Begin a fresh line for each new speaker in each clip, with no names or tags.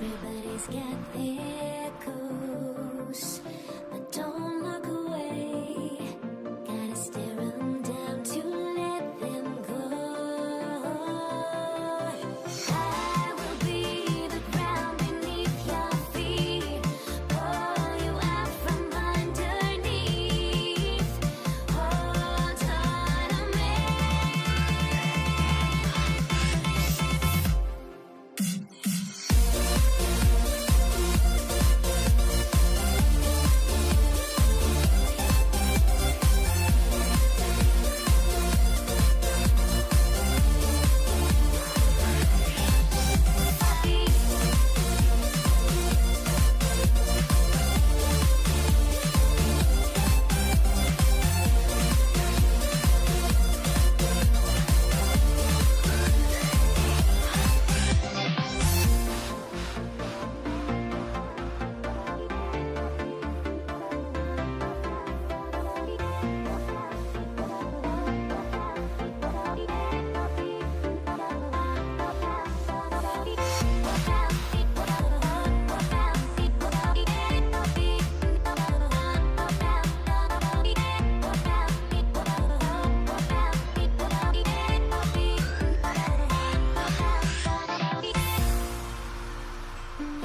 Everybody's got their ghosts, but don't look away. Gotta stare 'em down to let them go. I will be the ground beneath your feet, pull you out from underneath. Hold on to me.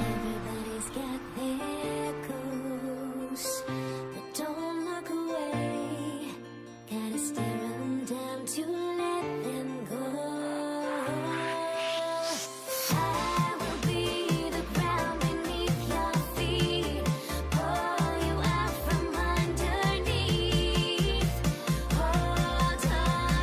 Everybody's got their ghosts, but don't look away. Gotta stare 'em down to let them go. I will be the ground beneath your feet, pull you out from underneath. Hold on to me.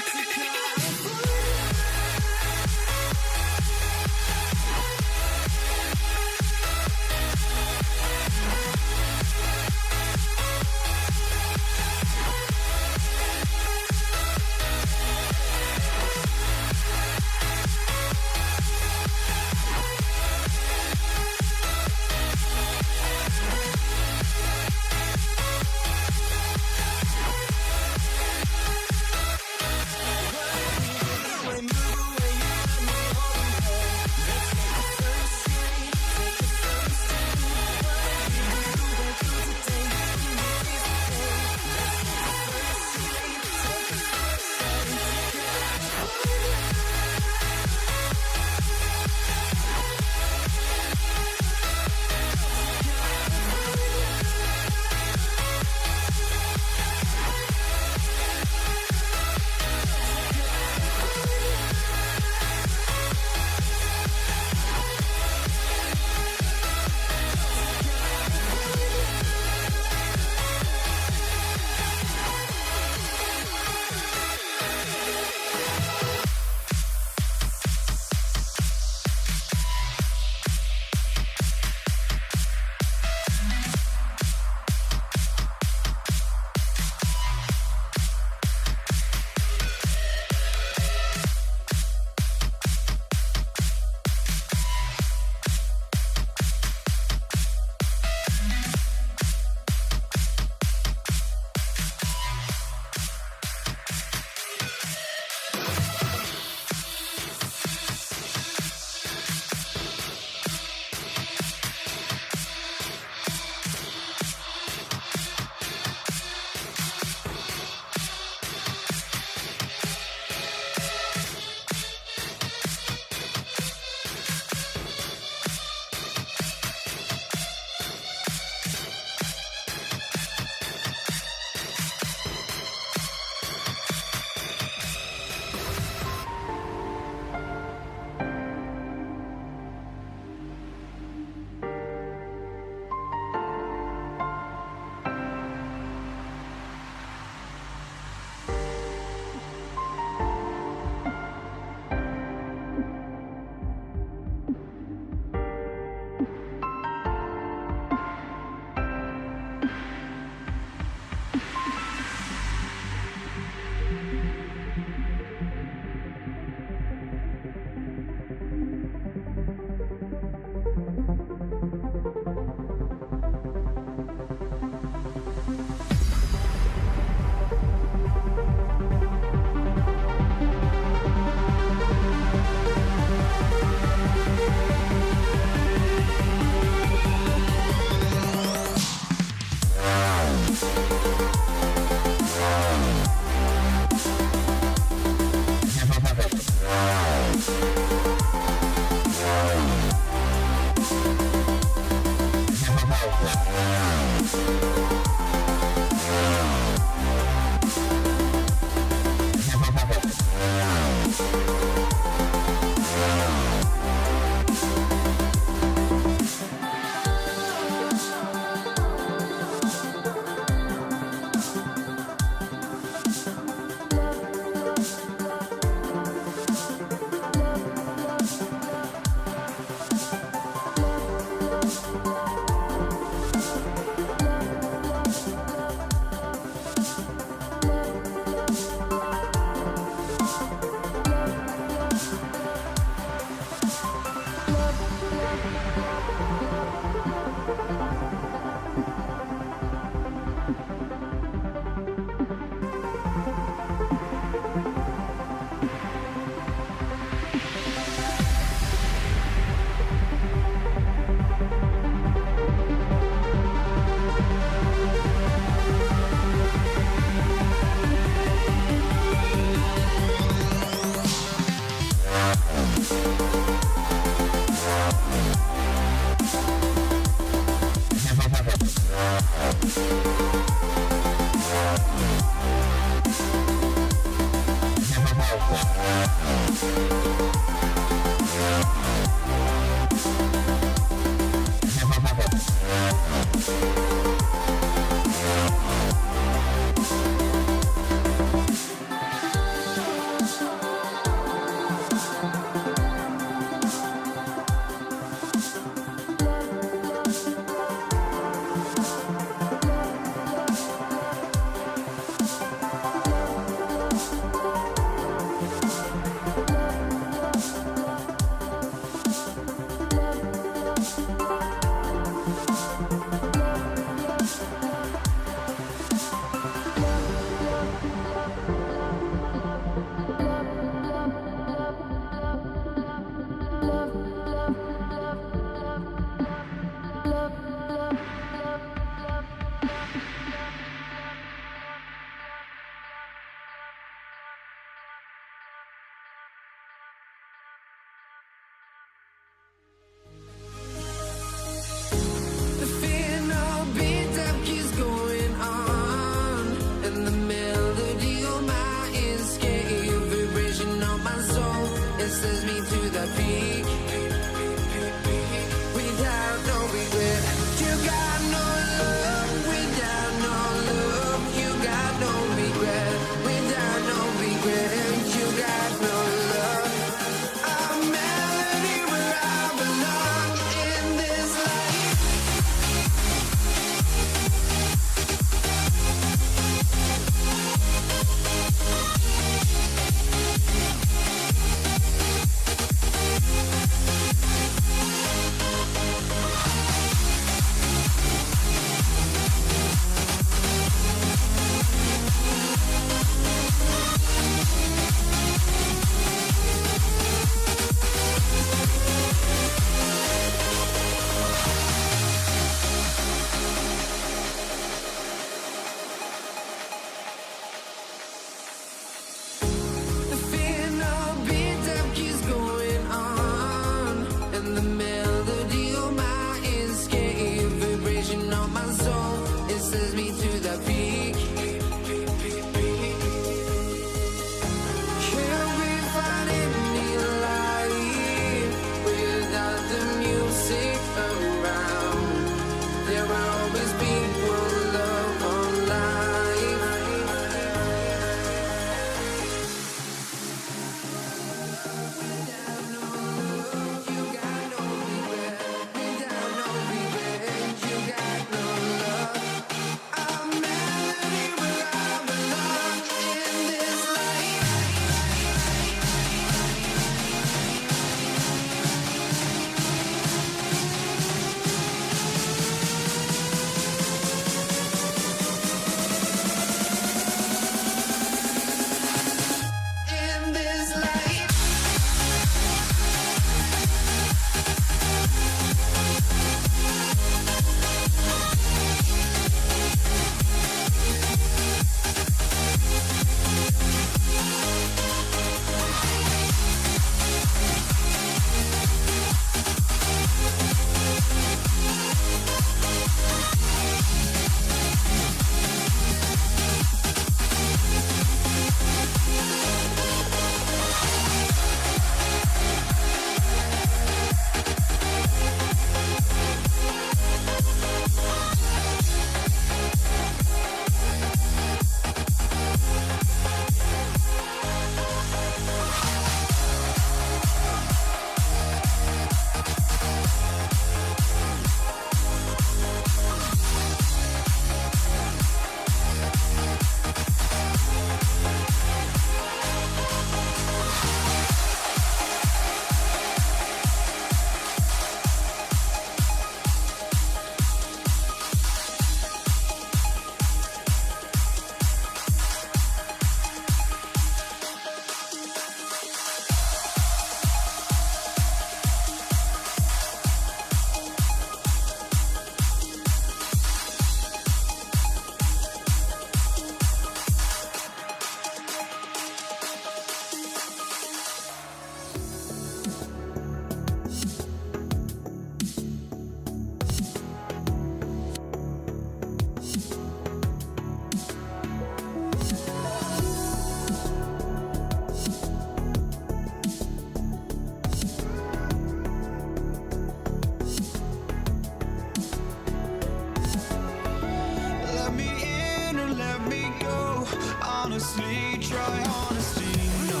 honesty, no.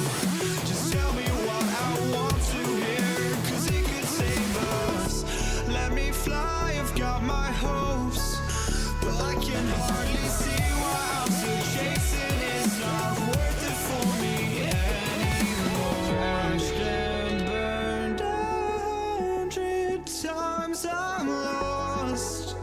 Just tell me what I want to hear, 'cause it could save us. Let me fly, I've got my hopes, but I can hardly see why I'm still chasing. It's not worth it for me anymore. Crashed and burned 100 times, I'm lost.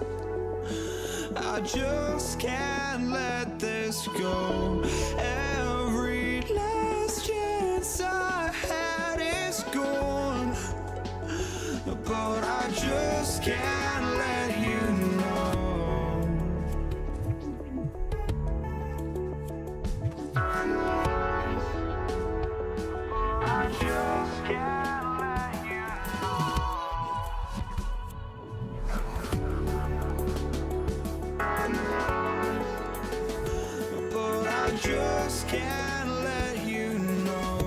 I just can't let this go. Every last chance I had is gone, but I just can't let you know. I just can't let you know. But I just can't let you know.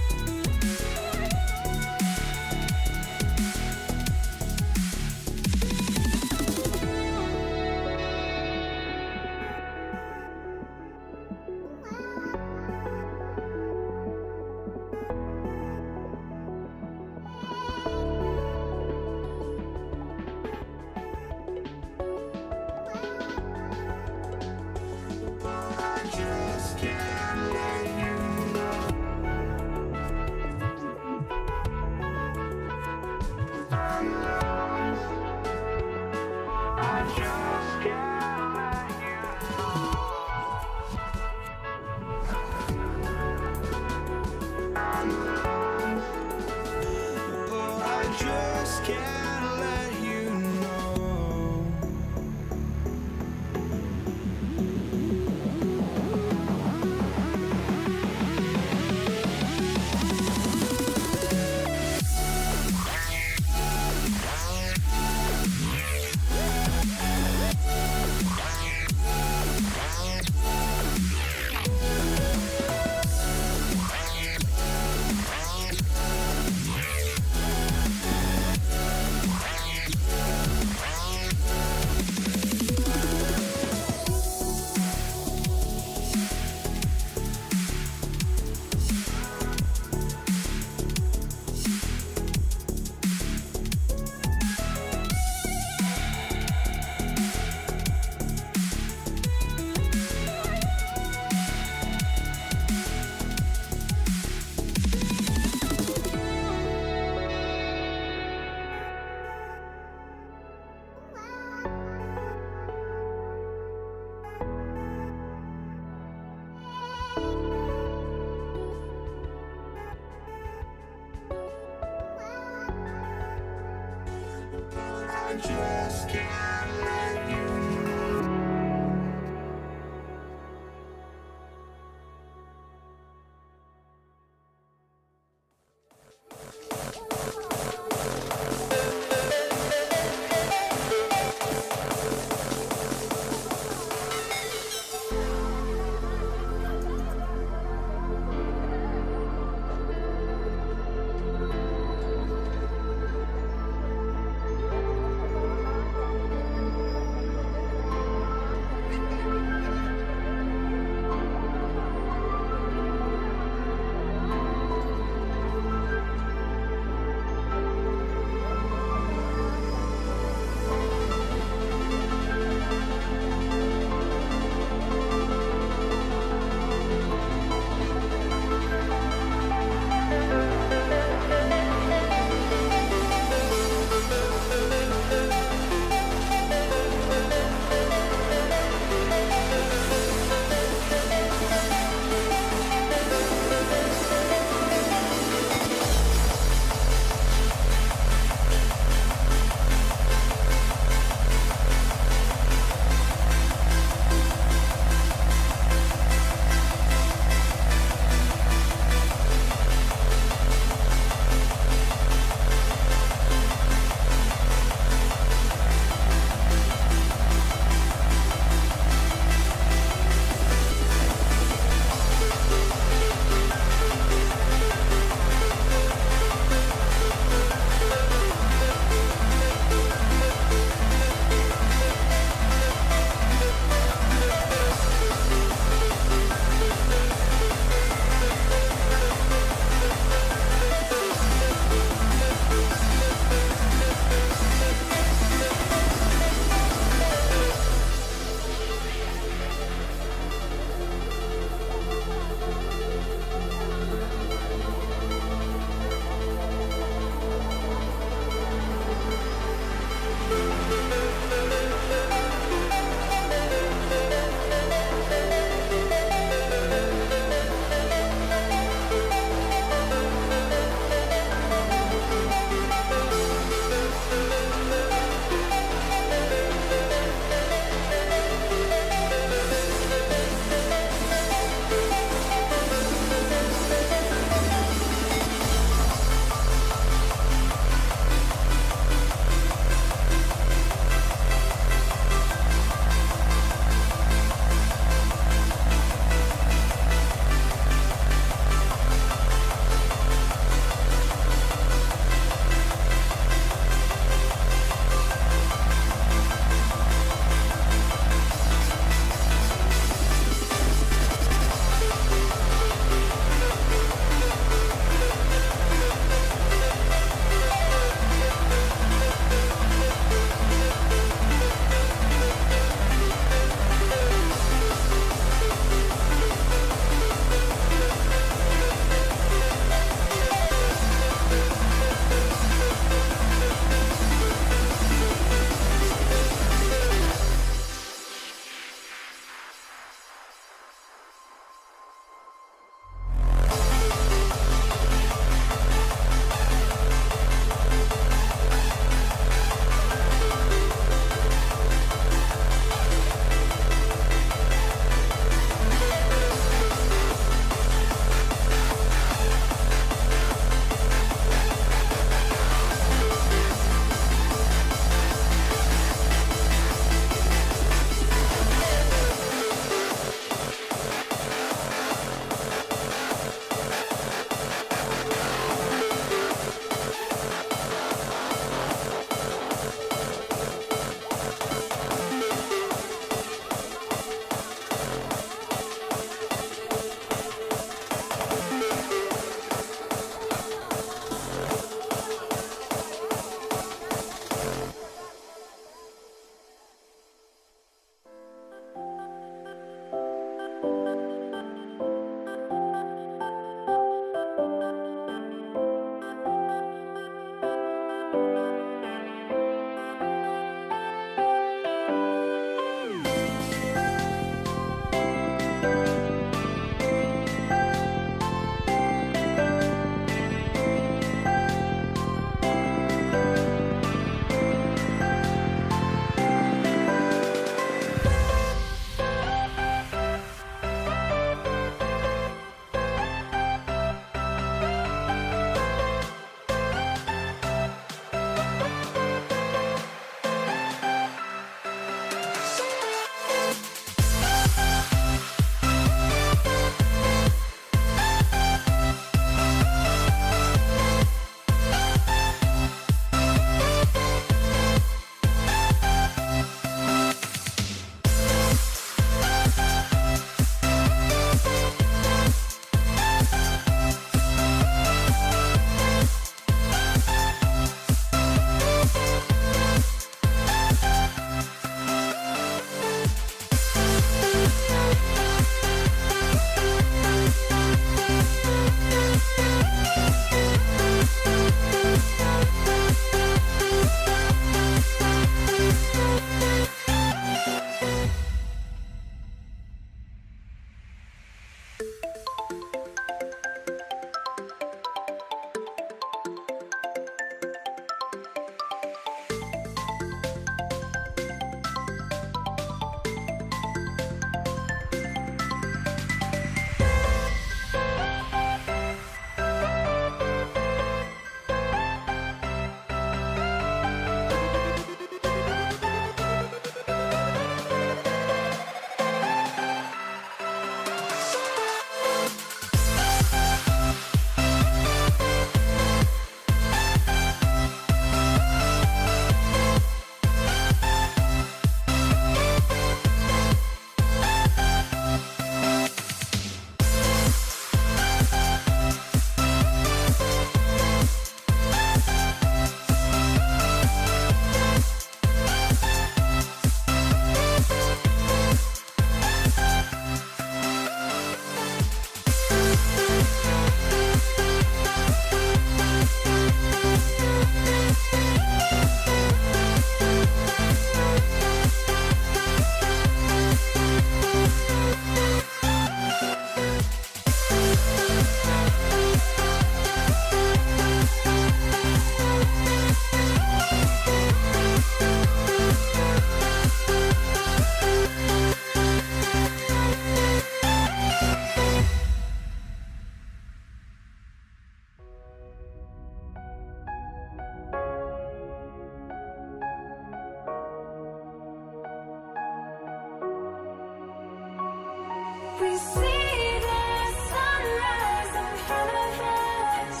We see the sunrise in front of us.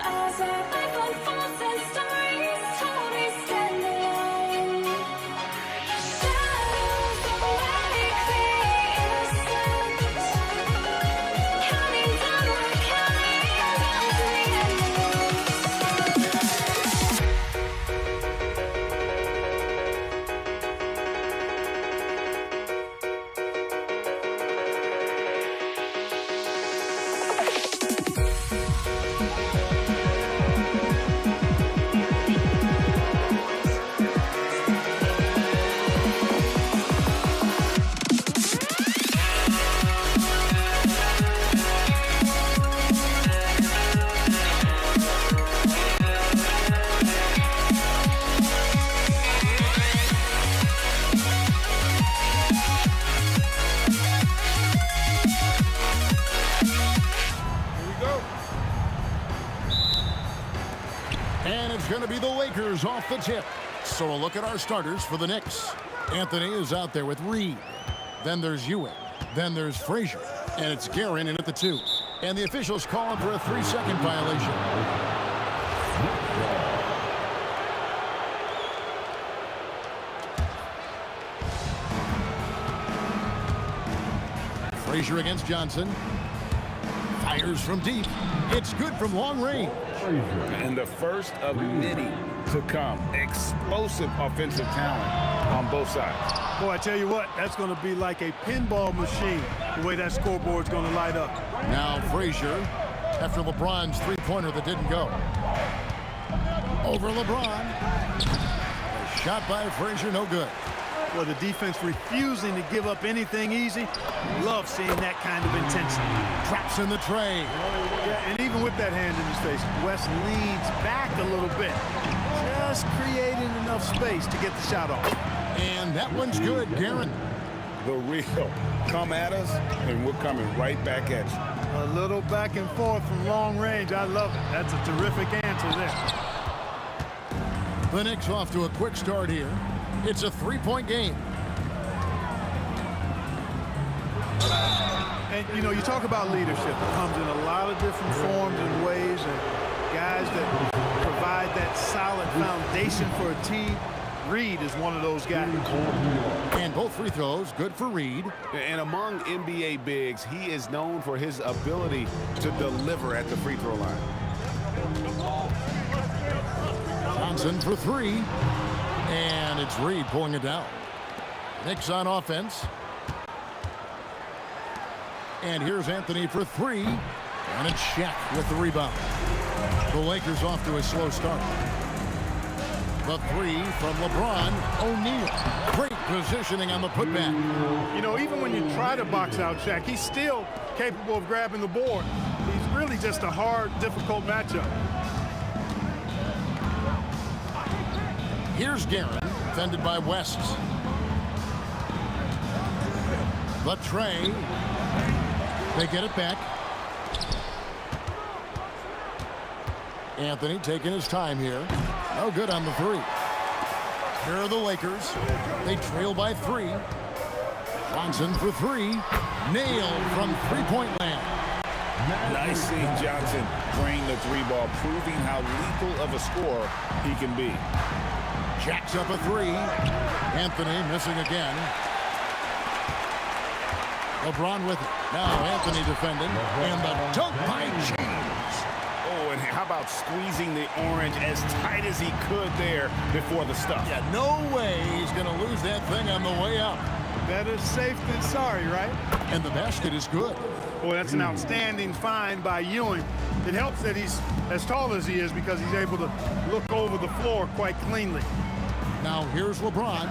As our life unfolds and stories told, we stand alone. Shadows awake the innocence. Counting down, we're counting down to the end of
And it's going to be the Lakers off the tip. So a look at our starters for the Knicks. Anthony is out there with Reed. Then there's Ewing. Then there's Frazier. And it's Guerin in at the 2. And the officials calling for a 3-second violation. Frazier against Johnson. Fires from deep. It's good from long range.
And the first of many to come. Explosive offensive talent on both sides.
Boy, I tell you what, that's going to be like a pinball machine, the way that scoreboard's going to light up.
Now Frazier, after LeBron's three-pointer that didn't go. Over LeBron. A shot by Frazier, no good.
Well, the defense refusing to give up anything easy. Love seeing that kind of intensity.
Traps in the tray.
Yeah, and even with that hand in his face, West leans back a little bit. Just creating enough space to get the shot off.
And that one's good, Guerin.
The real. Come at us, and we're coming right back at you.
A little back and forth from long range. I love it. That's a terrific answer there.
The Knicks off to a quick start here. It's a 3-point game.
And, you know, you talk about leadership. It comes in a lot of different forms and ways. And guys that provide that solid foundation for a team, Reed is one of those guys.
And both free throws, good for Reed.
And among NBA bigs, he is known for his ability to deliver at the free throw line.
Johnson for 3. And it's Reed pulling it down. Knicks on offense. And here's Anthony for 3. And it's Shaq with the rebound. The Lakers off to a slow start. The 3 from LeBron. O'Neal. Great positioning on the putback.
You know, even when you try to box out Shaq, he's still capable of grabbing the board. He's really just a hard, difficult matchup.
Here's Guerin, defended by West. The tray. They get it back. Anthony taking his time here. No good on the 3. Here are the Lakers. They trail by 3. Johnson for 3. Nailed from three-point land.
Nice seeing Johnson drain the 3 ball, proving how lethal of a scorer he can be.
Jacks up a 3. Anthony missing again. LeBron with it. Now Anthony defending. And the dunk by James.
Oh, and how about squeezing the orange as tight as he could there before the stuff?
Yeah, no way he's going to lose that thing on the way up.
Better safe than sorry, right?
And the basket is good.
Boy, that's an outstanding find by Ewing. It helps that he's as tall as he is because he's able to look over the floor quite cleanly.
Now here's LeBron.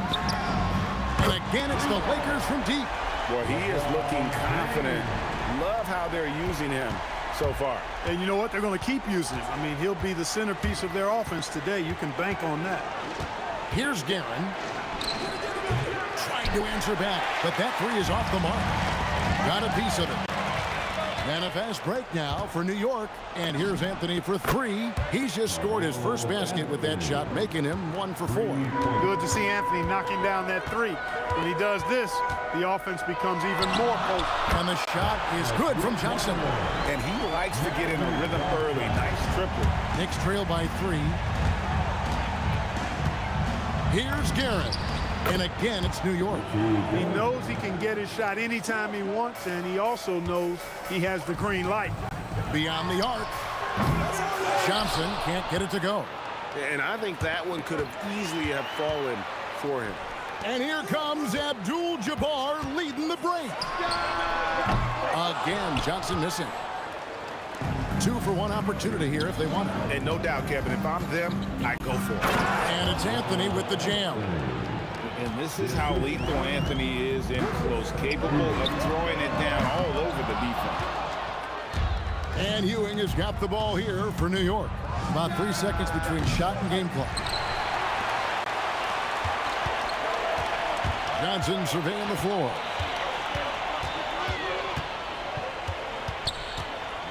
And again, it's the Lakers from deep.
Well, he is looking confident. Love how they're using him so far.
And you know what? They're going to keep using him. I mean, he'll be the centerpiece of their offense today. You can bank on that.
Here's Guerin. Trying to answer back, but that 3 is off the mark. Got a piece of it. And a fast break now for New York. And here's Anthony for three. He's just scored his first basket with that shot, making him 1 for 4.
Good to see Anthony knocking down that three. When he does this, the offense becomes even more potent.
And the shot is good from Johnson.
And he likes to get in the rhythm early. Nice triple.
Knicks trail by 3. Here's Garrett. And again, it's New York.
He knows he can get his shot anytime he wants, and he also knows he has the green light.
Beyond the arc. Johnson can't get it to go.
And I think that one could have easily have fallen for him.
And here comes Abdul-Jabbar leading the break. Again, Johnson missing. 2 for 1 opportunity here if they want it.
And no doubt, Kevin, if I'm them, I go for it.
And it's Anthony with the jam.
And this is how lethal Anthony is in close, capable of throwing it down all over the defense.
And Ewing has got the ball here for New York. About 3 seconds between shot and game clock. Johnson surveying the floor.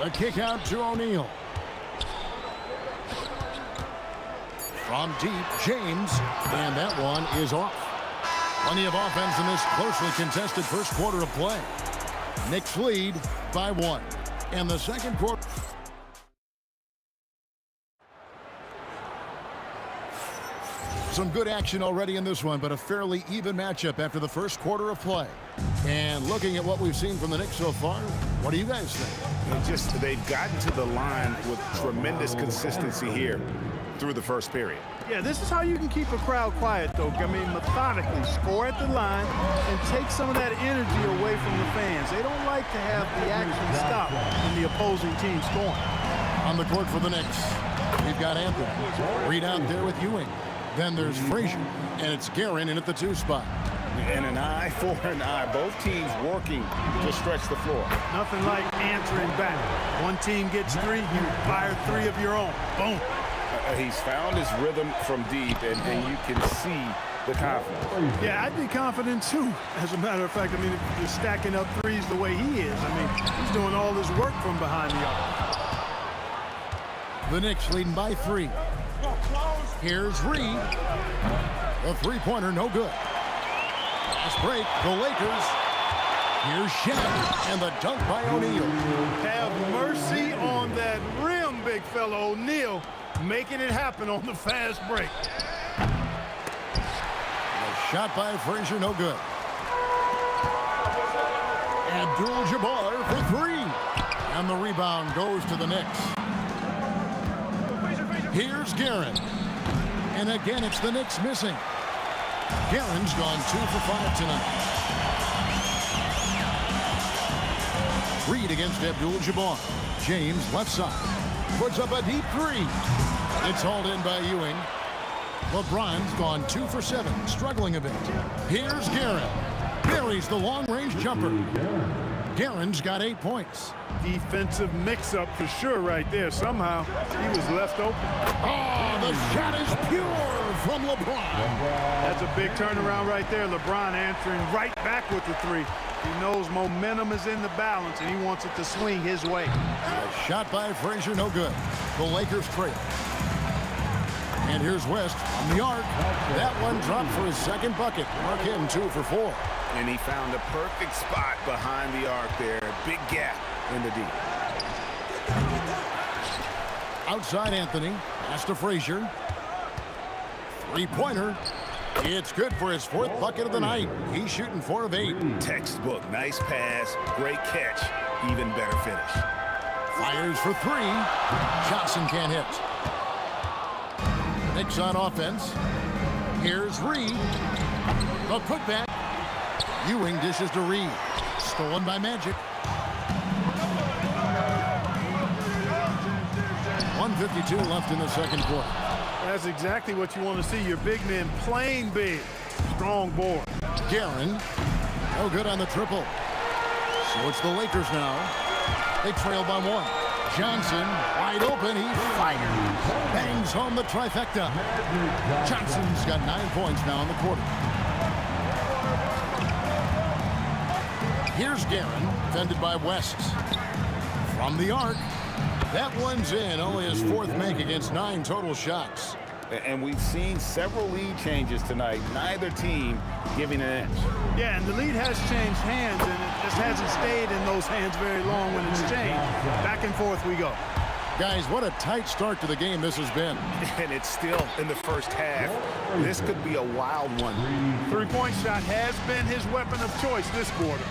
The kick out to O'Neal. From deep, James, and that one is off. Plenty of offense in this closely contested first quarter of play. Knicks lead by 1. And the second quarter. Some good action already in this one, but a fairly even matchup after the first quarter of play. And looking at what we've seen from the Knicks so far, what do you guys think?
They've gotten to the line with tremendous consistency here through the first period.
Yeah, this is how you can keep a crowd quiet, though. I mean, methodically score at the line and take some of that energy away from the fans. They don't like to have the action stop when the opposing team scoring.
On the court for the Knicks, we've got Anthony. Reed out there with Ewing. Then there's Frazier, and it's Guerin in at the 2 spot.
And an eye for an eye. Both teams working to stretch the floor.
Nothing like answering back. One team gets 3, you fire 3 of your own. Boom.
He's found his rhythm from deep, and you can see the confidence.
Yeah, I'd be confident, too. As a matter of fact, I mean, if you're stacking up threes the way he is, I mean, he's doing all this work from behind the arc.
The Knicks leading by 3. Here's Reed. The three-pointer, no good. Fast break, the Lakers. Here's Shaq, and the dunk by O'Neal.
Have mercy on that rim, big fella O'Neal, making it happen on the fast break.
The shot by Frazier, no good. Abdul-Jabbar for 3. And the rebound goes to the Knicks. Here's Guerin. And again, it's the Knicks missing. Guerin's gone 2 for 5 tonight. Reed against Abdul-Jabbar. James left side. Puts up a deep 3. It's hauled in by Ewing. LeBron's gone 2 for 7, struggling a bit. Here's Guerin. Buries the long-range jumper. Guerin's got 8 points.
Defensive mix-up for sure right there. Somehow he was left open.
Oh, the shot is pure from LeBron.
That's a big turnaround right there. LeBron answering right back with the 3. He knows momentum is in the balance, and he wants it to swing his way.
A shot by Frazier, no good. The Lakers trail. And here's West on the arc. That one dropped for his second bucket. Mark him 2 for 4.
And he found a perfect spot behind the arc there. Big gap in the deep.
Outside Anthony. Pass to Frazier. Three-pointer. It's good for his 4th bucket of the night. He's shooting 4 of 8.
Textbook. Nice pass. Great catch. Even better finish.
Fires for 3. Johnson can't hit. Knicks on offense. Here's Reed. The putback. Ewing dishes to Reed. Stolen by Magic. 1:52 left in the second quarter.
That's exactly what you want to see. Your big men playing big. Strong board.
Guerin. No good on the triple. So it's the Lakers now. They trail by 1. Johnson wide open. He fires. Bangs home the trifecta. Johnson's got 9 points now in the quarter. Here's Guerin, defended by West. From the arc. That one's in. Only his fourth make against 9 total shots.
And we've seen several lead changes tonight. Neither team giving an inch.
Yeah, and the lead has changed hands, and it just hasn't stayed in those hands very long when it's changed. Back and forth we go.
Guys, what a tight start to the game this has been.
And it's still in the first half. This could be a wild one.
Three-point shot has been his weapon of choice this quarter.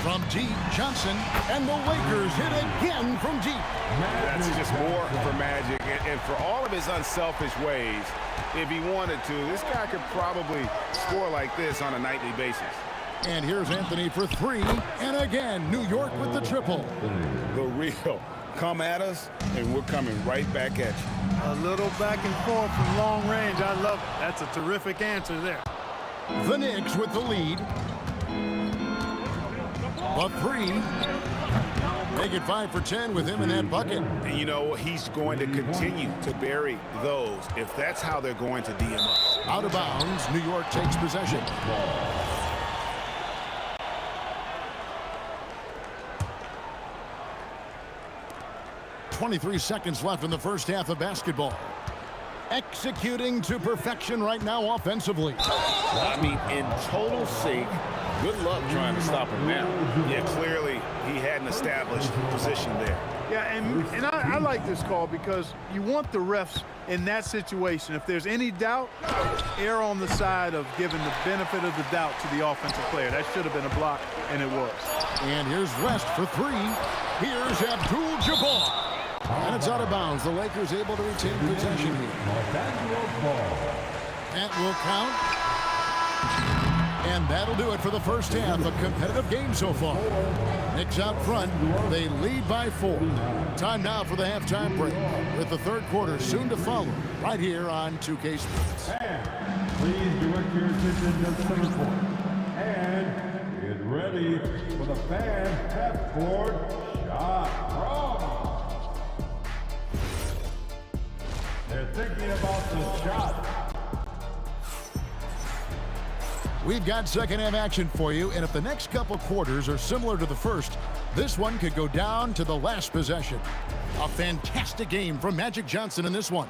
From deep, Johnson, and the Lakers hit again from deep.
That's just more for Magic, and for all of his unselfish ways, if he wanted to, this guy could probably score like this on a nightly basis.
And here's Anthony for 3, and again, New York with the triple.
The real. Come at us, and we're coming right back at you.
A little back and forth from long range. I love it. That's a terrific answer there.
The Knicks with the lead. A 3. Make it 5 for 10 with him in that bucket.
And you know, he's going to continue to bury those if that's how they're going to D him up.
Out of bounds, New York takes possession. .23 seconds left in the first half of basketball. Executing to perfection right now offensively.
I mean, in total sync. Good luck trying to stop him now. Yeah, clearly he hadn't established position there.
Yeah, and I like this call because you want the refs in that situation. If there's any doubt, err on the side of giving the benefit of the doubt to the offensive player. That should have been a block, and it was.
And here's West for 3. Here's Abdul-Jabbar. And it's out of bounds. The Lakers able to retain possession here. That will count. And that'll do it for the first half. A competitive game so far. Knicks out front. They lead by 4. Time now for the halftime break, with the third quarter soon to follow right here on 2K Sports.
And please direct your attention to center court. And get ready for the fan half-court shot. They're thinking about the shot.
We've got second half action for you, and if the next couple quarters are similar to the first, this one could go down to the last possession. A fantastic game from Magic Johnson in this one.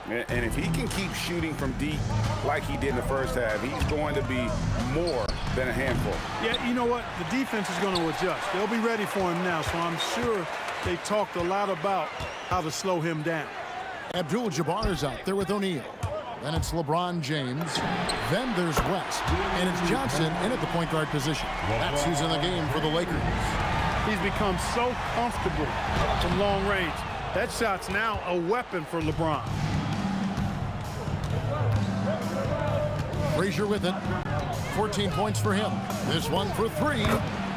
And if he can keep shooting from deep like he did in the first half, he's going to be more than a handful.
Yeah, you know what? The defense is going to adjust. They'll be ready for him now, so I'm sure they talked a lot about how to slow him down.
Abdul-Jabbar is out there with O'Neal. Then it's LeBron James. Then there's West. And it's Johnson in at the point guard position. That's who's in the game for the Lakers.
He's become so comfortable from long range. That shot's now a weapon for LeBron.
Frazier with it. 14 points for him. This one for 3.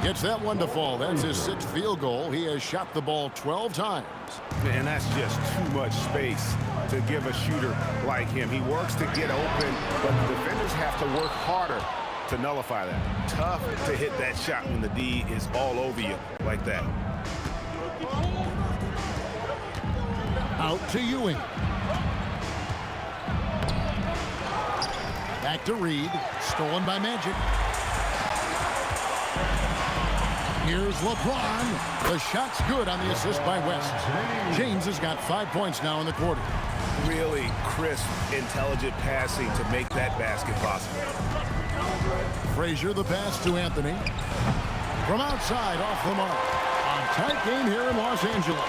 Gets that one to fall. That's his 6th field goal. He has shot the ball 12 times.
And that's just too much space to give a shooter like him. He works to get open, but the defenders have to work harder to nullify that. Tough to hit that shot when the D is all over you like that.
Out to Ewing. Back to Reed. Stolen by Magic. Here's LeBron. The shot's good on the assist by West. James has got 5 points now in the quarter.
Really crisp, intelligent passing to make that basket possible.
Frazier the pass to Anthony. From outside, off the mark. A tight game here in Los Angeles.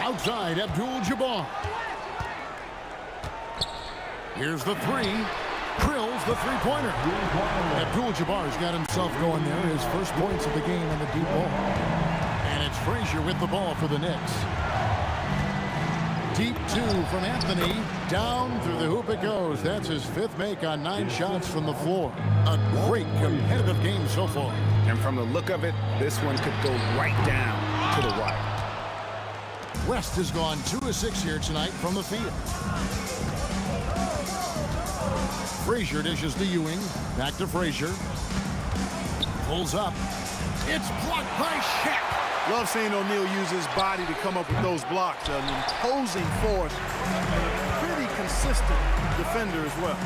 Outside, Abdul-Jabbar. Here's the 3. Drills the three-pointer. Abdul-Jabbar's got himself going there. His first points of the game on the deep ball. And it's Frazier with the ball for the Knicks. Deep 2 from Anthony. Down through the hoop it goes. That's his 5th make on 9 shots from the floor. A great competitive game so far.
And from the look of it, this one could go right down to the right.
West has gone 2 of 6 here tonight from the field. Frazier dishes to Ewing. Back to Frazier. Pulls up. It's blocked by Shaq.
Love seeing O'Neal use his body to come up with those blocks. An imposing force and a pretty consistent defender as well.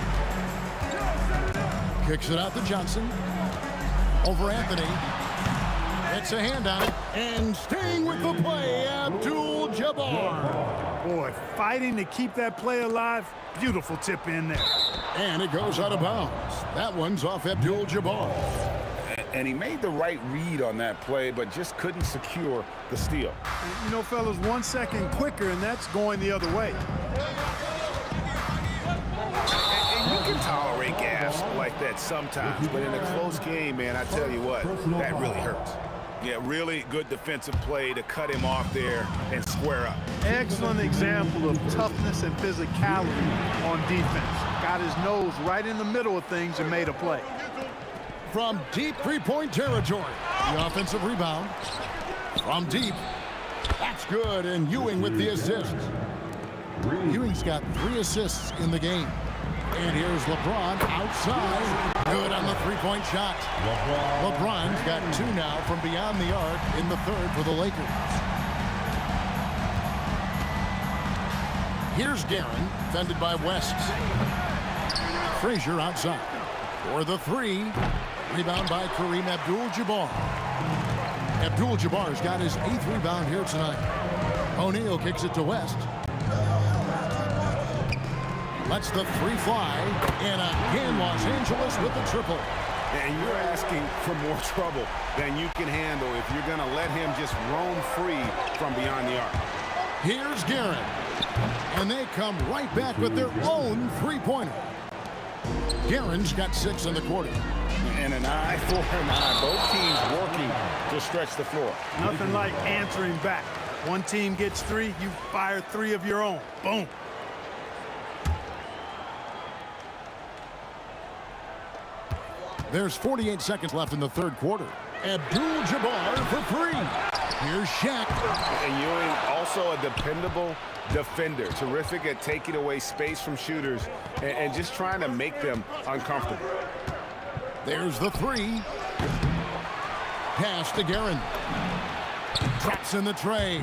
Kicks it out to Johnson. Over Anthony. Gets a hand on it, and staying with the play, Abdul-Jabbar.
Boy, fighting to keep that play alive. Beautiful tip in there.
And it goes out of bounds. That one's off Abdul-Jabbar.
And he made the right read on that play, but just couldn't secure the steal.
You know, fellas, 1 second quicker, and that's going the other way.
And you can tolerate gas like that sometimes, but in a close game, man, I tell you what, that really hurts. Yeah, really good defensive play to cut him off there and square up.
Excellent example of toughness and physicality on defense. Got his nose right in the middle of things and made a play.
From deep three-point territory, the offensive rebound. From deep, that's good, and Ewing with the assist. Ewing's got 3 assists in the game. And here's LeBron outside. Good on the three-point shot. LeBron's got 2 now from beyond the arc in the third for the Lakers. Here's Guerin, defended by West. Frazier outside. For the 3. Rebound by Kareem Abdul-Jabbar. Abdul-Jabbar's got his 8th rebound here tonight. O'Neal kicks it to West. Lets the 3 fly, and again Los Angeles with the triple.
And you're asking for more trouble than you can handle if you're going to let him just roam free from beyond the arc.
Here's Guerin, and they come right back with their own three-pointer. Guerin's got 6 in the quarter.
And an eye for an eye. Both teams working to stretch the floor.
Nothing like answering back. One team gets 3, you fire 3 of your own. Boom.
There's 48 seconds left in the third quarter. Abdul-Jabbar for 3. Here's Shaq.
And Ewing, also a dependable defender. Terrific at taking away space from shooters and just trying to make them uncomfortable.
There's the 3. Pass to Guerin. Drops in the tray.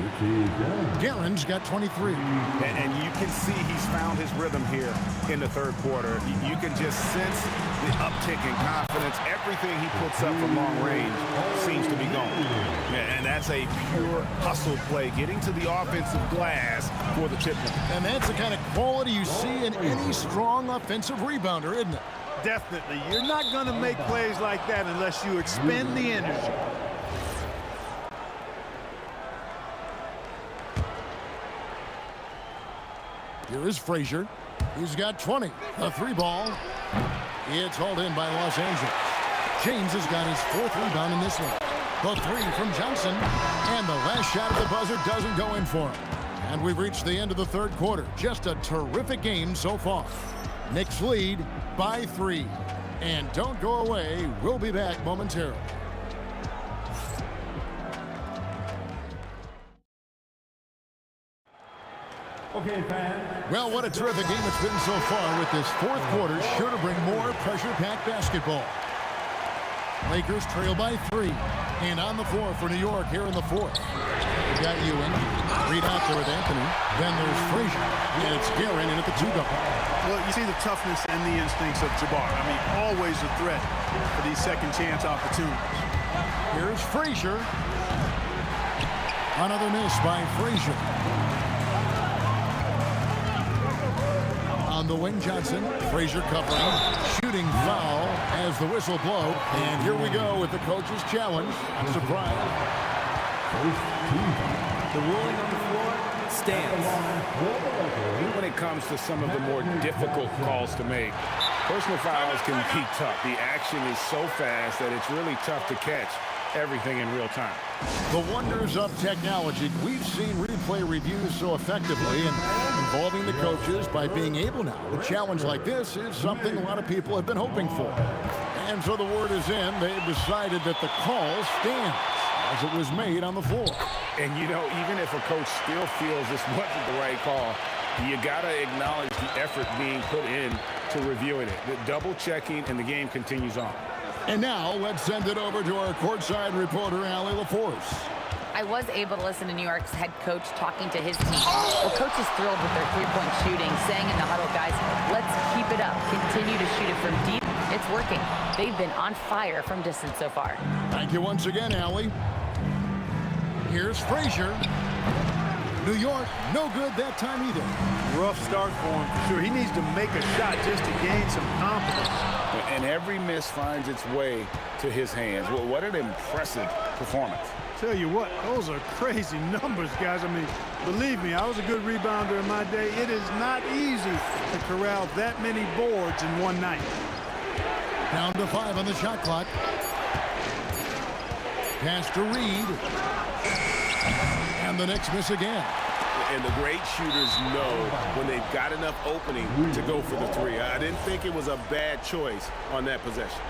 Guerin's got 23.
And you can see he's found his rhythm here in the third quarter. You can just sense the uptick in confidence. Everything he puts up from long range seems to be going. And that's a pure hustle play, getting to the offensive glass for the tip.
And that's the kind of quality you see in any strong offensive rebounder, isn't it?
Definitely. You're not going to make plays like that unless you expend the energy.
Here is Frazier. He's got 20. The 3 ball. It's hauled in by Los Angeles. James has got his 4th rebound in this one. The 3 from Johnson. And the last shot of the buzzer doesn't go in for him. And we've reached the end of the third quarter. Just a terrific game so far. Knicks lead by 3. And don't go away. We'll be back momentarily.
Okay, fans.
Well, what a terrific game it's been so far with this fourth quarter. Sure to bring more pressure-packed basketball. Lakers trail by 3. And on the floor for New York here in the fourth. We've got Ewing. Reed out there with Anthony. Then there's Frazier. And it's Guerin in at the 2-guard.
Well, you see the toughness and the instincts of Jabbar. I mean, always a threat for these second-chance opportunities.
Here's Frazier. Another miss by Frazier. On the wing, Johnson. Frazier covering. Shooting foul as the whistle blows. And here we go with the coach's challenge. Surprise.
The ruling on the floor stands.
When it comes to some of the more difficult calls to make, personal fouls can be tough. The action is so fast that it's really tough to catch everything in real time.
The wonders of technology. We've seen replay reviews so effectively, and involving the coaches by being able now. A challenge like this is something a lot of people have been hoping for. And so the word is in. They've decided that the call stands as it was made on the floor.
And, you know, even if a coach still feels this wasn't the right call, you got to acknowledge the effort being put in to reviewing it. The double checking, and the game continues on.
And now let's send it over to our courtside reporter, Allie LaForce.
I was able to listen to New York's head coach talking to his team. Well, coach is thrilled with their three-point shooting, saying in the huddle, guys, let's keep it up. Continue to shoot it from deep. It's working. They've been on fire from distance so far.
Thank you once again, Allie. Here's Frazier. New York, no good that time either.
Rough start for him, for sure. He needs to make a shot just to gain some confidence.
And every miss finds its way to his hands. Well, what an impressive performance.
Tell you what, those are crazy numbers, guys. I mean, believe me, I was a good rebounder in my day. It is not easy to corral that many boards in one night.
Down to 5 on the shot clock. Pass to Reed. And the Knicks miss again.
And the great shooters know when they've got enough opening to go for the three. I didn't think it was a bad choice on that possession.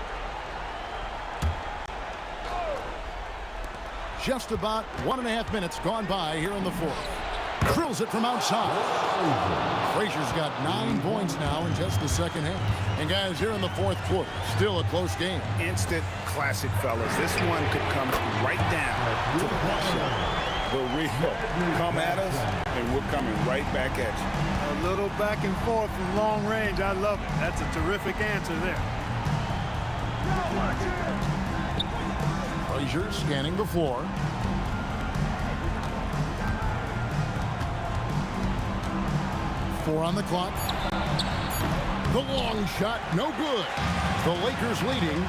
Just about 1.5 minutes gone by here in the fourth. Drills it from outside. Frazier's got 9 points now in just the second half. And guys, here in the fourth quarter, still a close game.
Instant classic, fellas. This one could come right down to the shot. The real come at us, and we're coming right back at you.
A little back and forth from long range. I love it. That's a terrific answer there.
Frazier scanning the floor. Four on the clock. The long shot, no good. The Lakers leading.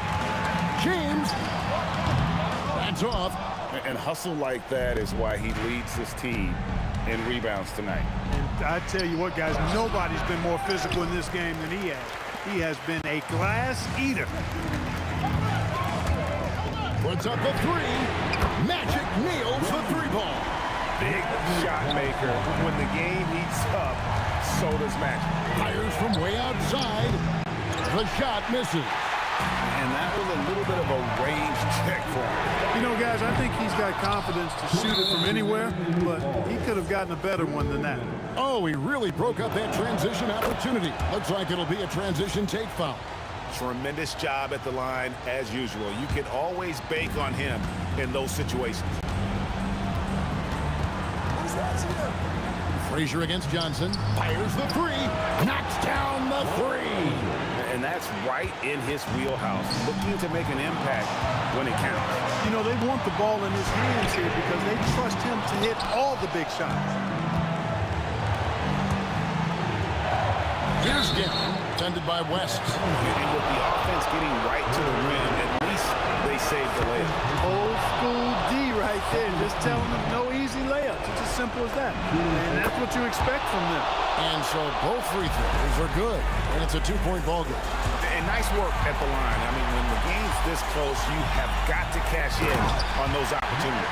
James. That's off.
And hustle like that is why he leads his team in rebounds tonight.
And I tell you what, guys, nobody's been more physical in this game than he has. He has been a glass eater.
Puts up the three. Magic nails the three ball.
Big shot maker. When the game heats up, so does Magic.
Fires from way outside. The shot misses.
And that was a little bit of a range check for him.
You know, guys, I think he's got confidence to shoot it from anywhere, but he could have gotten a better one than that.
Oh, he really broke up that transition opportunity. Looks like it'll be a transition take foul.
Tremendous job at the line, as usual. You can always bank on him in those situations.
Frazier against Johnson. Fires the three. Knocks down the three.
And that's right in his wheelhouse, looking to make an impact when it counts.
You know, they want the ball in his hands here because they trust him to hit all the big shots.
Here's Gavin, defended by West.
And with the offense getting right to the rim, at least they saved the layup.
Old school D right there, just telling them no easy layups. It's as simple as that. And that's what you expect from them.
And so both free throws are good, and it's a 2-point ball game.
And nice work at the line. I mean, when the game's this close, you have got to cash in on those opportunities.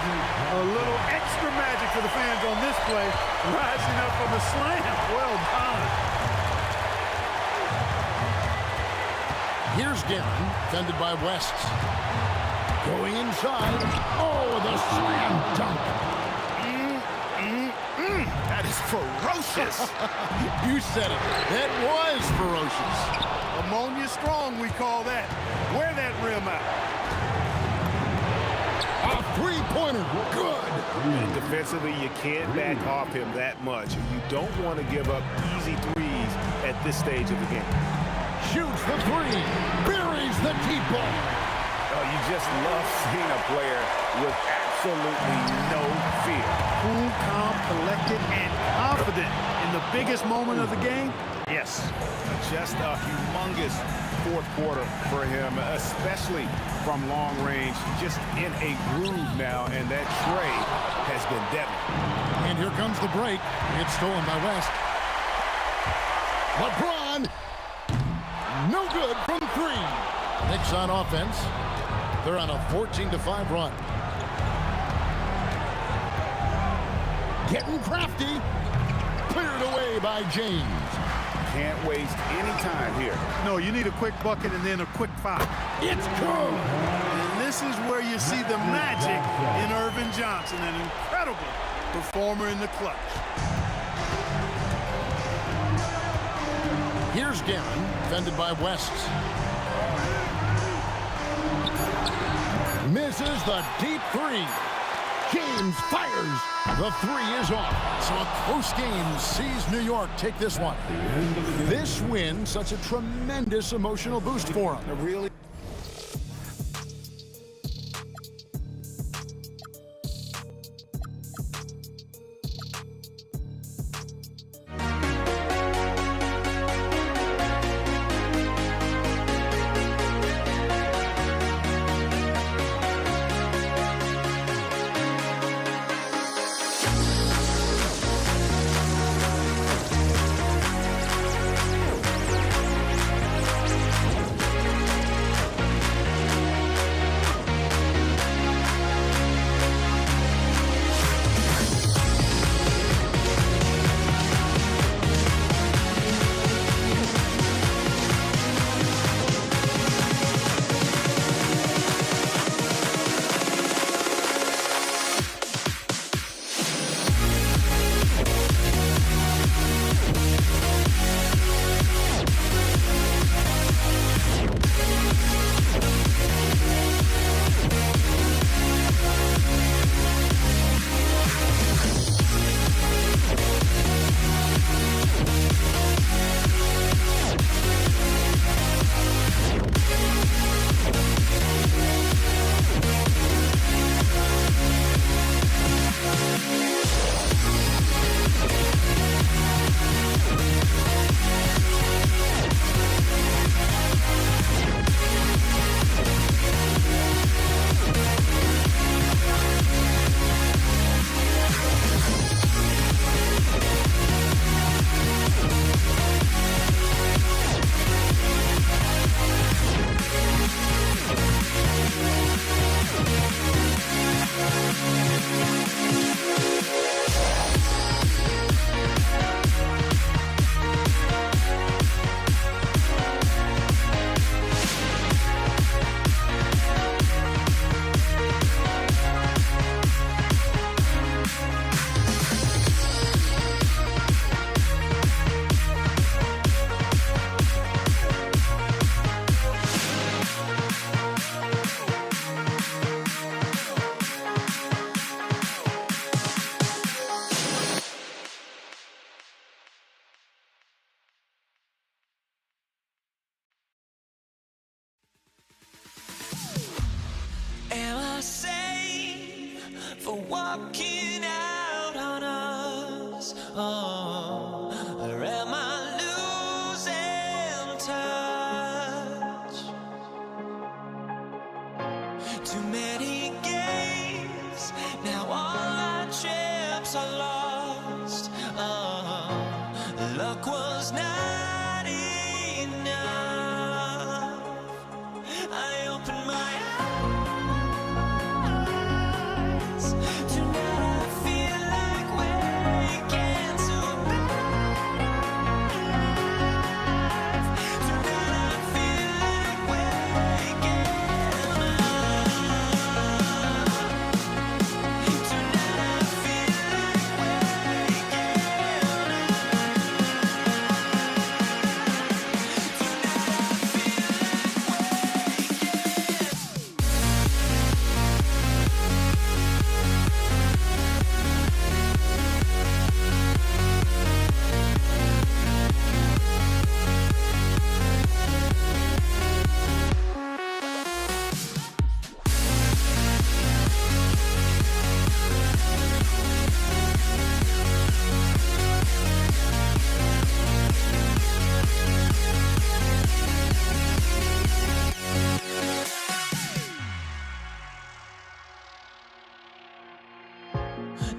A little extra magic for the fans on this play, rising up from the slam. Well done.
Here's Gavin, defended by West. Going inside. Oh, the slam dunk.
That is ferocious.
You said it. That was ferocious.
Ammonia strong, we call that. Wear that rim out.
A three-pointer. Good.
And defensively, you can't back off him that much. You don't want to give up easy threes at this stage of the game.
Shoots the three. Buries the deep ball.
Oh, you just love seeing a player with absolutely no fear.
Cool, calm, collected, and confident in the biggest moment of the game. Yes.
Just a humongous fourth quarter for him, especially from long range. Just in a groove now, and that tray has been deadly.
And here comes the break. It's stolen by West. LeBron. No good from three. Knicks on offense. They're on a 14-5 run. Getting crafty. Cleared away by James.
Can't waste any time here.
No, you need a quick bucket and then a quick foul.
It's good.
And this is where you see the magic in Irvin Johnson, an incredible performer in the clutch.
Here's Gavin, defended by West. Misses the deep three. James fires. The three is off. So a close game sees New York take this one. This win, such a tremendous emotional boost for them.
Really.
for walking out on us. Oh, or am I losing touch? Too many games, now all our chips are lost. Oh, luck was not enough. I opened my eyes. Tonight I feel like waking to a better life. Tonight I feel like waking up. Tonight I feel like waking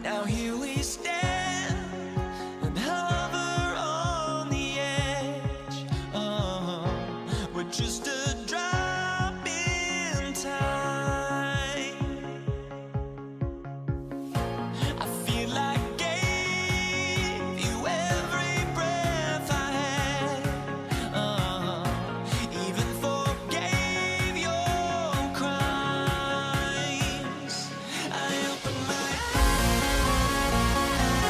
Now here we stand and hover on the edge. We're just a drop in time. I feel like gave you every breath I had. Even forgave your crimes. I opened my eyes.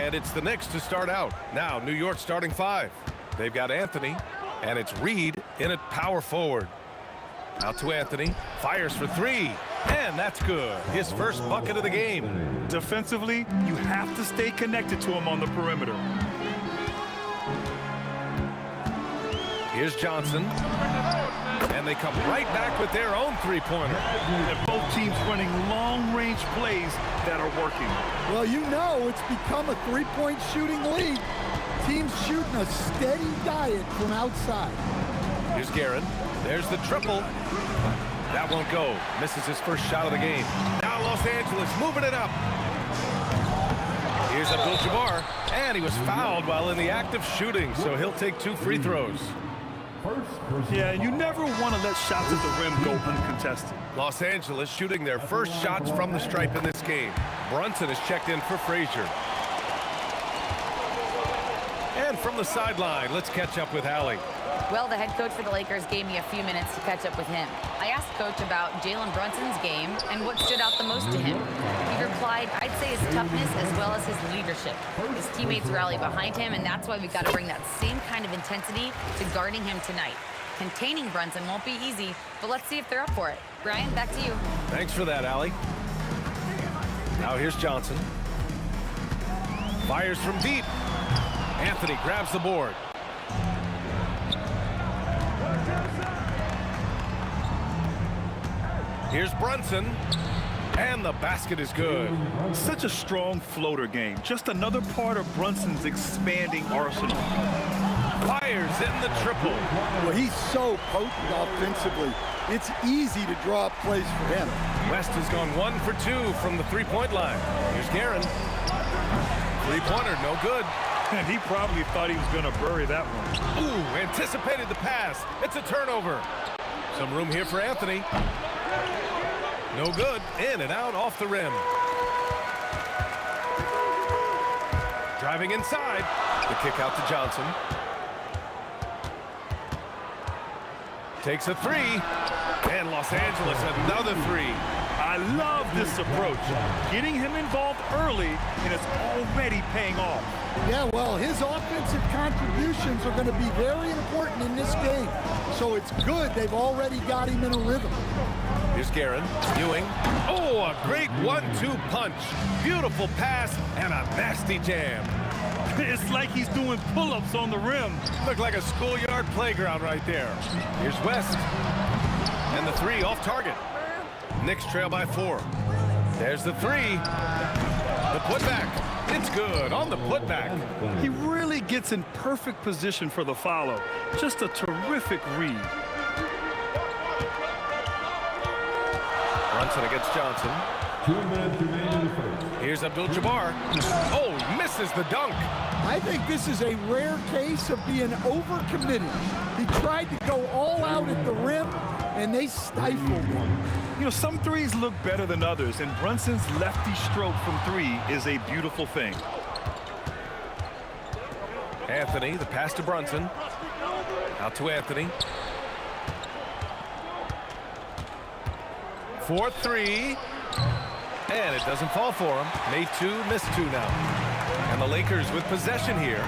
And it's the Knicks to start out. Now, New York starting 5. They've got Anthony, and it's Reed in at power forward. Out to Anthony, fires for 3, and that's good. His first bucket of the game.
Defensively, you have to stay connected to him on the perimeter.
Here's Johnson, and they come right back with their own three-pointer.
And both teams running long-range plays that are working.
Well, you know it's become a three-point shooting league. Teams shooting a steady diet from outside.
Here's Guerin. There's the triple. That won't go. Misses his first shot of the game. Now Los Angeles moving it up. Here's Abdul-Jabbar, and he was fouled while in the act of shooting, so he'll take 2 free throws.
Yeah, you never want to let shots at the rim go uncontested.
Los Angeles shooting their first shots from the stripe in this game. Brunson is checked in for Frazier. And from the sideline, let's catch up with Allie.
Well, the head coach for the Lakers gave me a few minutes to catch up with him. I asked Coach about Jalen Brunson's game and what stood out the most to him. He replied, I'd say his toughness as well as his leadership. His teammates rally behind him, and that's why we've got to bring that same kind of intensity to guarding him tonight. Containing Brunson won't be easy, but let's see if they're up for it. Brian, back to you.
Thanks for that, Allie. Now here's Johnson. Fires from deep. Anthony grabs the board. Here's Brunson, and the basket is good.
Such a strong floater game. Just another part of Brunson's expanding arsenal.
Fires in the triple.
Well, he's so potent offensively. It's easy to draw up plays for him.
West has gone 1 for 2 from the three-point line. Here's Guerin. Three-pointer, no good.
And he probably thought he was going to bury that one.
Ooh, anticipated the pass. It's a turnover. Some room here for Anthony. No good. In and out off the rim. Driving inside. The kick out to Johnson. Takes a 3. And Los Angeles another 3.
I love this approach. Getting him involved early, and it's already paying off.
Yeah, well, his offensive contributions are going to be very important in this game. So it's good they've already got him in a rhythm.
Here's Guerin. Ewing. Oh, a great 1-2 punch. Beautiful pass and a nasty jam.
It's like he's doing pull-ups on the rim.
Looked like a schoolyard playground right there. Here's West. And the 3 off target. Knicks trail by 4. There's the 3. The putback. It's good on the putback.
He really gets in perfect position for the follow. Just a terrific read.
Brunson against Johnson.
2 minutes remaining in the first.
Here's Abdul-Jabbar. Oh, misses the dunk.
I think this is a rare case of being overcommitted. He tried to go all out at the rim, and they stifled him.
You know, some threes look better than others, and Brunson's lefty stroke from 3 is a beautiful thing.
Anthony, the pass to Brunson. Out to Anthony. 4-3. And it doesn't fall for him. Made 2, missed 2 now. And the Lakers with possession here.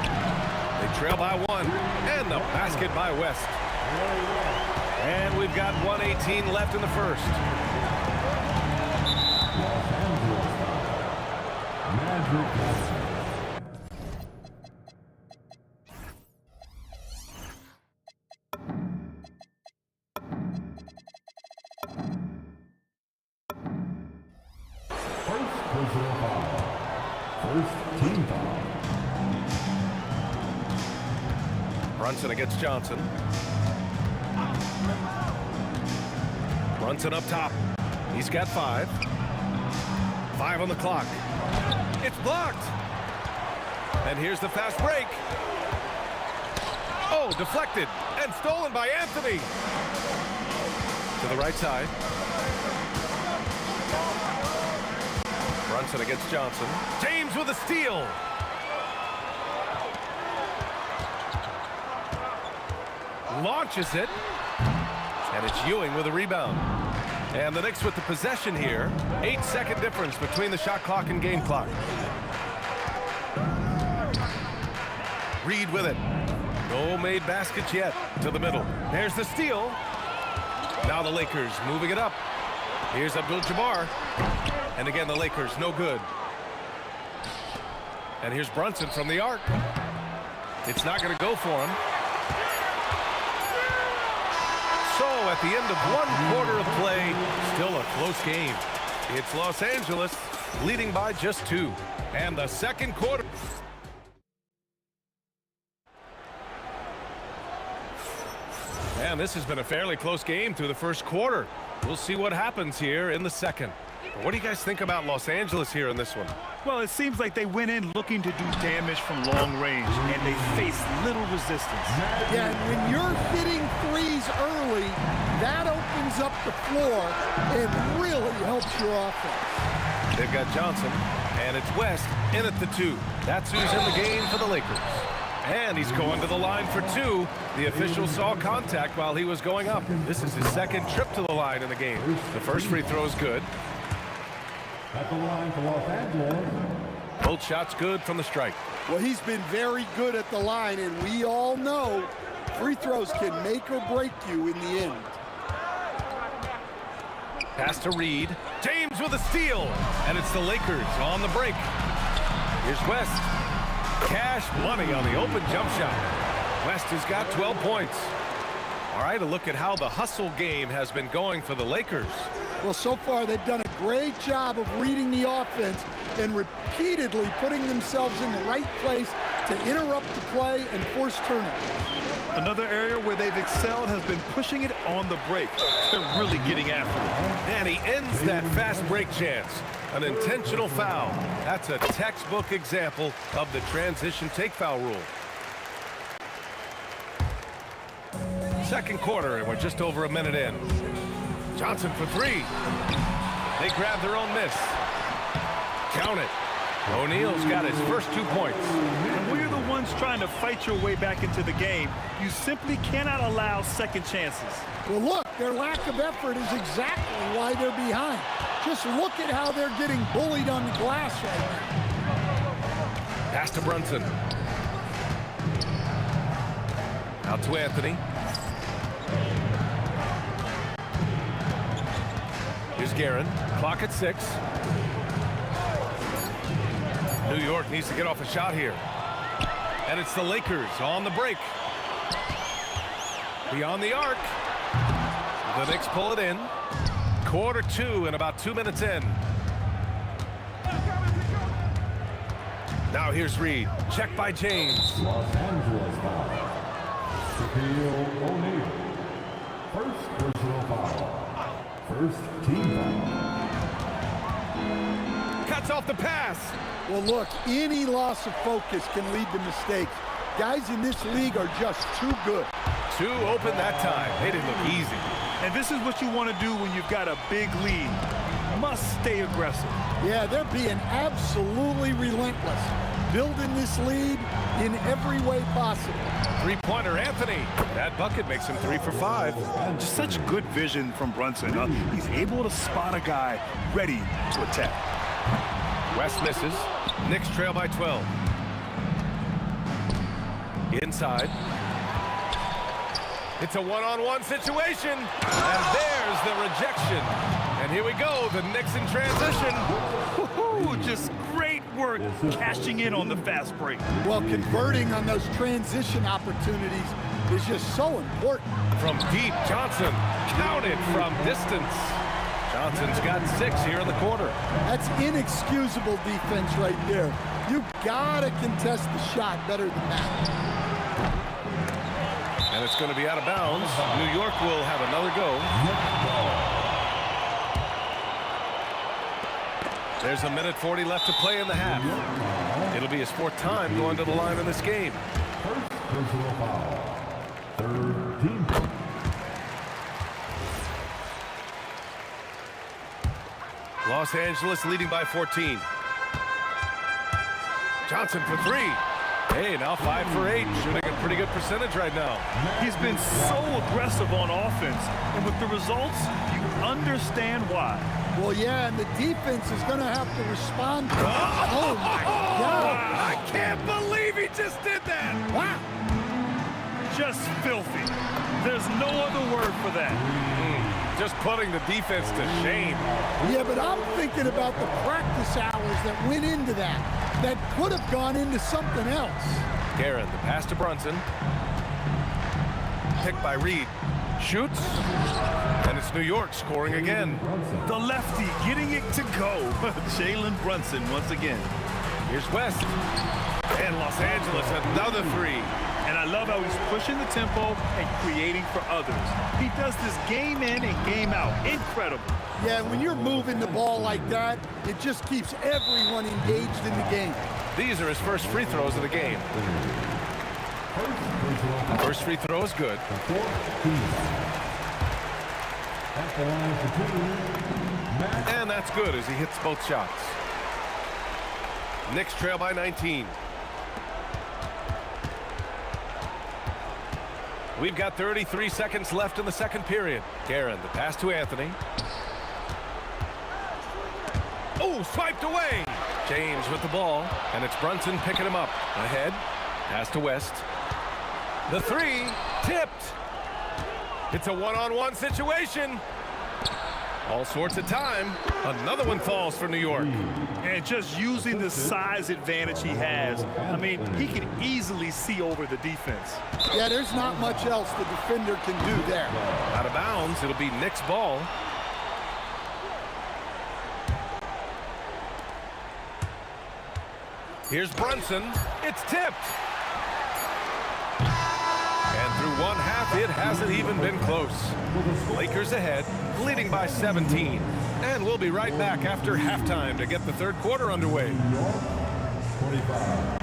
They trail by 1. And the basket by West. And we've got 1:18 left in the first.
First team foul.
Brunson against Johnson. Brunson up top. He's got 5. 5 on the clock. It's blocked. And here's the fast break. Oh, deflected and stolen by Anthony. To the right side. Brunson against Johnson. James with a steal. Launches it. And it's Ewing with a rebound. And the Knicks with the possession here. 8-second difference between the shot clock and game clock. Reed with it. No made baskets yet. To the middle. There's the steal. Now the Lakers moving it up. Here's Abdul-Jabbar. And again, the Lakers, no good. And here's Brunson from the arc. It's not going to go for him. So at the end of 1 quarter of play, still a close game. It's Los Angeles leading by just 2. And the second quarter. And this has been a fairly close game through the first quarter. We'll see what happens here in the second. What do you guys think about Los Angeles here in this one?
Well, it seems like they went in looking to do damage from long range, and they faced little resistance.
Yeah, and when you're hitting threes early, that opens up the floor and really helps your offense.
They've got Johnson, and it's West in at the 2. That's who's in the game for the Lakers. And he's going to the line for 2. The official saw contact while he was going up. This is his second trip to the line in the game. The first free throw is good.
At the line for Los Angeles.
Both shots good from the strike.
Well, he's been very good at the line, and we all know free throws can make or break you in the end.
Pass to Reed. James with a steal. And it's the Lakers on the break. Here's West. Cash money on the open jump shot. West has got 12 points. All right, a look at how the hustle game has been going for the Lakers.
Well, so far they've done a great job of reading the offense and repeatedly putting themselves in the right place to interrupt the play and force turnovers.
Another area where they've excelled has been pushing it on the break. They're really getting after it.
And he ends that fast break chance. An intentional foul. That's a textbook example of the transition take foul rule. Second quarter, and we're just over a minute in. Johnson for 3. They grab their own miss. Count it. O'Neal's got his first 2 points.
And when you're the ones trying to fight your way back into the game, you simply cannot allow second chances.
Well, look, their lack of effort is exactly why they're behind. Just look at how they're getting bullied on the glass right now.
Pass to Brunson. Out to Anthony. Here's Guerin. Clock at 6. New York needs to get off a shot here. And it's the Lakers on the break. Beyond the arc. The Knicks pull it in. Quarter 2 and about 2 minutes in. Now here's Reed. Check by James.
Los Angeles foul. Shaquille O'Neal. First personal foul. First team foul.
Cuts off the pass.
Well, look, any loss of focus can lead to mistakes. Guys in this league are just too good.
2 open that time. They didn't look easy.
And this is what you want to do when you've got a big lead. You must stay aggressive.
Yeah, they're being absolutely relentless, building this lead in every way possible.
Three-pointer, Anthony. That bucket makes him 3 for 5.
Just such good vision from Brunson. He's able to spot a guy ready to attack.
West misses. Knicks trail by 12. Inside. It's a one-on-one situation. And there's the rejection. And here we go, the Knicks in transition.
Woo-hoo, just great work cashing in on the fast break.
Well, converting on those transition opportunities is just so important.
From deep, Johnson counted from distance. Johnson's got 6 here in the quarter.
That's inexcusable defense right there. You gotta contest the shot better than that.
And it's going to be out of bounds. New York will have another go. There's 1:40 left to play in the half. It'll be his 4th time going to the line in this game.
First personal foul. Third team foul.
Los Angeles leading by 14. Johnson for 3. Hey, now 5 for 8, shooting a pretty good percentage right now.
He's been so aggressive on offense, and with the results, you understand why.
Well, yeah, and the defense is going to have to respond to it. Oh, my God.
I can't believe he just did that.
Wow.
Just filthy. There's no other word for that.
Just putting the defense to shame.
Yeah, but I'm thinking about the practice hours that went into that could have gone into something else.
Guerin, the pass to Brunson. Picked by Reed. Shoots. And it's New York scoring again.
The lefty getting it to go. Jalen Brunson once again.
Here's West. And Los Angeles, another 3.
And I love how he's pushing the tempo and creating for others. He does this game in and game out. Incredible.
Yeah, when you're moving the ball like that, it just keeps everyone engaged in the game.
These are his first free throws of the game. First free throw is good. And that's good as he hits both shots. Knicks trail by 19. We've got 33 seconds left in the second period. Guerin, the pass to Anthony. Oh, swiped away. James with the ball, and it's Brunson picking him up. Ahead, pass to West. The 3, tipped. It's a one-on-one situation. All sorts of time. Another one falls for New York.
And just using the size advantage he has. I mean, he can easily see over the defense.
Yeah, there's not much else the defender can do there.
Out of bounds, it'll be Knicks ball. Here's Brunson. It's tipped. And through one half, it hasn't even been close. Lakers ahead, leading by 17. And we'll be right back after halftime to get the third quarter underway.
25.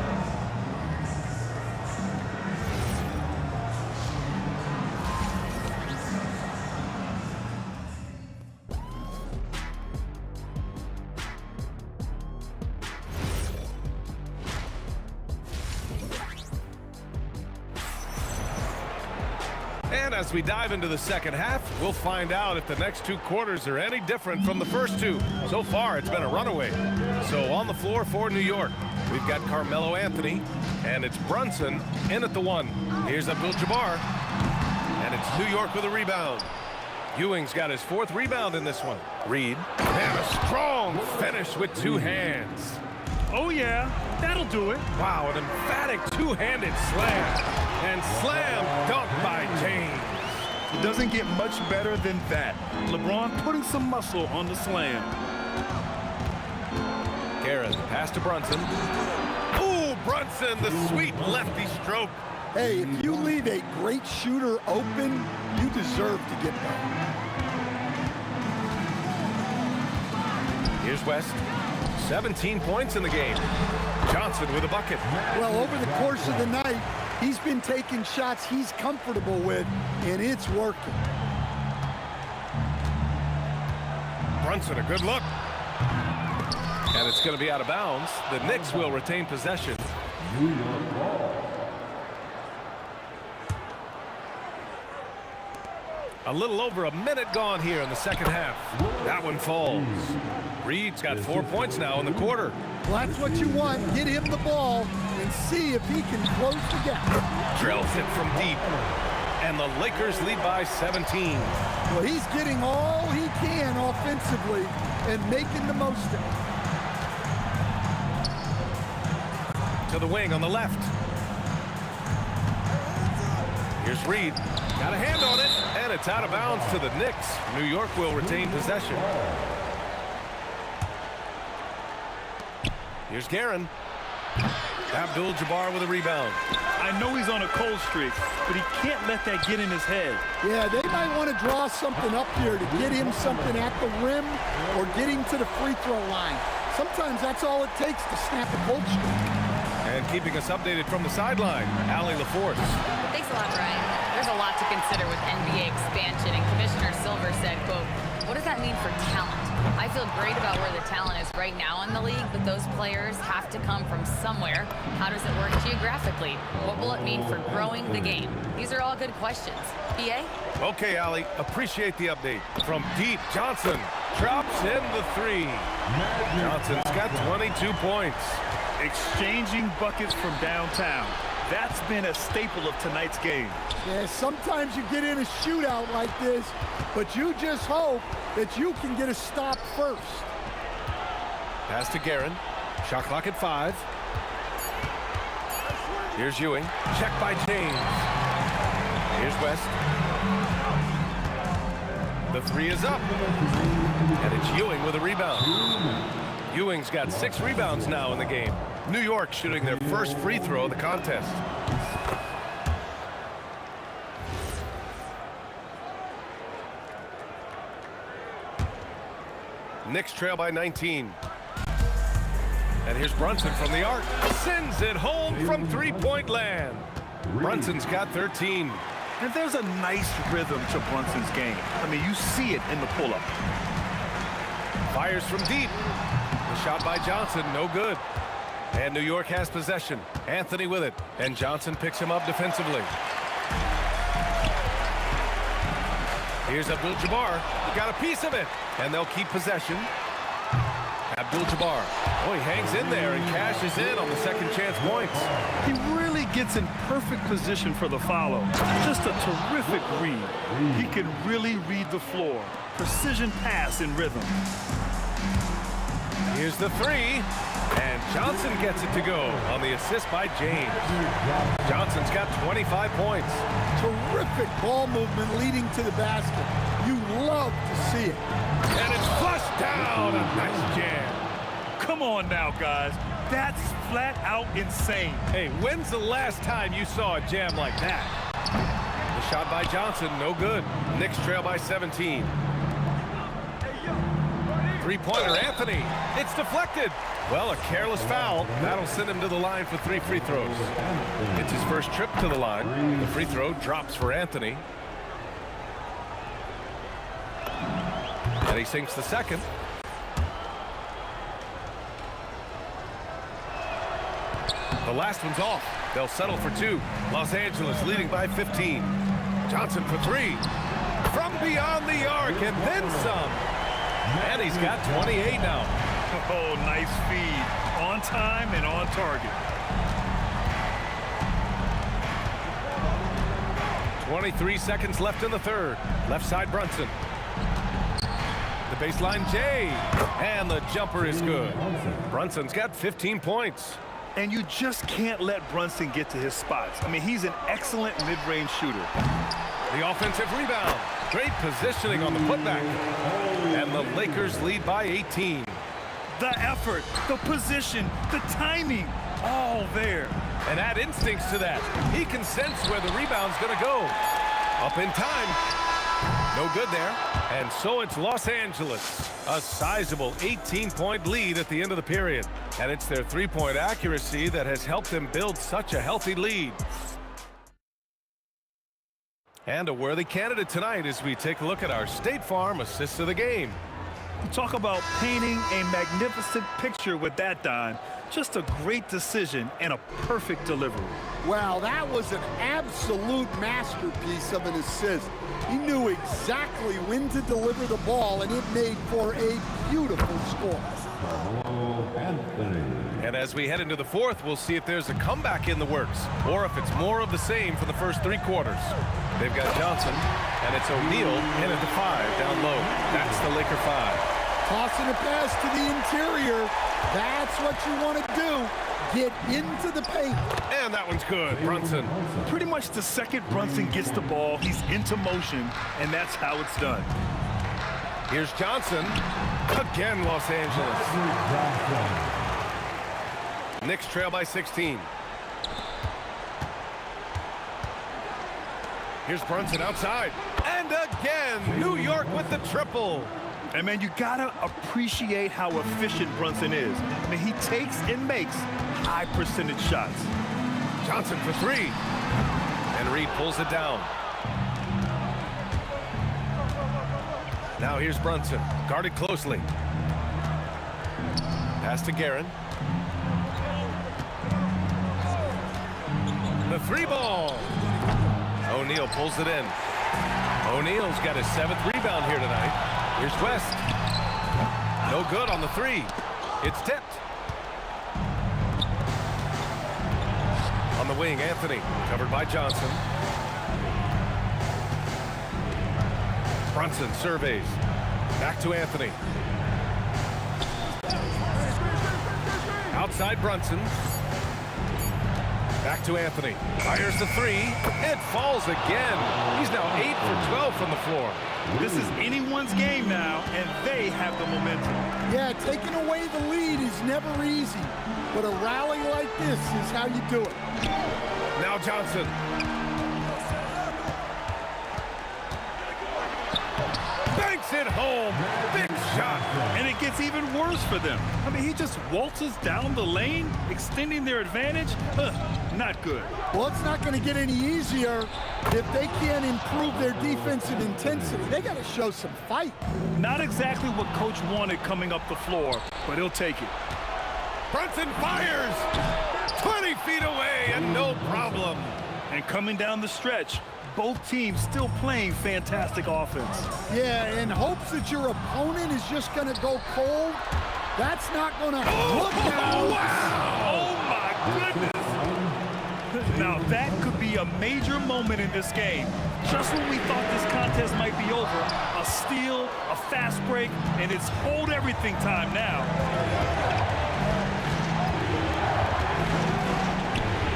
And as we dive into the second half, we'll find out if the next 2 quarters are any different from the first 2. So far, it's been a runaway. So on the floor for New York, we've got Carmelo Anthony, and it's Brunson in at the 1. Here's Abdul-Jabbar, and it's New York with a rebound. Ewing's got his 4th rebound in this one. Reed, and a strong finish with 2 hands.
Oh, yeah, that'll do it.
Wow, an emphatic 2-handed slam. And slam dunk by James.
It doesn't get much better than that. LeBron putting some muscle on the slam.
Guerin, pass to Brunson. Ooh, Brunson, the sweet lefty stroke.
Hey, if you leave a great shooter open, you deserve to get that.
Here's West. 17 points in the game. Johnson with a bucket.
Well, over the course of the night, he's been taking shots he's comfortable with, and it's working.
Brunson, a good look. And it's going to be out of bounds. The Knicks will retain possession. A little over a minute gone here in the second half. That one falls. Reed's got 4 points now in the quarter.
Well, that's what you want. Get him the ball and see if he can close the gap.
Drills it from deep. And the Lakers lead by 17.
Well, he's getting all he can offensively and making the most of it.
To the wing on the left. Here's Reed. Got a hand on it, and it's out of bounds to the Knicks. New York will retain possession. Here's Guerin. Abdul-Jabbar with a rebound.
I know he's on a cold streak, but he can't let that get in his head.
Yeah, they might want to draw something up here to get him something at the rim or get him to the free throw line. Sometimes that's all it takes to snap a cold streak.
And keeping us updated from the sideline, Allie LaForce.
Thanks a lot, Brian. There's a lot to consider with NBA expansion, and Commissioner Silver said, quote, "What does that mean for talent? I feel great about where the talent is right now in the league, but those players have to come from somewhere. How does it work geographically? What will it mean for growing the game? These are all good questions. PA?
Okay, Allie, appreciate the update. From deep, Johnson drops in the three. Johnson's got 22 points.
Exchanging buckets from downtown. That's been a staple of tonight's game.
Yeah, sometimes you get in a shootout like this, but you just hope that you can get a stop first.
Pass to Guerin. Shot clock at 5. Here's Ewing. Check by James. Here's West. The three is up. And it's Ewing with a rebound. Ewing's got 6 rebounds now in the game. New York shooting their first free throw of the contest. Knicks trail by 19. And here's Brunson from the arc. Sends it home from three-point land. Brunson's got 13.
And there's a nice rhythm to Brunson's game. I mean, you see it in the pull-up.
Fires from deep. The shot by Johnson, no good. And New York has possession. Anthony with it. And Johnson picks him up defensively. Here's Abdul-Jabbar. Got a piece of it. And they'll keep possession. Abdul-Jabbar. Oh, he hangs in there and cashes in on the second chance points.
He really gets in perfect position for the follow. Just a terrific read. He can really read the floor. Precision pass in rhythm.
Here's the three. And Johnson gets it to go on the assist by James. Johnson's got 25 points.
Terrific ball movement leading to the basket. You love to see it.
And it's flushed down. A nice jam.
Come on now, guys. That's flat out insane.
Hey, when's the last time you saw a jam like that? The shot by Johnson, no good. Knicks trail by 17. Three-pointer, Anthony. It's deflected. Well, a careless foul. That'll send him to the line for 3 free throws. It's his first trip to the line. The free throw drops for Anthony. And he sinks the second. The last one's off. They'll settle for 2. Los Angeles leading by 15. Johnson for 3. From beyond the arc and then some. And he's got 28 now.
Oh, nice feed. On time and on target.
23 seconds left in the third. Left side Brunson. The baseline Jay. And the jumper is good. Brunson's got 15 points.
And you just can't let Brunson get to his spots. I mean, he's an excellent mid-range shooter.
The offensive rebound. Great positioning on the putback. And the Lakers lead by 18.
The effort, the position, the timing, all there.
And add instincts to that. He can sense where the rebound's going to go. Up in time. No good there. And so it's Los Angeles. A sizable 18-point lead at the end of the period. And it's their three-point accuracy that has helped them build such a healthy lead. And a worthy candidate tonight as we take a look at our State Farm assist of the game.
You talk about painting a magnificent picture with that dime. Just a great decision and a perfect delivery.
Well, that was an absolute masterpiece of an assist. He knew exactly when to deliver the ball, and it made for a beautiful score.
And as we head into the fourth, we'll see if there's a comeback in the works or if it's more of the same for the first 3 quarters. They've got Johnson, and it's O'Neal in at the 5 down low. That's the Laker 5.
Tossing a pass to the interior. That's what you want to do. Get into the paint.
And that one's good. Brunson.
Pretty much the second Brunson gets the ball, he's into motion, and that's how it's done.
Here's Johnson. Again, Los Angeles. Knicks trail by 16. Here's Brunson outside. And again, New York with the triple.
And, man, you got to appreciate how efficient Brunson is. I mean, he takes and makes high-percentage shots.
Johnson for 3. And Reed pulls it down. Now here's Brunson, guarded closely. Pass to Guerin. The three ball. O'Neal pulls it in. O'Neal's got his 7th rebound here tonight. Here's West. No good on the three. It's tipped. On the wing, Anthony, covered by Johnson. Brunson surveys. Back to Anthony. Outside Brunson. Back to Anthony. Fires the three. It falls again. He's now 8 for 12 from the floor.
This is anyone's game now, and they have the momentum.
Yeah, taking away the lead is never easy, but a rally like this is how you do it.
Now Johnson. Banks it home. Big shot.
And it gets even worse for them. I mean, he just waltzes down the lane, extending their advantage. Not good.
Well, it's not going to get any easier if they can't improve their defensive intensity. They got to show some fight.
Not exactly what Coach wanted coming up the floor, but he'll take it.
Brunson fires. 20 feet away and no problem.
And coming down the stretch, both teams still playing fantastic offense.
Yeah, in hopes that your opponent is just going to go cold. That's not going to look out.
Wow! Oh, my goodness. Now, that could be a major moment in this game. Just when we thought this contest might be over, a steal, a fast break, and it's hold everything time now.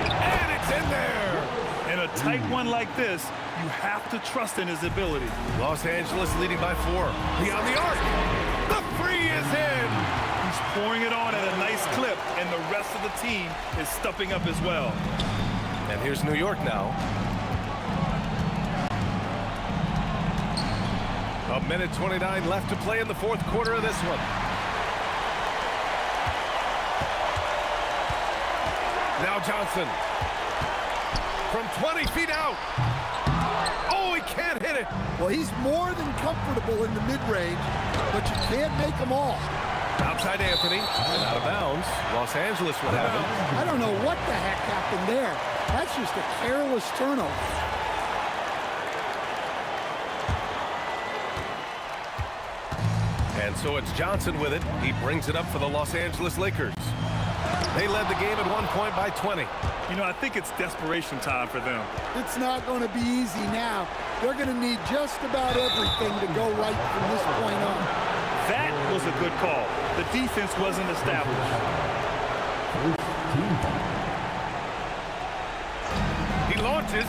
And it's in there.
In a tight one like this, you have to trust in his ability.
Los Angeles leading by 4. Beyond the arc. The three is in.
He's pouring it on at a nice clip, and the rest of the team is stepping up as well.
And here's New York now. A minute 29 left to play in the 4th quarter of this one. Now Johnson. From 20 feet out. Oh, he can't hit it.
Well, he's more than comfortable in the mid-range, but you can't make them all.
Outside Anthony, and out of bounds. Los Angeles would have it.
I don't know what the heck happened there. That's just a careless turnover.
And so it's Johnson with it. He brings it up for the Los Angeles Lakers. They led the game at one point by 20.
You know, I think it's desperation time for them.
It's not going to be easy now. They're going to need just about everything to go right from this point on.
That was a good call. The defense wasn't established.
He launches.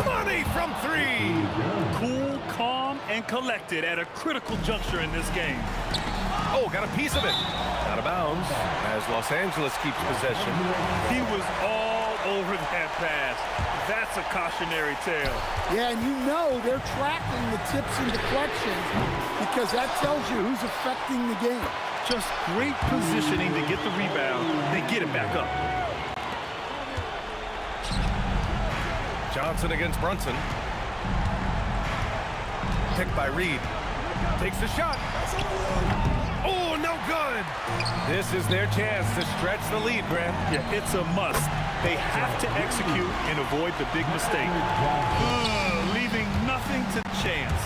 Money from 3.
Cool, calm, and collected at a critical juncture in this game.
Oh, got a piece of it. Out of bounds as Los Angeles keeps possession.
He was all over that pass. That's a cautionary tale.
Yeah, and you know they're tracking the tips and deflections because that tells you who's affecting the game.
Just great positioning to get the rebound, then get it back up.
Johnson against Brunson. Picked by Reed. Takes the shot. Oh, no good. This is their chance to stretch the lead, Grant.
Yeah, it's a must. They have to execute and avoid the big mistake. Leaving nothing to chance.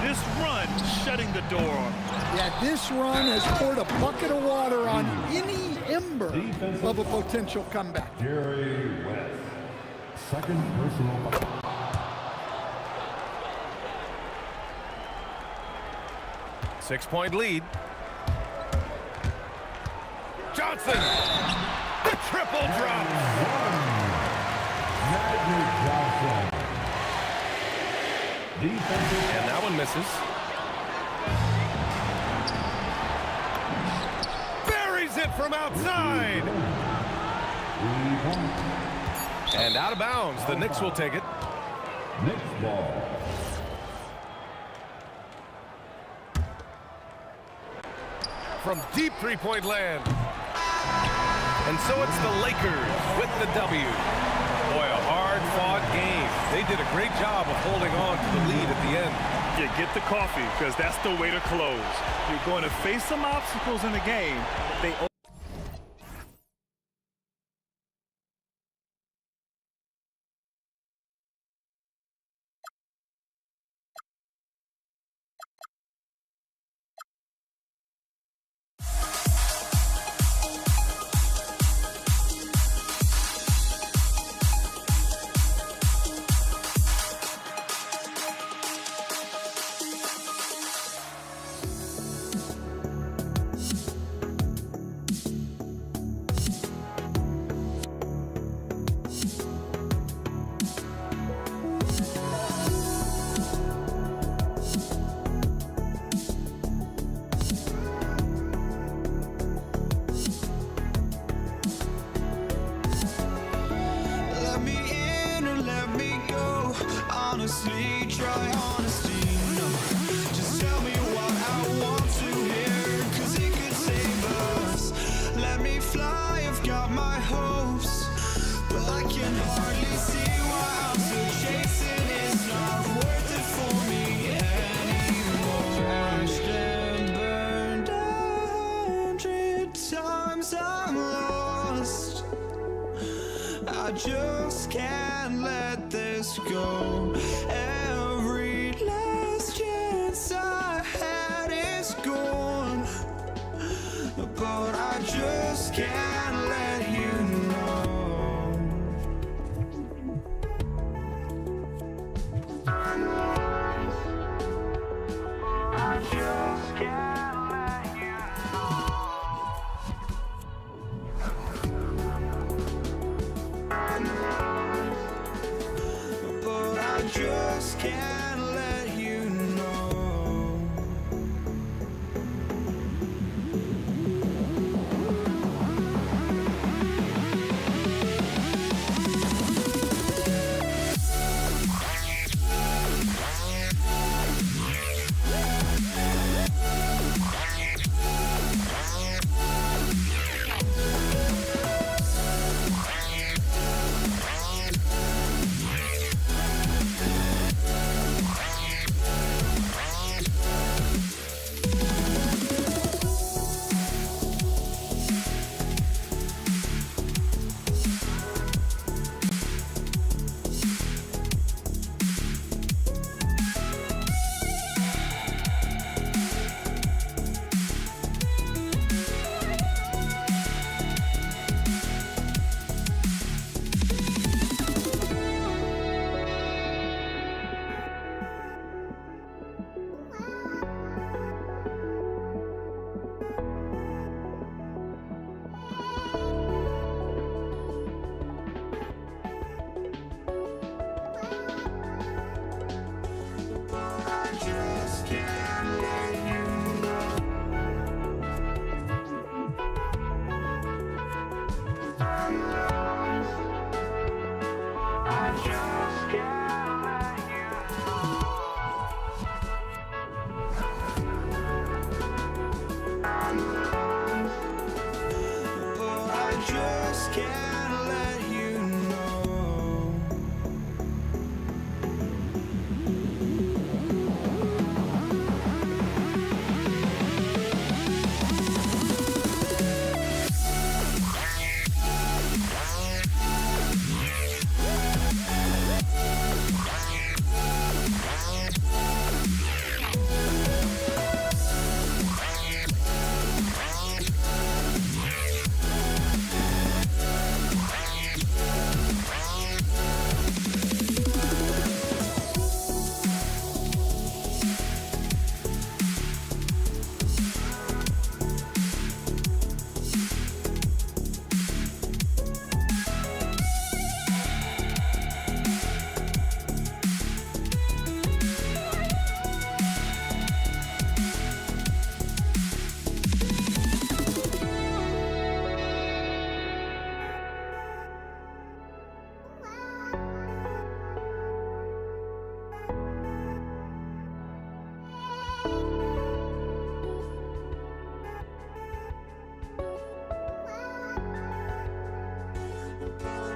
This run shutting the door on them.
Yeah, this run has poured a bucket of water on any ember of a potential comeback.
Jerry West. Second personal foul.
Six-point lead. Johnson. The triple drop. And that one misses. Buries it from outside. And out of bounds. The Knicks will take it.
Knicks ball.
From deep three-point land. And so it's the Lakers with the W. Boy, a hard-fought game. They did a great job of holding on to the lead at the end.
You get the coffee, because that's the way to close. You're going to face some obstacles in the game. They
Let me in or let me go. Honestly, try honesty. No, just tell me what I want to hear, 'cause it could save us. Let me fly, I've got my hopes, but I can hardly see why I'm still chasing. It's not worth it for me anymore. Crashed and burned 100 times, I'm lost. I just can't let this go. Every last chance I had is gone, but I just can't let you know. I just can't let you know. But I just can't let you know. I just can't let you know. I just can't let you know. But I just can't let you know.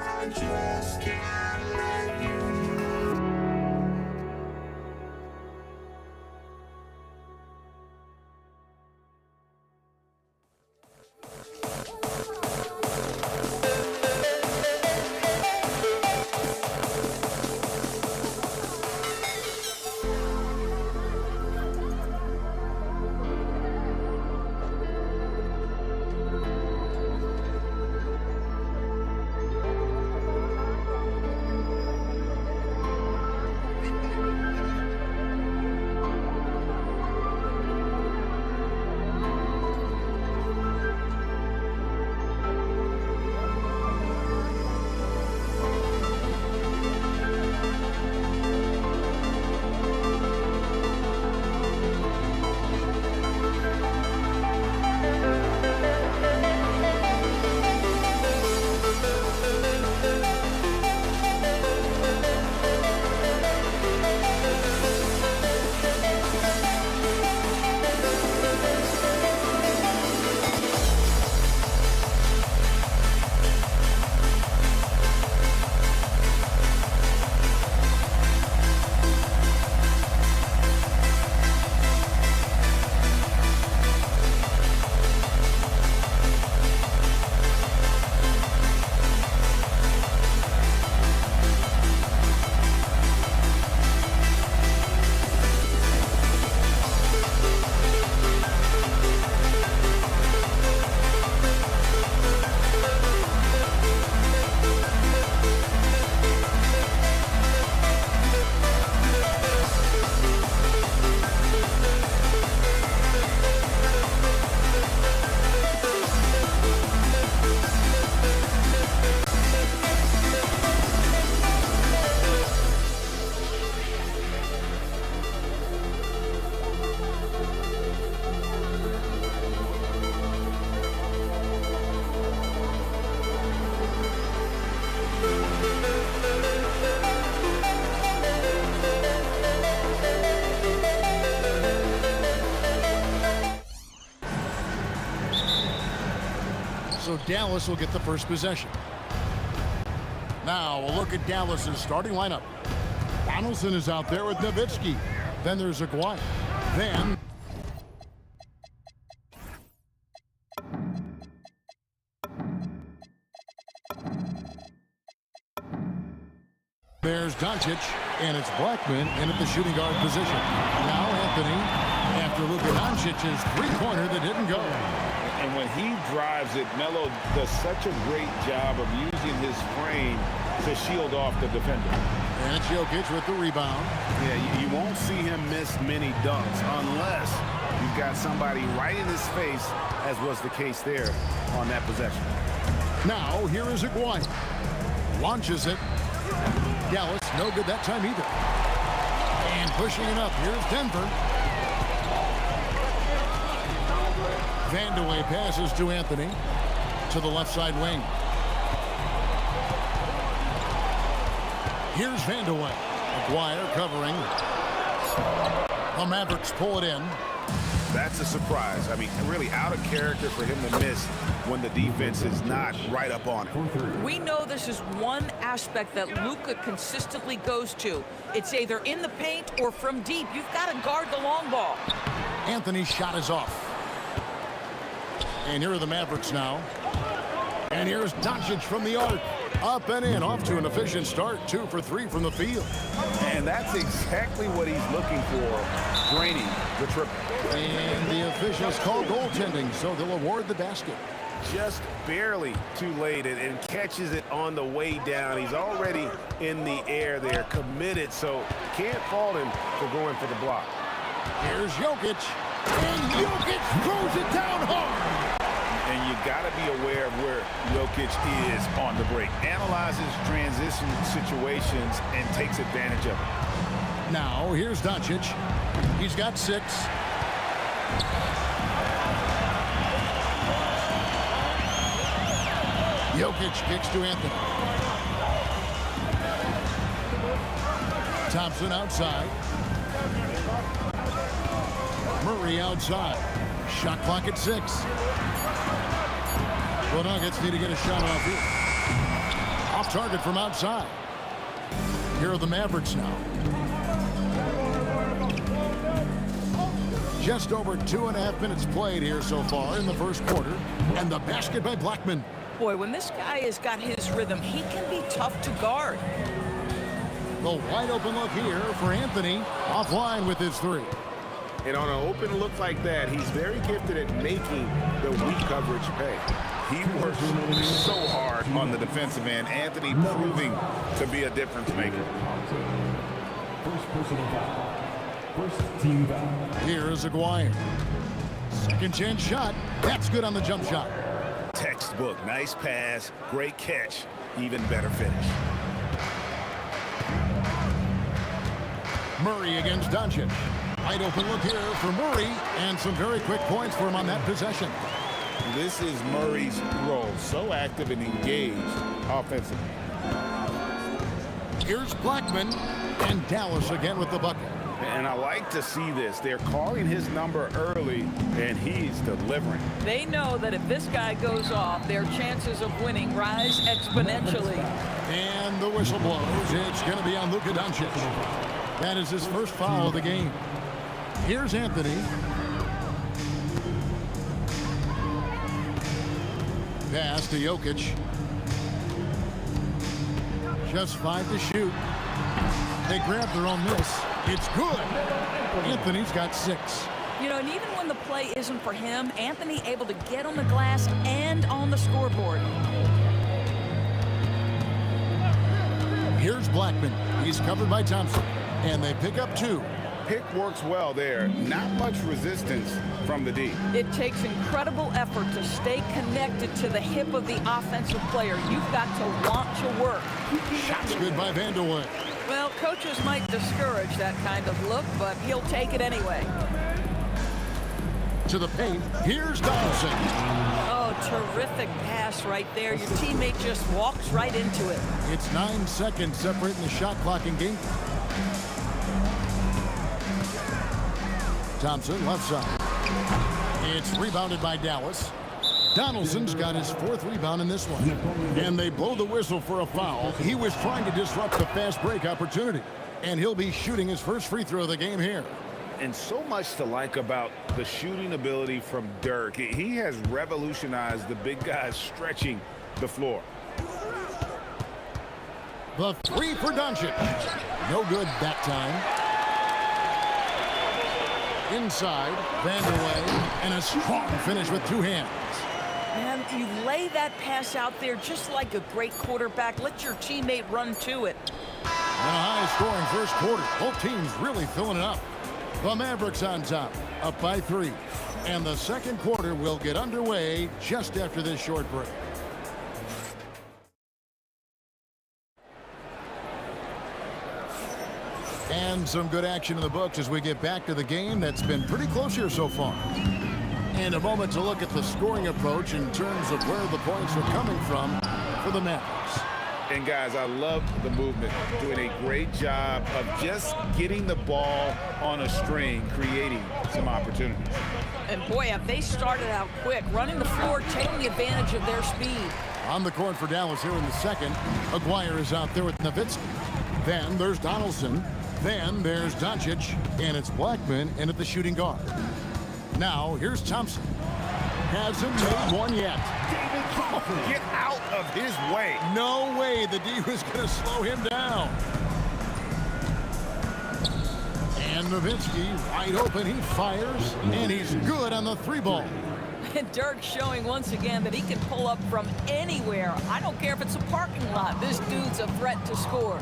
I just can't let you know.
So Dallas will get the first possession. Now, a look at Dallas's starting lineup. Donaldson is out there with Nowitzki. Then there's Aguirre. Then there's Doncic, and it's Blackman in at the shooting guard position. Now Anthony, after Luka Doncic's three-pointer that didn't go.
And when he drives it, Melo does such a great job of using his frame to shield off the defender.
And it's Jokic with the rebound.
Yeah, you won't see him miss many dunks unless you've got somebody right in his face, as was the case there on that possession.
Now, here is Aguirre. Launches it. Dallas, no good that time either. And pushing it up, here's Denver. Vandeweghe passes to Anthony to the left side wing. Here's Vandeweghe. Aguirre covering. The Mavericks pull it in.
That's a surprise. I mean, really out of character for him to miss when the defense is not right up on it.
We know this is one aspect that Luka consistently goes to. It's either in the paint or from deep. You've got to guard the long ball.
Anthony's shot is off. And here are the Mavericks now. And here's Doncic from the arc. Up and in, off to an efficient start. 2 for 3 from the field.
And that's exactly what he's looking for, draining the triple.
And the officials call goaltending, so they'll award the basket.
Just barely too late and catches it on the way down. He's already in the air there, committed, so can't fault him for going for the block.
Here's Jokic, and Jokic throws it down hard.
And you got to be aware of where Jokic is on the break. Analyzes transition situations and takes advantage of it.
Now, here's Doncic. He's got 6. Jokic kicks to Anthony. Thompson outside. Murray outside. Shot clock at 6. The Nuggets need to get a shot off here. Off target from outside. Here are the Mavericks now. Just over 2.5 minutes played here so far in the first quarter. And the basket by Blackman.
Boy, when this guy has got his rhythm, he can be tough to guard.
The wide open look here for Anthony. Offline with his 3.
And on an open look like that, he's very gifted at making the weak coverage pay. He works so hard on the defensive end. Anthony proving to be a difference maker.
First personal foul. First team foul.
Here is Aguirre. Second chance shot. That's good on the jump shot.
Textbook. Nice pass. Great catch. Even better finish.
Murray against Doncic. Wide open look here for Murray. And some very quick points for him on that possession.
This is Murray's role. So active and engaged offensively.
Here's Blackman. And Dallas again with the bucket.
And I like to see this. They're calling his number early, and he's delivering.
They know that if this guy goes off, their chances of winning rise exponentially.
And the whistle blows. It's going to be on Luka Doncic. That is his first foul of the game. Here's Anthony. Pass to Jokic. Just 5 to shoot. They grab their own miss. It's good. Anthony's got 6.
You know, and even when the play isn't for him, Anthony able to get on the glass and on the scoreboard.
Here's Blackman. He's covered by Thompson. And they pick up 2.
Pick works well there. Not much resistance from the D.
It takes incredible effort to stay connected to the hip of the offensive player. You've got to want to work.
Shots good by Vandeweghe.
Well, coaches might discourage that kind of look, but he'll take it anyway.
To the paint, here's Donaldson.
Oh, terrific pass right there. Your teammate just walks right into it.
It's 9 seconds separating the shot clock and game. Thompson, left side. It's rebounded by Dallas. Donaldson's got his 4th rebound in this one. And they blow the whistle for a foul. He was trying to disrupt the fast break opportunity. And he'll be shooting his first free throw of the game here.
And so much to like about the shooting ability from Dirk. He has revolutionized the big guys stretching the floor.
The 3 for Doncic. No good that time. Inside, Vanderlei, and a strong finish with 2 hands.
Man, you lay that pass out there just like a great quarterback. Let your teammate run to it.
And a high-scoring first quarter. Both teams really filling it up. The Mavericks on top, up by 3. And the second quarter will get underway just after this short break. And some good action in the books as we get back to the game that's been pretty close here so far. And a moment to look at the scoring approach in terms of where the points are coming from for the Mavericks.
And guys, I love the movement, doing a great job of just getting the ball on a string, creating some opportunities.
And boy, have they started out quick, running the floor, taking advantage of their speed.
On the court for Dallas here in the second. Aguirre is out there with Nowitzki. Then there's Donaldson. Then there's Doncic. And it's Blackman in at the shooting guard. Now here's Thompson. Hasn't made one yet.
Get out of his way.
No way the D was going to slow him down. And Nowitzki wide open. He fires. And he's good on the 3 ball.
And Dirk showing once again that he can pull up from anywhere. I don't care if it's a parking lot. This dude's a threat to score.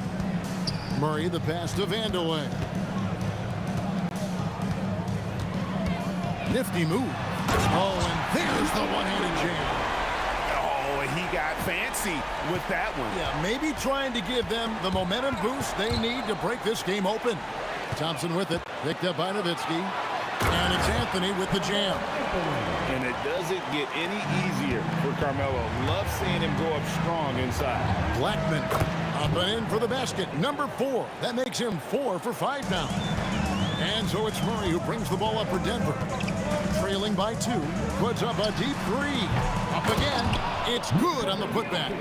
Murray, the pass to Vanderlei. Nifty move. Oh, and there's the one-handed jam.
Oh, he got fancy with that one.
Yeah, maybe trying to give them the momentum boost they need to break this game open. Thompson with it, picked up by Nowitzki. And it's Anthony with the jam.
And it doesn't get any easier for Carmelo. Love seeing him go up strong inside.
Blackman up and in for the basket. Number 4. That makes him 4 for 5 now. And so it's Murray who brings the ball up for Denver. Trailing by 2. Puts up a deep 3. Up again. It's good on the putback.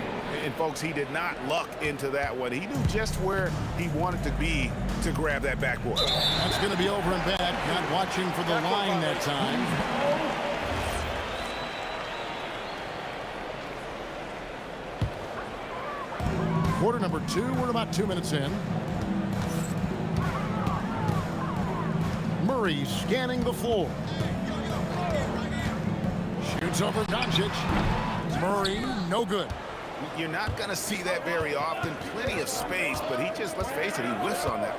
And folks, he did not luck into that one. He knew just where he wanted to be to grab that backboard.
That's going to be over and back. Not watching for the line that time. Quarter number 2. We're about 2 minutes in. Murray scanning the floor. Shoots over Doncic. Murray, no good.
You're not going to see that very often. Plenty of space, but he just, let's face it, he whiffs on that.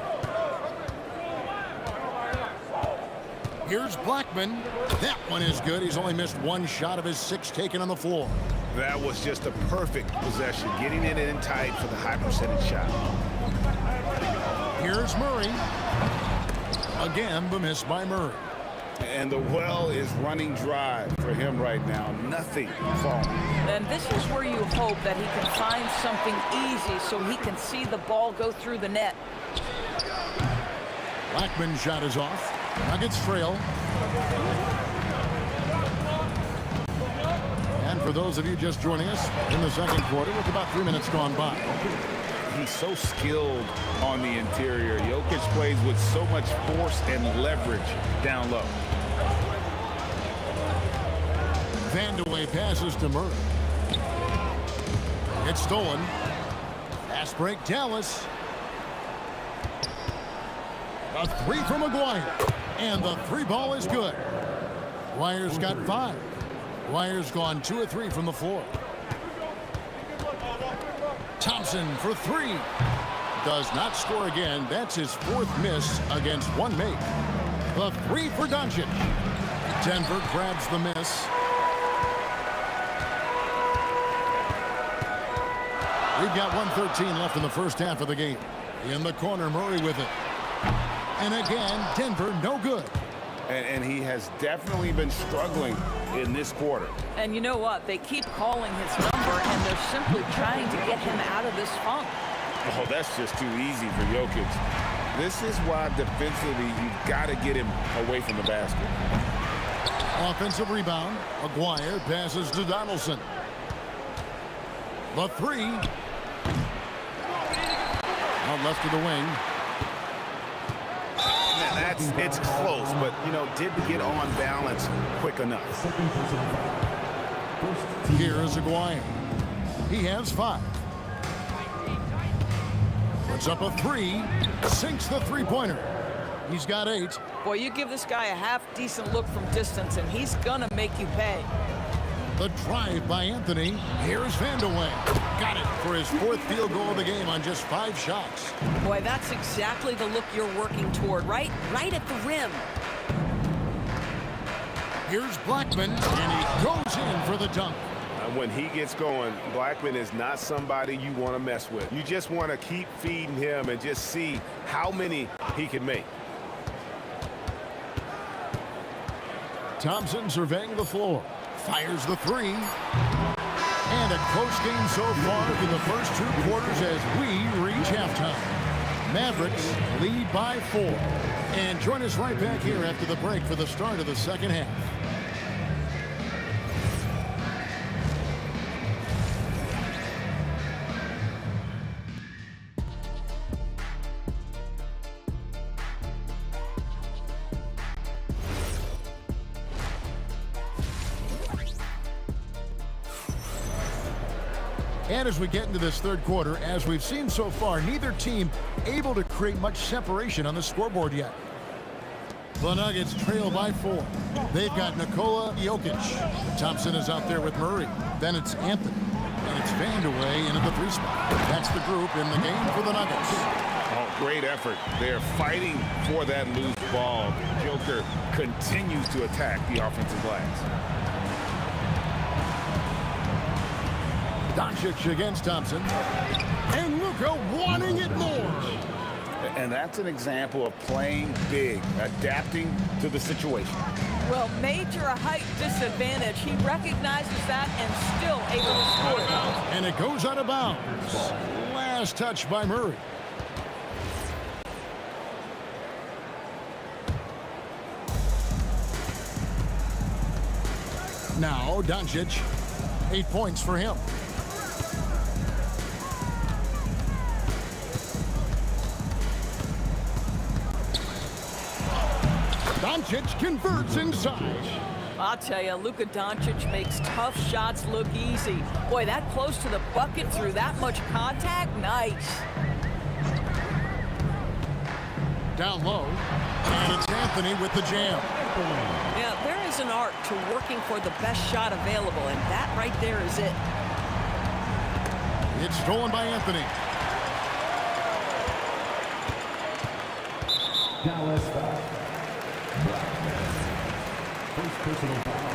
Here's Blackman. That one is good. He's only missed 1 shot of his 6 taken on the floor.
That was just a perfect possession, getting it in tight for the high percentage shot.
Here's Murray. Again, the miss by Murray.
And the well is running dry for him right now. Nothing falling.
And this is where you hope that he can find something easy so he can see the ball go through the net.
Blackman's shot is off. Nuggets trail. And for those of you just joining us in the second quarter with about 3 minutes gone by.
He's so skilled on the interior. Jokic plays with so much force and leverage down low.
Vanderlei passes to Murray. It's stolen. Fast break, Dallas. A 3 from Aguirre. And the 3 ball is good. Aguirre's got 5. Aguirre's gone 2 of 3 from the floor. Thompson for 3. Does not score again. That's his 4th miss against 1 make. The 3 for Doncic. Denver grabs the miss. We've got 1:13 left in the first half of the game. In the corner, Murray with it. And again, Denver no good.
And he has definitely been struggling in this quarter.
And you know what? They keep calling his number, and they're simply trying to get him out of this funk.
Oh, that's just too easy for Jokic. This is why defensively you've got to get him away from the basket.
Offensive rebound. Aguirre passes to Donaldson. The three. Out left to the wing.
It's close, but, you know, didn't get on balance quick enough.
Here is Aguirre. He has 5. Puts up a 3. Sinks the three-pointer. He's got 8.
Boy, you give this guy a half-decent look from distance, and he's gonna make you pay.
The drive by Anthony. Here's Vandeweghe. Got it for his 4th field goal of the game on just 5 shots.
Boy, that's exactly the look you're working toward, right? Right at the rim.
Here's Blackman, and he goes in for the dunk.
When he gets going, Blackman is not somebody you want to mess with. You just want to keep feeding him and just see how many he can make.
Thompson surveying the floor. Fires the 3. And a close game so far through the first 2 quarters as we reach halftime. Mavericks lead by 4. And join us right back here after the break for the start of the second half. And as we get into this third quarter, as we've seen so far, neither team able to create much separation on the scoreboard yet. The Nuggets trail by 4. They've got Nikola Jokic. Thompson is out there with Murray. Then it's Anthony. And it's Vandeweghe into the 3 spot. That's the group in the game for the Nuggets.
Oh, great effort. They're fighting for that loose ball. Joker continues to attack the offensive glass.
Doncic against Thompson. And Luka wanting it more.
And that's an example of playing big, adapting to the situation.
Well, major height disadvantage. He recognizes that and still able to score.
And it goes out of bounds. Last touch by Murray. Now, Doncic. 8 points for him. Doncic converts inside.
I'll tell you, Luka Doncic makes tough shots look easy. Boy, that close to the bucket through that much contact, nice.
Down low, and it's Anthony with the jam.
Yeah, there is an art to working for the best shot available, and that right there is it.
It's stolen by Anthony.
Dallas foul. First personal foul.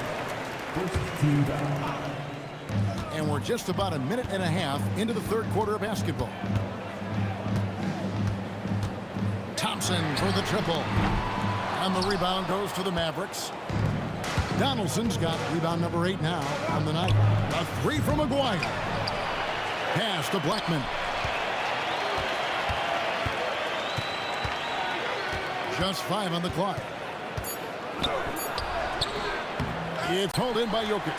First team foul.
And we're just about a minute and a half into the third quarter of basketball. Thompson for the triple. And the rebound goes to the Mavericks. Donaldson's got rebound number 8 now on the night. A 3 from Aguirre. Pass to Blackman. Just 5 on the clock. It's hauled in by Jokic.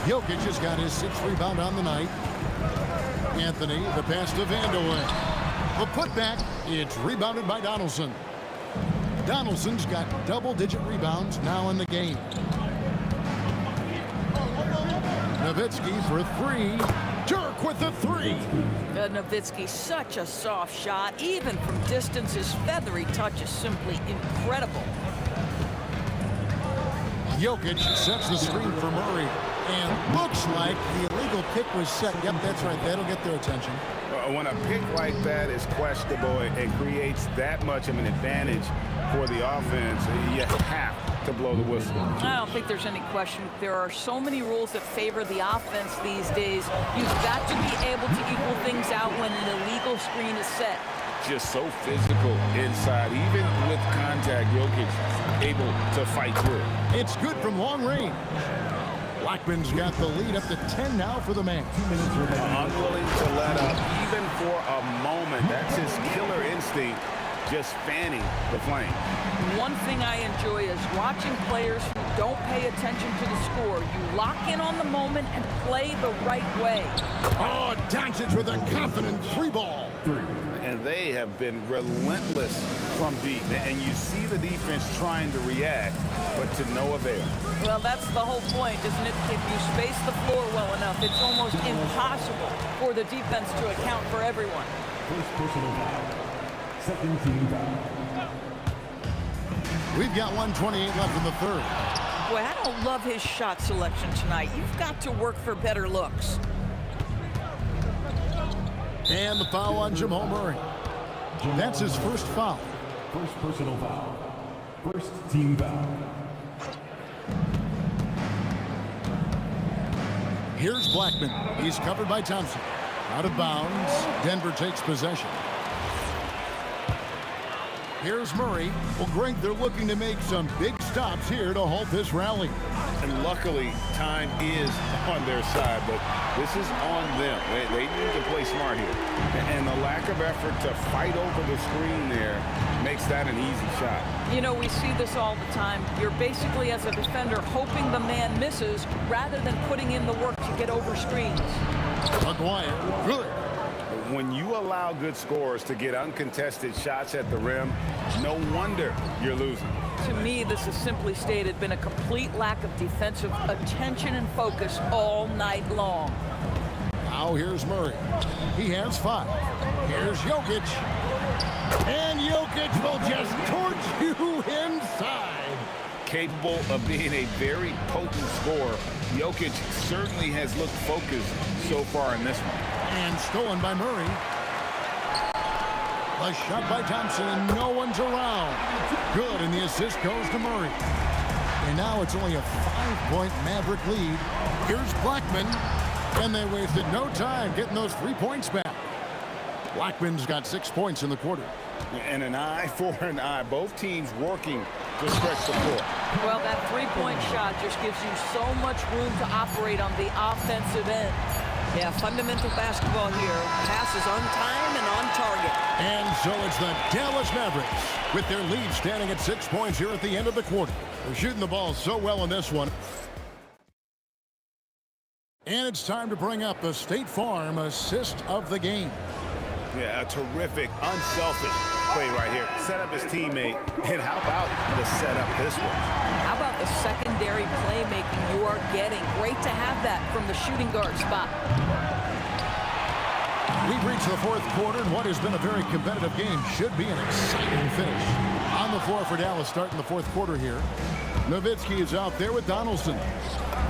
Jokic has got his 6th rebound on the night. Anthony, the pass to Vandeweghe. The putback, it's rebounded by Donaldson. Donaldson's got double-digit rebounds now in the game. Nowitzki for 3. Dirk with the 3.
Nowitzki, such a soft shot. Even from distance, his feathery touch is simply incredible.
Jokic sets the screen for Murray. And looks like the illegal pick was set. Yep, that's right. That'll get their attention.
When a pick like that is questionable and creates that much of an advantage for the offense, you have to blow the whistle.
I don't think there's any question. There are so many rules that favor the offense these days. You've got to be able to equal things out when an illegal screen is set.
Just so physical inside, even with contact, Jokic able to fight through.
It's good from long range. Blackman's got the lead up to 10 now for the man.
2 minutes remaining.
Unwilling to let up even for a moment. That's his killer instinct just fanning the flame.
One thing I enjoy is watching players who don't pay attention to the score. You lock in on the moment and play the right way.
Oh, Doncic with a confident three ball.
And they have been relentless from deep. And you see the defense trying to react, but to no avail.
Well, that's the whole point, isn't it? If you space the floor well enough, it's almost impossible for the defense to account for everyone.
First personal foul. Second team foul.
We've got 1:28 left in the third.
Boy, I don't love his shot selection tonight. You've got to work for better looks.
And the foul on Jamal Murray. That's his first foul.
First personal foul. First team foul.
Here's Blackman. He's covered by Thompson. Out of bounds. Denver takes possession. Here's Murray. Well, Greg, they're looking to make some big stops here to halt this rally.
And luckily, time is on their side, but this is on them. They need to play smart here. And the lack of effort to fight over the screen there makes that an easy shot.
You know, we see this all the time. You're basically, as a defender, hoping the man misses rather than putting in the work to get over screens.
McGuire, good.
When you allow good scorers to get uncontested shots at the rim, no wonder you're losing.
To me, this is simply stated been a complete lack of defensive attention and focus all night long.
Now here's Murray. He has 5. Here's Jokic. And Jokic will just torch you inside.
Capable of being a very potent scorer, Jokic certainly has looked focused so far in this one.
And stolen by Murray. A shot by Thompson, and no one's around. Good, and the assist goes to Murray. And now it's only a 5-point Maverick lead. Here's Blackman, and they wasted no time getting those 3 points back. Blackman's got 6 points in the quarter.
And an eye for an eye. Both teams working to stretch the floor.
Well, that 3-point shot just gives you so much room to operate on the offensive end. Yeah, fundamental basketball here. Passes on time and on target.
And so it's the Dallas Mavericks with their lead standing at 6 points here at the end of the quarter. They're shooting the ball so well in this one. And it's time to bring up the State Farm assist of the game.
Yeah, a terrific, unselfish play right here. Set up his teammate, and how about the setup this one?
How about the secondary playmaking you are getting? Great to have that from the shooting guard spot.
We've reached the fourth quarter, and what has been a very competitive game should be an exciting finish. On the floor for Dallas starting the fourth quarter here. Nowitzki is out there with Donaldson.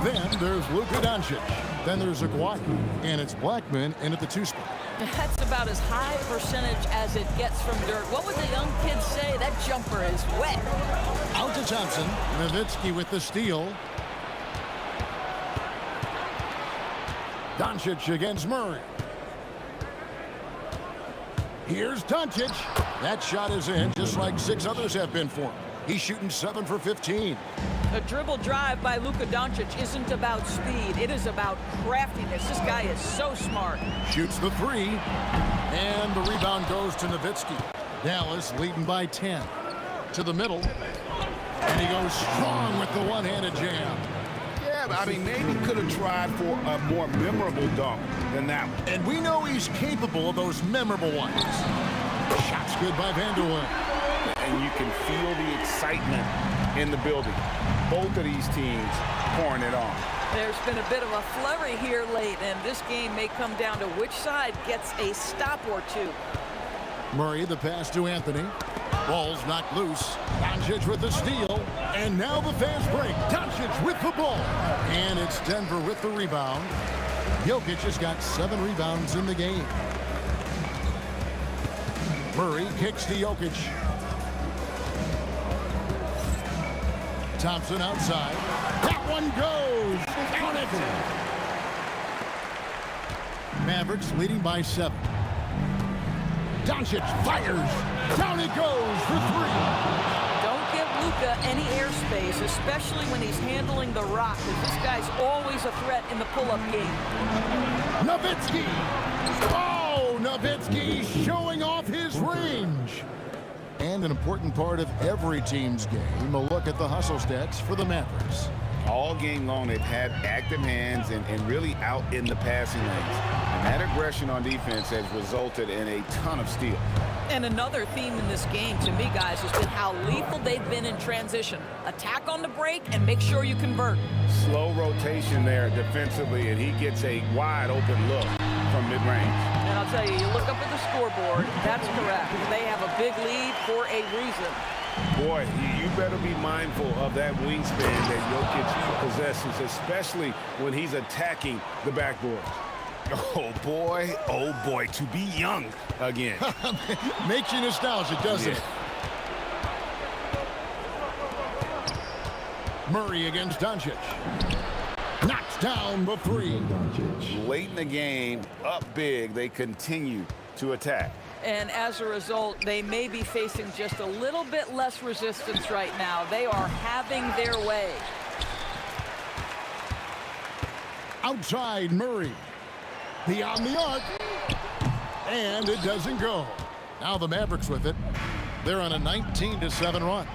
Then there's Luka Doncic. Then there's Aguayo, and it's Blackman in at the 2 spot.
That's about as high a percentage as it gets from dirt. What would the young kids say? That jumper is wet.
Out to Thompson. Nowitzki with the steal. Doncic against Murray. Here's Doncic. That shot is in, just like 6 others have been for him. He's shooting 7 for 15.
A dribble drive by Luka Doncic isn't about speed. It is about craftiness. This guy is so smart.
Shoots the 3. And the rebound goes to Nowitzki. Dallas leading by 10. To the middle. And he goes strong with the one-handed jam.
Yeah, I mean, maybe could have tried for a more memorable dunk than that one.
And we know he's capable of those memorable ones. Shots good by Vanderbilt.
And you can feel the excitement in the building. Both of these teams pouring it on.
There's been a bit of a flurry here late, and this game may come down to which side gets a stop or two.
Murray, the pass to Anthony. Ball's knocked loose. Doncic with the steal. And now the fast break. Doncic with the ball. And it's Denver with the rebound. Jokic has got 7 rebounds in the game. Murray kicks to Jokic. Thompson outside. That one goes. Count it. Mavericks leading by 7. Doncic fires. Down it goes for 3.
Don't give Luka any airspace, especially when he's handling the rock, because this guy's always a threat in the pull-up game.
Nowitzki. Oh, Nowitzki showing off his range. And an important part of every team's game, a look at the hustle stats for the Mavericks.
All game long, they've had active hands and really out in the passing lanes. And that aggression on defense has resulted in a ton of steals.
And another theme in this game, to me, guys, has been how lethal they've been in transition. Attack on the break and make sure you convert.
Slow rotation there defensively, and he gets a wide open look from mid-range.
And I'll tell you, you look up at the scoreboard, that's correct. They have a big lead for a reason.
Boy, you better be mindful of that wingspan that Jokic possesses, especially when he's attacking the backboard. Oh boy, to be young again.
Makes you nostalgic, doesn't it? Murray against Doncic. Knocks down the three.
Late in the game, up big, they continue to attack.
And as a result, they may be facing just a little bit less resistance right now. They are having their way.
Outside Murray. Beyond the arc. And it doesn't go. Now the Mavericks with it. They're on a 19-7 run.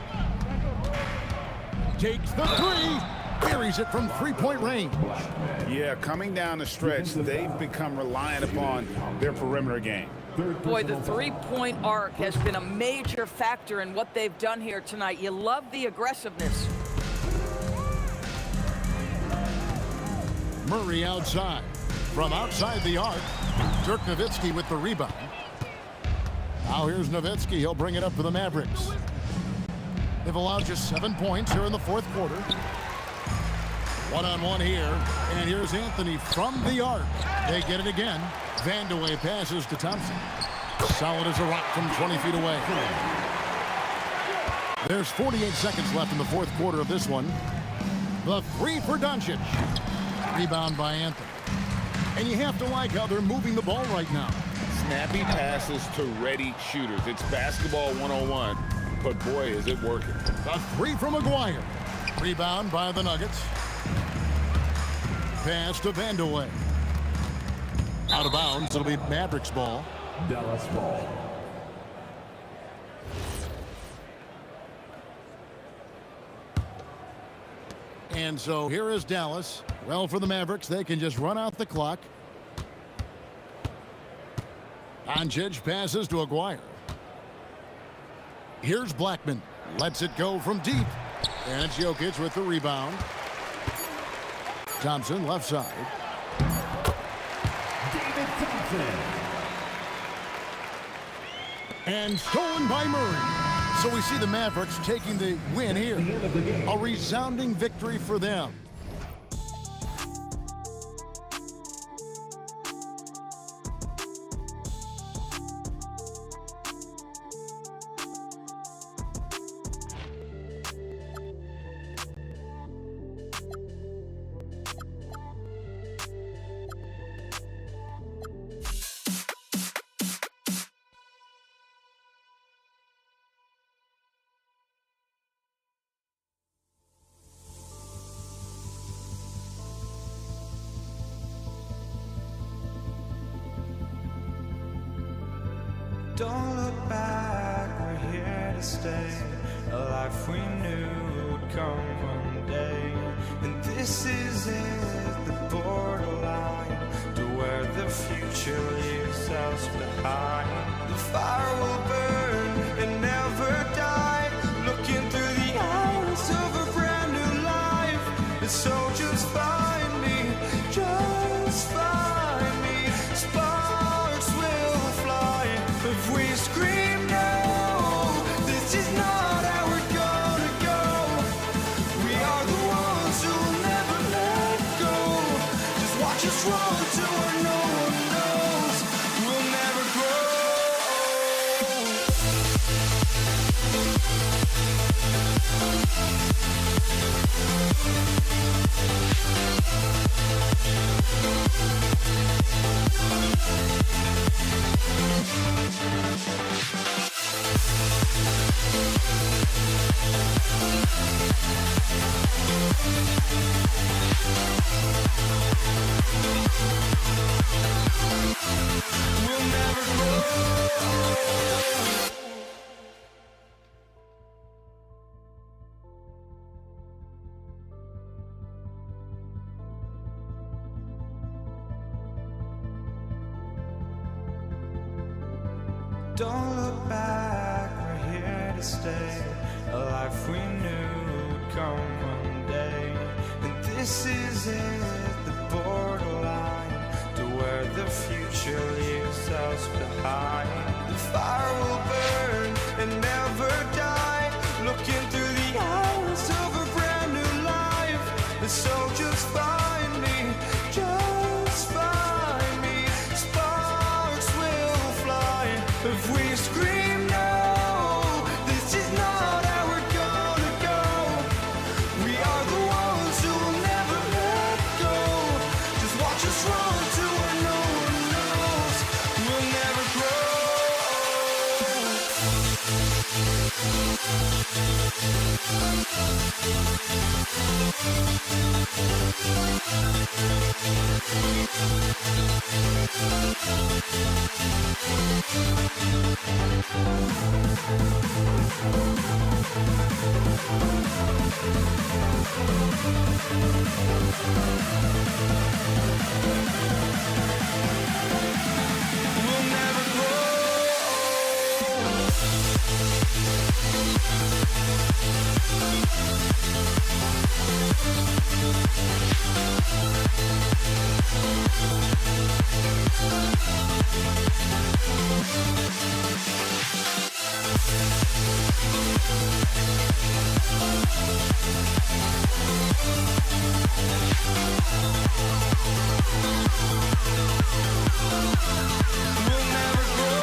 Takes the three. Buries it from three-point range.
Yeah, coming down the stretch, they've become reliant upon their perimeter game.
Boy, the three-point arc has been a major factor in what they've done here tonight. You love the aggressiveness.
Murray outside. From outside the arc, Dirk Nowitzki with the rebound. Now here's Nowitzki. He'll bring it up for the Mavericks. They've allowed just 7 points here in the fourth quarter. One-on-one here, and here's Anthony from the arc. They get it again. Vandeweghe passes to Thompson. Solid as a rock from 20 feet away. There's 48 seconds left in the fourth quarter of this one. The three for Doncic. Rebound by Anthony. And you have to like how they're moving the ball right now.
Snappy passes to ready shooters. It's basketball 101, but boy, is it working.
The three from Maguire. Rebound by the Nuggets. Pass to Vandeweghe. Out of bounds. It'll be Mavericks ball.
Dallas ball.
And so here is Dallas. Well, for the Mavericks, they can just run out the clock. Doncic passes to Aguirre. Here's Blackman. Lets it go from deep. And it's Jokic with the rebound. Thompson left side.
David Thompson.
And stolen by Murray. So we see the Mavericks taking the win here. A resounding victory for them.
Don't look back, we're here to stay. A life we knew would come one day. And this is it, the borderline to where the future leaves us behind. The fire will burn and never die. Looking through the eyes of a brand new life. And so just find me, just find me. Sparks will fly if we scream no. This is not how we're gonna go. We are the ones who will never let go. Just watch us run to where no one knows. We'll never grow. We'll never grow. Don't look back, we're here to stay. A life we knew would come one day. And this is it, the borderline to where the future leaves us behind. The fire will burn and never die, looking through the eyes of a brand new life. And so just find me, just find me. Sparks will fly if we scream no. This is not how we're gonna go. We are the ones who will never let go. Just watch us run to where no one knows. We'll never grow. We'll never grow. We'll never grow.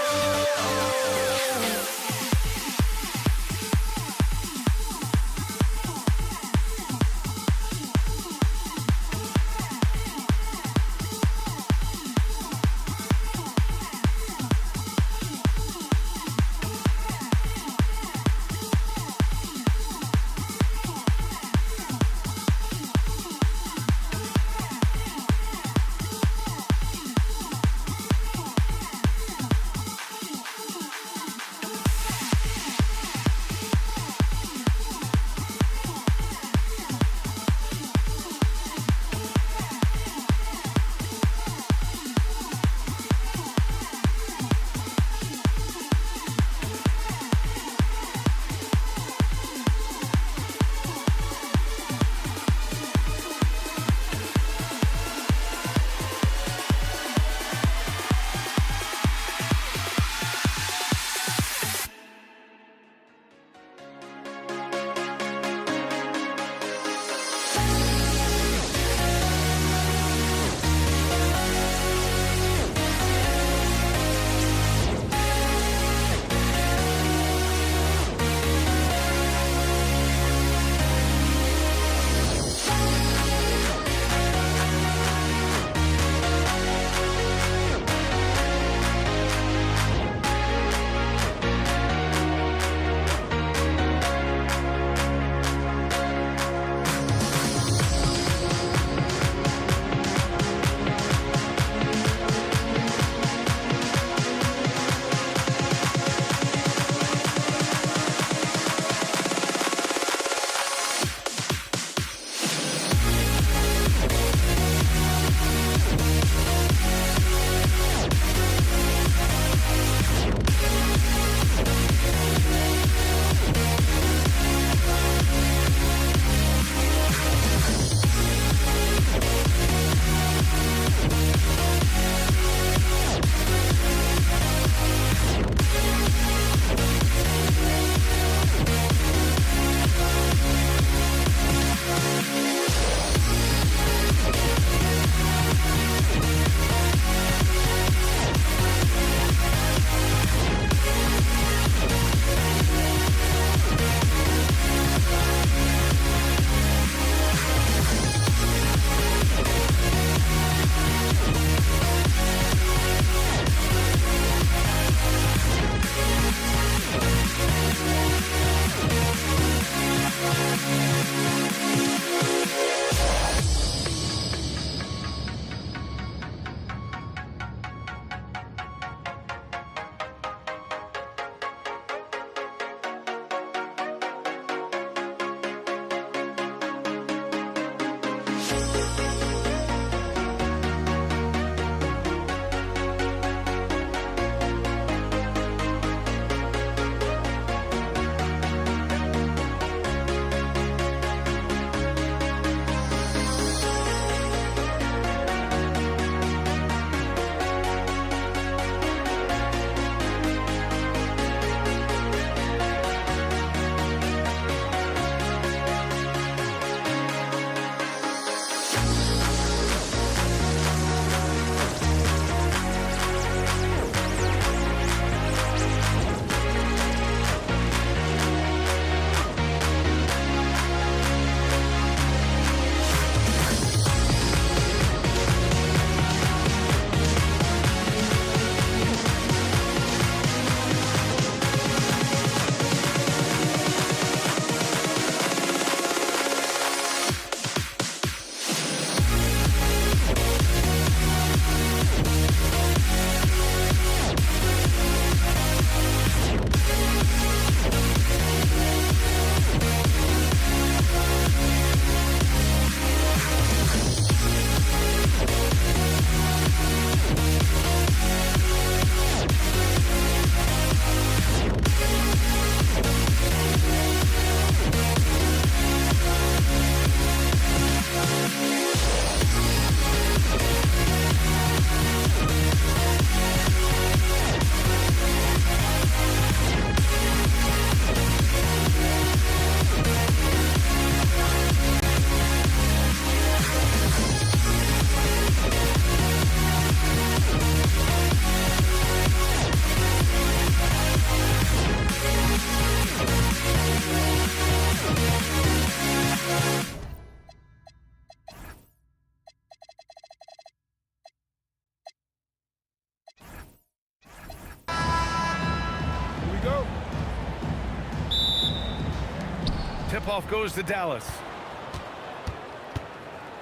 tip-off goes to Dallas.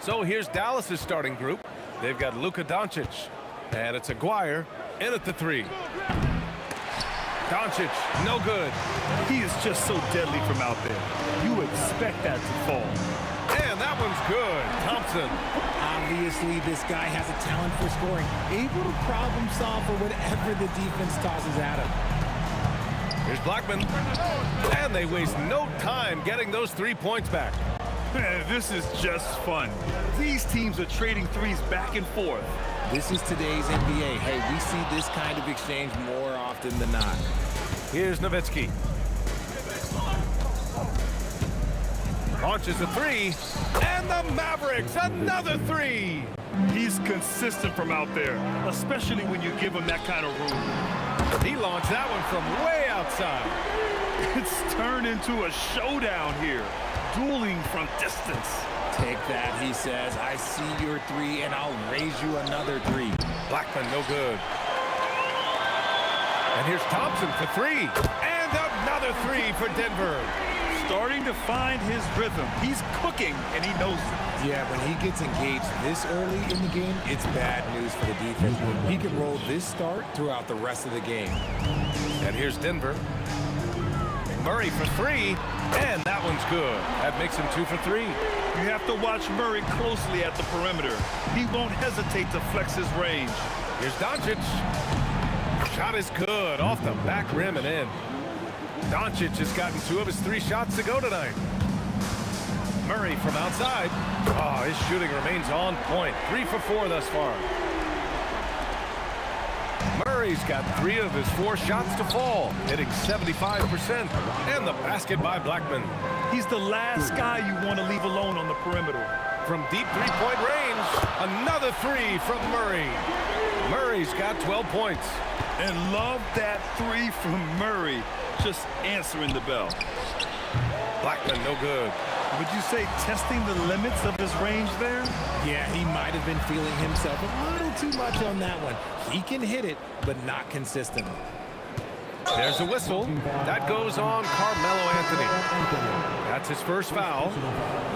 So here's Dallas's starting group. They've got Luka Doncic, and it's Aguirre in at the 3. Doncic, no good.
He is just so deadly from out there. You expect that to fall.
And that one's good. Thompson.
Obviously, this guy has a talent for scoring, able to problem solve for whatever the defense tosses at him.
Here's Blackman. And they waste no time getting those 3 points back.
Man, this is just fun. These teams are trading threes back and forth.
This is today's NBA. Hey, we see this kind of exchange more often than not.
Here's Nowitzki. Launches a 3. And the Mavericks, another 3.
He's consistent from out there, especially when you give him that kind of room.
He launched that one from way outside.
It's turned into a showdown here. Dueling from distance.
Take that, he says. I see your 3, and I'll raise you another 3.
Blackman, no good. And here's Thompson for 3. And another 3 for Denver.
Starting to find his rhythm. He's cooking, and he knows it.
Yeah, when he gets engaged this early in the game, it's bad news for the defense. He can roll this start throughout the rest of the game.
And here's Denver. Murray for 3. And that one's good. That makes him 2 for 3.
You have to watch Murray closely at the perimeter. He won't hesitate to flex his range.
Here's Doncic. Shot is good. Off the back rim and in. Doncic has gotten 2 of his 3 shots to go tonight. Murray from outside. Oh, his shooting remains on point. 3 for 4 thus far. Murray's got 3 of his 4 shots to fall, hitting 75%. And the basket by Blackman.
He's the last guy you want to leave alone on the perimeter.
From deep three-point range, another 3 from Murray. Murray's got 12 points.
And love that 3 from Murray. Just answering the bell.
Blackman, no good.
Would you say testing the limits of his range there?
Yeah, he might have been feeling himself a little too much on that one. He can hit it, but not consistently.
There's a whistle. That goes on Carmelo Anthony. That's his first foul.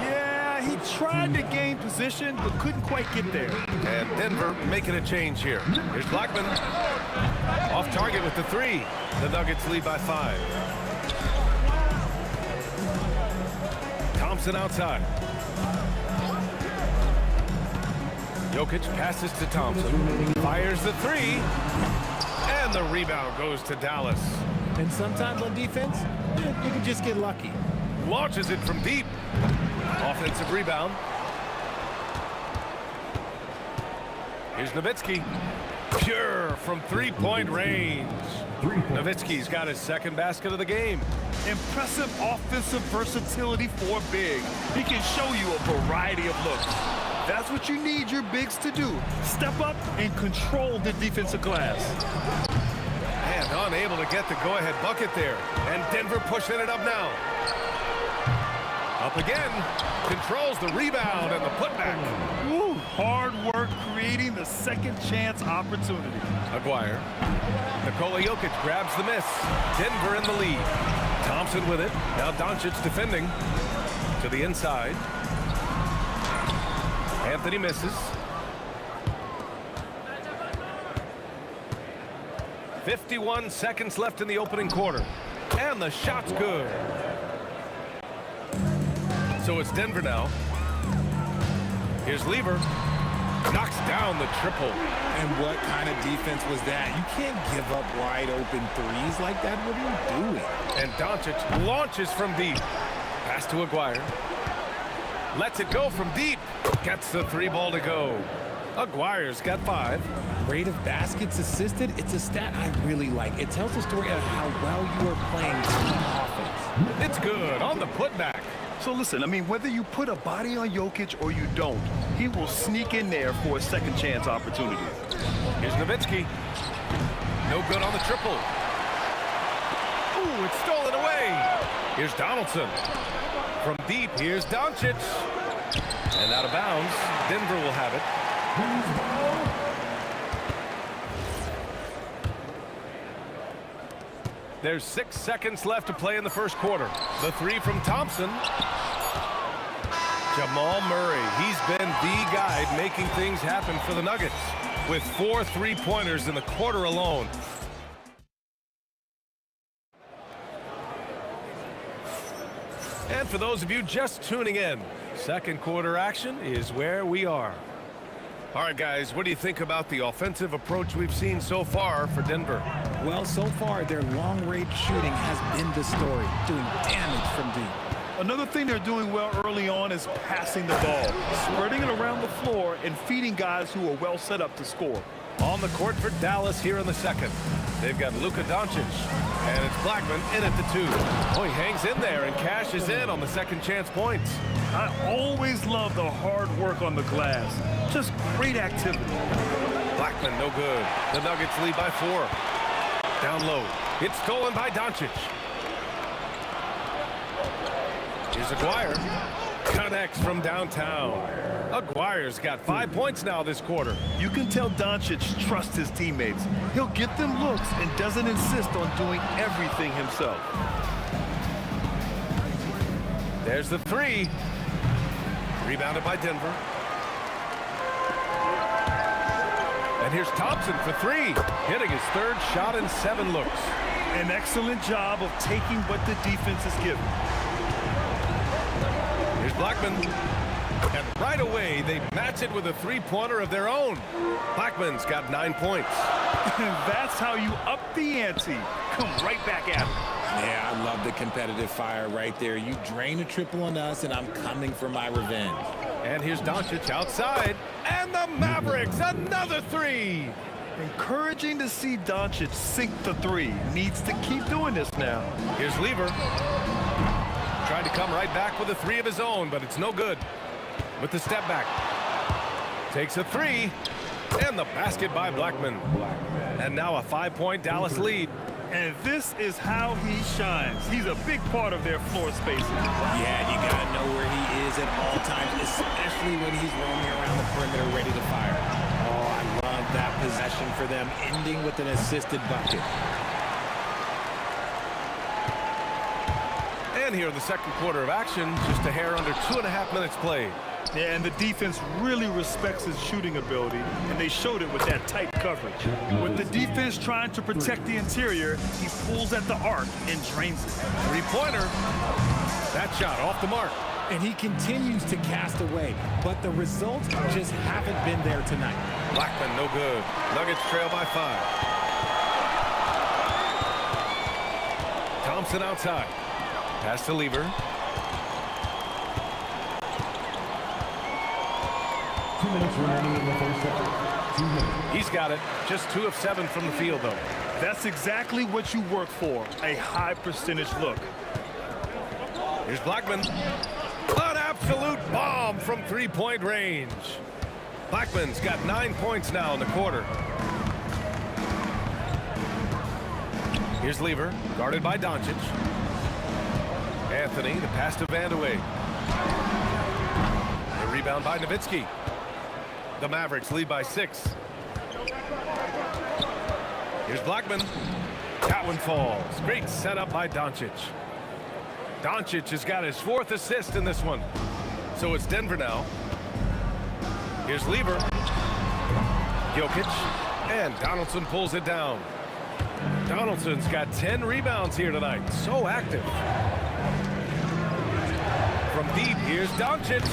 Yeah, he tried to gain position, but couldn't quite get there.
And Denver making a change here. Here's Blackman. Off target with the 3. The Nuggets lead by 5. Thompson outside. Jokic passes to Thompson. Fires the 3. And the rebound goes to Dallas.
And sometimes on defense, you can just get lucky.
Launches it from deep. Offensive rebound. Here's Nowitzki. Pure from three-point range. Nowitzki's got his 2nd basket of the game.
Impressive offensive versatility for a big. He can show you a variety of looks. That's what you need your bigs to do. Step up and control the defensive glass.
And unable to get the go-ahead bucket there. And Denver pushing it up now. Up again. Controls the rebound and the putback.
Woo, hard work creating the second chance opportunity.
Aguirre. Nikola Jokic grabs the miss. Denver in the lead. Thompson with it. Now Doncic defending. To the inside. Anthony misses. 51 seconds left in the opening quarter. And the shot's good. So it's Denver now. Here's Lever. Knocks down the triple.
And what kind of defense was that? You can't give up wide open 3s like that. What are you doing?
And Doncic launches from deep. Pass to Aguirre. Lets it go from deep. Gets the 3-ball to go. Aguirre's got 5.
Rate of baskets assisted, it's a stat I really like. It tells the story of how well you are playing team offense.
It's good on the putback.
So listen, I mean, whether you put a body on Jokic or you don't, he will sneak in there for a second chance opportunity.
Here's Nowitzki. No good on the triple. Ooh, it's stolen away. Here's Donaldson. From deep, here's Doncic. And out of bounds, Denver will have it. There's 6 seconds left to play in the first quarter. The three from Thompson. Jamal Murray, he's been the guy making things happen for the Nuggets with 4 3-pointers in the quarter alone. And for those of you just tuning in, second quarter action is where we are. All right, guys, what do you think about the offensive approach we've seen so far for Denver?
Well, so far, their long-range shooting has been the story, doing damage from deep.
Another thing they're doing well early on is passing the ball, spreading it around the floor and feeding guys who are well set up to score.
On the court for Dallas here in the second. They've got Luka Doncic, and it's Blackman in at the 2. Oh, he hangs in there and cashes in on the second chance points.
I always love the hard work on the glass. Just great activity.
Blackman, no good. The Nuggets lead by 4. Down low. It's stolen by Doncic. Here's Aguirre. Connects from downtown. Aguirre's got 5 points now this quarter.
You can tell Doncic trusts his teammates. He'll get them looks and doesn't insist on doing everything himself.
There's the 3. Rebounded by Denver. And here's Thompson for 3. Hitting his 3rd shot in 7 looks.
An excellent job of taking what the defense is given.
Here's Blackman. And right away, they match it with a 3-pointer of their own. Blackman's got 9 points.
And that's how you up the ante. Come right back at it.
Yeah, I love the competitive fire right there. You drain a triple on us, and I'm coming for my revenge.
And here's Doncic outside. And the Mavericks, another 3.
Encouraging to see Doncic sink the 3. Needs to keep doing this now.
Here's Lever. Tried to come right back with a 3 of his own, but it's no good. With the step back. Takes a 3. And the basket by Blackman. And now a 5-point Dallas lead.
And this is how he shines. He's a big part of their floor spacing.
Yeah, you got to know where he is at all times, especially when he's roaming around the perimeter ready to fire. Oh, I love that possession for them, ending with an assisted bucket.
And here in the second quarter of action, just a hair under 2.5 minutes played.
Yeah, and the defense really respects his shooting ability, and they showed it with that tight coverage. With the defense trying to protect the interior, he pulls at the arc and drains it.
3-pointer. That shot off the mark.
And he continues to cast away, but the results just haven't been there tonight.
Blackman, no good. Nuggets trail by 5. Thompson outside. Pass to Lever.
2 minutes remaining in the first second. 2 minutes.
He's got it. Just 2 of 7 from the field, though.
That's exactly what you work for, a high percentage look.
Here's Blackman. An absolute bomb from 3-point range. Blackman's got 9 points now in the quarter. Here's Lever, guarded by Doncic. Anthony, the pass to Vandeweghe. The rebound by Nowitzki. The Mavericks lead by 6. Here's Blackman. That one falls. Great setup by Doncic. Doncic has got his 4th assist in this one. So it's Denver now. Here's Lever. Jokic. And Donaldson pulls it down. Donaldson's got 10 rebounds here tonight. So active. From deep, here's Doncic.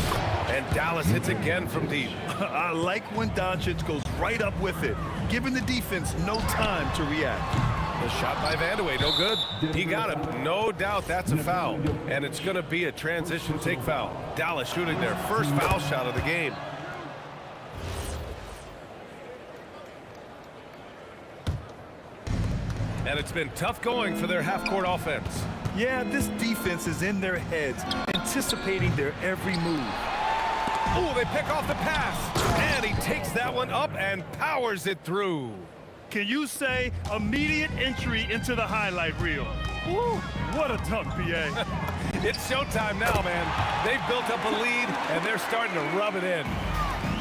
And Dallas hits again from deep.
I like when Doncic goes right up with it, giving the defense no time to react.
The shot by Vandeweghe, no good. He got him. No doubt that's a foul. And it's going to be a transition take foul. Dallas shooting their first foul shot of the game. And it's been tough going for their half-court offense.
Yeah, this defense is in their heads, anticipating their every move.
Oh, they pick off the pass. And he takes that one up and powers it through.
Can you say immediate entry into the highlight reel? Woo, what a dunk, PA.
It's showtime now, man. They've built up a lead, and they're starting to rub it in.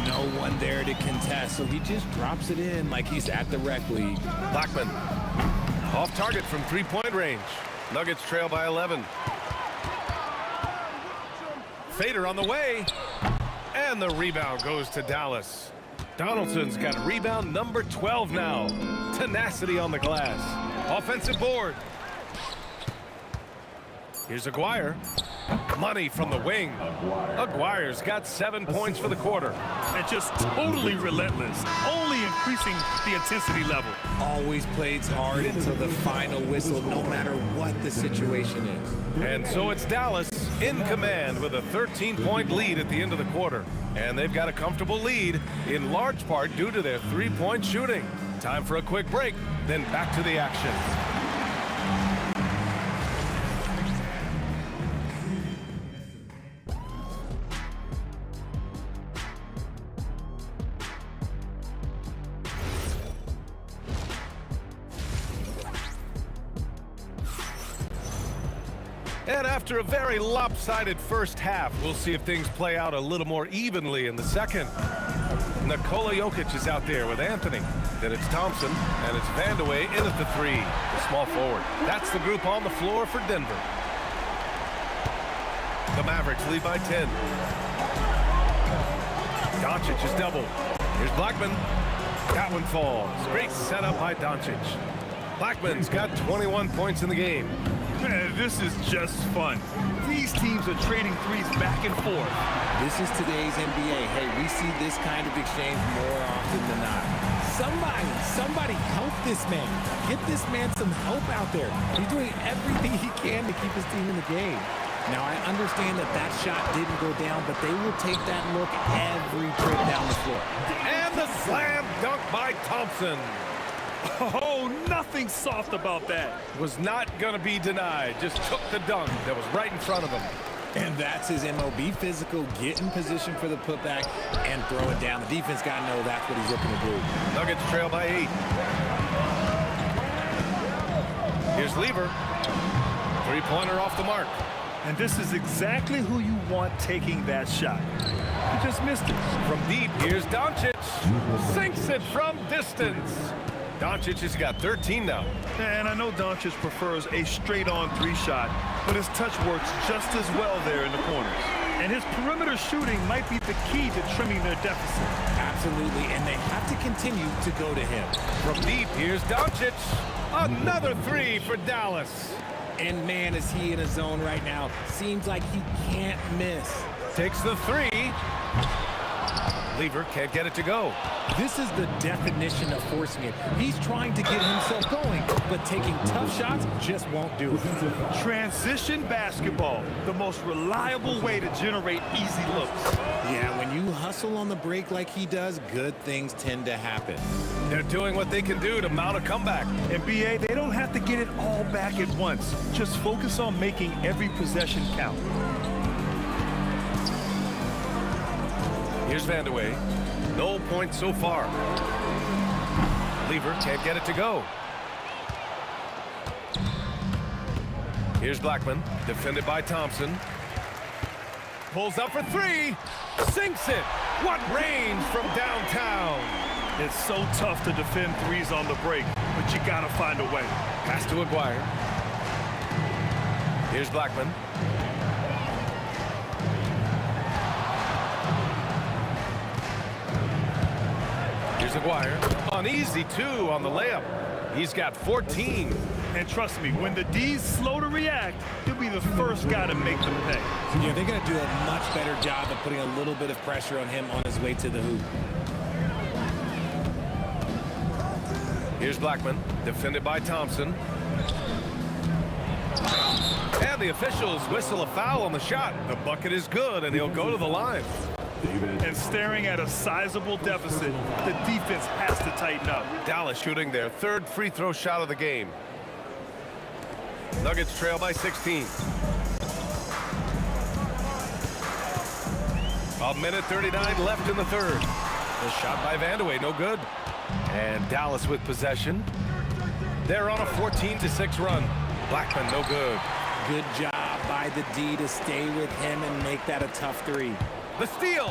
No one there to contest, so he just drops it in like he's at the rec league.
Blackman. Off target from three-point range. Nuggets trail by 11. Fader on the way. And the rebound goes to Dallas. Donaldson's got rebound number 12 now. Tenacity on the glass. Offensive board. Here's Aguirre. Money from the wing. Aguirre's got 7 points for the quarter.
And just totally relentless, only increasing the intensity level.
Always plays hard until the final whistle, no matter what the situation is.
And so it's Dallas in command with a 13-point lead at the end of the quarter. And they've got a comfortable lead, in large part due to their three-point shooting. Time for a quick break, then back to the action. And after a very lopsided first half, we'll see if things play out a little more evenly in the second. Nikola Jokic is out there with Anthony. Then it's Thompson, and it's Vandeweghe in at the three, the small forward. That's the group on the floor for Denver. The Mavericks lead by 10. Doncic is doubled. Here's Blackman. That one falls. Great setup by Doncic. Blackman's got 21 points in the game.
Man, this is just fun. These teams are trading threes back and forth.
This is today's NBA. Hey, we see this kind of exchange more often than not. Somebody help this man. Get this man some help out there. He's doing everything he can to keep his team in the game. Now, I understand that shot didn't go down, but they will take that look every trip down the floor.
And the slam dunk by Thompson.
Oh, nothing soft about that.
Was not going to be denied. Just took the dunk that was right in front of him.
And that's his MO. Be physical, get in position for the putback, and throw it down. The defense got to know that's what he's looking to do.
Nuggets trail by 8. Here's Lever. Three-pointer off the mark.
And this is exactly who you want taking that shot. He just missed it.
From deep, here's Doncic. Sinks it from distance. Doncic has got 13 now.
And I know Doncic prefers a straight-on three shot, but his touch works just as well there in the corners. And his perimeter shooting might be the key to trimming their deficit.
Absolutely, and they have to continue to go to him.
From deep, here's Doncic. Another three for Dallas.
And man, is he in a zone right now. Seems like he can't miss.
Takes the three. Lever can't get it to go.
This is the definition of forcing it. He's trying to get himself going, but taking tough shots just won't do it.
Transition basketball, the most reliable way to generate easy looks.
Yeah, when you hustle on the break like he does, good things tend to happen.
They're doing what they can do to mount a comeback.
And BA, they don't have to get it all back at once. Just focus on making every possession count.
Here's Vandeweghe. No points so far. Lever can't get it to go. Here's Blackman, defended by Thompson. Pulls up for three. Sinks it. What range from downtown.
It's so tough to defend threes on the break, but you gotta find a way.
Pass to Aguirre. Here's Blackman. Here's Aguirre. Uneasy, too, on the layup. He's got 14.
And trust me, when the D's slow to react, he'll be the first guy to make them pay.
Yeah, they're going to do a much better job of putting a little bit of pressure on him on his way to the hoop.
Here's Blackman, defended by Thompson. And the officials whistle a foul on the shot. The bucket is good, and he'll go to the line.
And staring at a sizable deficit, the defense has to tighten up.
Dallas shooting their third free throw shot of the game. Nuggets trail by 16. A minute 39 left in the third. The shot by Vandeweghe, no good. And Dallas with possession. They're on a 14-6 run. Blackman, no good.
Good job by the D to stay with him and make that a tough three.
The steal.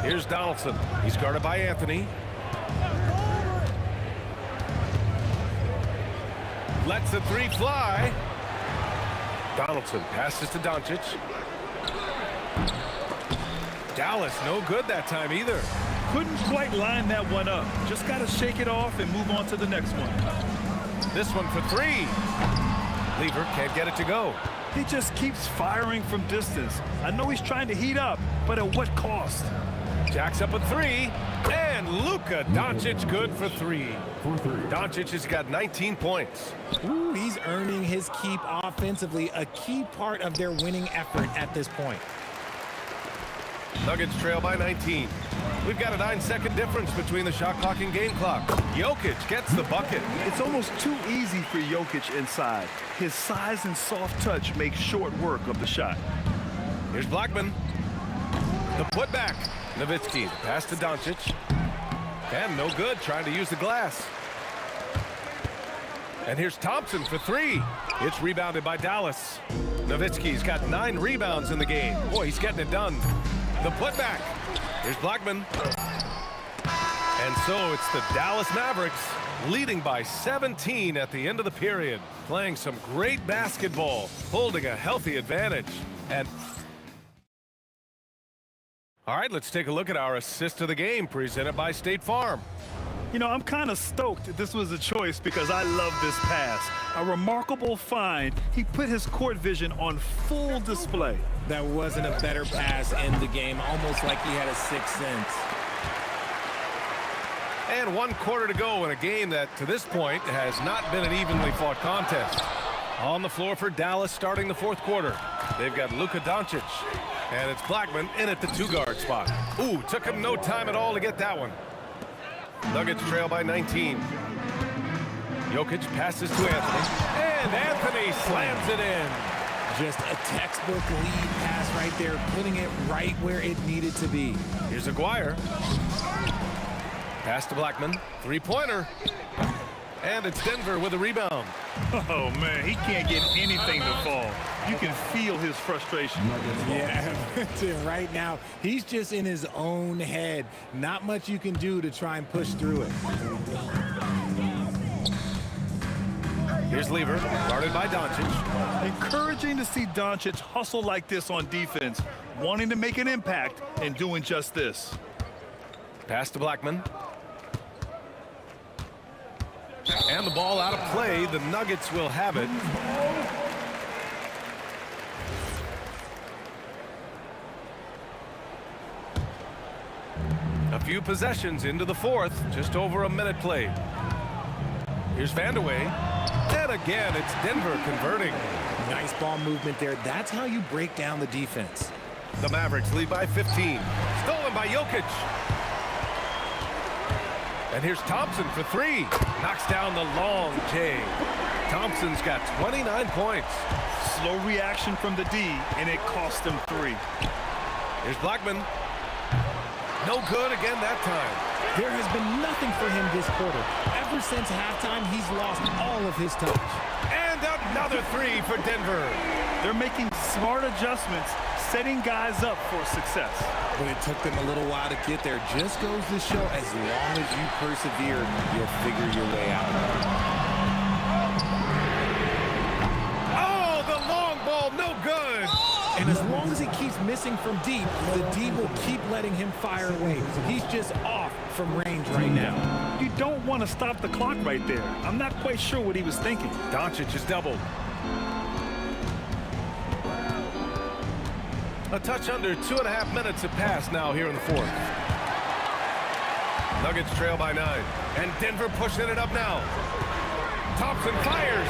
Here's Donaldson. He's guarded by Anthony. Lets the three fly. Donaldson passes to Doncic. Dallas no good that time either.
Couldn't quite line that one up. Just got to shake it off and move on to the next one.
This one for three. Lever can't get it to go.
He just keeps firing from distance. I know he's trying to heat up, but at what cost?
Jacks up a three. And Luka Doncic good for three. Doncic has got 19 points.
Ooh, he's earning his keep offensively, a key part of their winning effort at this point.
Nuggets trail by 19. We've got a 9-second difference between the shot clock and game clock. Jokic gets the bucket.
It's almost too easy for Jokic inside. His size and soft touch make short work of the shot.
Here's Blackman. The putback. Nowitzki, pass to Doncic. And no good, trying to use the glass. And here's Thompson for three. It's rebounded by Dallas. Nowitzki's got 9 rebounds in the game. Boy, he's getting it done. The putback. Here's Blackman. And so it's the Dallas Mavericks leading by 17 at the end of the period. Playing some great basketball, holding a healthy advantage. And all right, let's take a look at our assist of the game presented by State Farm.
You know, I'm kind of stoked this was a choice because I love this pass. A remarkable find. He put his court vision on full display.
That wasn't a better pass in the game, almost like he had a sixth sense.
And 1 quarter to go in a game that, to this point, has not been an evenly fought contest. On the floor for Dallas starting the 4th quarter. They've got Luka Doncic. And it's Blackman in at the 2-guard spot. Ooh, took him no time at all to get that one. Nuggets trail by 19. Jokic passes to Anthony. And Anthony slams it in.
Just a textbook lead pass right there, putting it right where it needed to be.
Here's Aguirre. Pass to Blackman. 3-pointer. And it's Denver with a rebound.
Oh, man, he can't get anything to fall. You can feel his frustration.
Yeah, right now, he's just in his own head. Not much you can do to try and push through it.
Here's Lever, guarded by Doncic.
Encouraging to see Doncic hustle like this on defense, wanting to make an impact and doing just this.
Pass to Blackman. And the ball out of play. The Nuggets will have it. A few possessions into the 4th. Just over a minute played. Here's Vandeweghe. And again, it's Denver converting.
Nice ball movement there. That's how you break down the defense.
The Mavericks lead by 15. Stolen by Jokic. And here's Thompson for three. Knocks down the long J. Thompson's got 29 points.
Slow reaction from the D, and it cost him 3.
Here's Blackman. No good again that time.
There has been nothing for him this quarter. Ever since halftime, he's lost all of his touch.
And another 3 for Denver.
They're making smart adjustments, setting guys up for success.
But it took them a little while to get there. Just goes to show, as long as you persevere, you'll figure your way out.
Oh, the long ball, no good.
And as long as he keeps missing from deep, the D will keep letting him fire away. He's just off from range right now.
You don't want to stop the clock right there. I'm not quite sure what he was thinking.
Doncic is doubled. A touch under 2.5 minutes have passed now here in the 4th. Nuggets trail by 9. And Denver pushing it up now. Thompson fires.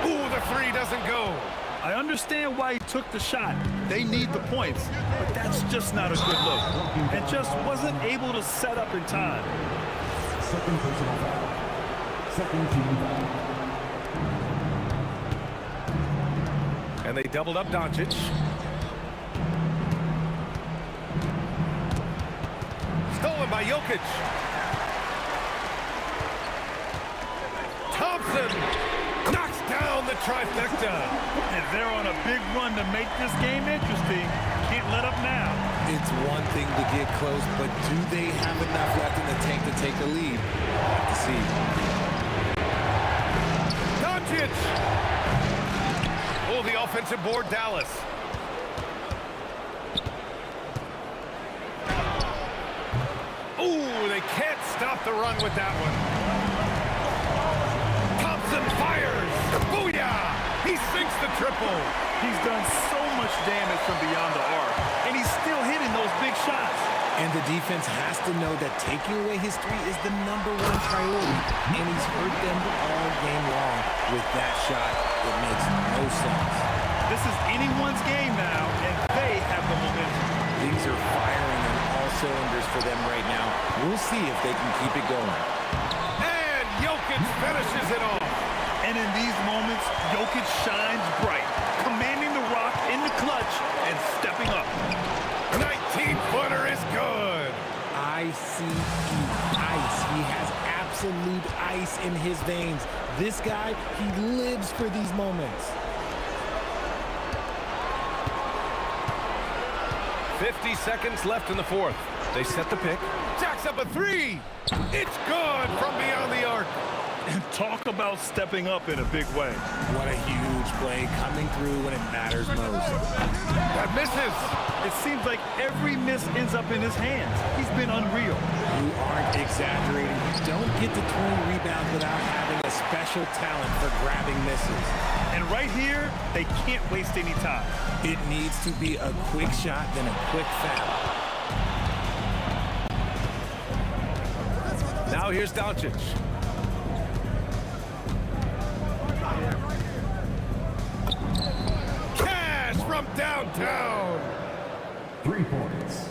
Ooh, the 3 doesn't go.
I understand why he took the shot. They need the points, but that's just not a good look. And just wasn't able to set up in time.
Second personal foul. Second team foul.
And they doubled up Doncic. Stolen by Jokic. Thompson knocks down the trifecta.
And they're on a big run to make this game interesting. Can't let up now.
It's one thing to get close, but do they have enough left in the tank to take a lead? We'll have to see.
Doncic. Oh, the offensive board, Dallas. Oh, they can't stop the run with that one. Thompson fires. Booyah! He sinks the triple.
He's done so much damage from beyond the arc, and he's still hitting those big shots.
And the defense has to know that taking away his three is the #1 priority, and he's hurt them all game long with that shot. It makes no sense.
This is anyone's game now, and they have the momentum.
Things are firing on all cylinders for them right now. We'll see if they can keep it going.
And Jokic finishes it off.
And in these moments, Jokic shines bright, commanding the rock in the clutch and stepping up.
19-footer is good.
ICE. He has absolute ice in his veins. This guy, he lives for these moments.
50 seconds left in the fourth. They set the pick. Jacks up a three. It's good from beyond the arc.
And talk about stepping up in a big way.
What a huge play coming through when it matters most.
That misses.
It seems like every miss ends up in his hands. He's been unreal.
You aren't exaggerating. You don't get to 20 rebounds without having a special talent for grabbing misses.
And right here, they can't waste any time.
It needs to be a quick shot, then a quick foul.
Now here's Doncic. Cash from downtown.
3 points.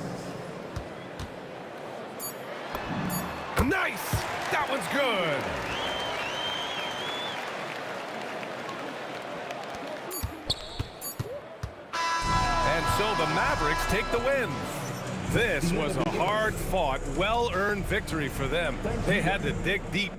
Nice. That one's good. And so the Mavericks take the win. This was a hard-fought, well-earned victory for them. They had to dig deep.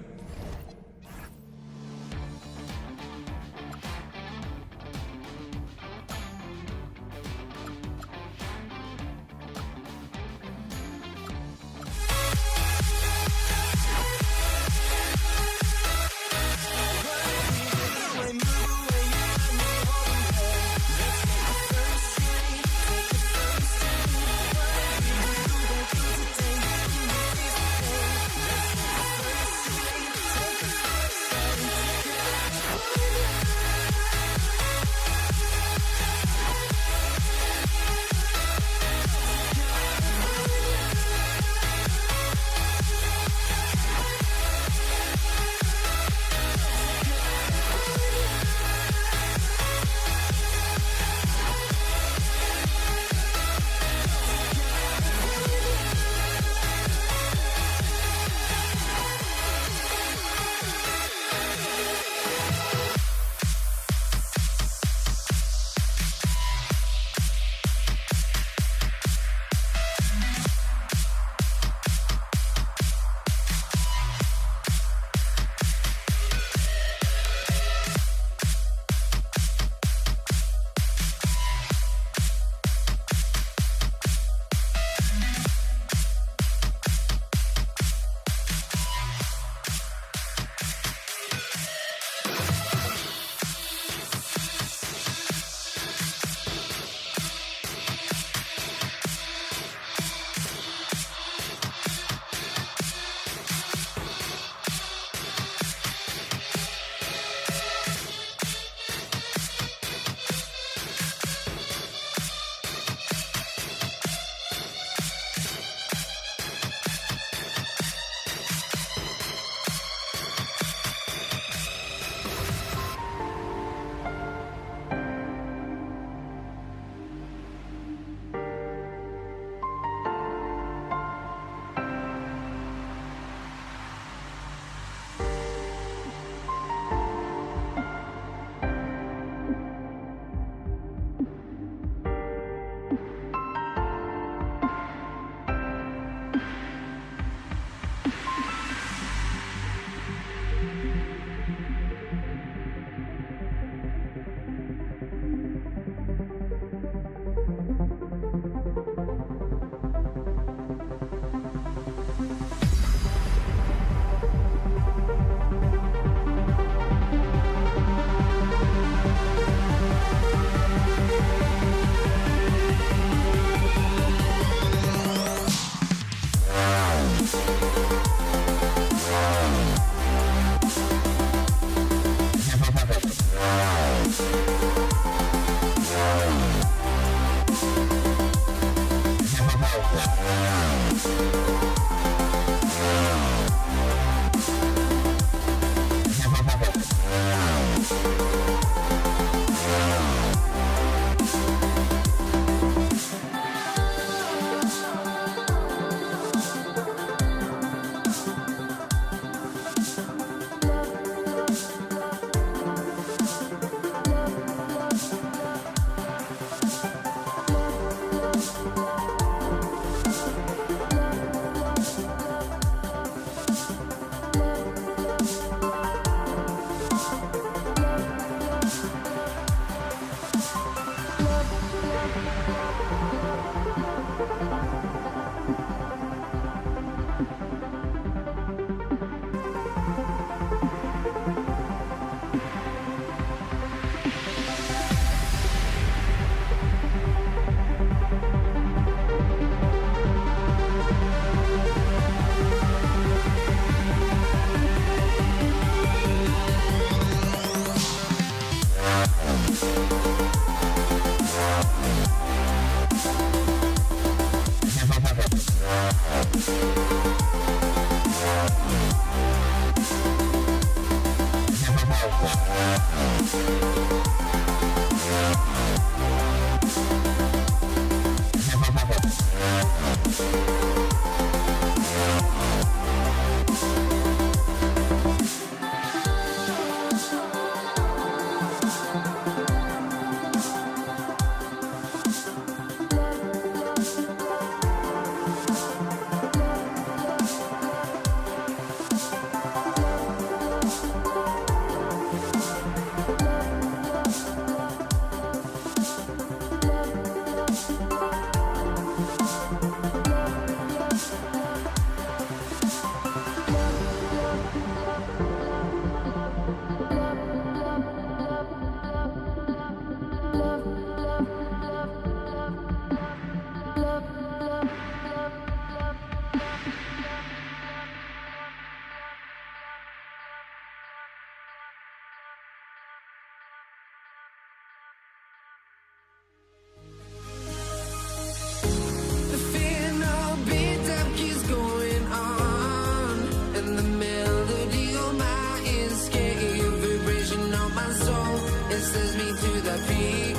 The final beat up keeps going on, and the melody on my escape, vibration on my soul, it sends me to the peak.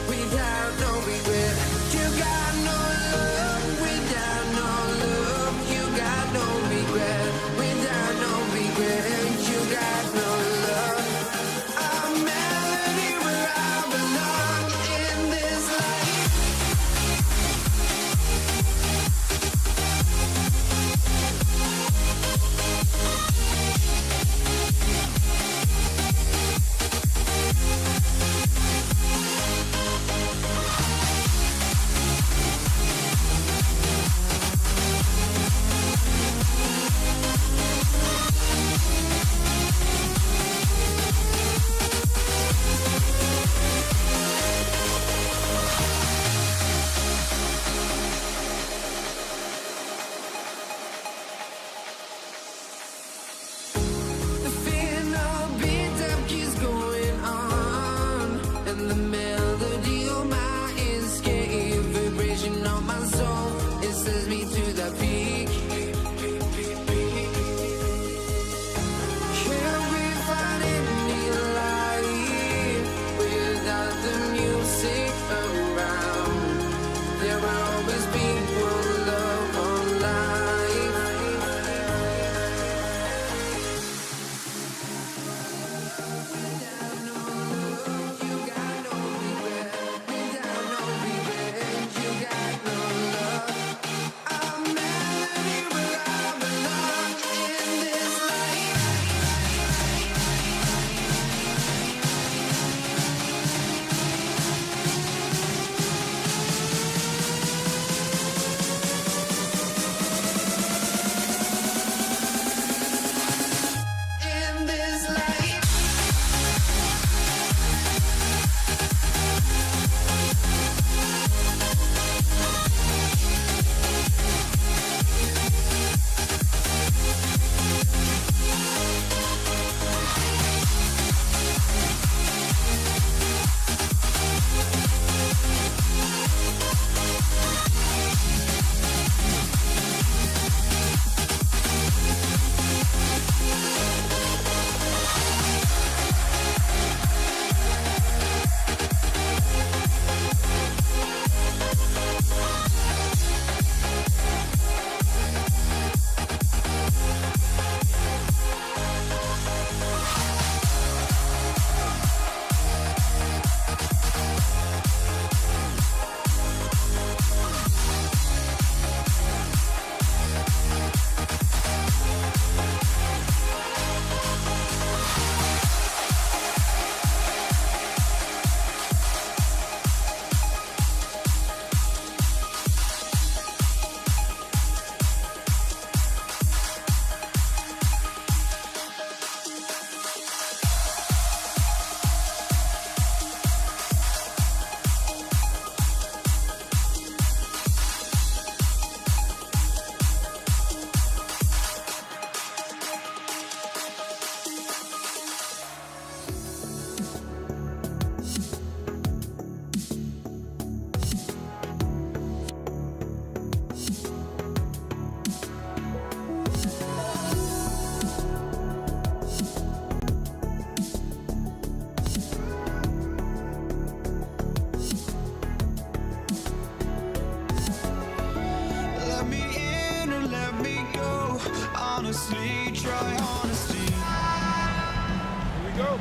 Without no regret, you got no love. Without no love, you got no regret. Without no regret, you got no love. A melody where I belong in this life. The final beat up keeps going on, and the melody on my escape, vibration on my soul, it sends me to the peak. Can't we find any light without the music around? There will always be one love, one life. Without no love, you got no regret. Without no regret, you got no love. A melody where I belong in this life. In this life. Let me in or let me go. Honestly, try honesty.
Here we go.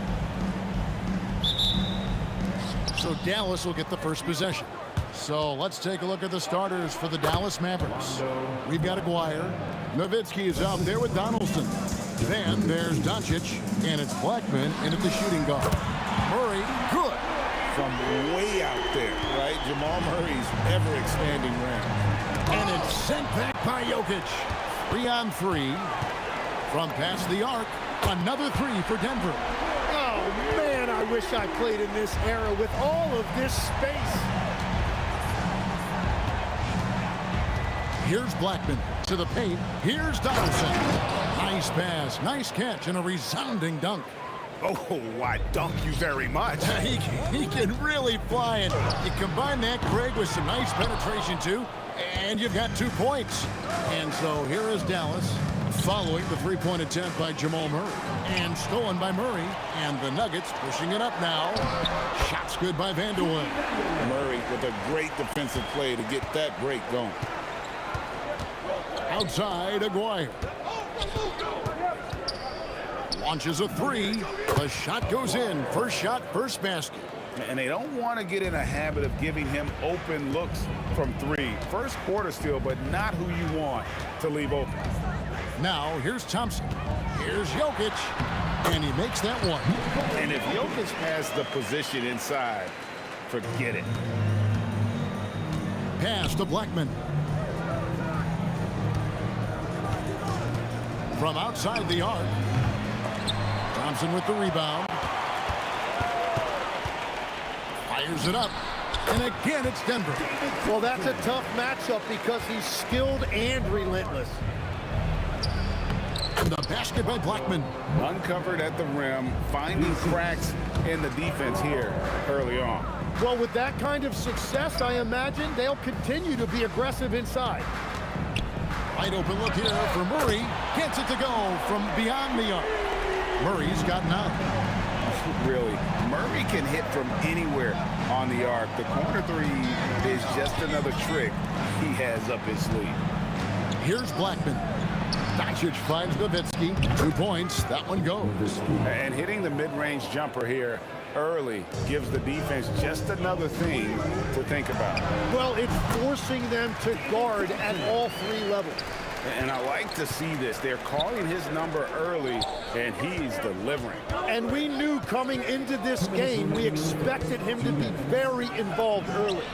So Dallas will get the first possession. So let's take a look at the starters for the Dallas Mavericks. We've got Aguirre. Nowitzki is out there with Donaldson. Then there's Doncic, and it's Blackman in at the shooting guard. Murray, good.
from way out there, right? Jamal Murray's ever-expanding range.
And it's sent back by Jokic. 3-on-3 from past the arc. Another three for Denver.
Oh, man, I wish I played in this era with all of this space.
Here's Blackman to the paint. Here's Donaldson. Nice pass, nice catch, and a resounding dunk.
Oh, why, dunk you very much.
He can really fly it. You combine that, Greg, with some nice penetration, too, and you've got 2 points. And so here is Dallas following the three-point attempt by Jamal Murray. And stolen by Murray. And the Nuggets pushing it up now. Shots good by Vanderwood.
Murray with a great defensive play to get that break going.
Outside, Aguirre. Launches a three. The shot goes in. First shot, first basket.
And they don't want to get in a habit of giving him open looks from three. First quarter still, but not who you want to leave open.
Now, here's Thompson. Here's Jokic. And he makes that one.
And if Jokic has the position inside, forget it.
Pass to Blackman. From outside the arc. Thompson with the rebound. Fires it up. And again, it's Denver.
Well, that's a tough matchup because he's skilled and relentless.
And the basket by Blackman.
Uncovered at the rim, finding cracks in the defense here early on.
Well, with that kind of success, I imagine they'll continue to be aggressive inside.
Wide open look here for Murray. Gets it to go from beyond the arc. Murray's got 9.
Really, Murray can hit from anywhere on the arc. The corner three is just another trick he has up his sleeve.
Here's Blackman. Doncic finds Nowitzki. 2 points. That one goes.
And hitting the mid-range jumper here early gives the defense just another thing to think about.
Well, it's forcing them to guard at all 3 levels.
And I like to see this. They're calling his number early, and he's delivering.
And we knew coming into this game, we expected him to be very involved early.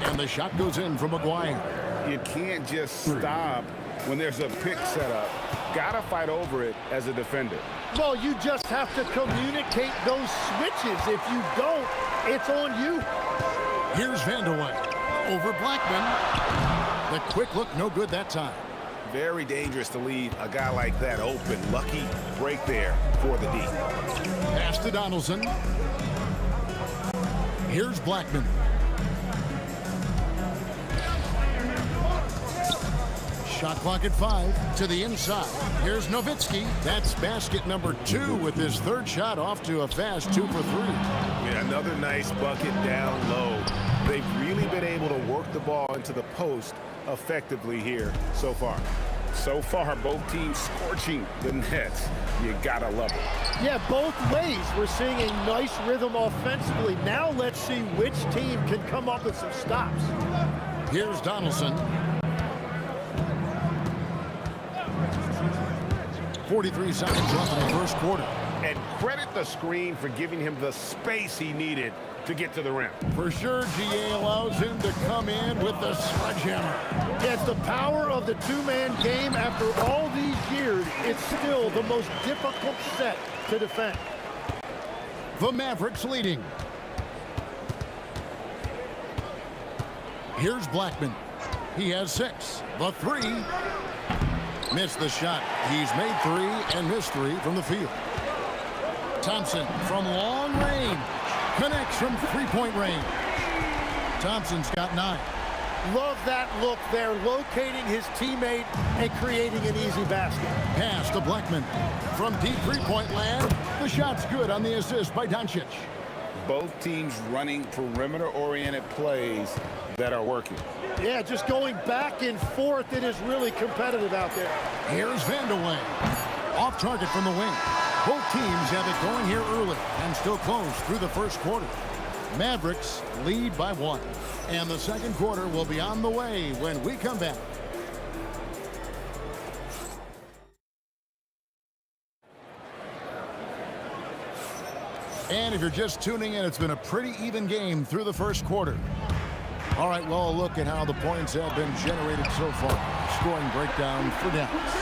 And the shot goes in from Aguirre.
You can't just stop when there's a pick set up. Gotta fight over it as a defender.
Well, you just have to communicate those switches. If you don't, it's on you.
Here's Vanderwood over Blackman. The quick look, no good that time.
Very dangerous to leave a guy like that open. Lucky break there for the D.
Pass to Donaldson. Here's Blackman. Shot clock at 5 to the inside. Here's Nowitzki. That's basket number 2 with his 3rd shot off to a fast 2 for 3.
Yeah, another nice bucket down low. They've really been able to work the ball into the post effectively here so far. So far, both teams scorching the nets. You gotta love it.
Yeah, both ways. We're seeing a nice rhythm offensively. Now let's see which team can come up with some stops.
Here's Donaldson. 43 seconds left in the first quarter.
And credit the screen for giving him the space he needed to get to the rim.
For sure, GA allows him to come in with the sledgehammer.
Yeah, it's the power of the two-man game. After all these years, it's still the most difficult set to defend.
The Mavericks leading. Here's Blackman. He has 6. The 3. Missed the shot. He's made 3 and missed 3 from the field. Thompson from long range. Connects from three-point range. Thompson's got 9.
Love that look there, locating his teammate and creating an easy basket.
Pass to Blackman. From deep three-point land, the shot's good on the assist by Doncic.
Both teams running perimeter-oriented plays that are working.
Yeah, just going back and forth, it is really competitive out there.
Here's Vanderwood. Off target from the wing. Both teams have it going here early and still close through the first quarter. Mavericks lead by 1. And the second quarter will be on the way when we come back. And if you're just tuning in, it's been a pretty even game through the first quarter. All right, well, a look at how the points have been generated so far. Scoring breakdown for Dallas.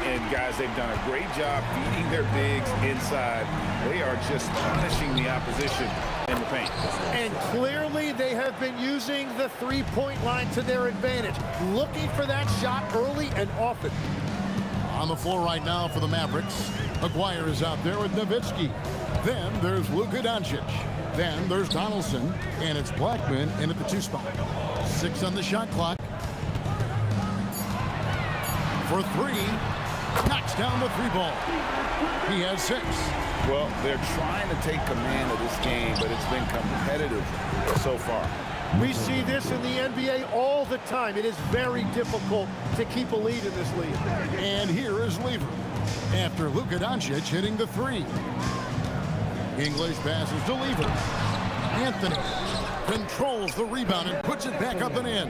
And, guys, they've done a great job feeding their bigs inside. They are just punishing the opposition in the paint.
And clearly they have been using the three-point line to their advantage, looking for that shot early and often.
On the floor right now for the Mavericks, Maguire is out there with Nowitzki. Then there's Luka Doncic. Then there's Donaldson, and it's Blackman in at the 2 spot. 6 on the shot clock. For 3, knocks down the 3 ball. He has 6.
Well, they're trying to take command of this game, but it's been competitive so far.
We see this in the NBA all the time. It is very difficult to keep a lead in this league.
And here is Lever after Luka Doncic hitting the 3. English passes to Lever. Anthony controls the rebound and puts it back up and in.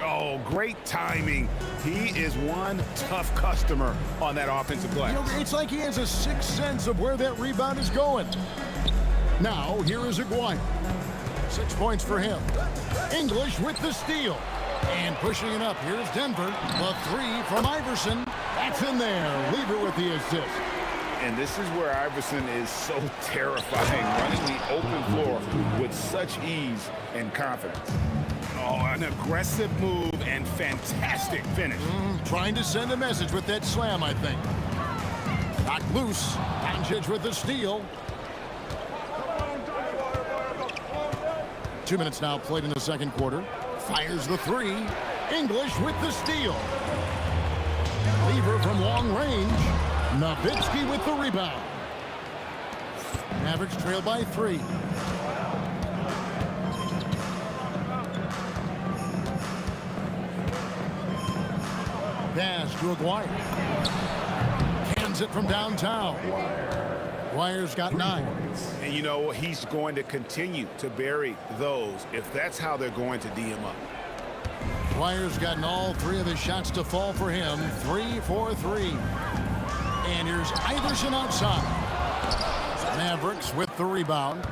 Oh, great timing. He is one tough customer on that offensive glass.
You know, it's like he has a sixth sense of where that rebound is going. Now, here is Aguirre. 6 points for him. English with the steal. And pushing it up, here's Denver. The 3 from Iverson. That's in there. Lever with the assist.
And this is where Iverson is so terrifying, running the open floor with such ease and confidence. Oh, an aggressive move and fantastic finish.
Trying to send a message with that slam, I think. Knocked loose. Doncic with the steal. 2 minutes now played in the second quarter. Fires the 3. English with the steal. Lever from long range. Nowitzki with the rebound. Mavericks trail by 3. Pass to Aguirre. Cans it from downtown. Aguirre's got 9.
And you know, he's going to continue to bury those if that's how they're going to D him up.
Aguirre's gotten all 3 of his shots to fall for him. 3 for 3. And here's Iverson outside. Mavericks with the rebound.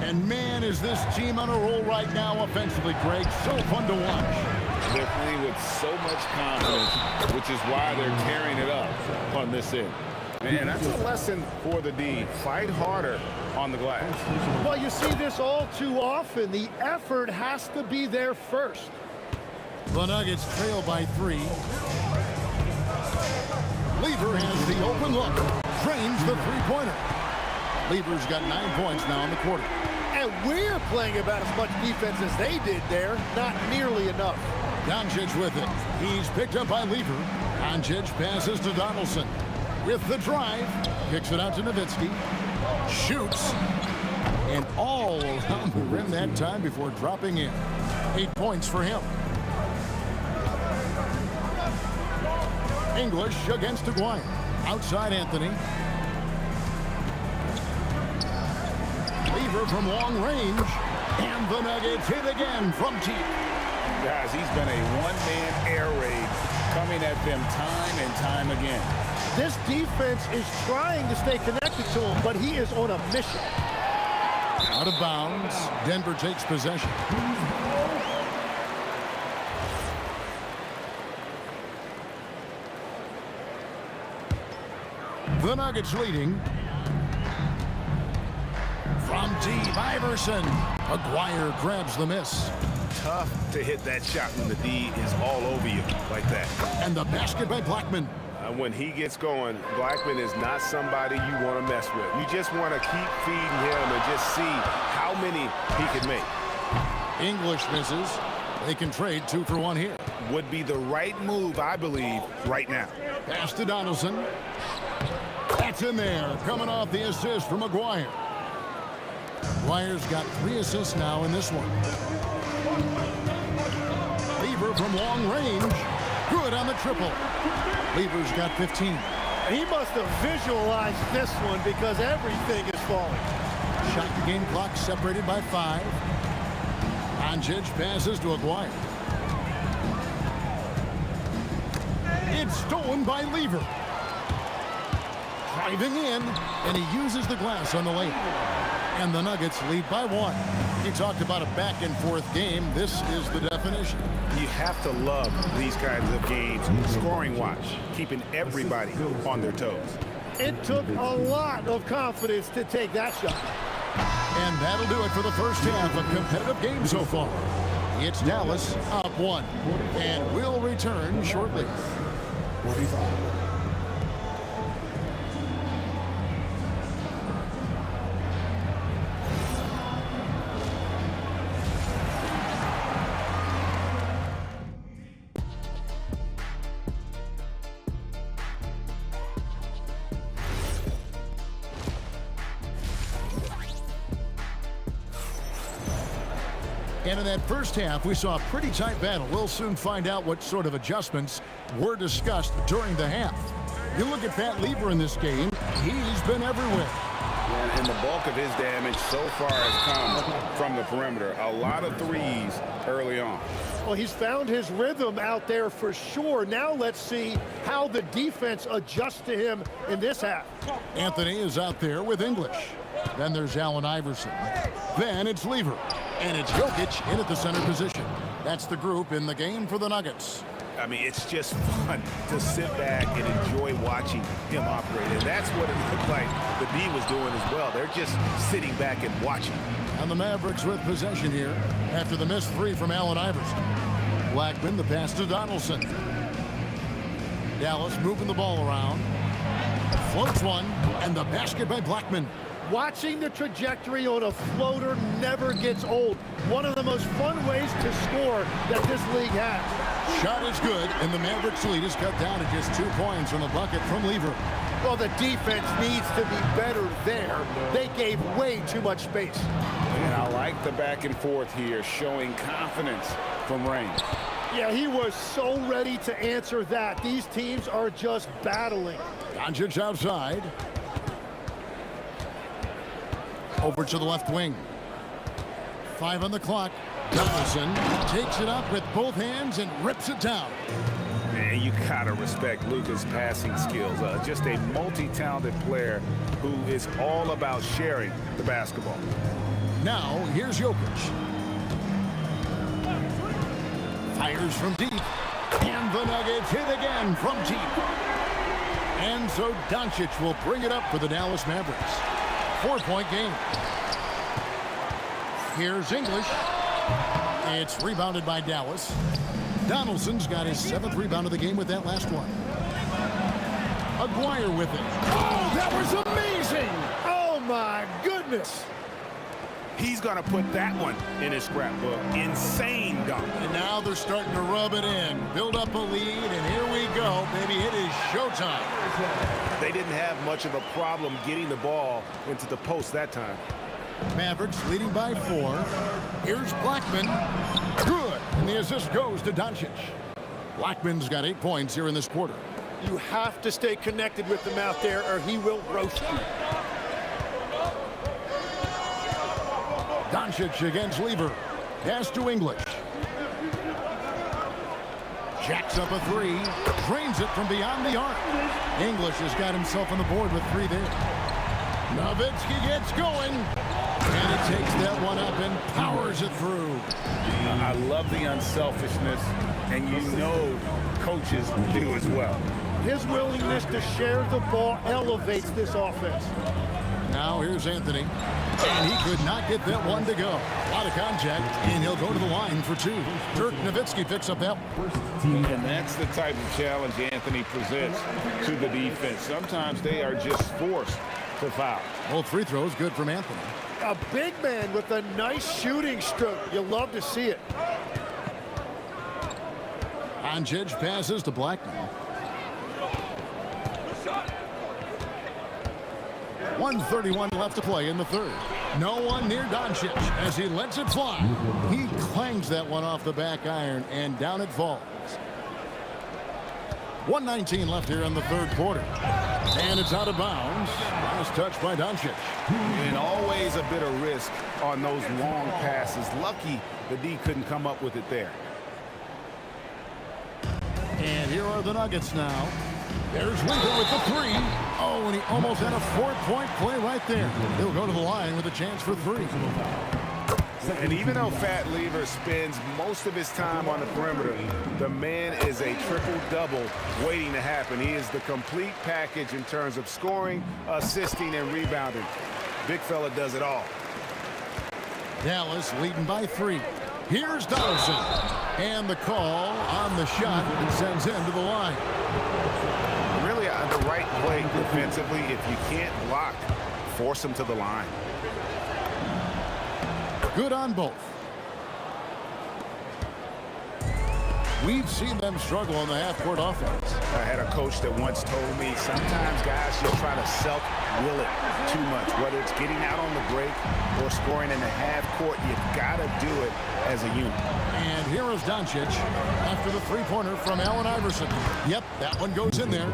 And man, is this team on a roll right now offensively, Greg. So fun to watch.
They're playing with so much confidence, which is why they're tearing it up on this end. And that's a lesson for the D. Fight harder on the glass.
Well, you see this all too often. The effort has to be there first.
The Nuggets trail by 3. Lever has the open look. Drains the 3-pointer. Lever's got 9 points now in the quarter.
And we're playing about as much defense as they did there. Not nearly enough.
Doncic with it. He's picked up by Lever. Doncic passes to Donaldson. With the drive. Kicks it out to Nowitzki. Shoots. And all around the rim that time before dropping in. 8 points for him. English against Aguirre. Outside Anthony. Lever from long range. And the Nuggets hit again from deep.
Guys, he's been a one-man air raid coming at them time and time again.
This defense is trying to stay connected to him, but he is on a mission.
Out of bounds. Denver takes possession. The Nuggets leading. From deep, Iverson. Aguirre grabs the miss.
Tough to hit that shot when the D is all over you like that.
And the basket by Blackman.
When he gets going, Blackman is not somebody you want to mess with. You just want to keep feeding him and just see how many he can make.
English misses. They can trade 2 for 1 here.
Would be the right move, I believe, right now.
Pass to Donaldson. That's in there. Coming off the assist from Aguirre. Aguirre's got 3 assists now in this one. Lever from long range. Good on the triple. Lever's got 15.
He must have visualized this one because everything is falling.
Shot the game clock separated by 5. Doncic passes to Aguirre. It's stolen by Lever. Driving in, and he uses the glass on the lane. And the Nuggets lead by 1. He talked about a back-and-forth game. This is the definition.
You have to love these kinds of games. Scoring watch, keeping everybody on their toes.
It took a lot of confidence to take that shot.
And that'll do it for the first half. A competitive game so far. It's Dallas up 1. And we'll return shortly. 45. And in that first half, we saw a pretty tight battle. We'll soon find out what sort of adjustments were discussed during the half. You look at Pat Lever in this game, he's been everywhere.
And the bulk of his damage so far has come from the perimeter. A lot of threes early on.
Well, he's found his rhythm out there for sure. Now let's see how the defense adjusts to him in this half.
Anthony is out there with English. Then there's Allen Iverson. Then it's Lever. And it's Jokic in at the center position. That's the group in the game for the Nuggets.
I mean, it's just fun to sit back and enjoy watching him operate. And that's what it looked like the D was doing as well. They're just sitting back and watching.
And the Mavericks with possession here after the missed 3 from Allen Iverson. Blackman, the pass to Donaldson. Dallas moving the ball around. Floats one, and the basket by Blackman.
Watching the trajectory on a floater never gets old. One of the most fun ways to score that this league has.
Shot is good, and the Mavericks lead is cut down to just 2 points on the bucket from Lever.
Well, the defense needs to be better there. They gave way too much space.
And I like the back and forth here, showing confidence from Reigns.
Yeah, he was so ready to answer that. These teams are just battling.
Doncic outside. Over to the left wing. 5 on the clock. Donaldson takes it up with both hands and rips it down.
Man, you gotta respect Luka's passing skills. Just a multi-talented player who is all about sharing the basketball.
Now, here's Jokic. Fires from deep. And the Nuggets hit again from deep. And so Doncic will bring it up for the Dallas Mavericks. 4-point game. Here's English. It's rebounded by Dallas. Donaldson's got his 7th rebound of the game with that last one. Aguirre with it. Oh, that was amazing!
Oh, my goodness.
He's going to put that one in his scrapbook. Insane dunk.
And now they're starting to rub it in. Build up a lead, and here we go, baby. It is showtime.
They didn't have much of a problem getting the ball into the post that time.
Mavericks leading by 4. Here's Blackman. Good. And the assist goes to Doncic. Blackman's got 8 points here in this quarter.
You have to stay connected with him out there, or he will roast you.
Doncic against Lever. Pass to English. Jacks up a 3. Drains it from beyond the arc. English has got himself on the board with 3 there. Nowitzki gets going. And it takes that one up and powers it through.
I love the unselfishness, and you know coaches do as well.
His willingness to share the ball elevates this offense.
Now here's Anthony. And he could not get that one to go. A lot of contact, and he'll go to the line for 2. Dirk Nowitzki picks up that one.
And that's the type of challenge Anthony presents to the defense. Sometimes they are just forced to foul.
Both free throws good from Anthony.
A big man with a nice shooting stroke. You love to see it.
Doncic passes to Blackman. 1:31 left to play in the third. No one near Doncic as he lets it fly. He clangs that one off the back iron, and down it falls. 1:19 left here in the third quarter. And it's out of bounds. Last touch by Doncic.
And always a bit of risk on those long passes. Lucky the D couldn't come up with it there.
And here are the Nuggets now. There's Weaver with the three. Oh, and he almost had a 4-point play right there. He'll go to the line with a chance for three.
And even though Fat Lever spends most of his time on the perimeter, the man is a triple-double waiting to happen. He is the complete package in terms of scoring, assisting, and rebounding. Big fella does it all.
Dallas leading by 3. Here's Donaldson. And the call on the shot that sends him to the line.
Really, the right play defensively. If you can't block, force him to the line.
Good on both. We've seen them struggle on the half-court offense.
I had a coach that once told me sometimes guys just try to self-will it too much. Whether it's getting out on the break or scoring in the half-court, you got to do it as a unit.
And here is Doncic after the three-pointer from Allen Iverson. Yep, that one goes in there.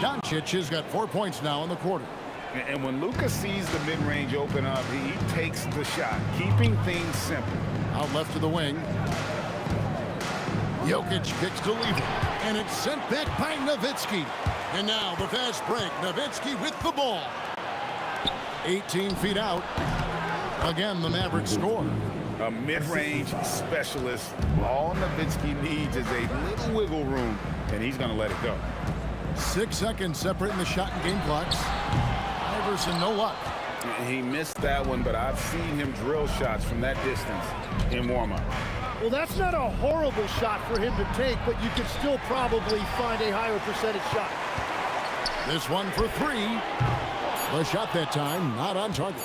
Doncic has got 4 points now in the quarter.
And when Luka sees the mid-range open up, he takes the shot, keeping things simple.
Out left to the wing. Jokic kicks to Lever, and it's sent back by Nowitzki. And now the fast break. Nowitzki with the ball. 18 feet out. Again, the Mavericks score.
A mid-range specialist. All Nowitzki needs is a little wiggle room, and he's going to let it go.
6 seconds separating the shot and game clocks. Iverson, no luck.
He missed that one, but I've seen him drill shots from that distance in warm-up.
Well, that's not a horrible shot for him to take, but you could still probably find a higher percentage shot.
This one for 3. The shot that time, not on target.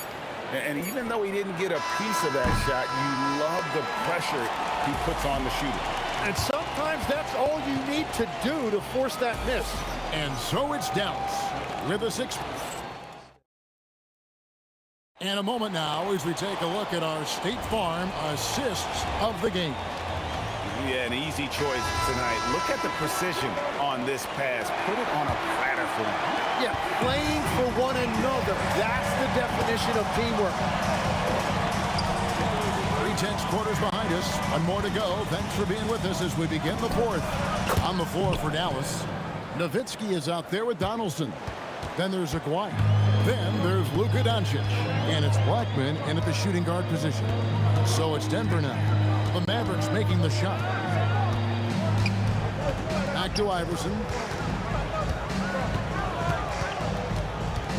And even though he didn't get a piece of that shot, you love the pressure he puts on the shooter.
And sometimes that's all you need to do to force that miss.
And so it's Dallas with a 6. And a moment now as we take a look at our State Farm assists of the game.
Yeah, an easy choice tonight. Look at the precision on this pass. Put it on a platter for him.
Yeah, playing for one another. That's the definition of teamwork.
3/10 quarters behind us. One more to go. Thanks for being with us as we begin the fourth. On the floor for Dallas, Nowitzki is out there with Donaldson. Then there's Aguirre. Then there's Luka Doncic. And it's Blackman in at the shooting guard position. So it's Denver now. The Mavericks making the shot. Back to Iverson.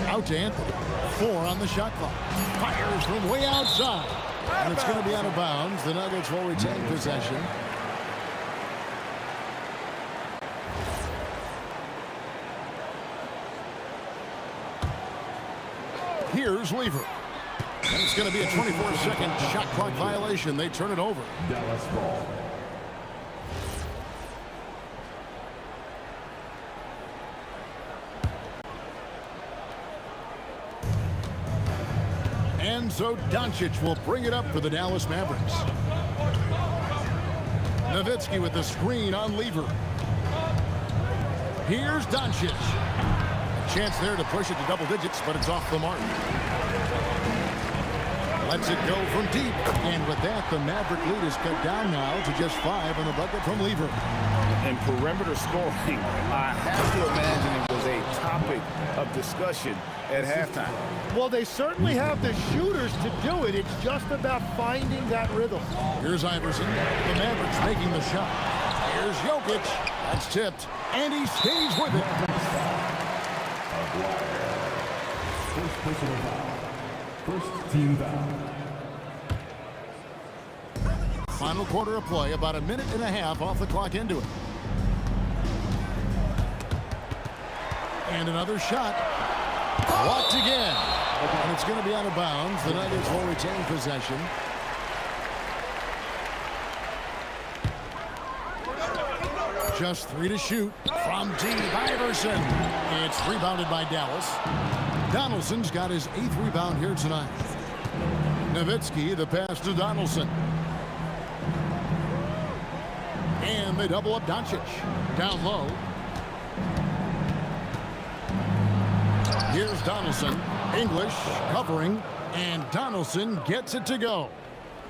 Out to Anthony. 4 on the shot clock. Fires from way outside. And it's going to be out of bounds. The Nuggets will retain possession. Here's Lever. And it's going to be a 24-second shot clock violation. They turn it over.
Dallas ball.
And so Doncic will bring it up for the Dallas Mavericks. Nowitzki with the screen on Lever. Here's Doncic. A chance there to push it to double digits, but it's off the mark. Lets it go from deep. And with that, the Maverick lead is cut down now to just 5 on the bucket from Lever.
And perimeter scoring, I have to imagine it was a topic of discussion at halftime.
Well, they certainly have the shooters to do it. It's just about finding that rhythm.
Here's Iverson. The Mavericks making the shot. Here's Jokic. That's tipped. And he stays with it.
First personal foul. First team foul.
Final quarter of play, about a minute and a half off the clock into it. And another shot. Blocked again. And it's going to be out of bounds. The Nuggets will retain possession. Just 3 to shoot from deep. Iverson. It's rebounded by Dallas. Donaldson's got his 8th rebound here tonight. Nowitzki, the pass to Donaldson. And they double up Doncic. Down low. Here's Donaldson. English covering. And Donaldson gets it to go.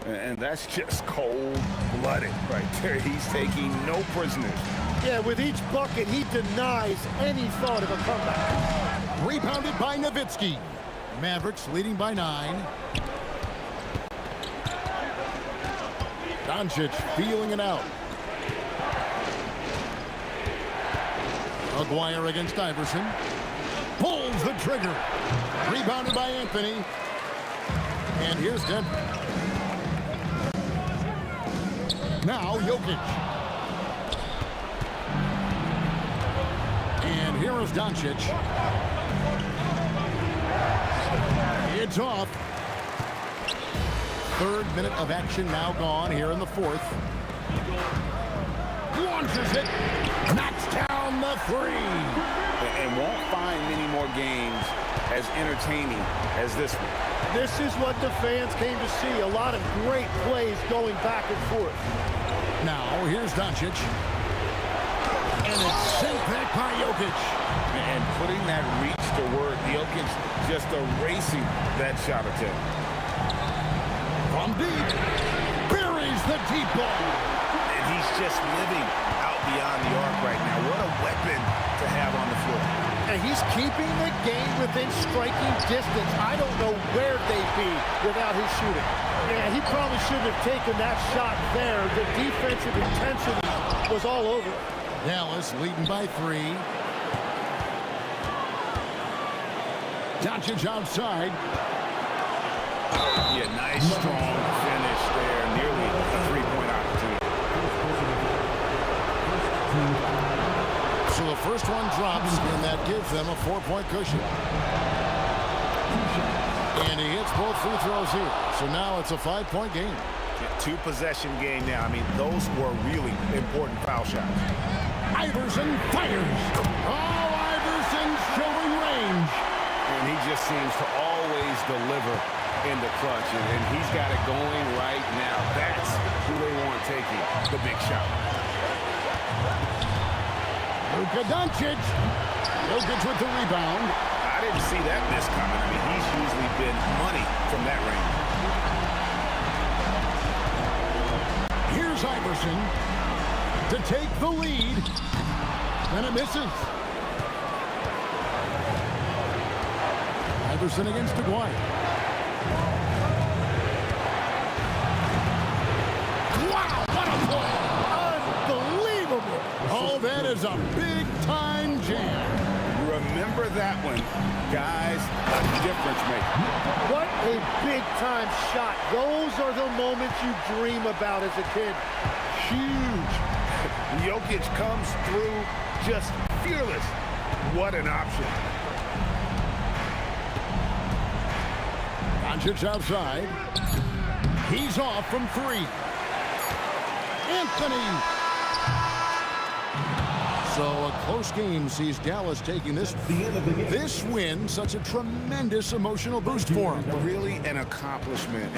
And that's just cold-blooded right there. He's taking no prisoners.
Yeah, with each bucket, he denies any thought of a comeback.
Rebounded by Nowitzki. Mavericks leading by 9. Doncic feeling it out. Aguirre against Iverson. Pulls the trigger. Rebounded by Anthony. And here's Denver. Now Jokic. And here is Doncic. It's off. Third minute of action now gone here in the fourth. Launches it. Knocks down the 3.
And won't find many more games as entertaining as this one.
This is what the fans came to see. A lot of great plays going back and forth.
Now, here's Doncic. And it's sent back by Jokic.
And putting that reach to work, Jokic just erasing that shot attempt.
From deep. Buries the deep ball.
And he's just living out beyond the arc right now. What a weapon to have on the floor.
And he's keeping the game within striking distance. I don't know where they'd be without his shooting. Yeah, he probably shouldn't have taken that shot there. The defensive intensity was all over it.
Dallas leading by 3. Doncic outside.
Yeah, nice strong finish there. Nearly a 3-point opportunity.
So the first one drops, and that gives them a 4-point cushion. And he hits both free throws here. So now it's a 5-point game.
Yeah, 2-possession game now. I mean, those were really important foul shots.
Iverson fires. Oh, Iverson showing range.
And he just seems to always deliver in the clutch. And he's got it going right now. That's who they want taking the big shot.
Luka Doncic. Jokic with the rebound.
I didn't see that miss coming. I mean, he's usually been money from that range.
Here's Iverson to take the lead. And it misses. Iverson against Aguirre. Wow, what a play!
Unbelievable!
Oh, that is a big-time jam.
Remember that one, guys, a difference maker.
What a big-time shot. Those are the moments you dream about as a kid. Huge.
Jokic comes through just fearless. What an option.
Doncic outside. He's off from 3. Anthony. So a close game sees Dallas taking this win, such a tremendous emotional boost for him.
Really an accomplishment.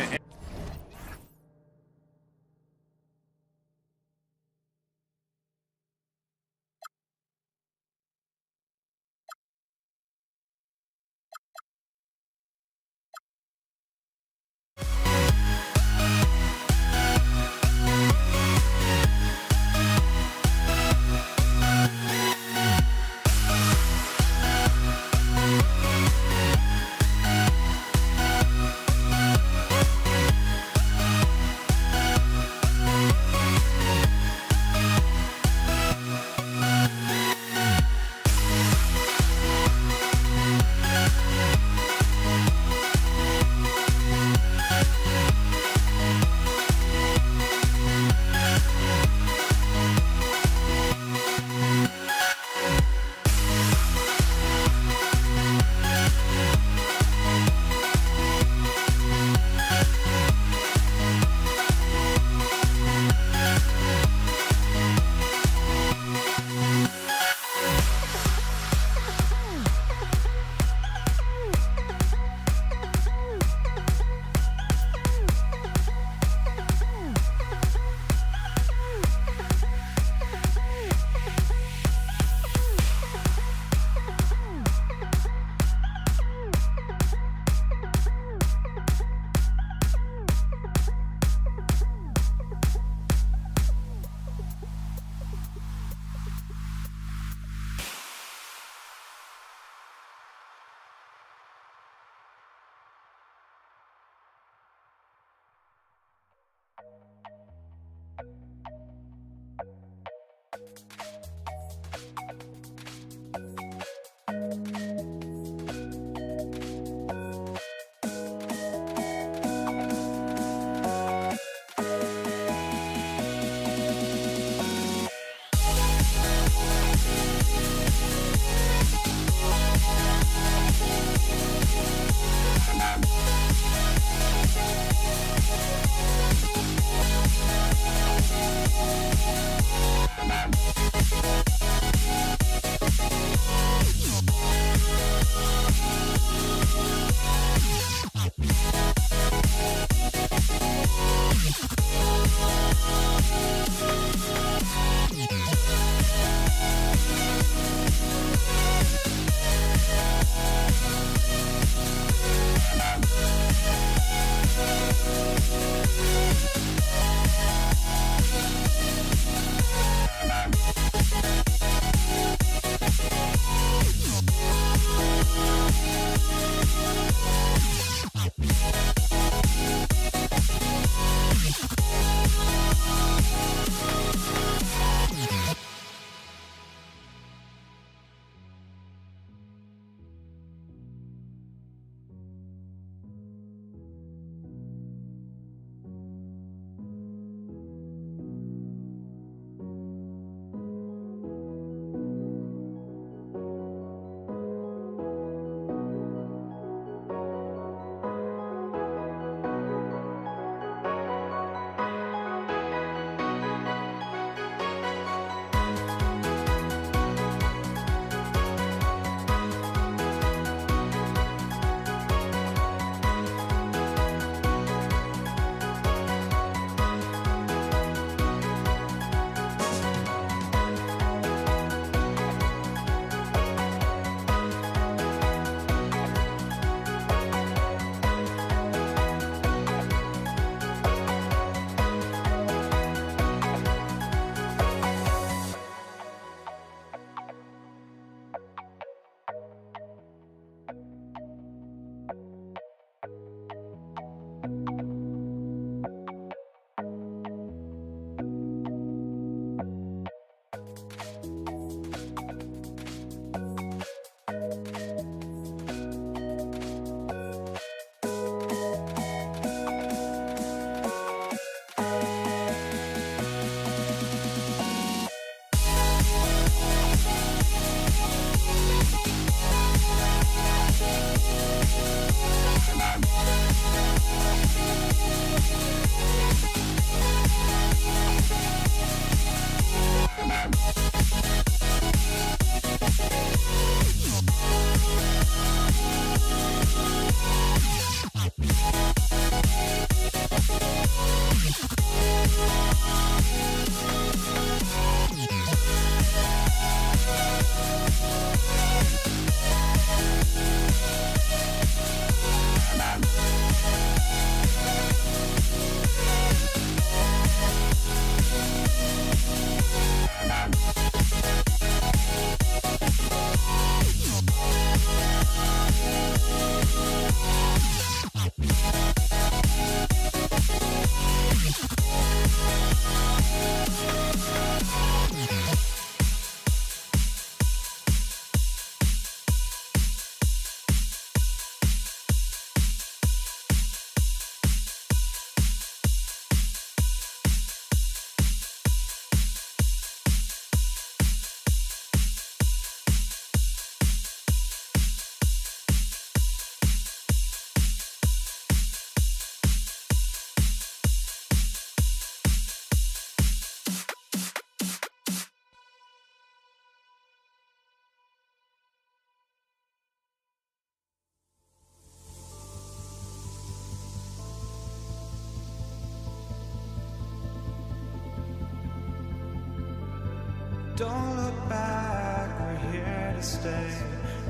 Don't look back, we're here to stay.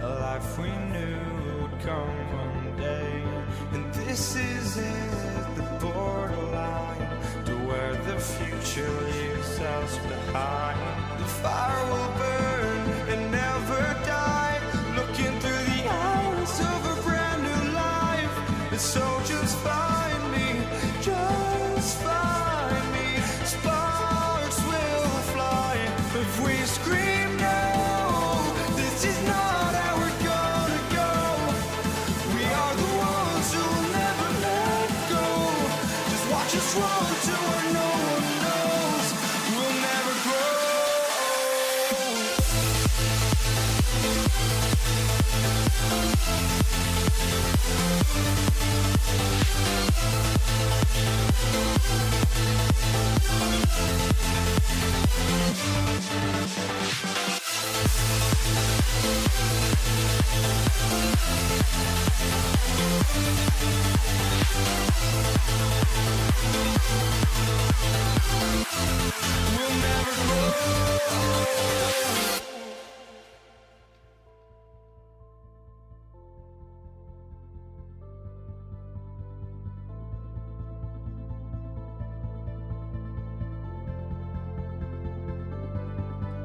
A life we knew would come one day. And this is it, the borderline to where the future leaves us behind. The fire will burn and never die, looking through the eyes of a brand new life. And so just find me, just find me. Sparks will fly if we scream no. This is not how we're gonna go. We are the ones who will never let go. Just watch us run to where no one knows. We'll never grow. We'll never grow.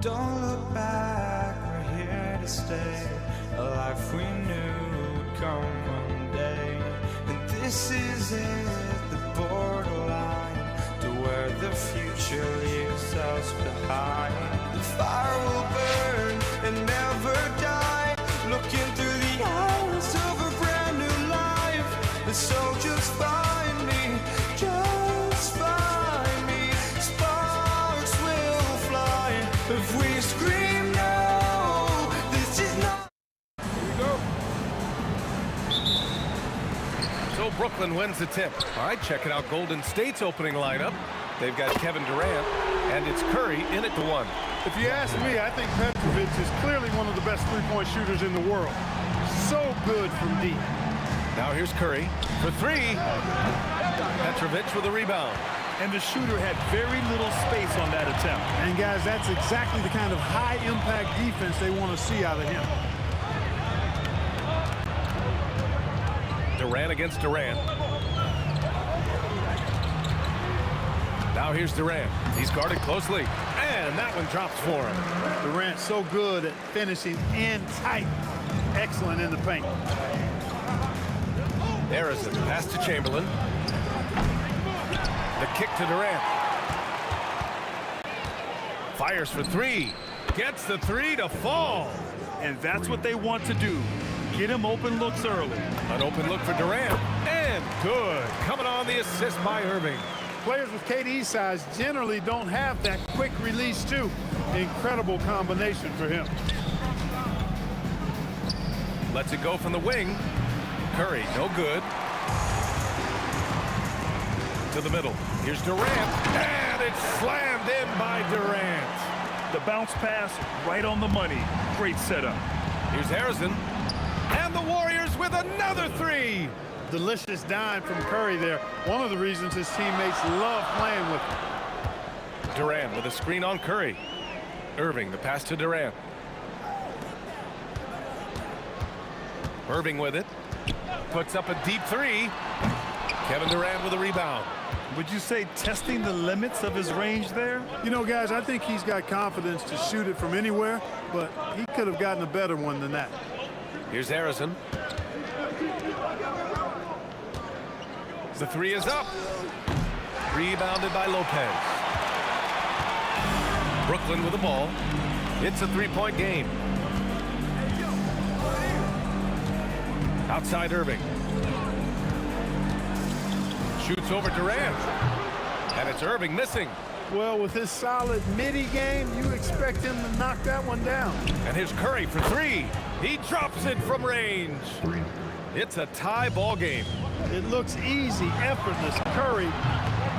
Don't look back, we're here to stay. A life we knew would come one day. And this is it, the borderline to where the future leaves us behind. The fire will burn and never die, looking through the eyes of a brand new life. And so just find me, just find me. Sparks will fly if we scream no. This is not.
So Brooklyn wins the tip. All right, checking out Golden State's opening lineup. They've got Kevin Durant, and it's Curry in at the 1.
If you ask me, I think Petrovic is clearly one of the best three-point shooters in the world. So good from deep.
Now here's Curry for 3. Petrovic with a rebound.
And the shooter had very little space on that attempt.
And guys, that's exactly the kind of high-impact defense they want to see out of him.
Durant against Durant. Now here's Durant. He's guarded closely, and that one drops for him.
Durant so good at finishing in tight. Excellent in the paint.
There is a pass to Chamberlain. The kick to Durant. Fires for 3. Gets the 3 to fall.
And that's what they want to do. Get him open looks early.
An open look for Durant. And good. Coming on the assist by Irving.
Players with KD's size generally don't have that quick release too. Incredible combination for him.
Lets it go from the wing. Curry, no good. To the middle. Here's Durant. And it's slammed in by Durant.
The bounce pass right on the money. Great setup.
Here's Harrison. And the Warriors with another 3.
Delicious dime from Curry there. One of the reasons his teammates love playing with him.
Durant with a screen on Curry. Irving, the pass to Durant. Irving with it. Puts up a deep 3. Kevin Durant with a rebound.
Would you say testing the limits of his range there?
You know, guys, I think he's got confidence to shoot it from anywhere, but he could have gotten a better one than that.
Here's Harrison. The 3 is up. Rebounded by Lopez. Brooklyn with the ball. It's a 3-point game. Outside Irving. Shoots over Durant. And it's Irving missing.
Well, with his solid midi game, you expect him to knock that one down.
And here's Curry for 3. He drops it from range. It's a tie ball game.
It looks easy, effortless. Curry,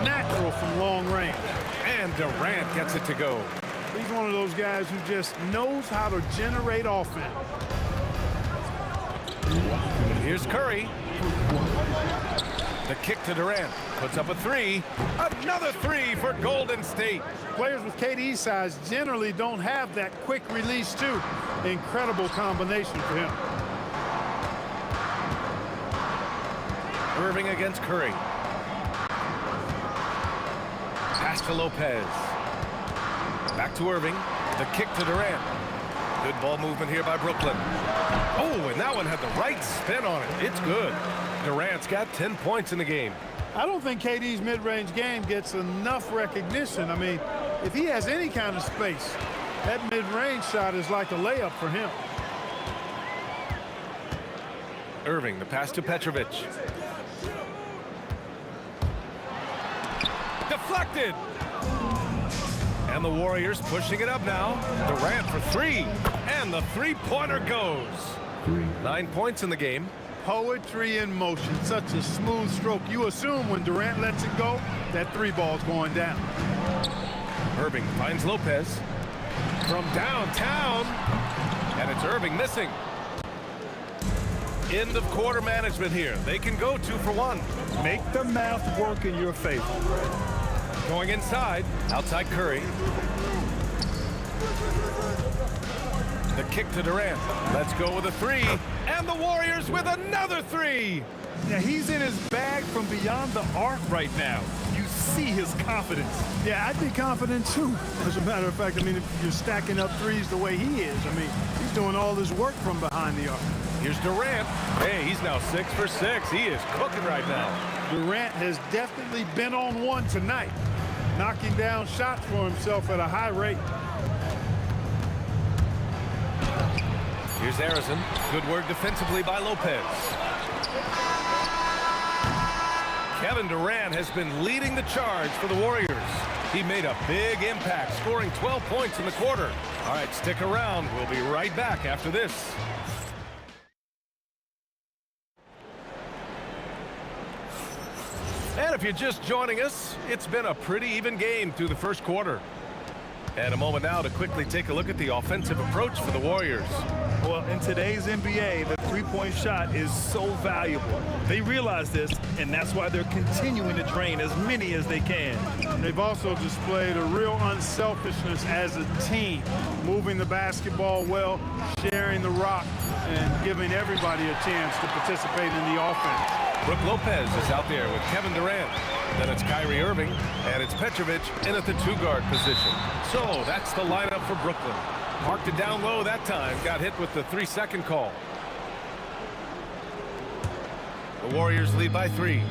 natural from long range.
And Durant gets it to go.
He's one of those guys who just knows how to generate offense.
Here's Curry. The kick to Durant. Puts up a three. Another three for Golden State.
Players with KD's size generally don't have that quick release, too. Incredible combination for him.
Irving against Curry. Pass to Lopez. Back to Irving. The kick to Durant. Good ball movement here by Brooklyn. Oh, and that one had the right spin on it. It's good. Durant's got 10 points in the game.
I don't think KD's mid-range game gets enough recognition. I mean, if he has any kind of space, that mid-range shot is like a layup for him.
Irving, the pass to Petrovic. Deflected. And the Warriors pushing it up now. Durant for three. And the three-pointer goes. 9 points in the game.
Poetry in motion. Such a smooth stroke. You assume when Durant lets it go, that three ball's going down.
Irving finds Lopez. From downtown. And it's Irving missing. End of quarter management here. They can go 2 for 1.
Make the math work in your favor.
Going inside. Outside Curry. The kick to Durant. Let's go with a three. And the Warriors with another three.
Now, he's in his bag from beyond the arc right now. You see his confidence.
Yeah, I'd be confident, too. As a matter of fact, I mean, if you're stacking up threes the way he is, I mean, he's doing all this work from behind the arc.
Here's Durant. Hey, he's now 6 for 6. He is cooking right now.
Durant has definitely been on one tonight, knocking down shots for himself at a high rate.
Here's Harrison. Good work defensively by Lopez. Kevin Durant has been leading the charge for the Warriors. He made a big impact, scoring 12 points in the quarter. All right, stick around. We'll be right back after this. And if you're just joining us, it's been a pretty even game through the first quarter. And a moment now to quickly take a look at the offensive approach for the Warriors.
Well, in today's NBA, the three-point shot is so valuable. They realize this, and that's why they're continuing to drain as many as they can.
They've also displayed a real unselfishness as a team, moving the basketball well, sharing the rock, and giving everybody a chance to participate in the offense.
Brook Lopez is out there with Kevin Durant. Then it's Kyrie Irving, and it's Petrovic in at the two-guard position. So that's the lineup for Brooklyn. Marked it down low that time. Got hit with the 3-second call. The Warriors lead by 3.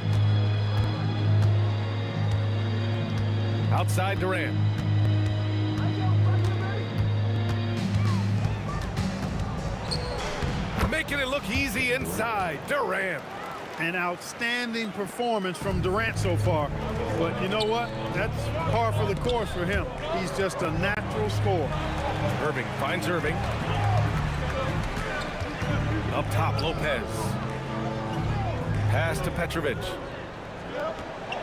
Outside Durant. Making it look easy inside. Durant.
An outstanding performance from Durant so far. But you know what? That's par for the course for him. He's just a natural scorer.
Irving finds Irving. Up top, Lopez. Pass to Petrovic.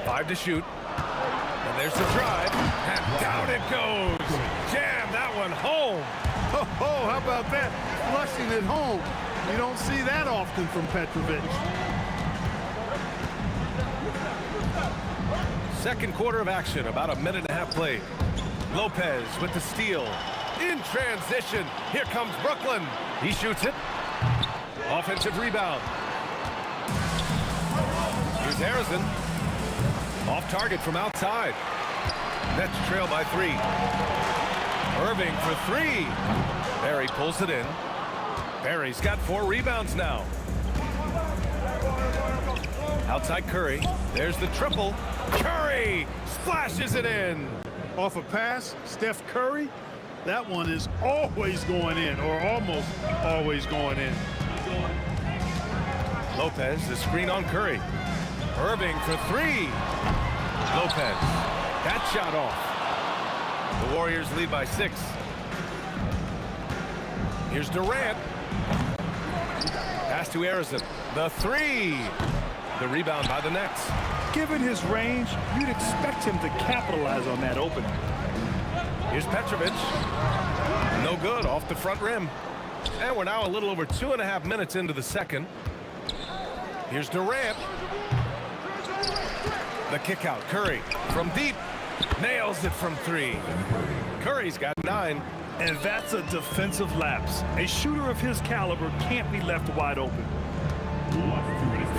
5 to shoot. And there's the drive. And down it goes. Jam that one home.
Oh, how about that? Flushing it home. You don't see that often from Petrovic.
Second quarter of action, about a minute and a half played. Lopez with the steal. In transition, here comes Brooklyn. He shoots it. Offensive rebound. Here's Harrison. Off target from outside. Nets trail by 3. Irving for 3. Barry pulls it in. Barry's got 4 rebounds now. Outside Curry. There's the triple. Curry splashes it in.
Off a pass, Steph Curry. That one is always going in, or almost always going in.
Lopez, the screen on Curry. Irving for 3. Lopez. That shot off. The Warriors lead by 6. Here's Durant. Pass to Harrison. The 3. The rebound by the Nets.
Given his range, you'd expect him to capitalize on that opening.
Here's Petrovic. No good, off the front rim. And we're now a little over 2.5 minutes into the second. Here's Durant. The kick out. Curry from deep. Nails it from 3. Curry's got 9.
And that's a defensive lapse. A shooter of his caliber can't be left wide open.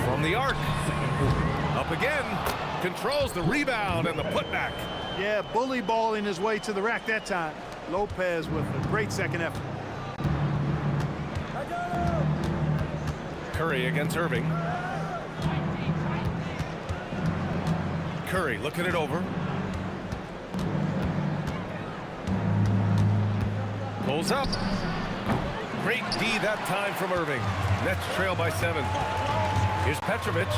From the arc. Up again. Controls the rebound and the putback.
Yeah, bully balling his way to the rack that time. Lopez with a great second effort.
Curry against Irving. Curry looking it over. Pulls up. Great D that time from Irving. Nets trail by 7. Here's Petrovic.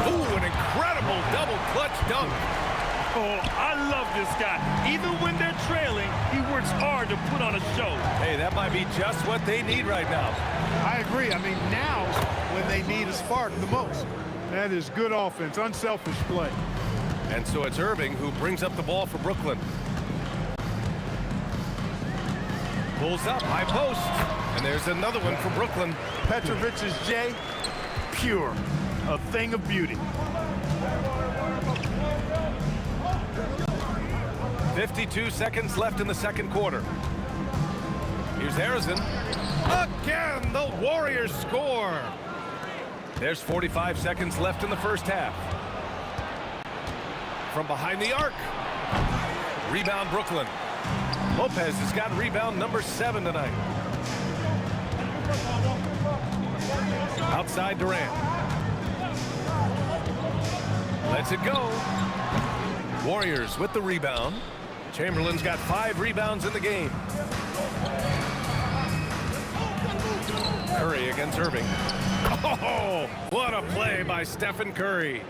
Ooh, an incredible double clutch dunk.
Oh, I love this guy. Even when they're trailing, he works hard to put on a show.
Hey, that might be just what they need right now.
I agree. I mean, now's when they need a spark the most. That is good offense, unselfish play.
And so it's Irving who brings up the ball for Brooklyn. Pulls up, high post. And there's another one for Brooklyn.
Petrovic's J, pure. A thing of beauty.
52 seconds left in the second quarter. Here's Harrison. Again, the Warriors score. There's 45 seconds left in the first half. From behind the arc. Rebound Brooklyn. Lopez has got rebound number 7 tonight. Outside Durant. Lets it go. Warriors with the rebound. Chamberlain's got 5 rebounds in the game. Curry against Irving. Oh, what a play by Stephen Curry.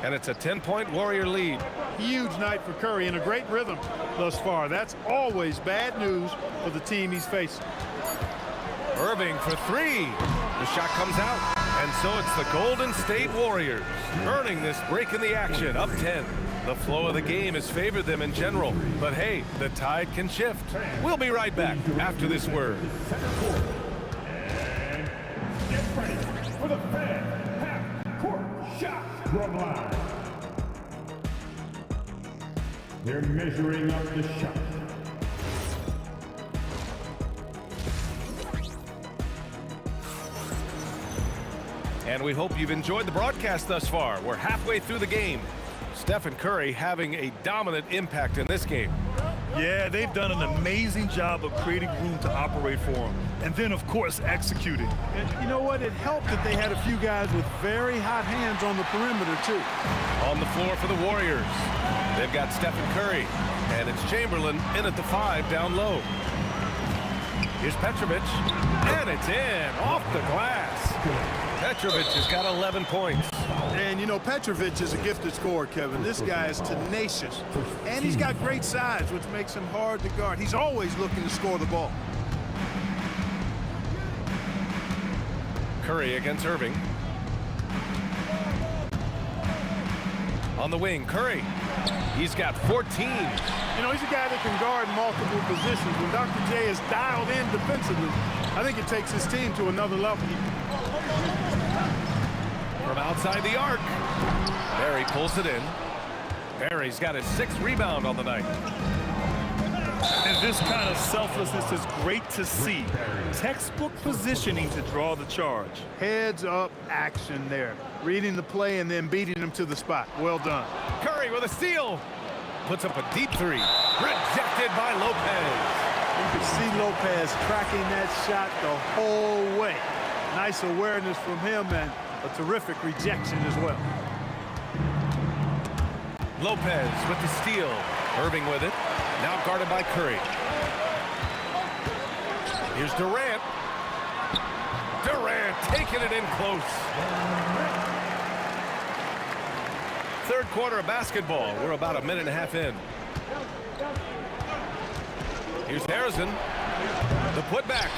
And it's a 10-point Warrior lead.
Huge night for Curry and a great rhythm thus far. That's always bad news for the team he's facing.
Irving for 3. The shot comes out. And so it's the Golden State Warriors earning this break in the action, up 10. The flow of the game has favored them in general. But hey, the tide can shift. We'll be right back after this word.
And get ready for the fan half-court shot scrum line. They're measuring up the shot.
And we hope you've enjoyed the broadcast thus far. We're halfway through the game. Stephen Curry having a dominant impact in this game.
Yeah, they've done an amazing job of creating room to operate for him. And then, of course, executing.
And you know what? It helped that they had a few guys with very hot hands on the perimeter, too.
On the floor for the Warriors. They've got Stephen Curry. And it's Chamberlain in at the 5 down low. Here's Petrovic. And it's in. Off the glass. Petrovic has got 11 points.
And, you know, Petrovic is a gifted scorer, Kevin. This guy is tenacious. And he's got great size, which makes him hard to guard. He's always looking to score the ball.
Curry against Irving. On the wing, Curry. He's got 14.
You know, he's a guy that can guard multiple positions. When Dr. J is dialed in defensively, I think it takes his team to another level.
From outside the arc. Barry pulls it in. Barry's got his 6th rebound on the night.
And this kind of selflessness is great to see. Textbook positioning to draw the charge.
Heads up action there. Reading the play and then beating him to the spot. Well done.
Curry with a steal. Puts up a deep 3. Rejected by Lopez.
You can see Lopez tracking that shot the whole way. Nice awareness from him and a terrific rejection as well.
Lopez with the steal. Irving with it. Now guarded by Curry. Here's Durant. Durant taking it in close. Third quarter of basketball. We're about a minute and a half in. Here's Harrison. The putback.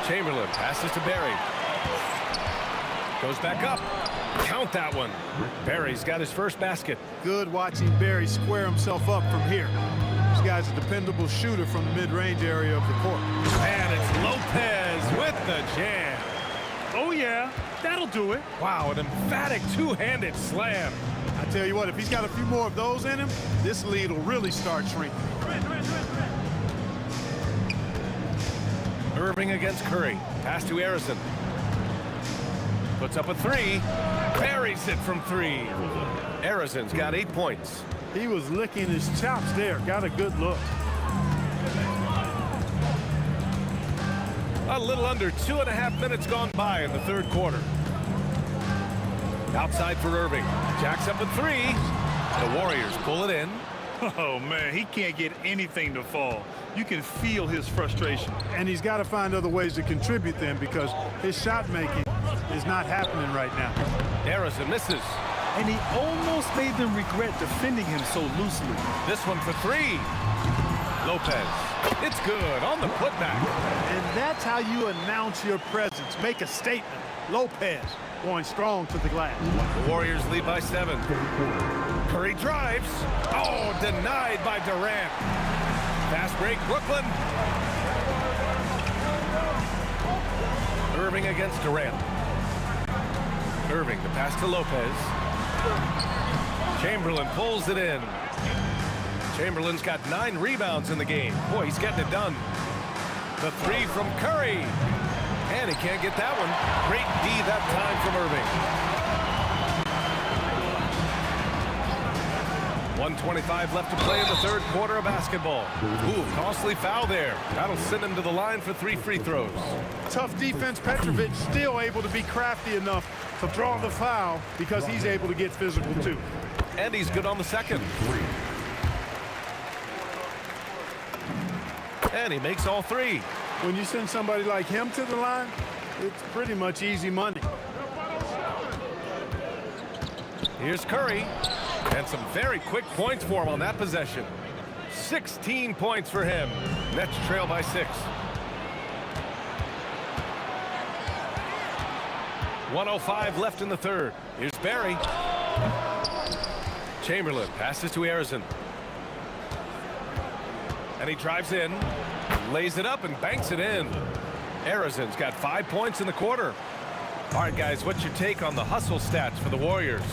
Chamberlain passes to Barry. Goes back up. Count that one. Barry's got his first basket.
Good watching Barry square himself up from here. This guy's a dependable shooter from the mid-range area of the court.
And it's Lopez with the jam.
Oh, yeah. That'll do it.
Wow, an emphatic two-handed slam.
I tell you what, if he's got a few more of those in him, this lead will really start shrinking.
Irving against Curry. Pass to Harrison. Puts up a three. Buries it from three. Harrison's got 8 points.
He was licking his chops there. Got a good look.
A little under 2.5 minutes gone by in the third quarter. Outside for Irving. Jacks up a three. The Warriors pull it in.
Oh, man, he can't get anything to fall. You can feel his frustration.
And he's got to find other ways to contribute then because his shot making is not happening right now.
Harrison misses.
And he almost made them regret defending him so loosely.
This one for three. Lopez. It's good on the putback.
And that's how you announce your presence. Make a statement. Lopez going strong to the glass.
The Warriors lead by 7. Curry drives. Oh, denied by Durant. Fast break, Brooklyn. Irving against Durant. Irving, the pass to Lopez. Chamberlain pulls it in. Chamberlain's got 9 rebounds in the game. Boy, he's getting it done. The three from Curry. And he can't get that one. Great D that time from Irving. 1:25 left to play in the third quarter of basketball. Ooh, costly foul there. That'll send him to the line for 3 free throws.
Tough defense. Petrovic still able to be crafty enough to draw the foul because he's able to get physical too.
And he's good on the second. And he makes all 3.
When you send somebody like him to the line, it's pretty much easy money.
Here's Curry. And some very quick points for him on that possession. 16 points for him. Nets trail by 6. 1:05 left in the third. Here's Barry. Chamberlain passes to Harrison. And he drives in, lays it up, and banks it in. Harrison's got 5 points in the quarter. All right, guys, what's your take on the hustle stats for the Warriors?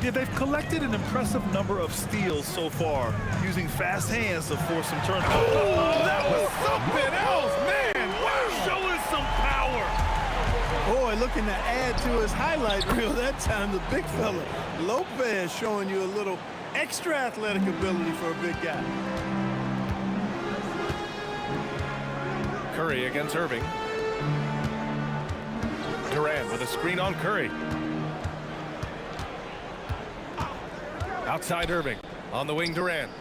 Yeah, they've collected an impressive number of steals so far, using fast hands to force some turnovers.
Oh, that was something else, man! Wow.
Showing some power.
Boy, looking to add to his highlight reel that time, the big fella. Lopez showing you a little extra athletic ability for a big guy.
Curry against Irving. Durant with a screen on Curry. Outside Irving. On the wing, Durant.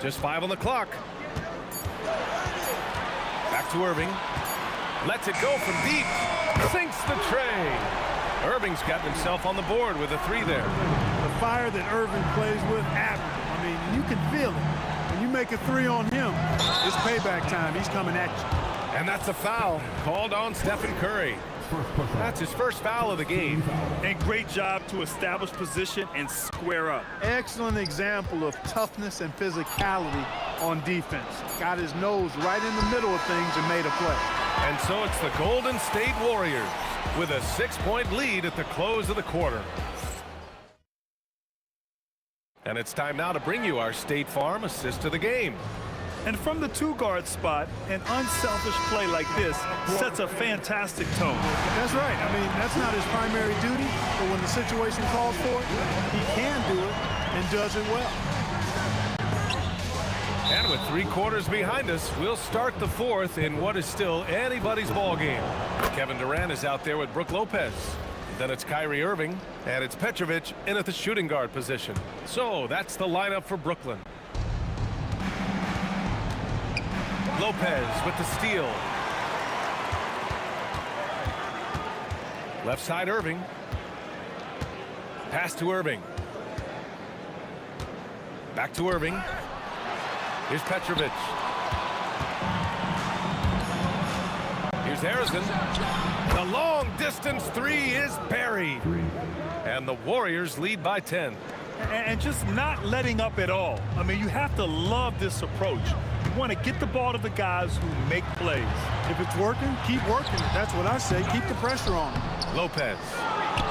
Just 5 on the clock. Back to Irving. Lets it go from deep. Sinks the tray. Irving's got himself on the board with a 3 there.
The fire that Irving plays with, admirable. I mean, you can feel it. When you make a 3 on him, it's payback time. He's coming at you.
And that's a foul called on Stephen Curry. That's his first foul of the game.
And great job to establish position and square up.
Excellent example of toughness and physicality on defense. Got his nose right in the middle of things and made a play.
And so it's the Golden State Warriors with a 6-point lead at the close of the quarter. And it's time now to bring you our State Farm assist of the game.
And from the 2-guard spot, an unselfish play like this sets a fantastic tone.
That's right. I mean, that's not his primary duty, but when the situation calls for it, he can do it and does it well.
And with 3 quarters behind us, we'll start the fourth in what is still anybody's ball game. Kevin Durant is out there with Brook Lopez. Then it's Kyrie Irving, and it's Petrovic in at the shooting guard position. So that's the lineup for Brooklyn. Lopez with the steal. Left side Irving. Pass to Irving. Back to Irving. Here's Petrovic. Here's Harrison. The long distance 3 is buried. And the Warriors lead by 10.
And just not letting up at all. I mean, you have to love this approach. You want to get the ball to the guys who make plays.
If it's working, keep working. That's what I say. Keep the pressure on.
Lopez.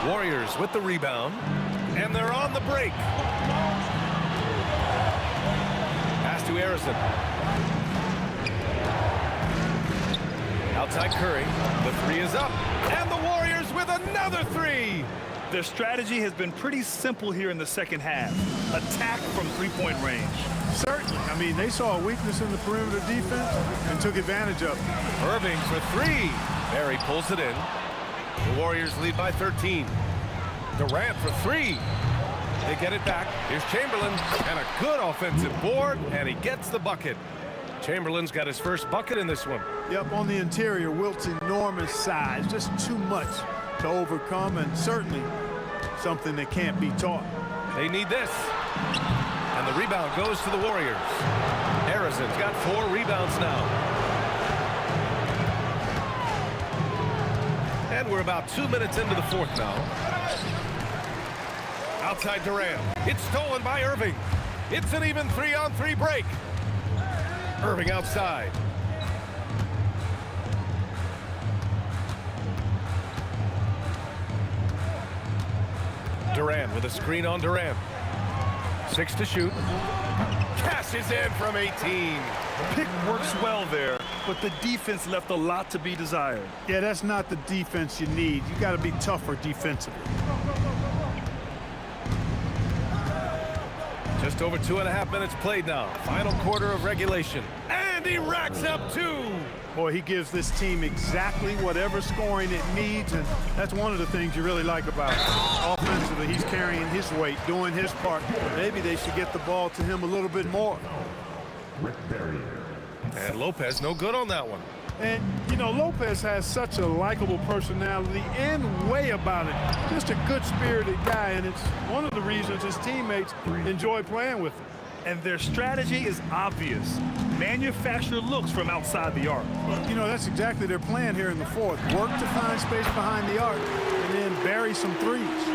Warriors with the rebound. And they're on the break. Pass to Harrison. Outside Curry. The three is up. And the Warriors with another three.
Their strategy has been pretty simple here in the second half. Attack from three-point range.
Certainly. I mean, they saw a weakness in the perimeter defense and took advantage of it.
Irving for three. Barry pulls it in. The Warriors lead by 13. Durant for three. They get it back. Here's Chamberlain. And a good offensive board. And he gets the bucket. Chamberlain's got his first bucket in this one.
Yep, on the interior, Wilt's enormous size. Just too much to overcome, and certainly something that can't be taught.
They need this. And the rebound goes to the Warriors. Harrison's got 4 rebounds now. And we're about 2 minutes into the fourth now. Outside Durant. It's stolen by Irving. It's an even 3-on-3 break. Irving outside. Durant with a screen on Durant. 6 to shoot. Cashes in from 18.
Pick works well there, but the defense left a lot to be desired.
Yeah, that's not the defense you need. You got to be tougher defensively.
Just over 2.5 minutes played now. Final quarter of regulation. And he racks up 2.
Boy, he gives this team exactly whatever scoring it needs, and that's one of the things you really like about him. Offensively, he's carrying his weight, doing his part. Maybe they should get the ball to him a little bit more.
And Lopez no good on that one.
And, you know, Lopez has such a likable personality and way about it. Just a good-spirited guy, and it's one of the reasons his teammates enjoy playing with him.
And their strategy is obvious. Manufacture looks from outside the arc.
You know, that's exactly their plan here in the fourth. Work to find space behind the arc and then bury some threes.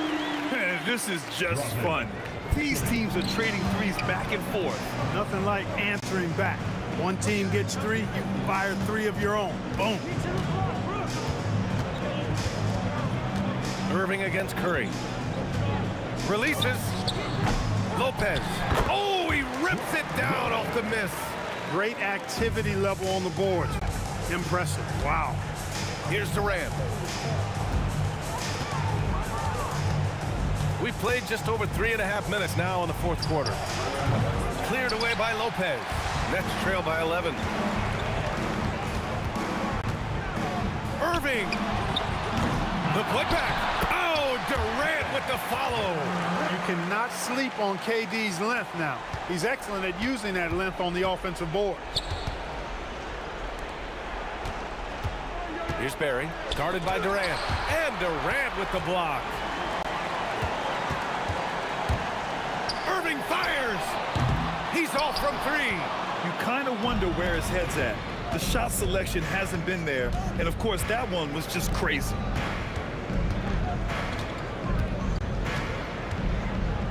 This is just fun. These teams are trading threes back and forth.
Nothing like answering back. One team gets 3, you fire 3 of your own. Boom.
Irving against Curry. Releases. Lopez. Oh, he rips it down off the miss.
Great activity level on the board. Impressive. Wow.
Here's Durant. We've played just over 3.5 minutes now in the fourth quarter. Cleared away by Lopez. Nets trail by 11. Irving. The putback. Oh, Durant with the follow.
You cannot sleep on KD's length now. He's excellent at using that length on the offensive board.
Here's Barry, guarded by Durant. And Durant with the block. Irving fires. He's off from 3.
You kind of wonder where his head's at. The shot selection hasn't been there, and of course that one was just crazy.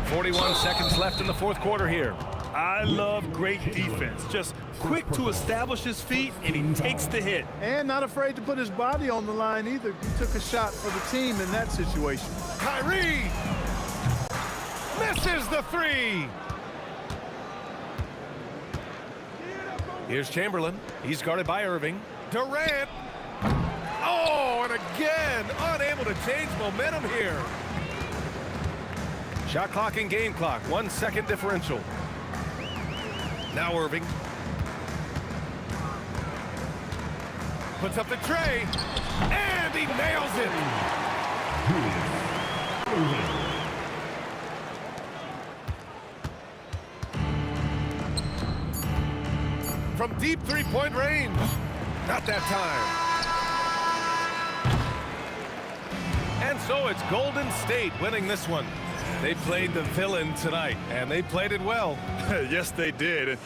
41 seconds left in the fourth quarter here.
I love great defense. Just quick to establish his feet, and he takes the hit.
And not afraid to put his body on the line either. He took a shot for the team in that situation.
Kyrie misses the 3. Here's Chamberlain. He's guarded by Irving. Durant. Oh, and again, unable to change momentum here. Shot clock and game clock. 1 second differential. Now Irving. Puts up the tray. And he nails it. From deep 3-point range. Not that time. And so it's Golden State winning this one. They played the villain tonight, and they played it well.
Yes, they did.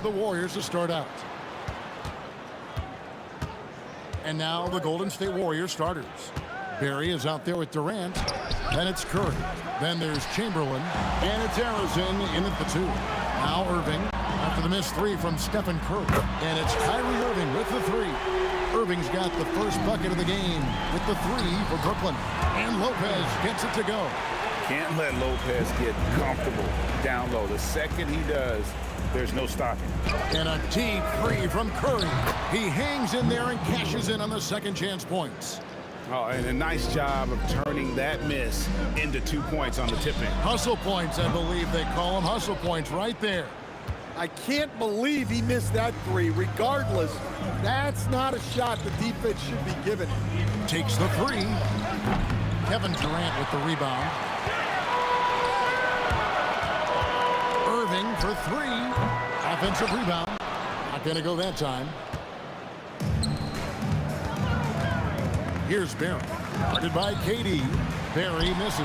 It's the Warriors to start out. And now the Golden State Warriors starters. Barry is out there with Durant. Then it's Curry. Then there's Chamberlain. And it's Harrison in at the 2. Now Irving after the missed 3 from Stephen Curry. And it's Kyrie Irving with the 3. Irving's got the first bucket of the game with the 3 for Brooklyn. And Lopez gets it to go.
Can't let Lopez get comfortable down low. The second he does, there's no stopping.
And a deep 3 from Curry. He hangs in there and cashes in on the second chance points.
Oh, and a nice job of turning that miss into 2 points on the tip-in.
Hustle points, I believe they call them. Hustle points right there.
I can't believe he missed that 3. Regardless, that's not a shot the defense should be given.
Takes the 3. Kevin Durant with the rebound. Irving for 3. Offensive rebound. Not going to go that time. Here's Barry. Guarded by KD. Barry misses.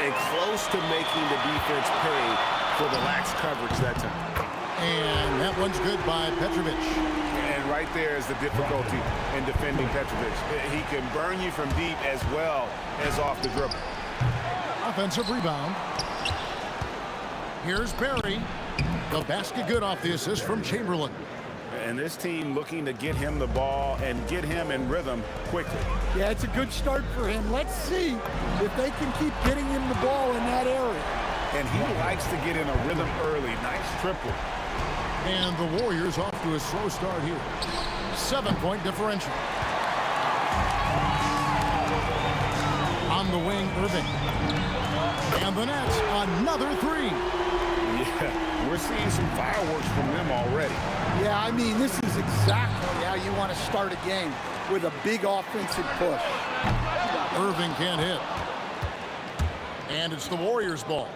And close to making the defense pay for the lax coverage that time.
And that one's good by Petrovic.
And right there is the difficulty in defending Petrovic. He can burn you from deep as well as off the dribble.
Offensive rebound. Here's Barry. The basket good off the assist from Chamberlain.
And this team looking to get him the ball and get him in rhythm quickly.
Yeah, it's a good start for him. Let's see if they can keep getting him the ball in that area.
And he likes to get in a rhythm early. Nice triple.
And the Warriors off to a slow start here. 7-point differential. On the wing, Irving. And the Nets, another 3.
Yeah, we're seeing some fireworks from them already.
Yeah, I mean, this is exactly how you want to start a game, with a big offensive push.
Irving can't hit. And it's the Warriors' ball.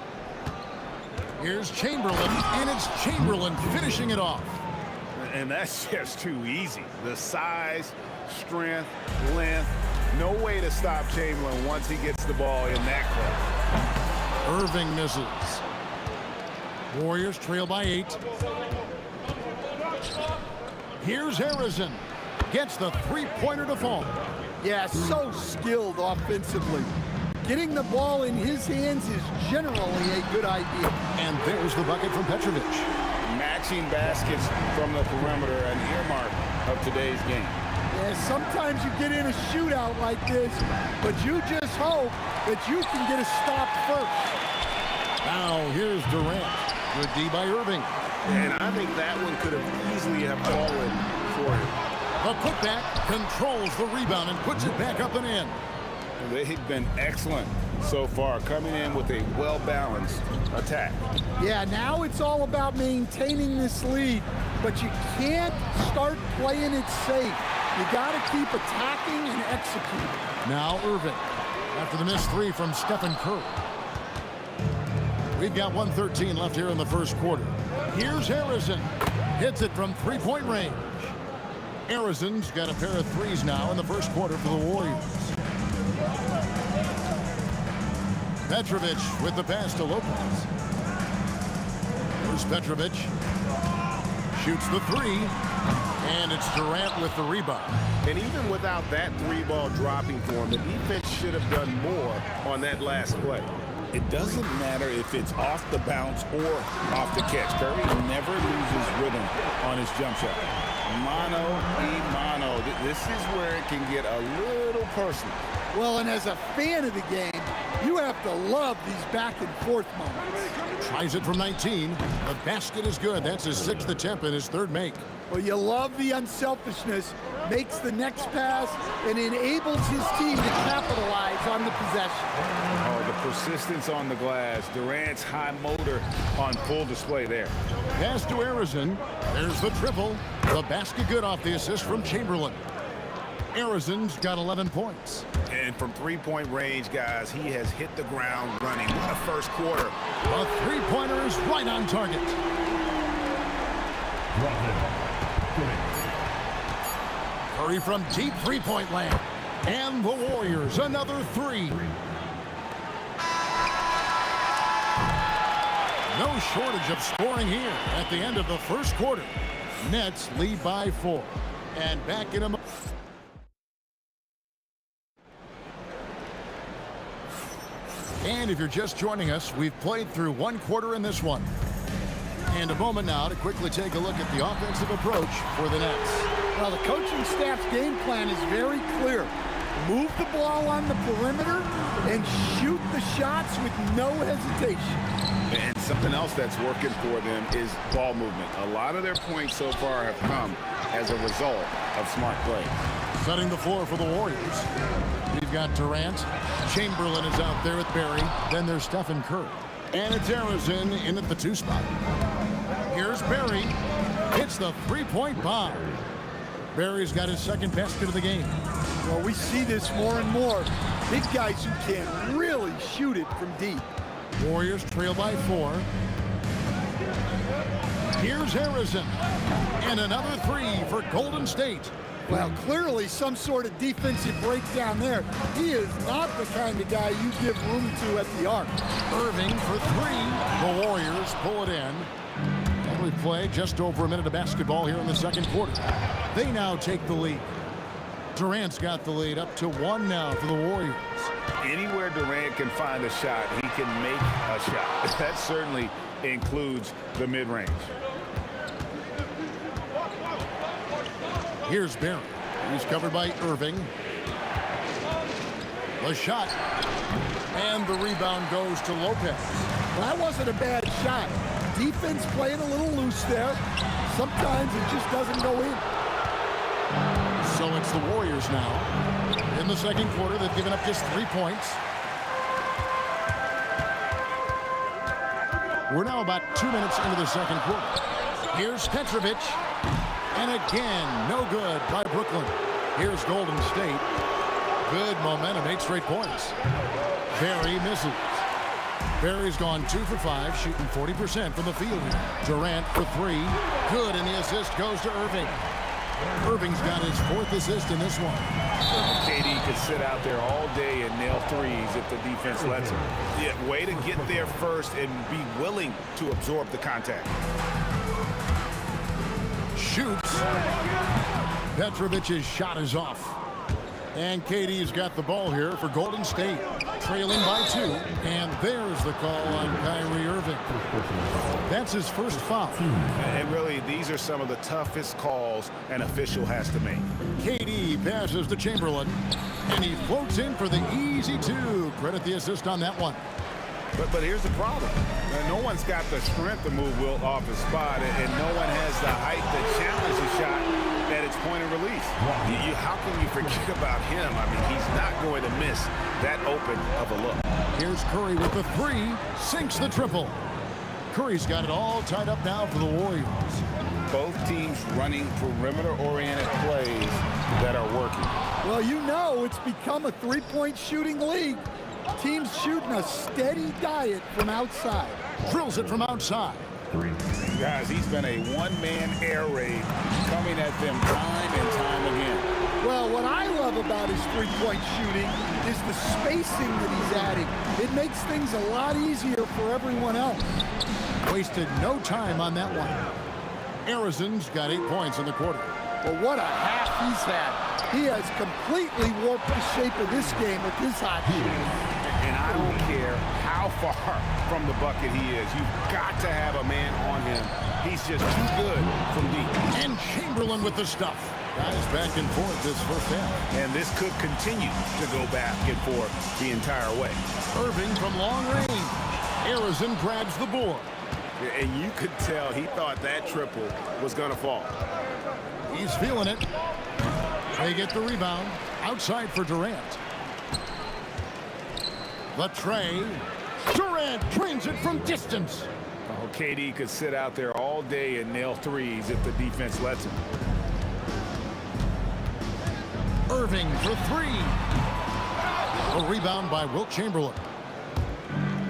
Here's Chamberlain, and it's Chamberlain finishing it off.
And that's just too easy. The size, strength, length, no way to stop Chamberlain once he gets the ball in that close.
Irving misses. Warriors trail by 8. Here's Harrison. Gets the 3-pointer to fall.
Yeah, so skilled offensively. Getting the ball in his hands is generally a good idea.
And there's the bucket from Petrovic.
Matching baskets from the perimeter, an earmark of today's game.
Yeah, sometimes you get in a shootout like this, but you just hope that you can get a stop first.
Now here's Durant. Good D by Irving.
And I think that one could have easily have fallen for him.
The putback controls the rebound and puts it back up and in.
They've been excellent so far, coming in with a well-balanced attack.
Yeah, now it's all about maintaining this lead, but you can't start playing it safe. You got to keep attacking and executing.
Now Irving, after the missed 3 from Stephen Curry. We've got 1:13 left here in the first quarter. Here's Harrison. Hits it from 3-point range. Harrison's got a pair of 3s now in the first quarter for the Warriors. Petrovic with the pass to Lopez. Here's Petrovic. Shoots the 3. And it's Durant with the rebound.
And even without that 3-ball dropping for him, the defense should have done more on that last play. It doesn't matter if it's off the bounce or off the catch. Curry never loses rhythm on his jump shot. Mano a mano. This is where it can get a little personal.
Well, and as a fan of the game, you have to love these back-and-forth moments.
Tries it from 19. The basket is good. That's his 6th attempt and his 3rd make.
Well, you love the unselfishness, makes the next pass, and enables his team to capitalize on the possession.
Oh, the persistence on the glass. Durant's high motor on full display there.
Pass to Harrison. There's the triple. The basket good off the assist from Chamberlain. Harrison's got 11 points.
And from 3-point range, guys, he has hit the ground running. What a first quarter.
The 3-pointer is right on target. Curry from deep 3-point land. And the Warriors, another 3. No shortage of scoring here at the end of the first quarter. Nets lead by 4. And back in a moment. And if you're just joining us, we've played through one quarter in this one. And a moment now to quickly take a look at the offensive approach for the Nets.
Well, the coaching staff's game plan is very clear. Move the ball on the perimeter and shoot the shots with no hesitation.
And something else that's working for them is ball movement. A lot of their points so far have come as a result of smart play.
Setting the floor for the Warriors. We've got Durant. Chamberlain is out there with Barry. Then there's Stephen Curry. And it's Arizona in at the 2 spot. Here's Barry. Hits the three-point bomb. Barry's got his second basket of the game.
Well, we see this more and more. Big guys who can really shoot it from deep.
Warriors trail by 4. Here's Harrison. And another 3 for Golden State.
Well, clearly some sort of defensive breakdown there. He is not the kind of guy you give room to at the arc.
Irving for 3. The Warriors pull it in. And we play just over a minute of basketball here in the second quarter. They now take the lead. Durant's got the lead up to 1 now for the Warriors.
Anywhere Durant can find a shot, he can make a shot. That certainly includes the mid-range.
Here's Barry. He's covered by Irving. The shot. And the rebound goes to Lopez.
Well, that wasn't a bad shot. Defense playing a little loose there. Sometimes it just doesn't go in.
So it's the Warriors now. In the second quarter, they've given up just 3 points. We're now about 2 minutes into the second quarter. Here's Petrovic. And again, no good by Brooklyn. Here's Golden State. Good momentum, 8 straight points. Barry misses. Barry's gone 2 for 5, shooting 40% from the field here. Durant for 3. Good, and the assist goes to Irving. Irving's got his 4th assist in this one.
KD could sit out there all day and nail threes if the defense lets him. Yeah, way to get there first and be willing to absorb the contact.
Shoots. Petrovic's shot is off. And KD's got the ball here for Golden State. Trailing by 2. And there's the call on Kyrie Irving. That's his first foul.
And really, these are some of the toughest calls an official has to make.
KD passes to Chamberlain. And he floats in for the easy 2. Credit the assist on that one.
But here's the problem. No one's got the strength to move Wilt off his spot, and no one has the height to challenge the shot at its point of release. How can you forget about him? I mean, he's not going to miss that open of a look.
Here's Curry with the 3. Sinks the triple. Curry's got it all tied up now for the Warriors.
Both teams running perimeter-oriented plays that are working.
Well, you know it's become a 3-point shooting league. Teams shooting a steady diet from outside.
Drills it from outside.
Guys, he's been a one-man air raid coming at them time and time again.
Well, what I love about his 3-point shooting is the spacing that he's adding. It makes things a lot easier for everyone else.
Wasted no time on that one. Arizona's got 8 points in the quarter.
Well, what a half he's had. He has completely warped the shape of this game with his hot shooting.
And I don't care how far from the bucket he is. You've got to have a man on him. He's just too good from deep.
And Chamberlain with the stuff. Guys back and forth this first half.
And this could continue to go back and forth the entire way.
Irving from long range. Arizona grabs the board.
And you could tell he thought that triple was going to fall.
He's feeling it. They get the rebound. Outside for Durant. The tray. Durant drains it from distance.
Oh, KD could sit out there all day and nail threes if the defense lets him.
Irving for 3. A rebound by Wilt Chamberlain.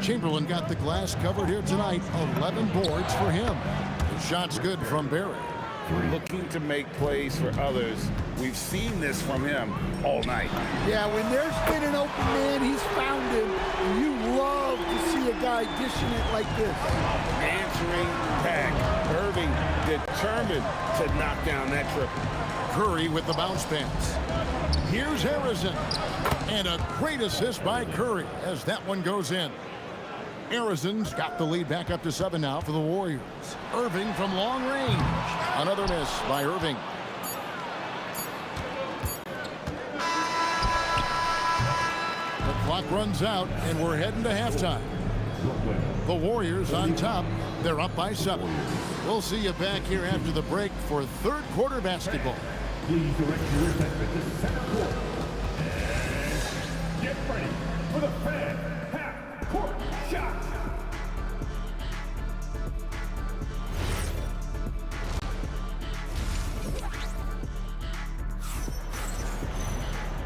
Chamberlain got the glass covered here tonight. 11 boards for him. The shot's good from Barry.
Looking to make plays for others We've seen this from him all night.
Yeah, when there's been an open man, he's found him. And you love to see a guy dishing it like this.
Answering back. Irving determined to knock down that triple.
Curry with the bounce pass. Here's Harrison. And a great assist by Curry as that one goes in. Harrison's got the lead back up to 7 now for the Warriors. Irving from long range. Another miss by Irving. The clock runs out, and we're heading to halftime. The Warriors on top. They're up by 7. We'll see you back here after the break for third quarter basketball.
Please direct your attention to center court. And get ready for the fan half-court shot.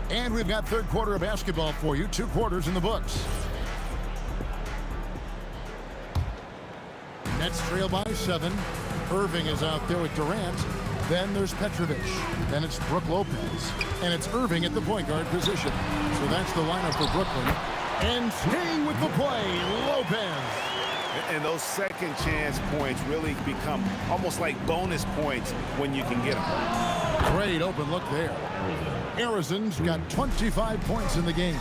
And we've got third quarter of basketball for you. 2 quarters in the books. Nets trail by 7. Irving is out there with Durant. Then there's Petrovic. Then it's Brook Lopez. And it's Irving at the point guard position. So that's the lineup for Brooklyn. And staying with the play, Lopez.
And those second chance points really become almost like bonus points when you can get them.
Great open look there. Harrison's got 25 points in the game.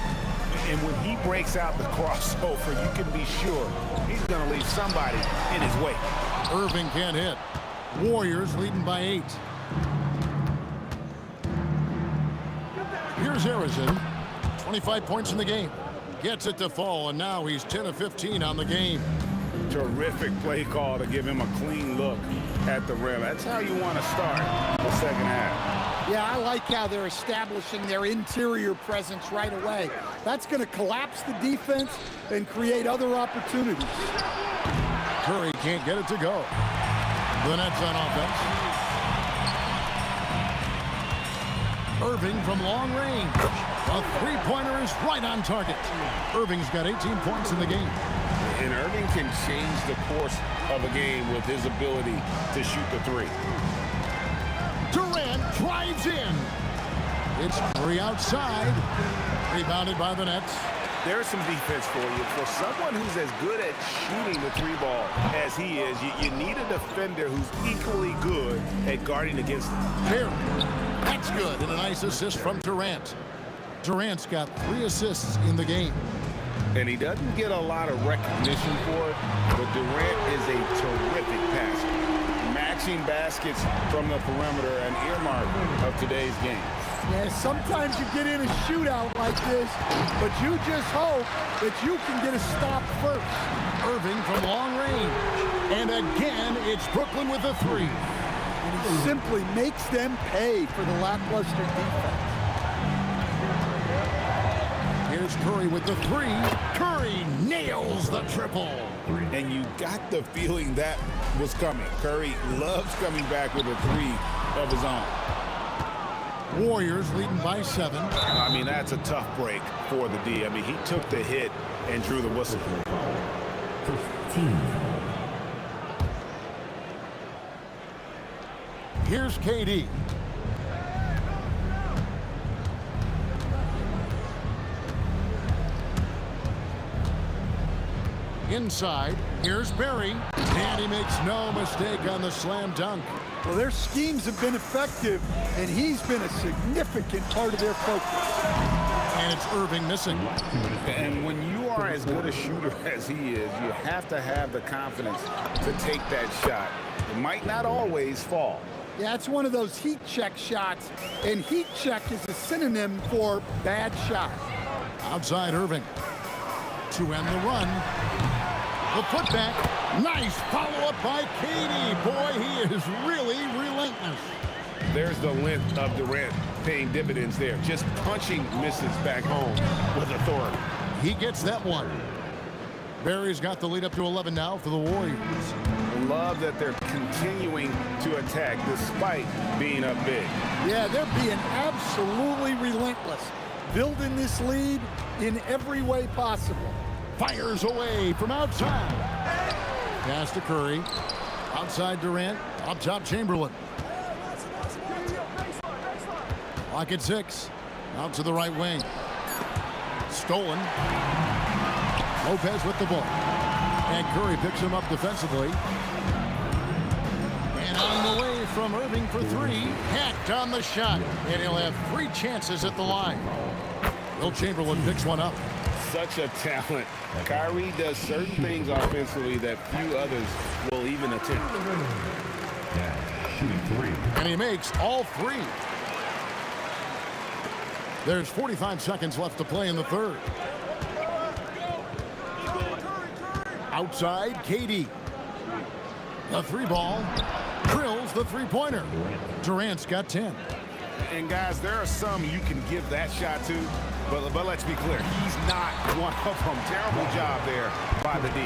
And when he breaks out the crossover, you can be sure he's going to leave somebody in his way.
Irving can't hit. Warriors leading by 8. Here's Harrison. 25 points in the game. Gets it to fall, and now he's 10 of 15 on the game.
Terrific play call to give him a clean look at the rim. That's how you want to start the second half.
Yeah, I like how they're establishing their interior presence right away. That's going to collapse the defense and create other opportunities.
Curry can't get it to go. The Nets on offense. Irving from long range. A three-pointer is right on target. Irving's got 18 points in the game.
And Irving can change the course of a game with his ability to shoot the three.
Durant drives in. It's Curry outside. Rebounded by the Nets.
There's some defense for you. For someone who's as good at shooting the three ball as he is, you need a defender who's equally good at guarding against him.
Here. That's good. And a nice assist from Durant. Durant's got 3 assists in the game.
And he doesn't get a lot of recognition for it, but Durant is a terrific passer. Matching baskets from the perimeter, an earmark of today's game.
Yeah, sometimes you get in a shootout like this, but you just hope that you can get a stop first.
Irving from long range. And again, it's Brooklyn with a 3.
And he simply makes them pay for the lackluster defense.
Here's Curry with the 3. Curry nails the triple.
And you got the feeling that was coming. Curry loves coming back with a 3 of his own.
Warriors leading by 7.
I mean, that's a tough break for the D. I mean, he took the hit and drew the whistle.
Here's KD. Inside, here's Barry, and he makes no mistake on the slam dunk.
Well, their schemes have been effective, and he's been a significant part of their focus.
And it's Irving missing.
And when you are as good a shooter as he is, you have to have the confidence to take that shot. It might not always fall.
Yeah, it's one of those heat check shots, and heat check is a synonym for bad shot.
Outside Irving. To end the run. The putback. Nice follow-up by KD. Boy, he is really relentless.
There's the length of Durant paying dividends there. Just punching misses back home with authority.
He gets that one. Barry's got the lead up to 11 now for the Warriors.
Love that they're continuing to attack despite being up big.
Yeah, they're being absolutely relentless. Building this lead in every way possible.
Fires away from outside. Pass to Curry. Outside Durant. Up top Chamberlain. Clock at 6. Out to the right wing. Stolen. Lopez with the ball. And Curry picks him up defensively. And on the way from Irving for 3. Hacked on the shot. And he'll have 3 chances at the line. Will Chamberlain picks one up.
Such a talent. Kyrie does certain things offensively that few others will even attempt.
Shooting 3.
And he makes all 3. There's 45 seconds left to play in the third. Outside, KD. The 3 ball. Drills the 3-pointer. Durant's got 10.
And guys, there are some you can give that shot to, but let's be clear, he's not one of them. Terrible job there by the D.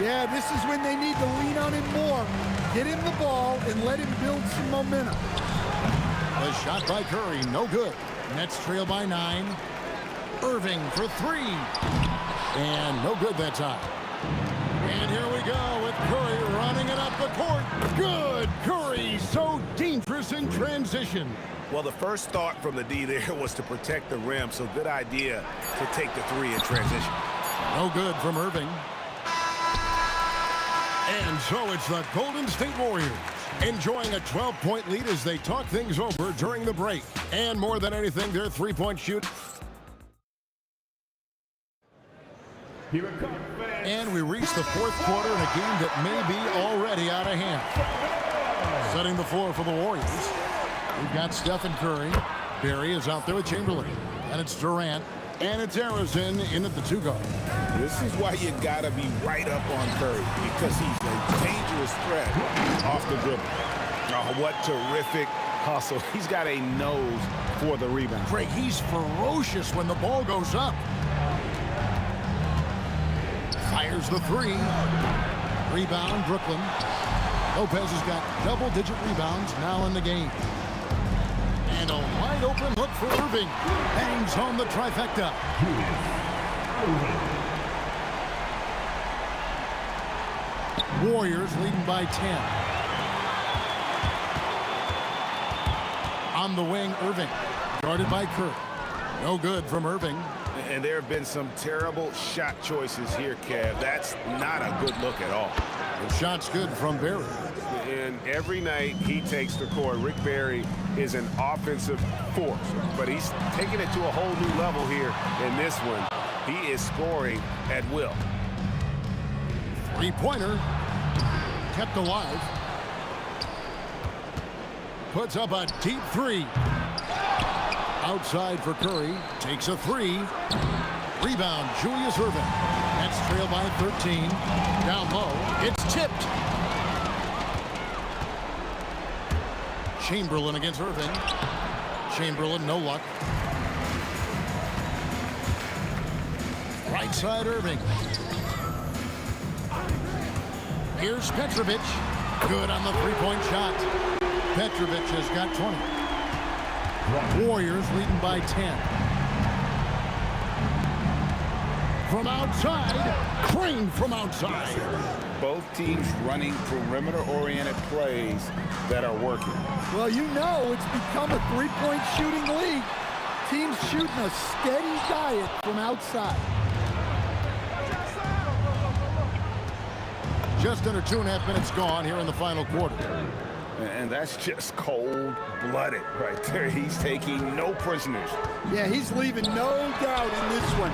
Yeah, this is when they need to lean on him more. Get him the ball and let him build some momentum.
The shot by Curry, no good. Nets trail by 9. Irving for 3. And no good that time. And here we go with Curry running it up the court. Good! Curry, so dangerous in transition.
Well, the first thought from the D there was to protect the rim, so good idea to take the 3 in transition.
No good from Irving. And so it's the Golden State Warriors enjoying a 12-point lead as they talk things over during the break. And more than anything, their 3-point shoot. And we reach the 4th quarter in a game that may be already out of hand. Setting the floor for the Warriors. We've got Stephen Curry. Barry is out there with Chamberlain. And it's Durant. And it's Arizin in at the 2 guard.
This is why you got to be right up on Curry, because he's a dangerous threat off the dribble. Oh, what terrific hustle. He's got a nose for the rebound.
Craig, he's ferocious when the ball goes up. Fires the 3. Rebound, Brooklyn. Lopez has got double-digit rebounds now in the game. And a wide-open look for Irving. Hangs home the trifecta. Warriors leading by 10. On the wing, Irving. Guarded by Curry. No good from Irving.
And there have been some terrible shot choices here, Kev. That's not a good look at all.
The shot's good from Barry.
And every night he takes the court, Rick Barry is an offensive force. But he's taking it to a whole new level here in this one. He is scoring at will.
3-pointer. Kept alive. Puts up a deep 3. Outside for Curry. Takes a 3. Rebound, Julius Irving. Nets trail by 13. Down low. It's tipped. Chamberlain against Irving. Chamberlain, no luck. Right side, Irving. Here's Petrovic. Good on the 3-point shot. Petrovic has got 20. Warriors leading by 10. From outside, Crane from outside.
Both teams running perimeter-oriented plays that are working.
Well, you know it's become a 3-point shooting league. Teams shooting a steady diet from outside.
Just under 2.5 minutes gone here in the final quarter.
And that's just cold-blooded right there. He's taking no prisoners.
Yeah, he's leaving no doubt in this one.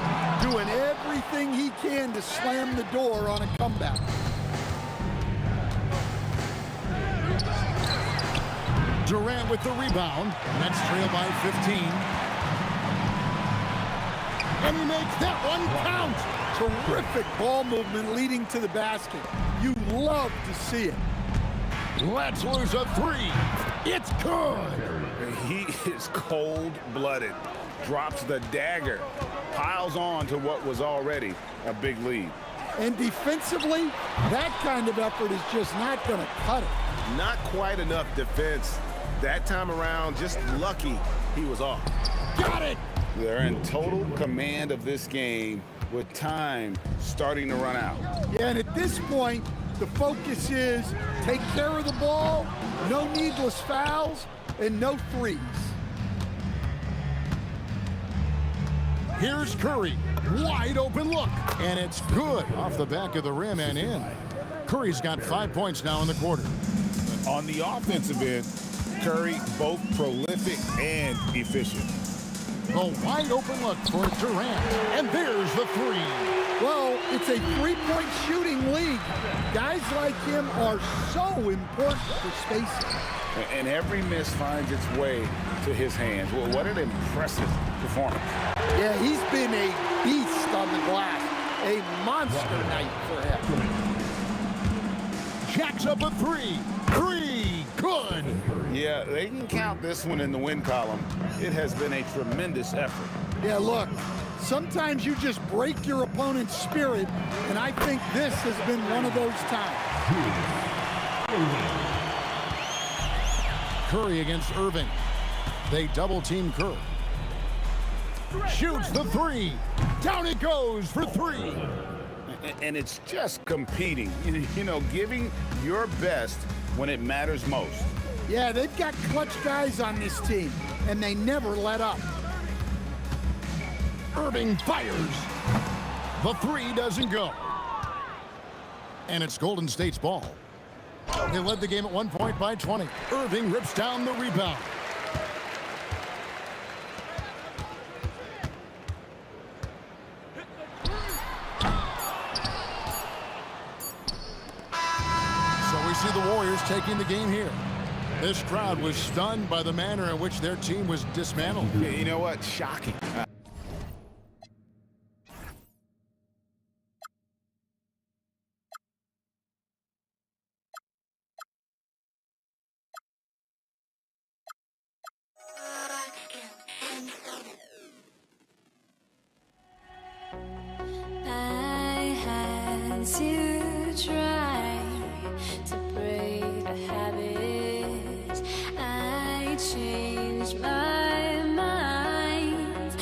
Doing everything he can to slam the door on a comeback.
Durant with the rebound. Nets trail by 15. And he makes that one count.
Terrific ball movement leading to the basket. You love to see it.
Let's lose a 3. It's good.
He is cold-blooded. Drops the dagger. Piles on to what was already a big lead.
And defensively, that kind of effort is just not going to cut it.
Not quite enough defense. That time around, just lucky he was off.
Got it!
They're in total command of this game with time starting to run out.
Yeah, and at this point, the focus is take care of the ball, no needless fouls, and no threes.
Here's Curry. Wide open look. And it's good off the back of the rim and in. Curry's got 5 points now in the quarter.
On the offensive end, Curry both prolific and efficient.
The wide open look for Durant. And there's the three.
Well, it's a three-point shooting league. Guys like him are so important for spacing.
And every miss finds its way to his hands. Well, what an impressive performance.
Yeah, he's been a beast on the glass. A monster night for him.
Jacks up a three. Three. Good.
Yeah, they can count this one in the win column. It has been a tremendous effort.
Yeah, look, sometimes you just break your opponent's spirit, and I think this has been one of those times.
Curry against Irving. They double-team Curry. Shoots the three. Down it goes for three.
And it's just competing, you know, giving your best when it matters most.
Yeah, they've got clutch guys on this team, and they never let up.
Irving fires. The three doesn't go. And it's Golden State's ball. They led the game at 1 point by 20. Irving rips down the rebound. So we see the Warriors taking the game here. This crowd was stunned by the manner in which their team was dismantled.
Yeah, you know what? Shocking.
I had to try to break the habit. I changed my mind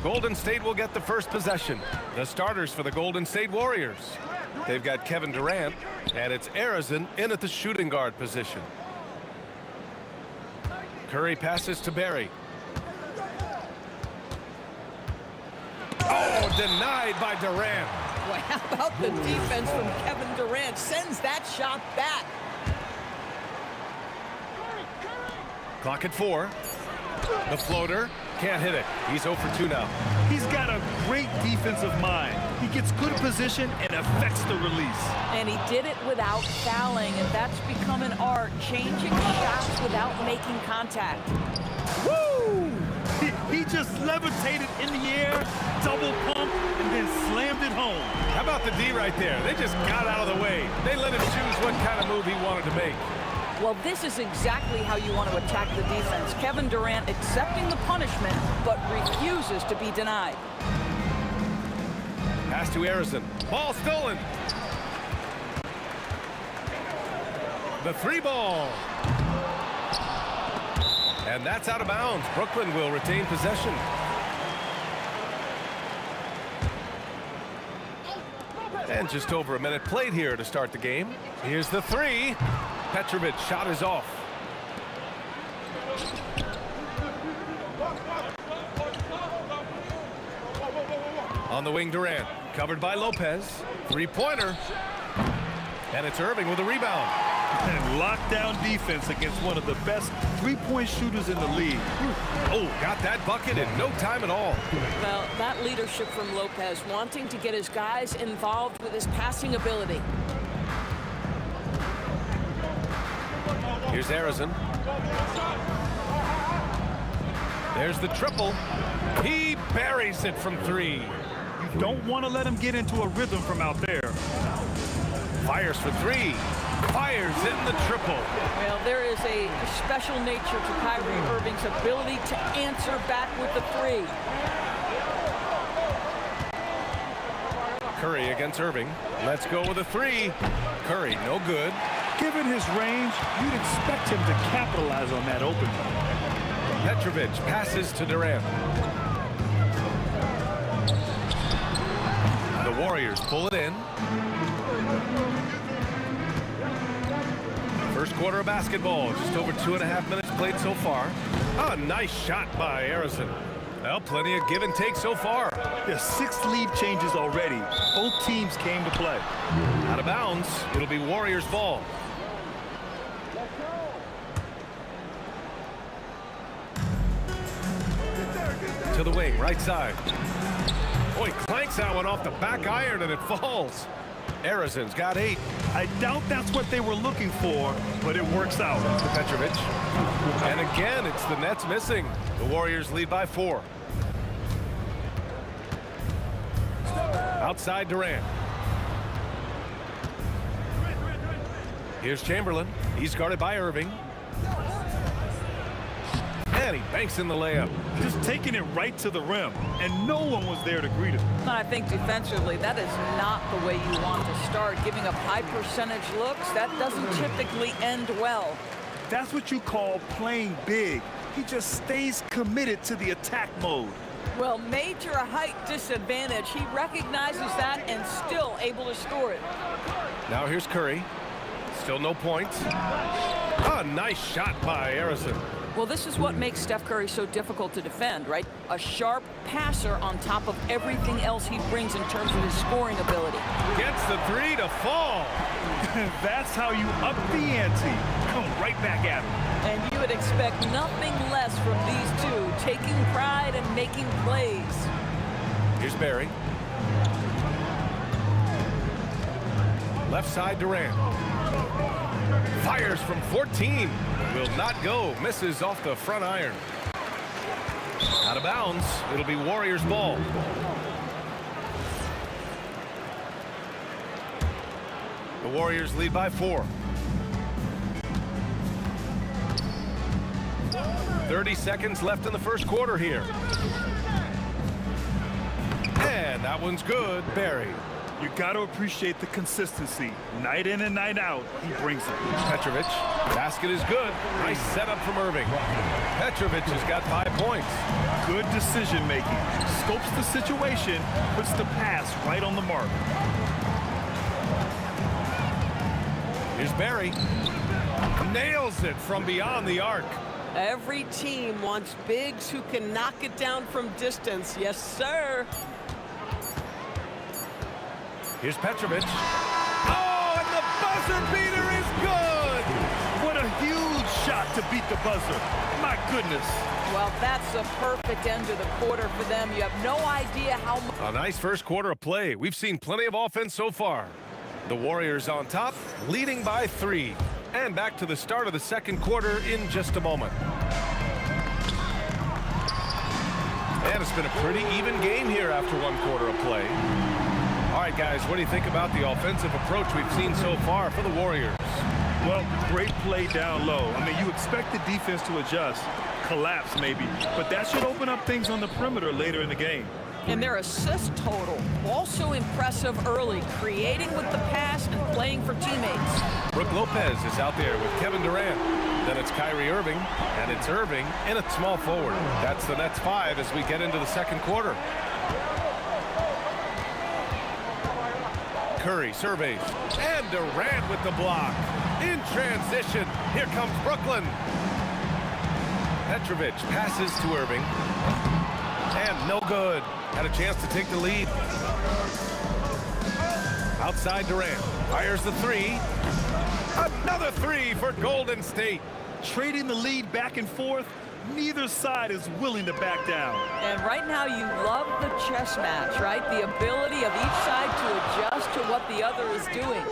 Golden State will get the first possession. The starters for the Golden State Warriors. They've got Kevin Durant, and it's Arizin in at the shooting guard position. Curry passes to Barry. Oh, denied by Durant.
Boy, how about the defense from Kevin Durant? Sends that shot back.
Clock at 4. The floater. Can't hit it. He's 0 for 2 now.
He's got a great defensive mind. He gets good position and affects the release.
And he did it without fouling, and that's become an art, changing shots without making contact.
Woo! He just levitated in the air, double pump, and then slammed it home.
How about the D right there? They just got out of the way. They let him choose what kind of move he wanted to make.
Well, this is exactly how you want to attack the defense. Kevin Durant accepting the punishment, but refuses to be denied.
Pass to Arizin. Ball stolen. The 3 ball. And that's out of bounds. Brooklyn will retain possession. And just over a minute played here to start the game. Here's the 3. Petrovic shot is off. On the wing, Durant. Covered by Lopez. 3-pointer. And it's Irving with a rebound.
And lockdown defense against one of the best three-point shooters in the league.
Oh, got that bucket in no time at all.
Well, that leadership from Lopez, wanting to get his guys involved with his passing ability.
Here's Arizin. There's the triple. He buries it from 3.
You don't want to let him get into a rhythm from out there.
Fires for 3. Fires in the triple.
Well, there is a special nature to Kyrie Irving's ability to answer back with the 3.
Curry against Irving. Let's go with a 3. Curry, no good.
Given his range, you'd expect him to capitalize on that opening.
Petrovic passes to Durant. The Warriors pull it in. First quarter of basketball, just over 2.5 minutes played so far. A nice shot by Arizin. Well, plenty of give and take so far.
There's 6 lead changes already. Both teams came to play.
Out of bounds. It'll be Warriors ball. To the wing, right side. Boy, clanks that one off the back iron and it falls. Arizin's got 8.
I doubt that's what they were looking for, but it works out.
To Petrovic. And again, it's the Nets missing. The Warriors lead by 4. Outside Durant. Here's Chamberlain. He's guarded by Irving. And he banks in the layup.
Just taking it right to the rim, and no one was there to greet him.
I think defensively, that is not the way you want to start. Giving up high percentage looks, that doesn't typically end well.
That's what you call playing big. He just stays committed to the attack mode.
Well, major height disadvantage. He recognizes that and still able to score it.
Now here's Curry. Still no points. A nice shot by Arizin.
Well, this is what makes Steph Curry so difficult to defend, right? A sharp passer on top of everything else he brings in terms of his scoring ability.
Gets the 3 to fall.
That's how you up the ante. Come right back at him.
And you would expect nothing less from these two, taking pride and making plays.
Here's Barry. Left side Durant. Fires from 14. Will not go. Misses off the front iron. Out of bounds. It'll be Warriors ball. The Warriors lead by 4. 30 seconds left in the first quarter here. And that one's good. Barry.
You got to appreciate the consistency. Night in and night out, he brings it.
Petrovic, basket is good. Nice setup from Irving. Petrovic has got 5 points.
Good decision making. Scopes the situation, puts the pass right on the mark.
Here's Barry. Nails it from beyond the arc.
Every team wants bigs who can knock it down from distance. Yes, sir.
Here's Petrovic. Oh, and the buzzer beater is good!
What a huge shot to beat the buzzer. My goodness.
Well, that's a perfect end to the quarter for them. You have no idea how much.
A nice first quarter of play. We've seen plenty of offense so far. The Warriors on top, leading by 3. And back to the start of the second quarter in just a moment. And it's been a pretty even game here after 1 quarter of play. All right, guys, what do you think about the offensive approach we've seen so far for the Warriors?
Well, great play down low. I mean, you expect the defense to adjust, collapse maybe, but that should open up things on the perimeter later in the game.
And their assist total, also impressive early, creating with the pass and playing for teammates.
Brook Lopez is out there with Kevin Durant. Then it's Kyrie Irving, and it's Irving in a small forward. That's the Nets 5 as we get into the second quarter. Curry surveys, and Durant with the block. In transition, here comes Brooklyn. Petrovic passes to Irving, and no good. Had a chance to take the lead. Outside Durant, fires the 3. Another 3 for Golden State.
Trading the lead back and forth, neither side is willing to back down.
And right now you love the chess match, right? The ability of each side to adjust to what the other is doing.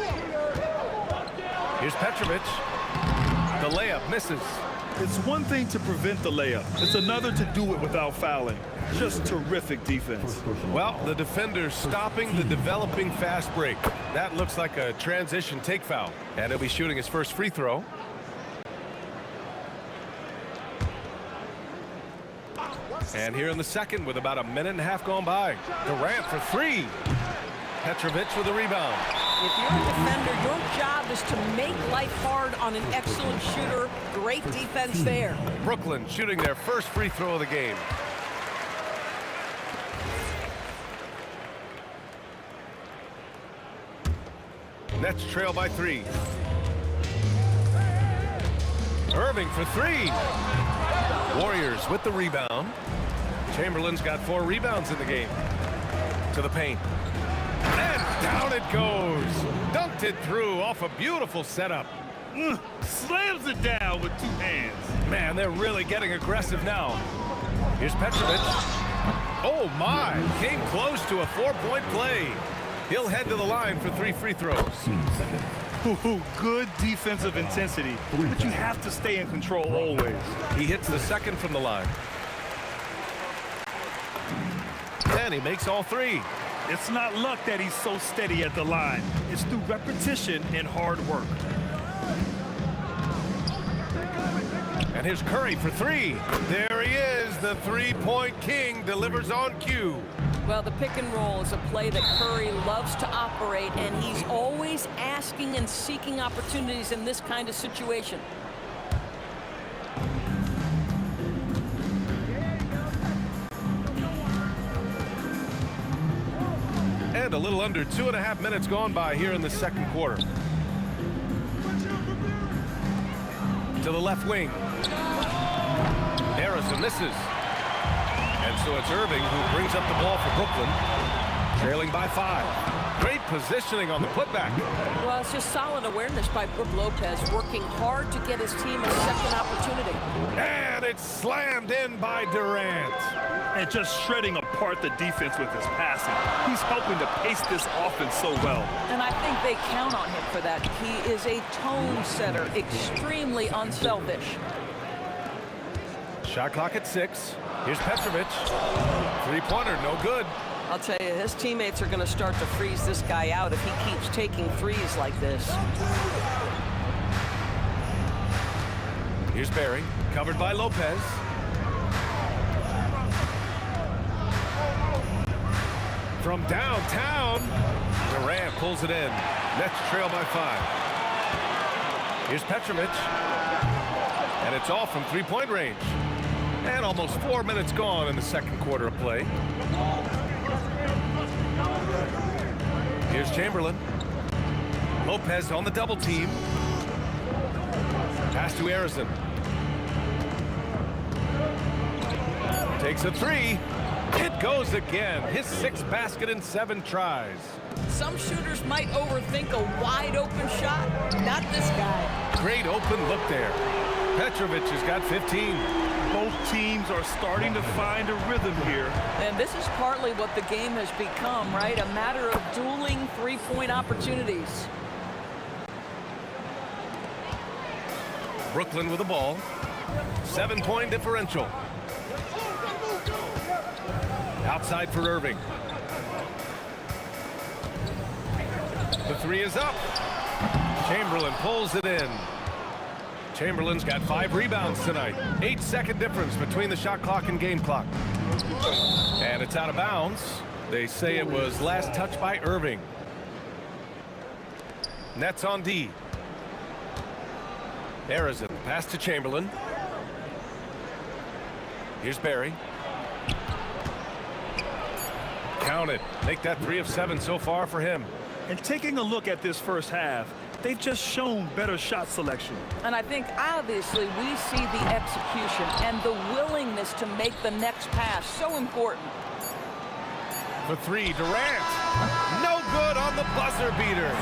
Here's Petrovic. The layup misses.
It's one thing to prevent the layup. It's another to do it without fouling. Just terrific defense.
Well, the defender's stopping the developing fast break. That looks like a transition take foul. And he'll be shooting his first free throw. And here in the second with about a minute and a half gone by. Durant for 3. Petrovic with a rebound.
If you're a defender, your job is to make life hard on an excellent shooter. Great defense there.
Brooklyn shooting their first free throw of the game. Nets trail by 3. Irving for 3. Warriors with the rebound. Chamberlain's got 4 rebounds in the game. To the paint. And down it goes. Dunked it through off a beautiful setup.
Slams it down with 2 hands.
Man, they're really getting aggressive now. Here's Petrovic. Oh my, came close to a 4-point play. He'll head to the line for 3 free throws.
Good defensive intensity, but you have to stay in control always.
He hits the second from the line. And he makes all 3.
It's not luck that he's so steady at the line. It's through repetition and hard work.
And here's Curry for 3. There he is, the 3-point king, delivers on cue.
Well, the pick and roll is a play that Curry loves to operate, and he's always asking and seeking opportunities in this kind of situation.
And a little under 2.5 minutes gone by here in the second quarter. To the left wing. Harrison misses. And so it's Irving who brings up the ball for Brooklyn. Trailing by 5. Great positioning on the putback.
Well, it's just solid awareness by Brook Lopez, working hard to get his team a second opportunity.
And it's slammed in by Durant.
And just shredding apart the defense with his passing. He's helping to pace this offense so well.
And I think they count on him for that. He is a tone setter, extremely unselfish.
Shot clock at 6. Here's Petrovic. 3-pointer, no good.
I'll tell you, his teammates are going to start to freeze this guy out if he keeps taking threes like this.
Here's Barry, covered by From downtown, Durant pulls it in. Nets trail by 5. Here's Petrovic. And it's off from three-point range. And almost 4 minutes gone in the second quarter of play. Here's Chamberlain. Lopez on the double team. Pass to Arizon. Takes a three. It goes again. His 6th basket in 7 tries.
Some shooters might overthink a wide open shot. Not this guy.
Great open look there. Petrovic has got 15.
Both teams are starting to find a rhythm here.
And this is partly what the game has become, right? A matter of dueling three-point opportunities.
Brooklyn with the ball. 7-point differential. Outside for Irving. The three is up. Chamberlain pulls it in. Chamberlain's got 5 rebounds tonight. 8-second difference between the shot clock and game clock. And it's out of bounds. They say it was last touched by Irving. Nets on D. Arizon, pass to Chamberlain. Here's Barry. Count it. Make that 3 of 7 so far for him.
And taking a look at this first half, they've just shown better shot selection.
And I think obviously we see the execution and the willingness to make the next pass so important.
For 3, Durant. No good on the buzzer beater.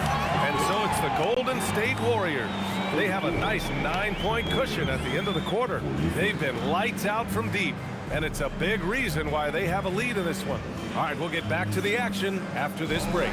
And so it's the Golden State Warriors. They have a nice 9-point cushion at the end of the quarter. They've been lights out from deep. And it's a big reason why they have a lead in this one. All right, we'll get back to the action after this break.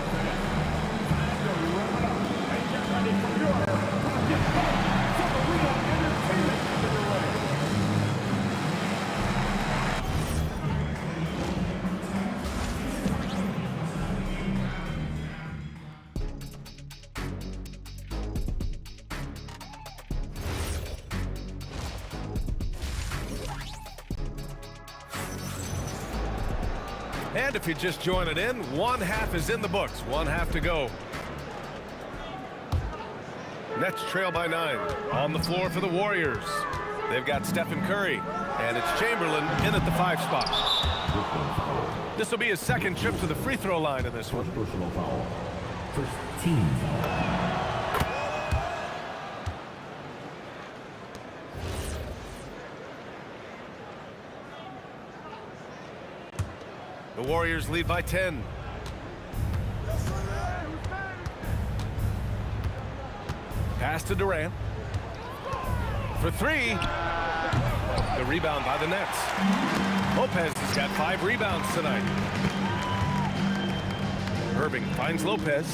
And if you just join it in, 1 half is in the books. 1 half to go. Nets trail by 9. On the floor for the Warriors. They've got Stephen Curry. And it's Chamberlain in at the 5 spot. This will be his 2nd trip to the free throw line in this one.
Personal foul. First team foul.
The Warriors lead by 10. Pass to Durant. For 3. The rebound by the Nets. Lopez has got 5 rebounds tonight. Irving finds Lopez.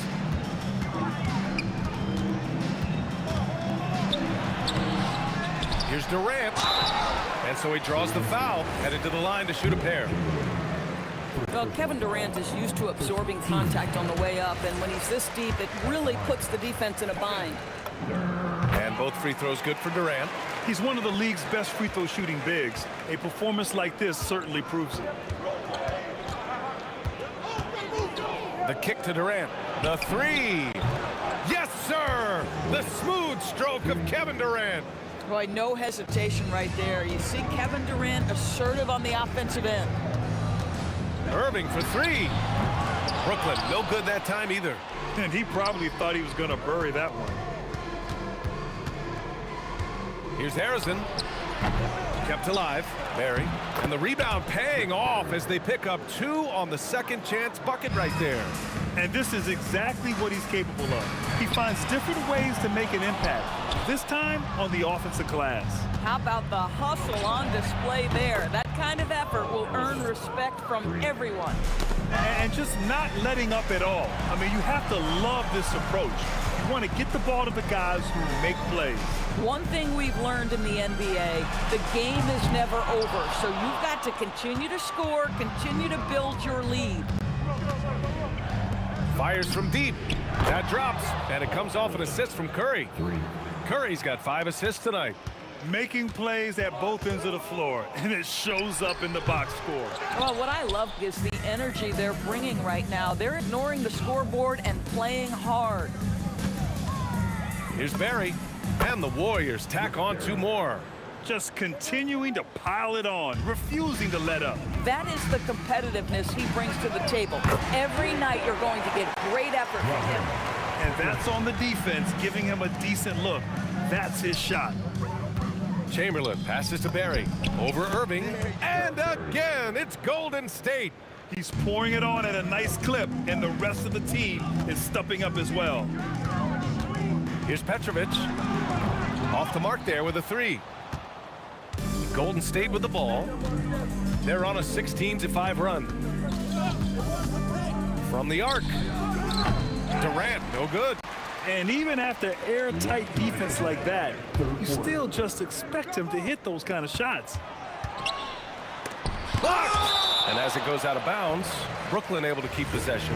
Here's Durant. And so he draws the foul, headed to the line to shoot a pair.
Well, Kevin Durant is used to absorbing contact on the way up, and when he's this deep, it really puts the defense in a bind.
And both free throws good for Durant.
He's one of the league's best free throw shooting bigs. A performance like this certainly proves it.
The kick to Durant. The 3. Yes, sir! The smooth stroke of Kevin Durant.
Boy, no hesitation right there. You see Kevin Durant assertive on the offensive end.
Irving for 3. Brooklyn, no good that time either.
And he probably thought he was going to bury that one.
Here's Harrison. Kept alive. Barry. And the rebound paying off as they pick up 2 on the second chance bucket right there.
And this is exactly what he's capable of. He finds different ways to make an impact. This time on the offensive glass.
How about the hustle on display there? That kind of effort will earn respect from everyone.
And just not letting up at all. I mean, you have to love this approach. You want to get the ball to the guys who make plays.
One thing we've learned in the NBA, the game is never over. So you've got to continue to score, continue to build your lead.
Fires from deep. That drops, and it comes off an assist from Curry. Curry's got 5 assists tonight.
making plays at both ends of the floor, and it shows up in the box score.
Well, what I love is the energy they're bringing right now. They're ignoring the scoreboard and playing hard.
Here's Barry, and the Warriors tack on 2 more.
Just continuing to pile it on, refusing to let up.
That is the competitiveness he brings to the table. Every night you're going to get great effort from him.
And that's on the defense, giving him a decent look. That's his shot.
Chamberlain passes to Barry, over Irving, and again, it's Golden State.
He's pouring it on at a nice clip, and the rest of the team is stepping up as well.
Here's Petrovic, off the mark there with a 3. Golden State with the ball. They're on a 16-5 run. From the arc, Durant, no good.
And even after airtight defense like that, you still just expect him to hit those kind of shots.
Blocked! And as it goes out of bounds, Brooklyn able to keep possession.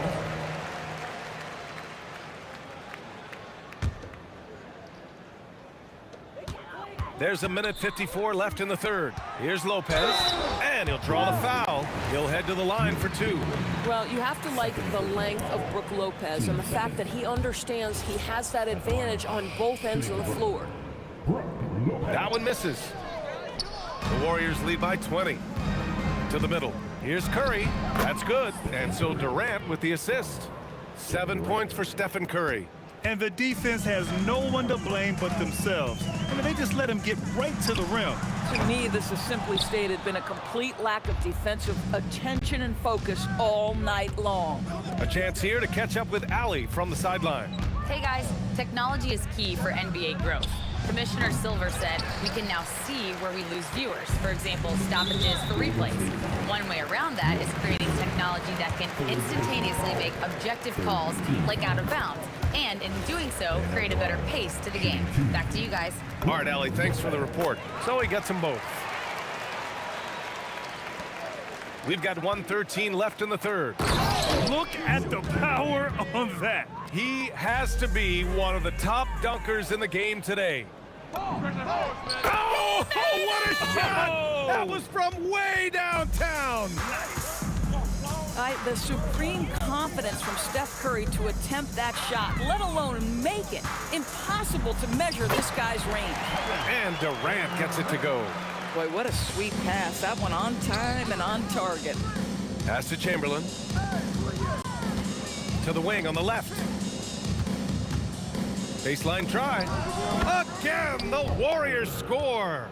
There's a minute 54 left in the third. Here's Lopez, and he'll draw the foul. He'll head to the line for 2.
Well, you have to like the length of Brook Lopez and the fact that he understands he has that advantage on both ends of the floor.
That one misses. The Warriors lead by 20. To the middle. Here's Curry. That's good. And so Durant with the assist. 7 points for Stephen Curry.
And the defense has no one to blame but themselves. I mean, they just let him get right to the rim.
To me, this has simply stated been a complete lack of defensive attention and focus all night long.
A chance here to catch up with Allie from the sideline.
Hey guys, technology is key for NBA growth. Commissioner Silver said we can now see where we lose viewers. For example, stoppages for replays. One way around that is creating technology that can instantaneously make objective calls like out of bounds. And in doing so, create a better pace to the game. Back to you guys.
All right, Allie, thanks for the report. So he gets them both. We've got 1:13 left in the third.
Look at the power on that.
He has to be one of the top dunkers in the game today. Oh, what a shot! That was from way downtown.
The supreme confidence from Steph Curry to attempt that shot, let alone make it. Impossible to measure this guy's range.
And Durant gets it to go.
Boy, what a sweet pass. That one on time and on target.
Pass to Chamberlain. To the wing on the left. Baseline try. Again, the Warriors score.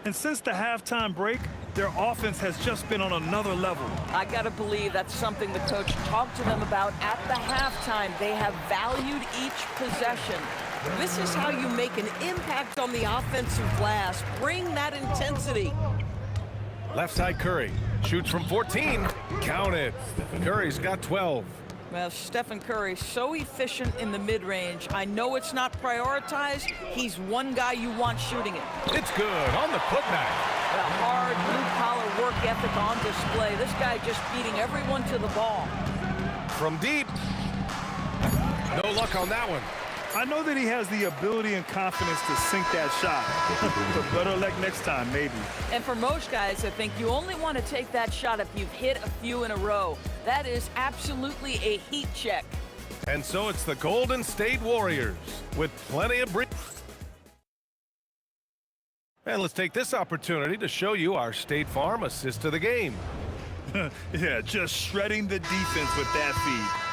And since the halftime break, their offense has just been on another level.
I got to believe that's something the coach talked to them about at the halftime. They have valued each possession. This is how you make an impact on the offensive glass. Bring that intensity.
Left side Curry. Shoots from 14. Count it. Curry's got 12.
Well, Stephen Curry, so efficient in the mid-range. I know it's not prioritized. He's one guy you want shooting it.
It's good on the putback.
A hard, blue-collar work ethic on display. This guy just beating everyone to the ball.
From deep. No luck on that one.
I know that he has the ability and confidence to sink that shot. But better luck next time, maybe.
And for most guys, I think you only want to take that shot if you've hit a few in a row. That is absolutely a heat check.
And so it's the Golden State Warriors with plenty of And let's take this opportunity to show you our State Farm assist of the game.
Yeah, just shredding the defense with that feed.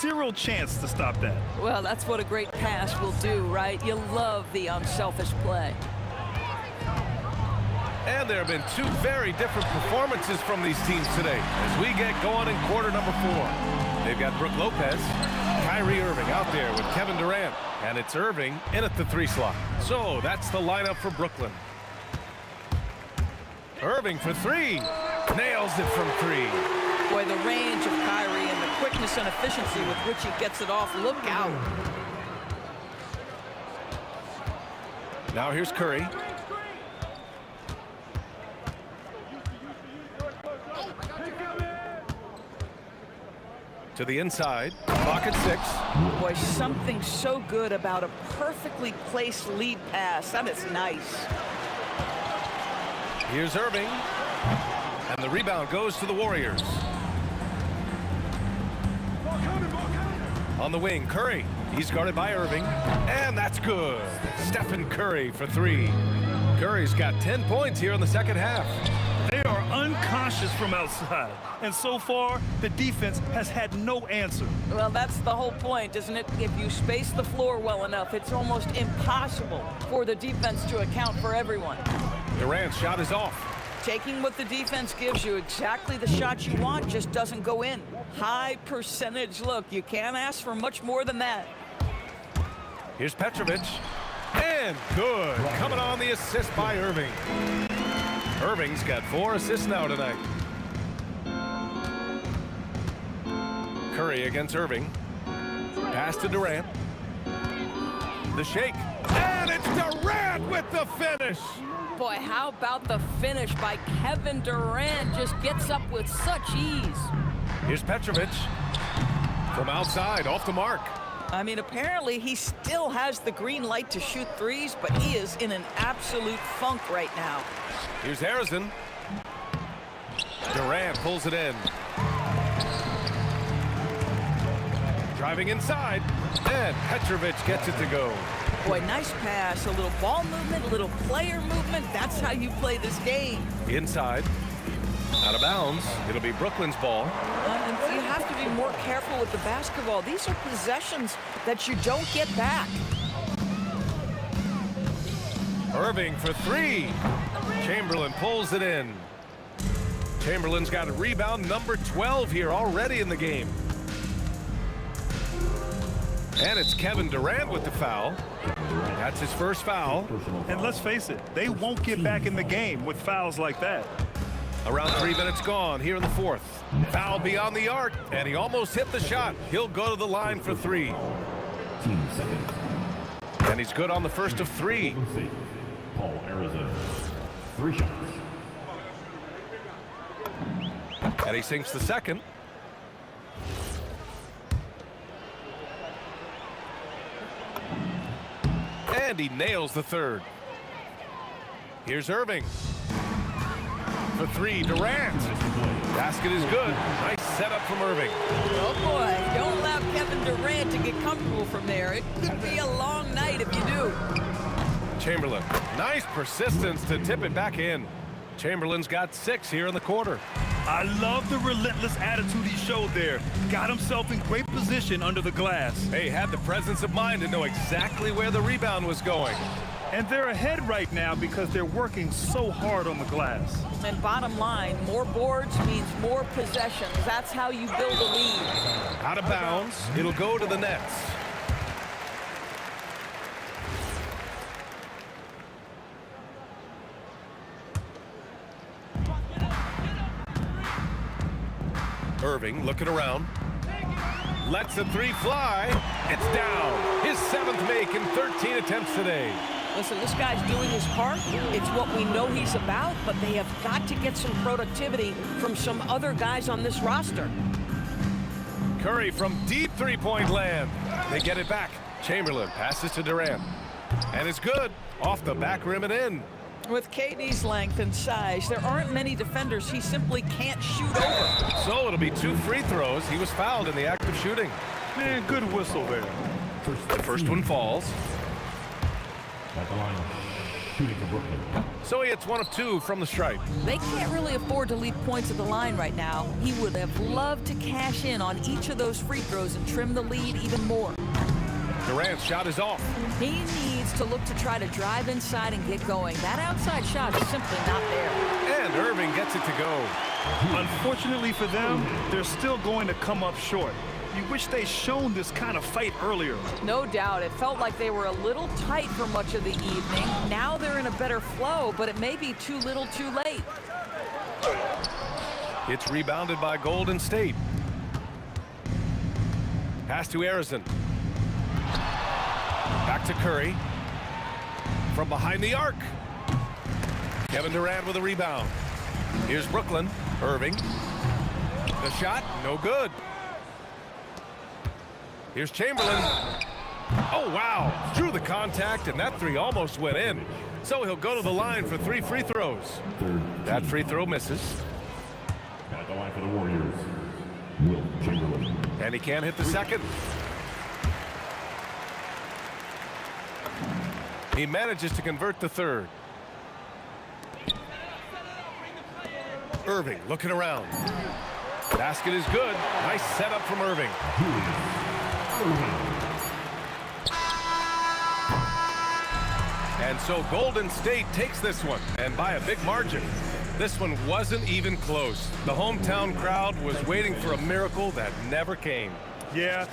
Zero chance to stop that.
Well, that's what a great pass will do, right? You love the unselfish play.
And there have been two very different performances from these teams today as we get going in quarter number 4. They've got Brook Lopez, Kyrie Irving out there with Kevin Durant, and it's Irving in at the 3 slot. So that's the lineup for Brooklyn. Irving for 3. Nails it from 3.
Boy, the range of Kyrie and the quickness and efficiency with which he gets it off. Look out.
Now here's Curry. To the inside. Pocket 6.
Boy, something so good about a perfectly placed lead pass. That is nice.
Here's Irving. And the rebound goes to the Warriors. On the wing, Curry. He's guarded by Irving. And that's good. Stephen Curry for 3. Curry's got 10 points here in the second half.
They are unconscious from outside. And so far, the defense has had no answer.
Well, that's the whole point, isn't it? If you space the floor well enough, it's almost impossible for the defense to account for everyone.
Durant's shot is off.
Taking what the defense gives you, exactly the shot you want, just doesn't go in. High percentage look. You can't ask for much more than that.
Here's Petrovic. And good. Coming on the assist by Irving. Irving's got 4 assists now tonight. Curry against Irving. Pass to Durant. The shake. And it's Durant with the finish.
Boy, how about the finish by Kevin Durant? Just gets up with such ease.
Here's Petrovic. From outside, off the mark.
I mean, apparently he still has the green light to shoot threes, but he is in an absolute funk right now.
Here's Harrison. Durant pulls it in. Driving inside, and Petrovic gets it to go.
Boy, nice pass, a little ball movement, a little player movement. That's how you play this game.
Inside, out of bounds. It'll be Brooklyn's ball.
And you have to be more careful with the basketball. These are possessions that you don't get back.
Irving for 3. Chamberlain pulls it in. Chamberlain's got a rebound number 12 here already in the game. And it's Kevin Durant with the foul. That's his first foul.
And let's face it, they won't get back in the game with fouls like that.
Around 3 minutes gone here in the fourth. Foul beyond the arc, and he almost hit the shot. He'll go to the line for 3. And he's good on the first of 3.
Paul Arizona. 3 shots.
And he sinks the second. And he nails the third. Here's Irving. For 3, Durant. Basket is good. Nice setup from Irving.
Oh boy, don't allow Kevin Durant to get comfortable from there. It could be a long night if you do.
Chamberlain, nice persistence to tip it back in. Chamberlain's got 6 here in the quarter.
I love the relentless attitude he showed there. Got himself in great position under the glass.
He had the presence of mind to know exactly where the rebound was going.
And they're ahead right now because they're working so hard on the glass.
And bottom line, more boards means more possessions. That's how you build a lead.
Out of bounds, it'll go to the Nets. Irving looking around. Lets the 3 fly. It's down. His 7th make in 13 attempts today.
Listen, this guy's doing his part. It's what we know he's about, but they have got to get some productivity from some other guys on this roster.
Curry from deep 3-point land. They get it back. Chamberlain passes to Durant. And it's good. Off the back rim and in.
With KD's length and size, there aren't many defenders he simply can't shoot over.
So it'll be 2 free throws. He was fouled in the act of shooting.
Man, good whistle there.
The first one falls.
At the line, shooting for Brooklyn.
So he hits 1 of 2 from the stripe.
They can't really afford to leave points at the line right now. He would have loved to cash in on each of those free throws and trim the lead even more.
Durant's shot is off.
He needs to look to try to drive inside and get going. That outside shot is simply not there.
And Irving gets it to go.
Unfortunately for them, they're still going to come up short. You wish they'd shown this kind of fight earlier.
No doubt. It felt like they were a little tight for much of the evening. Now they're in a better flow, but it may be too little too late.
It's rebounded by Golden State. Pass to Harrison. Back to Curry. From behind the arc. Kevin Durant with a rebound. Here's Brooklyn. Irving. The shot, no good. Here's Chamberlain. Oh, wow. Drew the contact, and that three almost went in. So he'll go to the line for 3 free throws. That free throw misses.
At the line for the Warriors, Will Chamberlain.
And he can't hit the second. He manages to convert the third. Irving looking around. Basket is good. Nice setup from Irving. And so Golden State takes this one, and by a big margin. This one wasn't even close. The hometown crowd was waiting for a miracle that never came.
Yeah.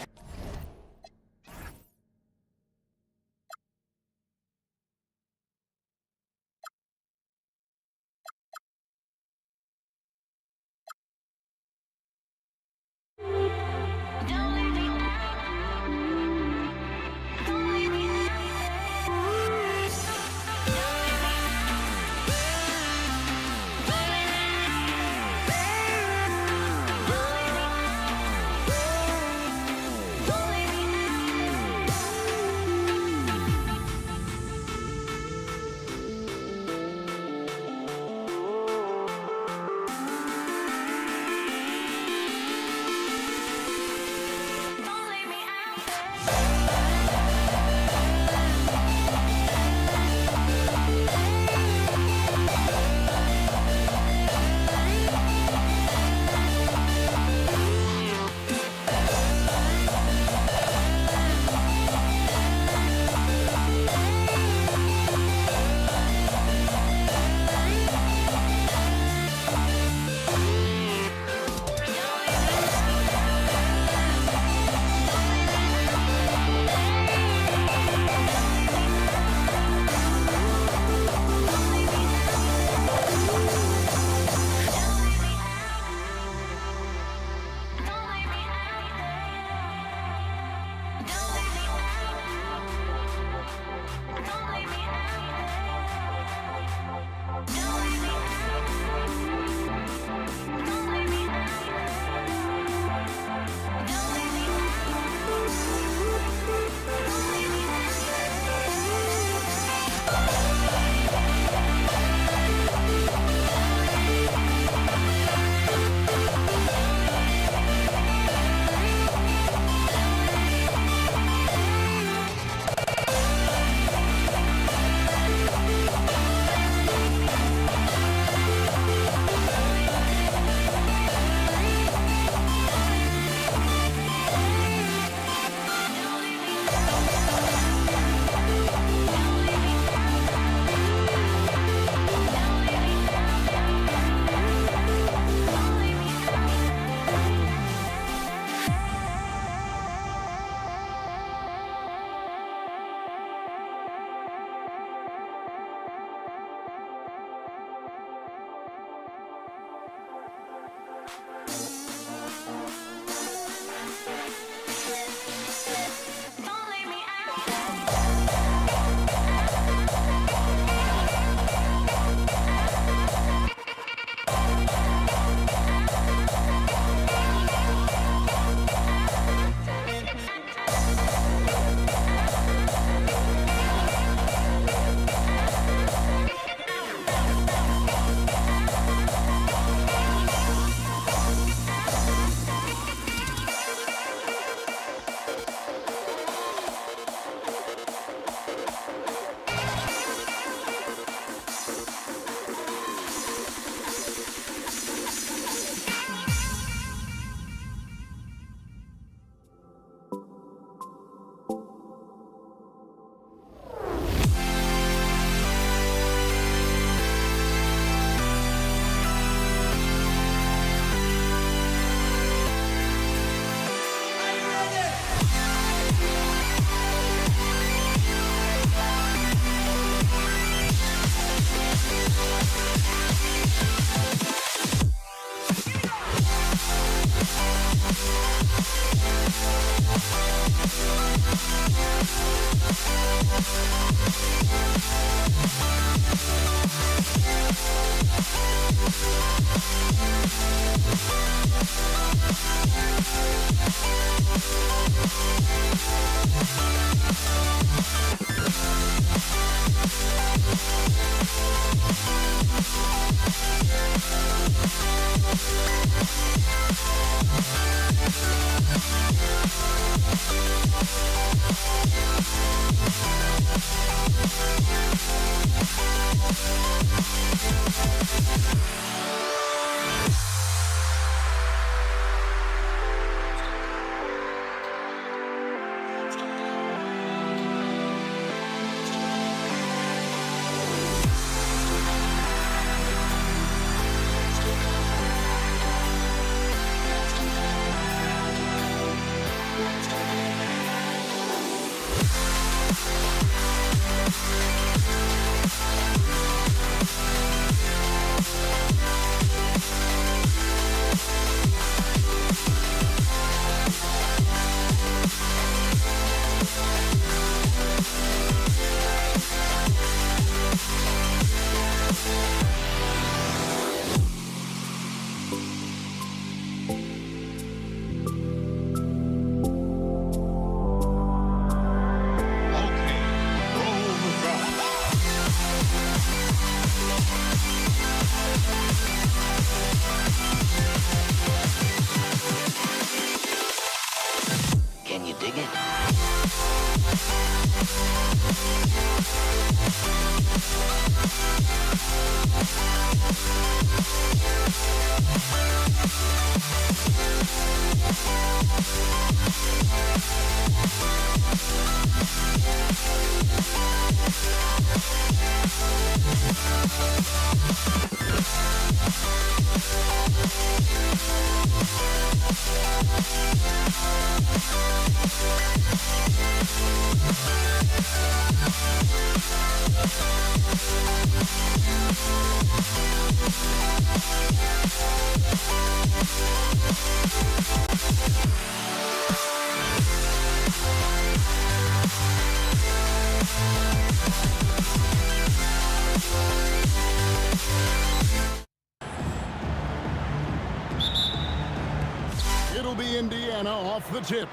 off the tip.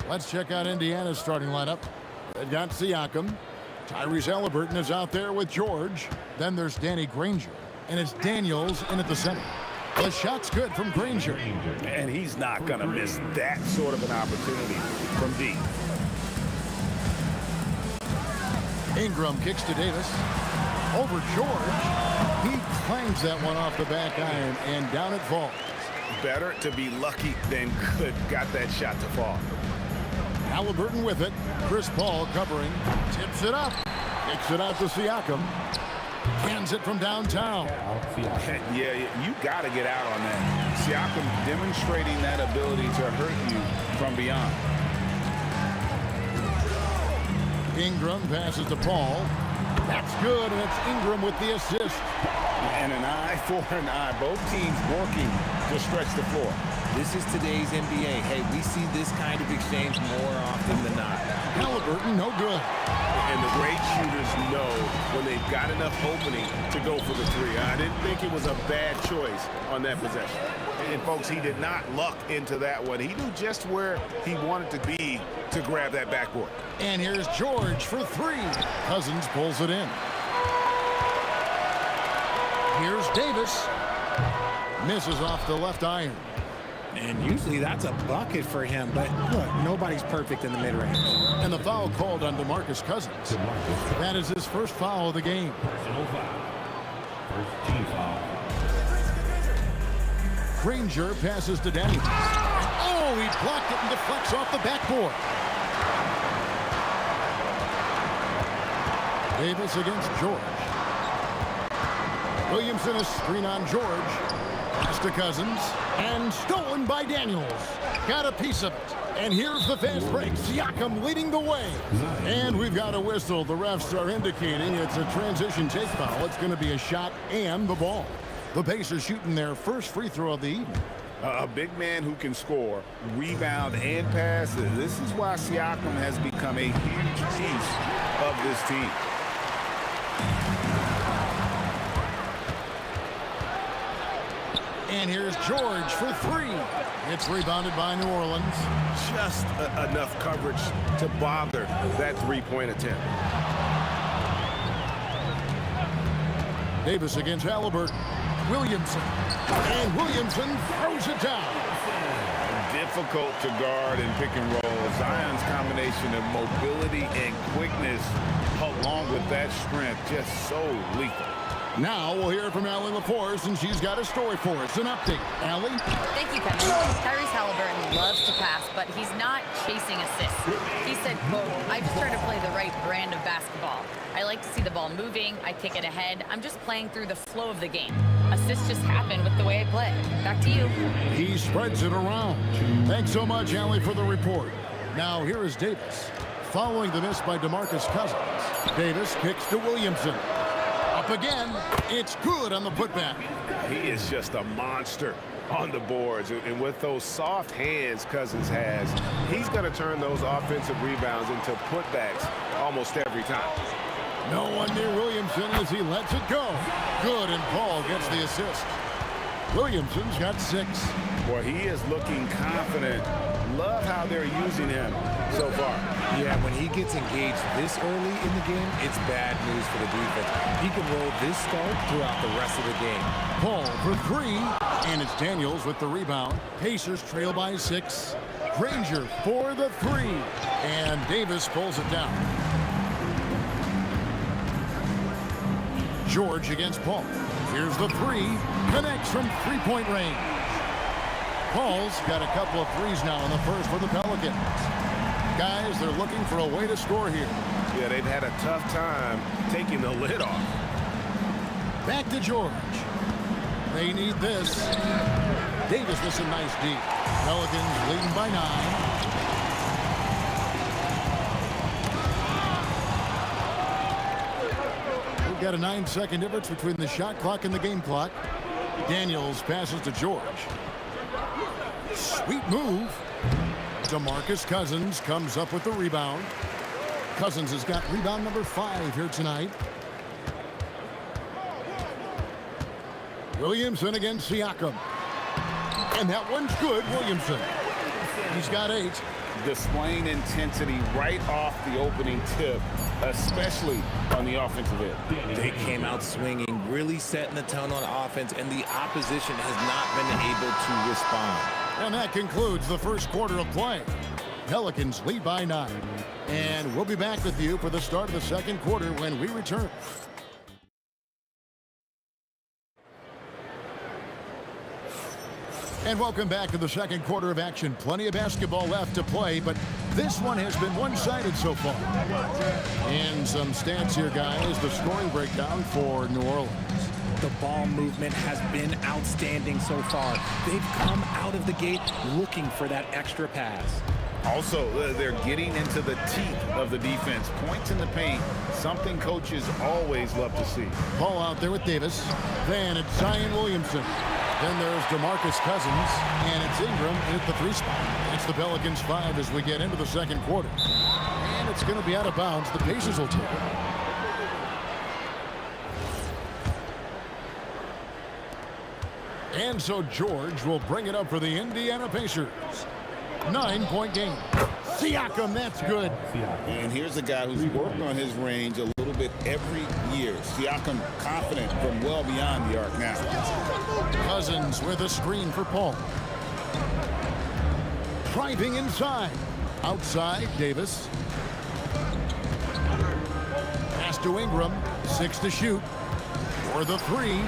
Let's check out Indiana's starting lineup. They've got Siakam. Tyrese Halliburton is out there with George. Then there's Danny Granger. And it's Daniels in at the center. The shot's good from Granger.
And he's not going to miss that sort of an opportunity from deep.
Ingram kicks to Davis. Over George. He clangs that one off the back iron, and down it falls.
Better to be lucky than good. Got that shot to fall.
Halliburton with it. Chris Paul covering. Tips it up. Kicks it out to Siakam. Cans it from downtown.
Yeah, you got to get out on that. Siakam demonstrating that ability to hurt you from beyond.
Ingram passes to Paul. That's good, and it's Ingram with the assist.
And an eye for an eye. Both teams working to stretch the floor.
This is today's NBA. Hey, we see this kind of exchange more often than not.
Halliburton, no good.
And the great shooters know when they've got enough opening to go for the three. I didn't think it was a bad choice on that possession. And, folks, he did not luck into that one. He knew just where he wanted to be to grab that backboard.
And here's George for three. Cousins pulls it in. Here's Davis. Misses off the left iron.
And usually that's a bucket for him, but look, nobody's perfect in the mid-range.
And the foul called on DeMarcus Cousins. That is his first foul of the game.
Personal foul. First team foul.
Granger passes to Daniels. Oh, he blocked it and deflects off the backboard. Davis against George. Williamson a screen on George. Pass to Cousins. And stolen by Daniels. Got a piece of it. And here's the fast break. Siakam leading the way. And we've got a whistle. The refs are indicating it's a transition take foul. It's going to be a shot and the ball. The Pacers shooting their first free throw of the evening.
A big man who can score, rebound, and pass. This is why Siakam has become a huge piece of this team.
And here's George for three. It's rebounded by New Orleans.
Just enough coverage to bother that three-point attempt.
Davis against Halliburton. Williamson. And Williamson throws it down.
Difficult to guard and pick and roll. Zion's combination of mobility and quickness along with that strength just so lethal.
Now we'll hear from Allie LaForce, and she's got a story for us. An update. Allie?
Thank you, Kevin. Tyrese Halliburton loves to pass, but he's not chasing assists. He said, quote, I just try to play the right brand of basketball. I like to see the ball moving. I kick it ahead. I'm just playing through the flow of the game. Assists just happen with the way I play. Back to you.
He spreads it around. Thanks so much, Allie, for the report. Now here is Davis. Following the miss by DeMarcus Cousins. Davis kicks to Williamson. Up again. It's good on the putback.
He is just a monster on the boards. And with those soft hands Cousins has, he's going to turn those offensive rebounds into putbacks almost every time.
No one near Williamson as he lets it go. Good, and Paul gets the assist. Williamson's got 6.
Boy, he is looking confident. Love how they're using him so far.
Yeah, when he gets engaged this early in the game, it's bad news for the defense. He can roll this start throughout the rest of the game.
Paul for 3, and it's Daniels with the rebound. Pacers trail by 6. Granger for the 3, and Davis pulls it down. George against Paul. Here's the 3. Connects from three-point range. Paul's got a couple of threes now in the first for the Pelicans. Guys, they're looking for a way to score here.
Yeah, they've had a tough time taking the lid off.
Back to George. They need this. Davis with some nice D. Pelicans leading by 9. We've got a 9-second difference between the shot clock and the game clock. Daniels passes to George. Sweet move. DeMarcus Cousins comes up with the rebound. Cousins has got rebound number 5 here tonight. Williamson against Siakam. And that one's good, Williamson. He's got 8.
Displaying intensity right off the opening tip, especially on the offensive end.
They came out swinging, really setting the tone on offense, and the opposition has not been able to respond.
And that concludes the first quarter of play. Pelicans lead by 9. And we'll be back with you for the start of the second quarter when we return. And welcome back to the second quarter of action. Plenty of basketball left to play, but this one has been one-sided so far. And some stats here, guys. The scoring breakdown for New Orleans.
The ball movement has been outstanding so far. They've come out of the gate looking for that extra pass.
Also, they're getting into the teeth of the defense. Points in the paint, something coaches always love to see.
Ball out there with Davis. Then it's Zion Williamson. Then there's DeMarcus Cousins, and it's Ingram at the 3 spot. It's the Pelicans 5 as we get into the second quarter. And it's going to be out of bounds. The Pacers will take it. And so George will bring it up for the Indiana Pacers. 9-point game. Siakam, that's good.
And here's a guy who's worked on his range a little bit every year. Siakam confident from well beyond the arc now.
Cousins with a screen for Paul. Driving inside. Outside, Davis. Pass to Ingram. 6 to shoot. For the 3.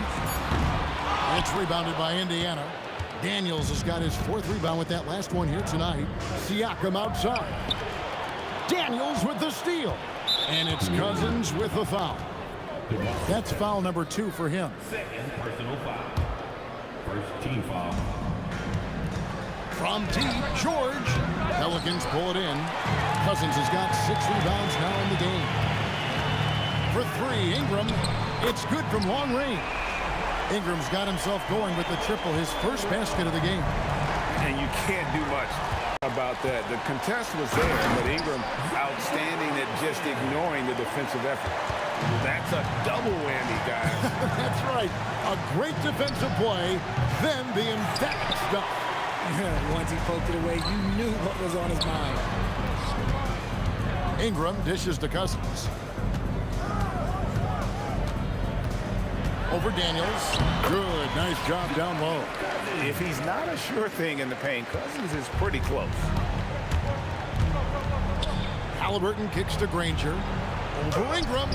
It's rebounded by Indiana. Daniels has got his 4th rebound with that last one here tonight. Siakam outside. Daniels with the steal. And it's Cousins with the foul. That's foul number 2 for him.
Second personal foul. First team foul.
From deep, George. Pelicans pull it in. Cousins has got 6 rebounds now in the game. For 3, Ingram. It's good from long range. Ingram's got himself going with the triple, his first basket of the game.
And you can't do much about that. The contest was there, but Ingram outstanding at just ignoring the defensive effort. That's a double whammy, guys.
That's right. A great defensive play, then the emphatic stuff.
Once he poked it away, you knew what was on his mind.
Ingram dishes to Cousins. Over Daniels. Good. Nice job down low.
If he's not a sure thing in the paint, Cousins is pretty close.
Halliburton kicks to Granger. Over Ingram.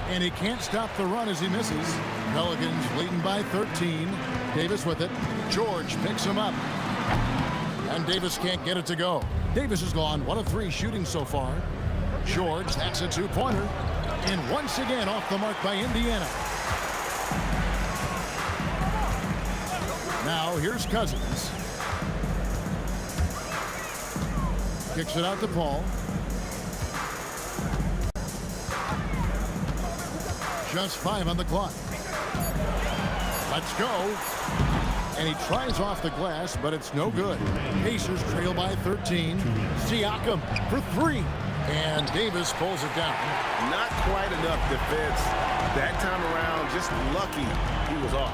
And he can't stop the run as he misses. Pelicans leading by 13. Davis with it. George picks him up. And Davis can't get it to go. Davis is gone. 1 of 3 shooting so far. George, that's a 2-pointer. And once again off the mark by Indiana. Now here's Cousins. Kicks it out to Paul. Just 5 on the clock. Let's go. And he tries off the glass, but it's no good. Pacers trail by 13. Siakam for 3. And Davis pulls it down.
Not quite enough defense. That time around, just lucky he was off.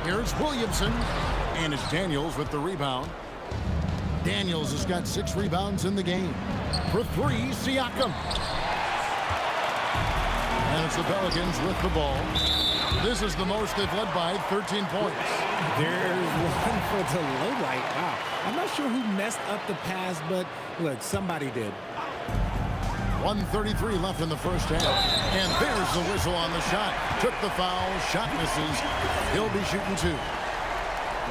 Here's Williamson. And it's Daniels with the rebound. Daniels has got 6 rebounds in the game. For 3, Siakam. And it's the Pelicans with the ball. This is the most they've led by, 13 points.
There's one for the low light. Wow. I'm not sure who messed up the pass, but look, somebody did.
1:33 left in the first half. And there's the whistle on the shot. Took the foul. Shot misses. He'll be shooting 2.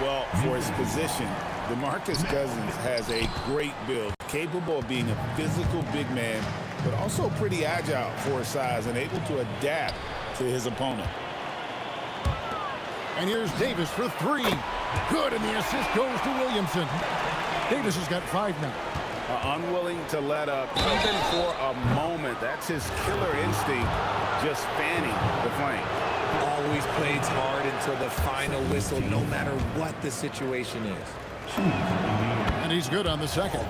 Well, for his position, DeMarcus Cousins has a great build, capable of being a physical big man, but also pretty agile for his size and able to adapt to his opponent.
And here's Davis for 3. Good, and the assist goes to Williamson. Davis has got 5 now.
Unwilling to let up even for a moment. That's his killer instinct, just fanning the flame.
Always plays hard until the final whistle, no matter what the situation is.
And he's good on the second.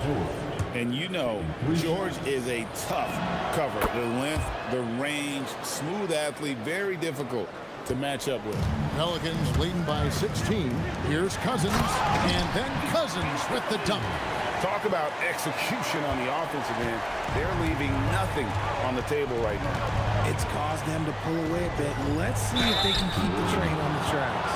And you know, George is a tough cover. The length, the range, smooth athlete, very difficult to match up with.
Pelicans leading by 16. Here's Cousins, and then Cousins with the dunk.
Talk about execution on the offensive end. They're leaving nothing on the table right now.
It's caused them to pull away a bit. Let's see if they can keep the train on the tracks.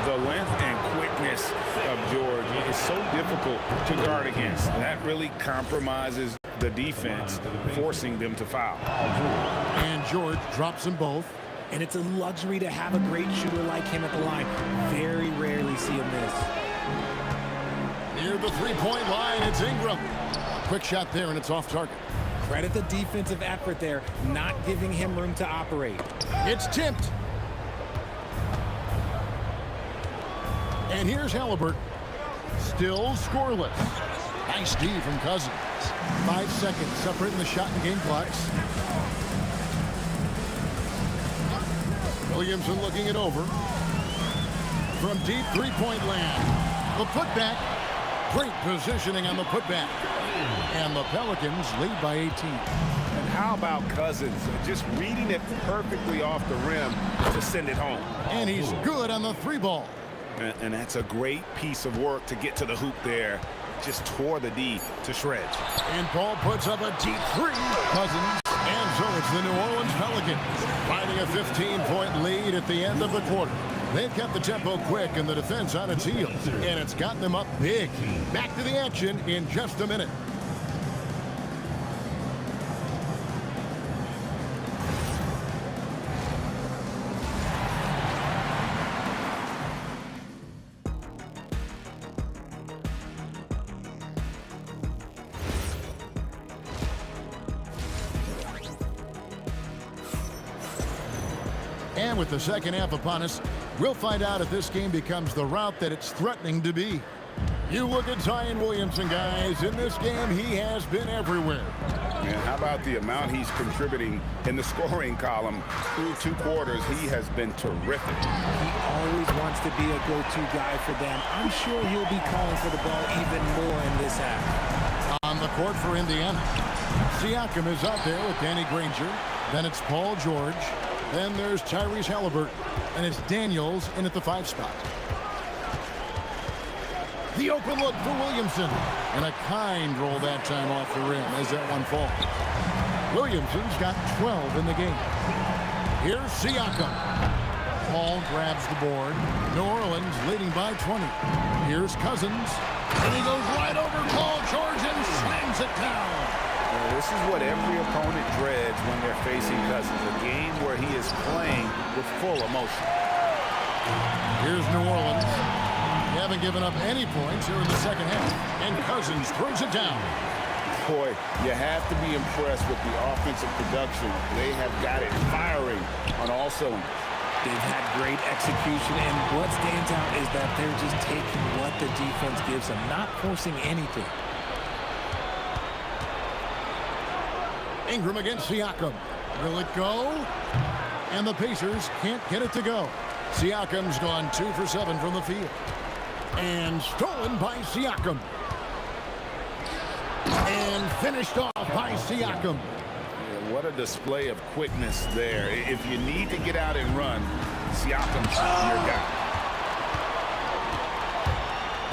The length and quickness of George is so difficult to guard against. That really compromises the defense, forcing them to foul.
And George drops them both.
And it's a luxury to have a great shooter like him at the line. Very rarely see him miss.
Near the three-point line, it's Ingram. Quick shot there, and it's off target.
Credit the defensive effort there, not giving him room to operate.
It's tipped. And here's Halliburton. Still scoreless. Nice D from Cousins. 5 seconds separating the shot and game clocks. Williamson looking it over. From deep three-point land. The putback. Great positioning on the putback. And the Pelicans lead by 18.
And how about Cousins? Just reading it perfectly off the rim to send it home.
And he's good on the three ball.
And that's a great piece of work to get to the hoop there. Just tore the D to shreds.
And Paul puts up a deep three. Cousins. And so it's the New Orleans Pelicans finding a 15-point lead at the end of the quarter. They've kept the tempo quick and the defense on its heels. And it's gotten them up big. Back to the action in just a minute. And with the second half upon us, we'll find out if this game becomes the route that it's threatening to be. You look at Zion Williamson, guys. In this game, he has been everywhere.
And how about the amount he's contributing in the scoring column through 2 quarters? He has been terrific.
He always wants to be a go-to guy for them. I'm sure he'll be calling for the ball even more in this half.
On the court for Indiana, Siakam is out there with Danny Granger. Then it's Paul George. Then there's Tyrese Halliburton. And it's Daniels in at the 5 spot. The open look for Williamson. And a kind roll that time off the rim as that one falls. Williamson's got 12 in the game. Here's Siakam. Paul grabs the board. New Orleans leading by 20. Here's Cousins. And he goes right over Paul George and slams it down.
This is what every opponent dreads when they're facing Cousins. A game where he is playing with full emotion.
Here's New Orleans. They haven't given up any points here in the second half. And Cousins throws it down.
Boy, you have to be impressed with the offensive production. They have got it firing on all cylinders.
They've had great execution, and what stands out is that they're just taking what the defense gives them, not forcing anything.
Ingram against Siakam. Will it go? And the Pacers can't get it to go. Siakam's gone 2 for 7 from the field. And stolen by Siakam. And finished off by Siakam.
Yeah, what a display of quickness there. If you need to get out and run, Siakam's your guy.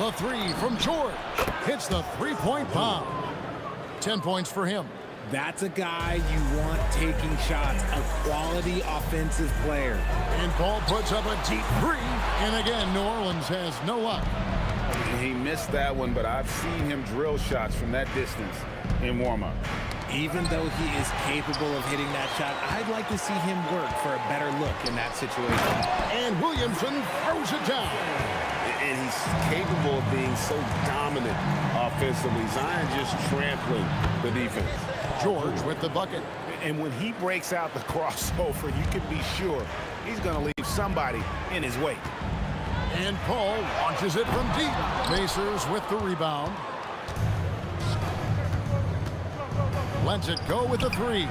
The 3 from George. Hits the three-point bomb. 10 points for him.
That's a guy you want taking shots, a quality offensive player.
And Paul puts up a deep 3. And again, New Orleans has no luck.
He missed that one, but I've seen him drill shots from that distance in warm-up.
Even though he is capable of hitting that shot, I'd like to see him work for a better look in that situation.
And Williamson throws it down.
And he's capable of being so dominant offensively. Zion just trampling the defense.
George with the bucket.
And when he breaks out the crossover, you can be sure he's going to leave somebody in his wake.
And Paul launches it from deep. Pacers with the rebound. Lets it go with the 3.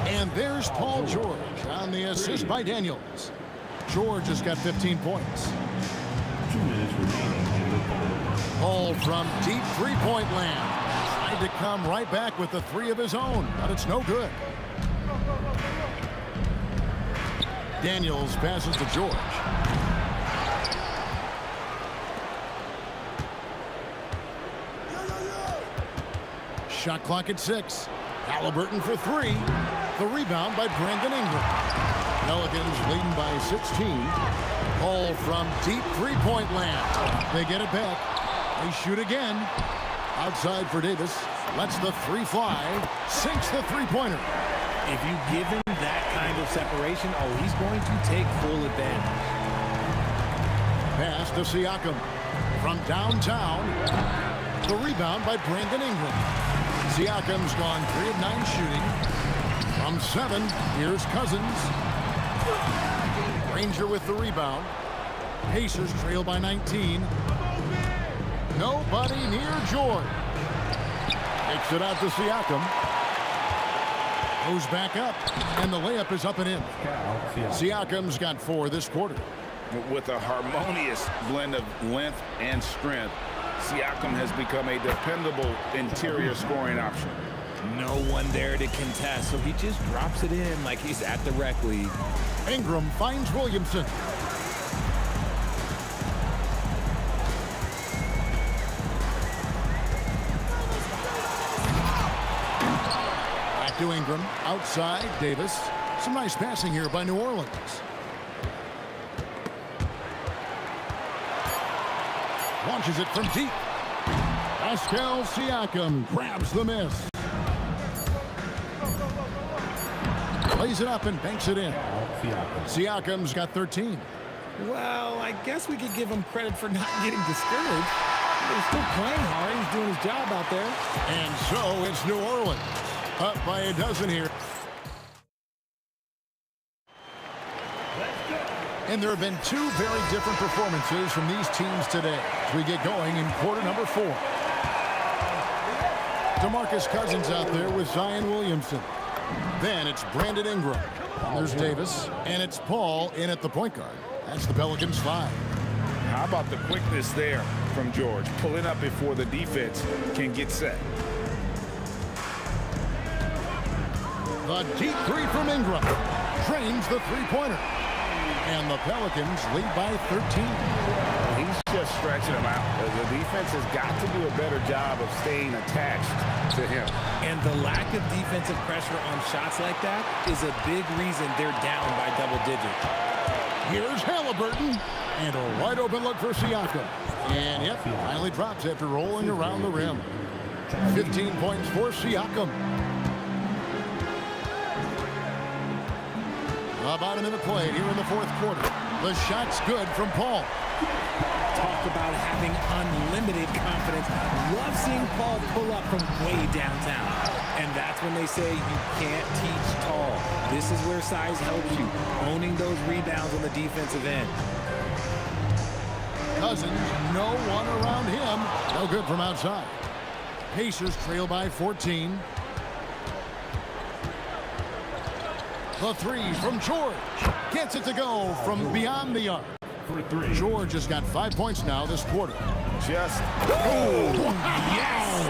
And there's Paul George on the assist by Daniels. George has got 15 points.
2 minutes remaining in the quarter.
Paul from deep three-point land. Tried to come right back with the 3 of his own, but it's no good. Daniels passes to George. Shot clock at 6. Halliburton for 3. The rebound by Brandon Ingram. Pelicans leading by 16. Ball from deep three-point land. They get it back. They shoot again. Outside for Davis. Lets the 3 fly. Sinks the three-pointer.
If you give him that kind of separation, he's going to take full advantage.
Pass to Siakam. From downtown. The rebound by Brandon Ingram. Siakam's gone 3 of 9 shooting. From 7, here's Cousins. Ranger with the rebound. Pacers trail by 19. Nobody near George. Takes it out to Siakam. Goes back up, and the layup is up and in. Siakam's got 4 this quarter.
With a harmonious blend of length and strength, Siakam has become a dependable interior scoring option.
No one there to contest, so he just drops it in like he's at the rec league.
Ingram finds Williamson. Back to Ingram. Outside, Davis. Some nice passing here by New Orleans. Launches it from deep. Pascal Siakam grabs the miss. Plays it up and banks it in. Siakam's got 13.
Well, I guess we could give him credit for not getting discouraged. He's still playing hard. He's doing his job out there.
And so it's New Orleans. Up by a dozen here. And there have been 2 very different performances from these teams today as we get going in quarter number 4. DeMarcus Cousins out there with Zion Williamson. Then it's Brandon Ingram. And there's Davis. And it's Paul in at the point guard. That's the Pelicans 5.
How about the quickness there from George? Pulling up before the defense can get set.
The deep 3 from Ingram. Drains the three-pointer. And the Pelicans lead by 13.
He's just stretching them out. The defense has got to do a better job of staying attached to him.
And the lack of defensive pressure on shots like that is a big reason they're down by double digits.
Here's Halliburton. And a wide open look for Siakam. And yep, finally drops after rolling around the rim. 15 points for Siakam. About a minute played here in the 4th quarter. The shot's good from Paul.
Talk about having unlimited confidence. Love seeing Paul pull up from way downtown. And that's when they say you can't teach tall. This is where size helps you. Owning those rebounds on the defensive end.
Cousins, no one around him. No good from outside. Pacers trail by 14. The 3 from George. Gets it to go from beyond the arc. George has got 5 points now this quarter.
Just,
yes!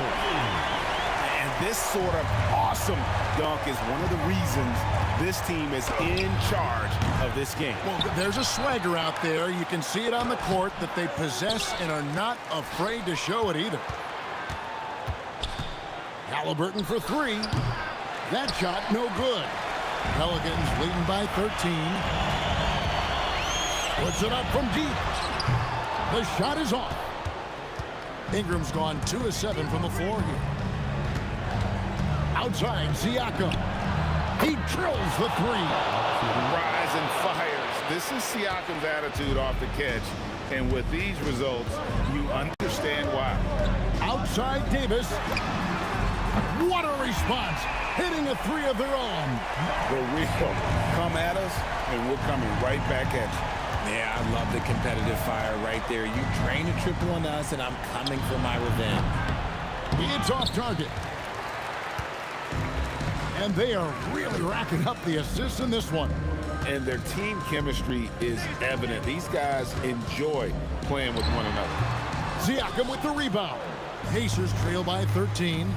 And this sort of awesome dunk is one of the reasons this team is in charge of this game.
Well, there's a swagger out there. You can see it on the court that they possess and are not afraid to show it either. Halliburton for 3. That shot, no good. Pelicans leading by 13. Puts it up from deep. The shot is off. Ingram's gone 2 of 7 from the floor here. Outside, Siakam. He drills the 3.
Rise and fires. This is Siakam's attitude off the catch. And with these results, you understand why.
Outside, Davis. What a response. Hitting a 3 of their own.
The real come at us, and we're coming right back at you.
Yeah, I love the competitive fire right there. You drain a triple on us, and I'm coming for my revenge.
It's off target. And they are really racking up the assists in this one.
And their team chemistry is evident. These guys enjoy playing with one another.
Siakam with the rebound. Pacers trail by 13.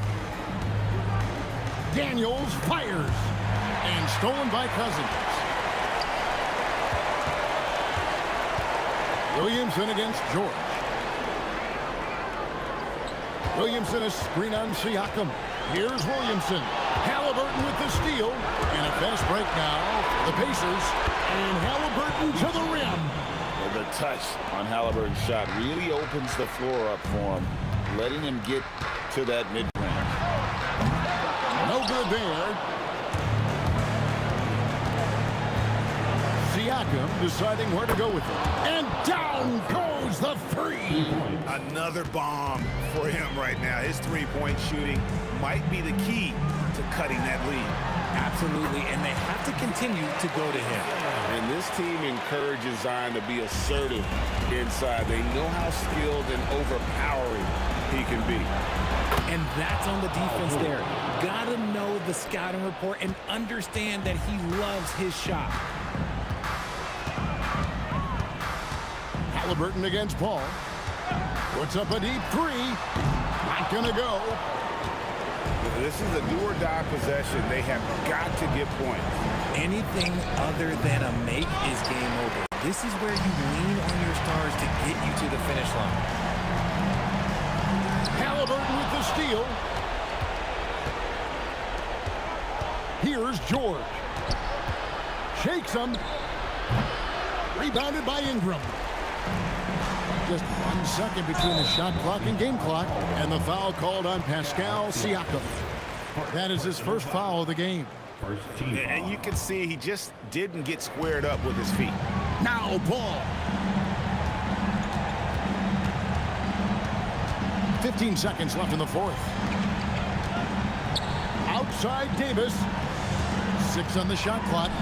Daniels fires. And stolen by Cousins. Williamson against George. Williamson is screen on Siakam. Here's Williamson. Halliburton with the steal. And a fast break now for the Pacers. And Halliburton to the rim.
Well, the touch on Halliburton's shot really opens the floor up for him, letting him get to that mid-range.
No good there. Siakam deciding where to go with it. And down goes the three.
Another bomb for him right now. His three-point shooting might be the key to cutting that lead.
Absolutely, and they have to continue to go to him.
And this team encourages Zion to be assertive inside. They know how skilled and overpowering he can be.
And that's on the defense there. Gotta know the scouting report and understand that he loves his shot.
Halliburton against Paul. Puts up a deep three. Not gonna go.
This is a do-or-die possession. They have got to get points.
Anything other than a make is game over. This is where you lean on your stars to get you to the finish line.
Halliburton with the steal. Here's George. Shakes him. Rebounded by Ingram. Just 1 second between the shot clock and game clock. And the foul called on Pascal Siakam. That is his first foul of the game.
And you can see he just didn't get squared up with his feet.
Now Paul. 15 seconds left in the fourth. Outside Davis. 6 on the shot clock.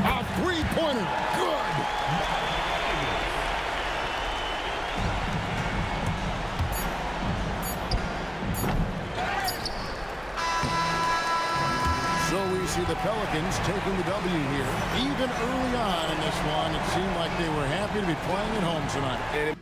A three-pointer. Good. So we see the Pelicans taking the W here. Even early on in this one, it seemed like they were happy to be playing at home tonight.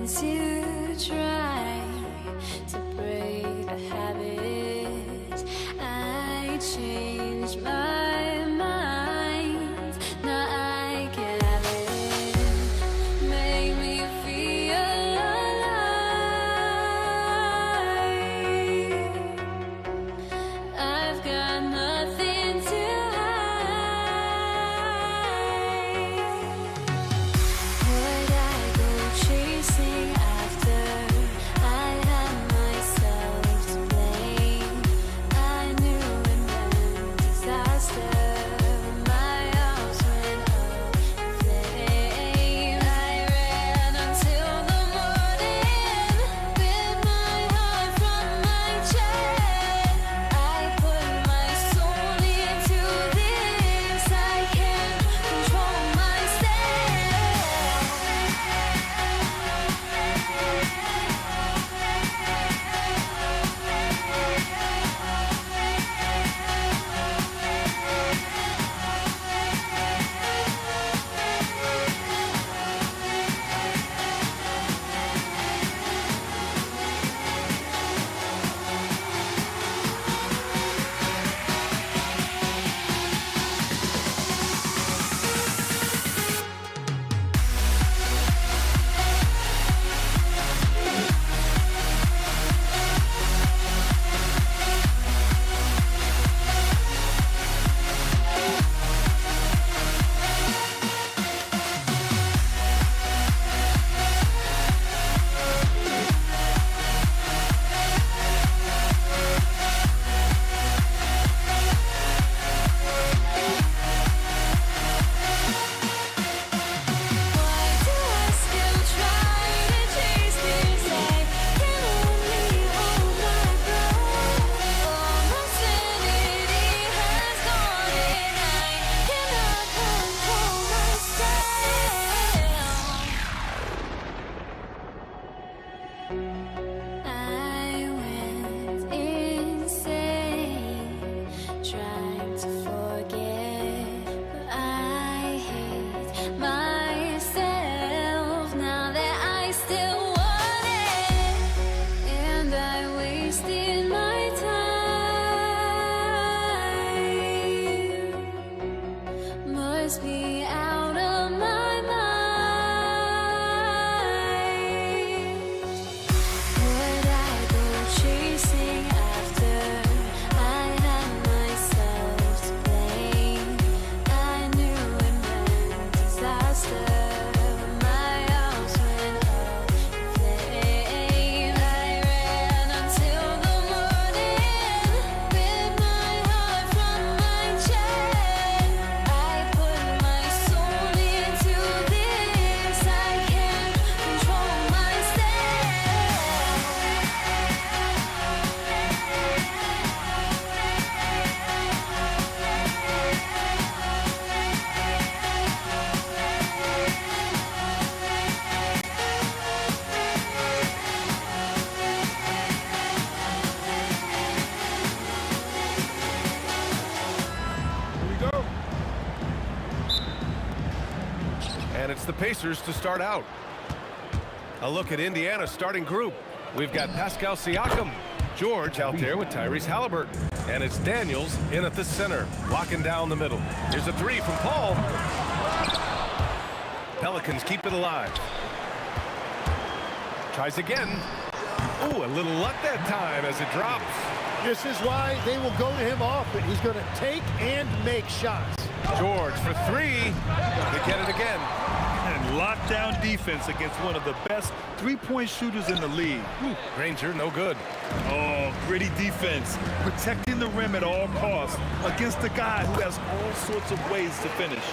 To try to break a habit, I changed my mind. Now I can have it. Make me feel alive. I've got nothing to hide. Would I go chasing after
the Pacers to start out. A look at Indiana's starting group. We've got Pascal Siakam, George out there with Tyrese Halliburton, and it's Daniels in at the center, locking down the middle. Here's a three from Paul. Pelicans keep it alive. Tries again. Oh, a little luck that time as it drops.
This is why they will go to him often. He's going to take and make shots.
George for three. They get it again.
And lockdown defense against one of the best three-point shooters in the league.
Granger, no good.
Oh, gritty defense. Protecting the rim at all costs against a guy who has all sorts of ways to finish.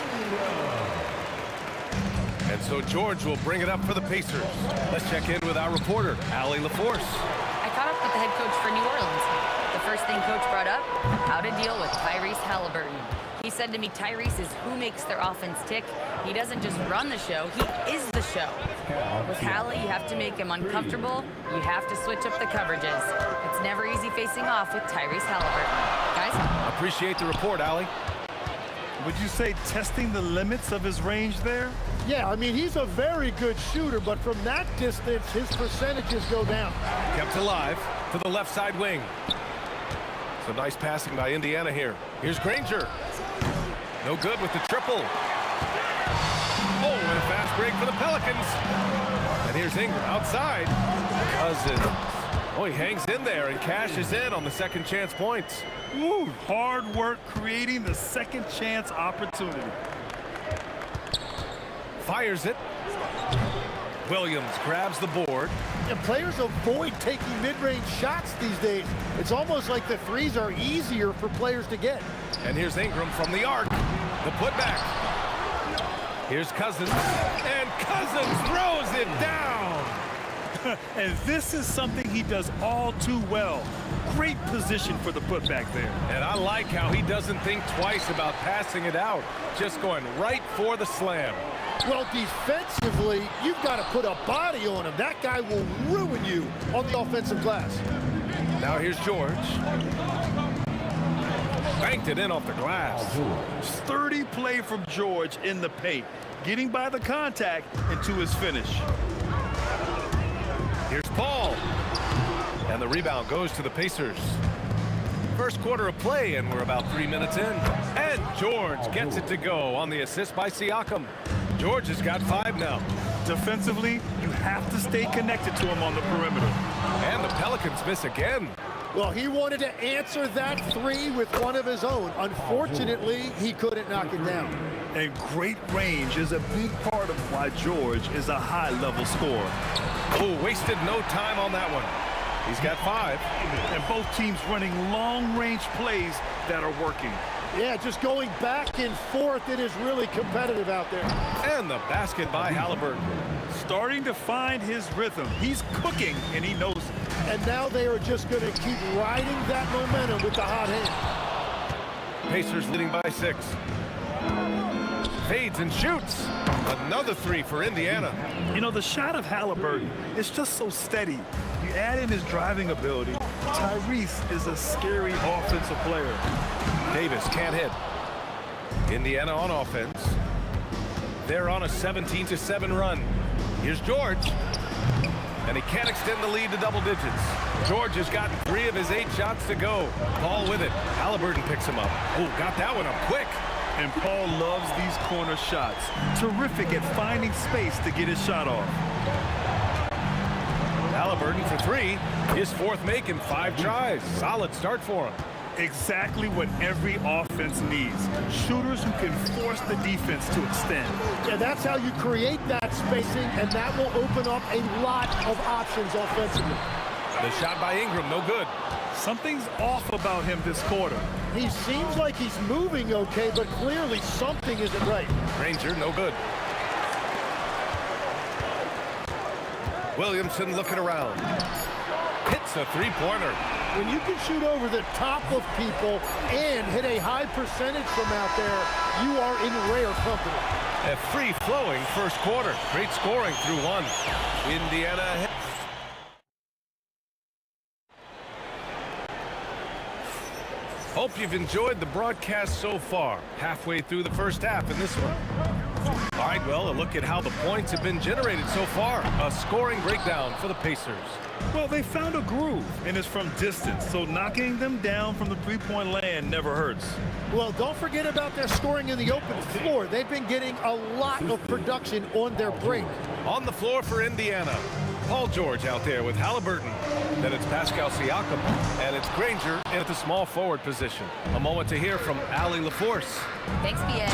And so George will bring it up for the Pacers. Let's check in with our reporter, Allie LaForce.
I caught up with the head coach for New Orleans. The first thing coach brought up, how to deal with Tyrese Halliburton. He said to me, Tyrese is who makes their offense tick. He doesn't just run the show, he is the show. With Hallie, you have to make him uncomfortable. You have to switch up the coverages. It's never easy facing off with Tyrese Halliburton. Guys?
Appreciate the report, Allie.
Would you say testing the limits of his range there?
Yeah, I mean, he's a very good shooter, but from that distance, his percentages go down.
Kept alive to the left side wing. So nice passing by Indiana here. Here's Granger. No good with the triple. Oh, and a fast break for the Pelicans. And here's Ingram outside. Cousins. Oh, he hangs in there and cashes in on the second chance points.
Ooh, hard work creating the second chance opportunity.
Fires it. Williams grabs the board.
And players avoid taking mid-range shots these days. It's almost like the threes are easier for players to get.
And here's Ingram from the arc. The putback. Here's Cousins. And Cousins throws it down.
And this is something he does all too well. Great position for the putback there.
And I like how he doesn't think twice about passing it out. Just going right for the slam.
Well, defensively, you've got to put a body on him. That guy will ruin you on the offensive glass.
Now here's George. Banked it in off the glass.
Sturdy play from George in the paint, getting by the contact and to his finish.
Here's Paul. And the rebound goes to the Pacers. First quarter of play, and we're about 3 minutes in. And George gets it to go on the assist by Siakam. George has got 5 now.
Defensively, you have to stay connected to him on the perimeter.
And the Pelicans miss again.
Well, he wanted to answer that three with one of his own. Unfortunately, he couldn't knock it down.
And great range is a big part of why George is a high-level scorer.
Oh, wasted no time on that one. He's got 5.
And both teams running long-range plays that are working.
Yeah, just going back and forth. It is really competitive out there.
And the basket by Halliburton.
Starting to find his rhythm. He's cooking, and he knows it.
And now they are just going to keep riding that momentum with the hot hand.
Pacers leading by 6. Fades and shoots. Another 3 for Indiana.
You know, the shot of Halliburton is just so steady. You add in his driving ability. Tyrese is a scary offensive player.
Davis can't hit. Indiana on offense. They're on a 17-7 run. Here's George. And he can't extend the lead to double digits. George has gotten 3 of his 8 shots to go. Paul with it. Halliburton picks him up. Oh, got that one up quick.
And Paul loves these corner shots. Terrific at finding space to get his shot off.
Halliburton for 3. His 4th make in 5 tries. Solid start for him.
Exactly what every offense needs. Shooters who can force the defense to extend.
Yeah, that's how you create that spacing, and that will open up a lot of options offensively.
The shot by Ingram, no good.
Something's off about him this quarter.
He seems like he's moving okay, but clearly something isn't right.
Granger, no good. Williamson looking around. Hits a 3-pointer.
When you can shoot over the top of people and hit a high percentage from out there, you are in rare company.
A free-flowing first quarter. Great scoring through 1. Indiana ahead. Hope you've enjoyed the broadcast so far. Halfway through the first half in this one. All right, well, a look at how the points have been generated so far. A scoring breakdown for the Pacers.
Well, they found a groove, and it's from distance, so knocking them down from the three-point land never hurts.
Well, don't forget about their scoring in the open floor. They've been getting a lot of production on their break.
On the floor for Indiana, Paul George out there with Halliburton. Then it's Pascal Siakam, and it's Granger at the small forward position. A moment to hear from Allie LaForce.
Thanks, BA.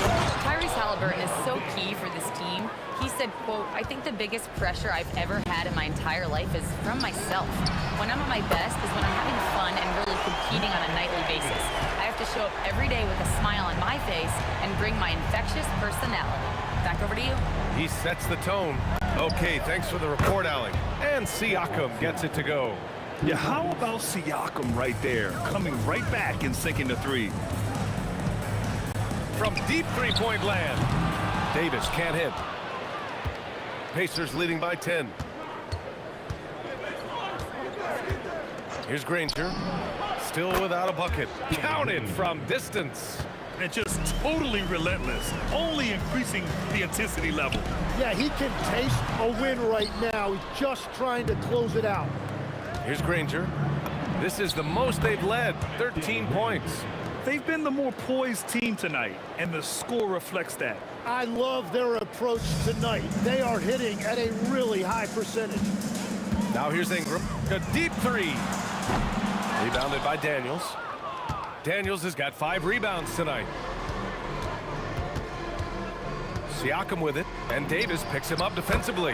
Tyrese Halliburton is so key for this team. He said, quote, "I think the biggest pressure I've ever had in my entire life is from myself. When I'm at my best is when I'm having fun and really competing on a nightly basis. I have to show up every day with a smile on my face and bring my infectious personality." Back over to you.
He sets the tone. Okay, thanks for the report, Allie. And Siakam gets it to go.
Yeah, how about Siakam right there, coming right back and sinking the three?
From deep three-point land, Davis can't hit. Pacers leading by 10. Here's Granger, still without a bucket. Counted from distance.
And just totally relentless, only increasing the intensity level.
Yeah, he can taste a win right now. He's just trying to close it out.
Here's Granger. This is the most they've led, 13 points.
They've been the more poised team tonight, and the score reflects that.
I love their approach tonight. They are hitting at a really high percentage.
Now here's Ingram. A deep three. Rebounded by Daniels. Daniels has got 5 rebounds tonight. Siakam with it, and Davis picks him up defensively.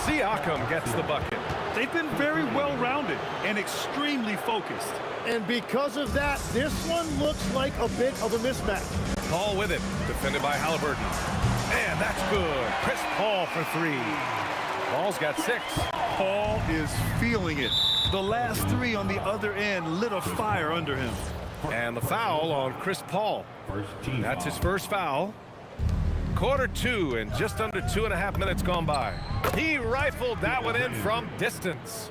Siakam gets the bucket.
They've been very well-rounded and extremely focused.
And because of that, this one looks like a bit of a mismatch.
Paul with it, defended by Halliburton. And that's good. Chris Paul for 3. Paul's got 6.
Paul is feeling it. The last 3 on the other end lit a fire under him.
And the foul on Chris Paul. That's his first foul. Quarter 2 and just under 2.5 minutes gone by. He rifled that one in from distance.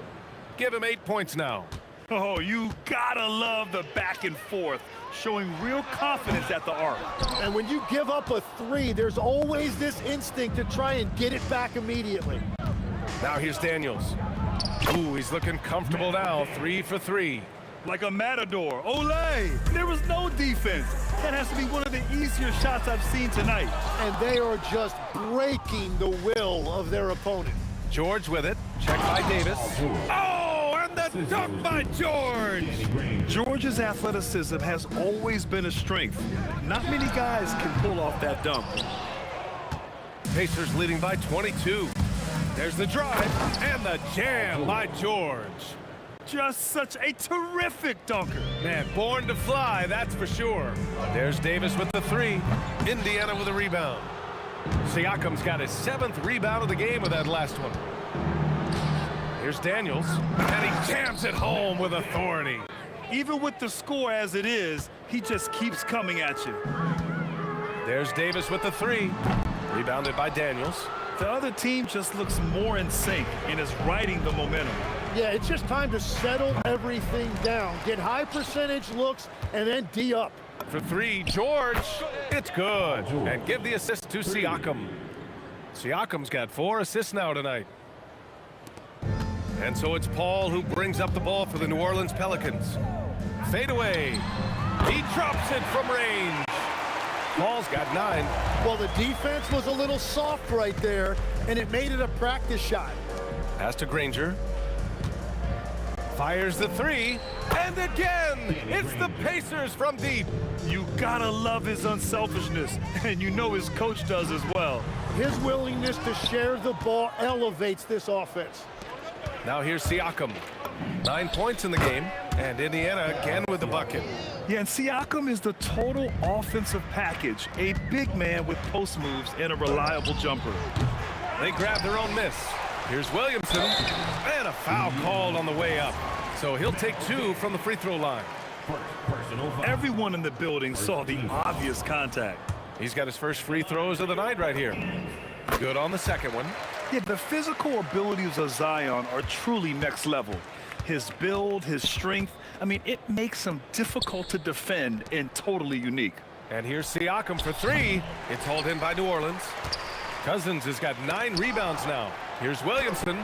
Give him 8 points now.
Oh, you gotta love the back and forth, showing real confidence at the arc.
And when you give up a 3, there's always this instinct to try and get it back immediately.
Now here's Daniels. Ooh, he's looking comfortable now. 3 for 3.
Like a matador. Olay! There was no defense. That has to be one of the easier shots I've seen tonight.
And they are just breaking the will of their opponent.
George with it. Checked by Davis. Oh, and the dunk by George!
George's athleticism has always been a strength. Not many guys can pull off that dunk.
Pacers leading by 22. There's the drive and the jam by George.
Just such a terrific dunker.
Man, born to fly, that's for sure. There's Davis with the 3. Indiana with a rebound. Siakam's got his 7th rebound of the game with that last one. Here's Daniels, and he jams it home with authority.
Even with the score as it is, he just keeps coming at you.
There's Davis with the 3. Rebounded by Daniels.
The other team just looks more in sync and is riding the momentum.
Yeah, it's just time to settle everything down. Get high percentage looks and then D up.
For 3, George. It's good. And give the assist to Siakam. Siakam's got 4 assists now tonight. And so it's Paul who brings up the ball for the New Orleans Pelicans. Fade away. He drops it from range. Paul's got 9.
Well, the defense was a little soft right there, and it made it a practice shot.
Pass to Granger. Fires the 3, and again, it's the Pacers from deep.
You gotta love his unselfishness, and you know his coach does as well.
His willingness to share the ball elevates this offense.
Now here's Siakam. 9 points in the game, and Indiana again with the bucket.
Yeah, and Siakam is the total offensive package. A big man with post moves and a reliable jumper.
They grab their own miss. Here's Williamson, and a foul called on the way up. So he'll take 2 from the free throw line.
Everyone in the building saw the obvious contact.
He's got his first free throws of the night right here. Good on the second one.
Yeah, the physical abilities of Zion are truly next level. His build, his strength, I mean, it makes him difficult to defend and totally unique.
And here's Siakam for 3. It's hauled in by New Orleans. Cousins has got 9 rebounds now. Here's Williamson,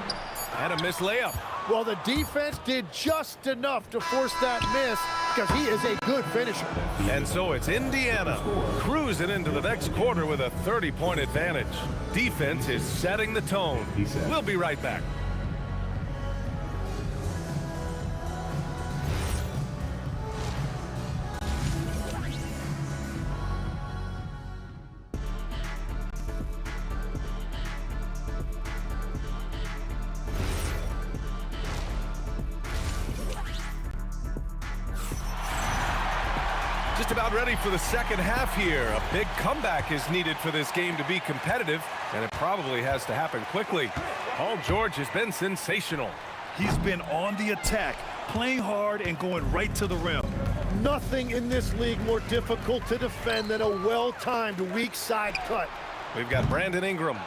and a missed layup.
Well, the defense did just enough to force that miss because he is a good finisher.
And so it's Indiana cruising into the next quarter with a 30-point advantage. Defense is setting the tone. We'll be right back. Just about ready for the second half here. A big comeback is needed for this game to be competitive, and it probably has to happen quickly. Paul George has been sensational.
He's been on the attack, playing hard and going right to the rim.
Nothing in this league more difficult to defend than a well-timed weak side cut.
We've got Brandon Ingram,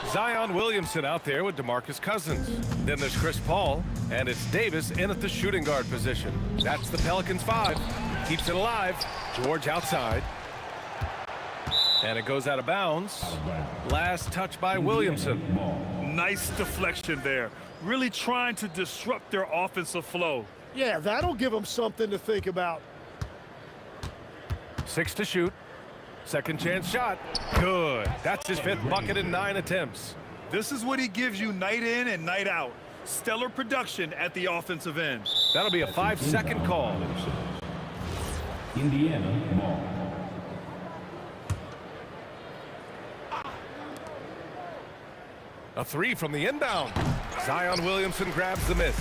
Zion Williamson out there with DeMarcus Cousins. Then there's Chris Paul, and it's Davis in at the shooting guard position. That's the Pelicans 5. Keeps it alive. George outside. And it goes out of bounds. Last touch by Williamson.
Nice deflection there. Really trying to disrupt their offensive flow.
Yeah, that'll give them something to think about.
6 to shoot. Second chance shot. Good. That's his 5th bucket in 9 attempts.
This is what he gives you night in and night out. Stellar production at the offensive end.
That'll be a 5-second call.
Indiana ball.
A 3 from the inbound. Zion Williamson grabs the miss.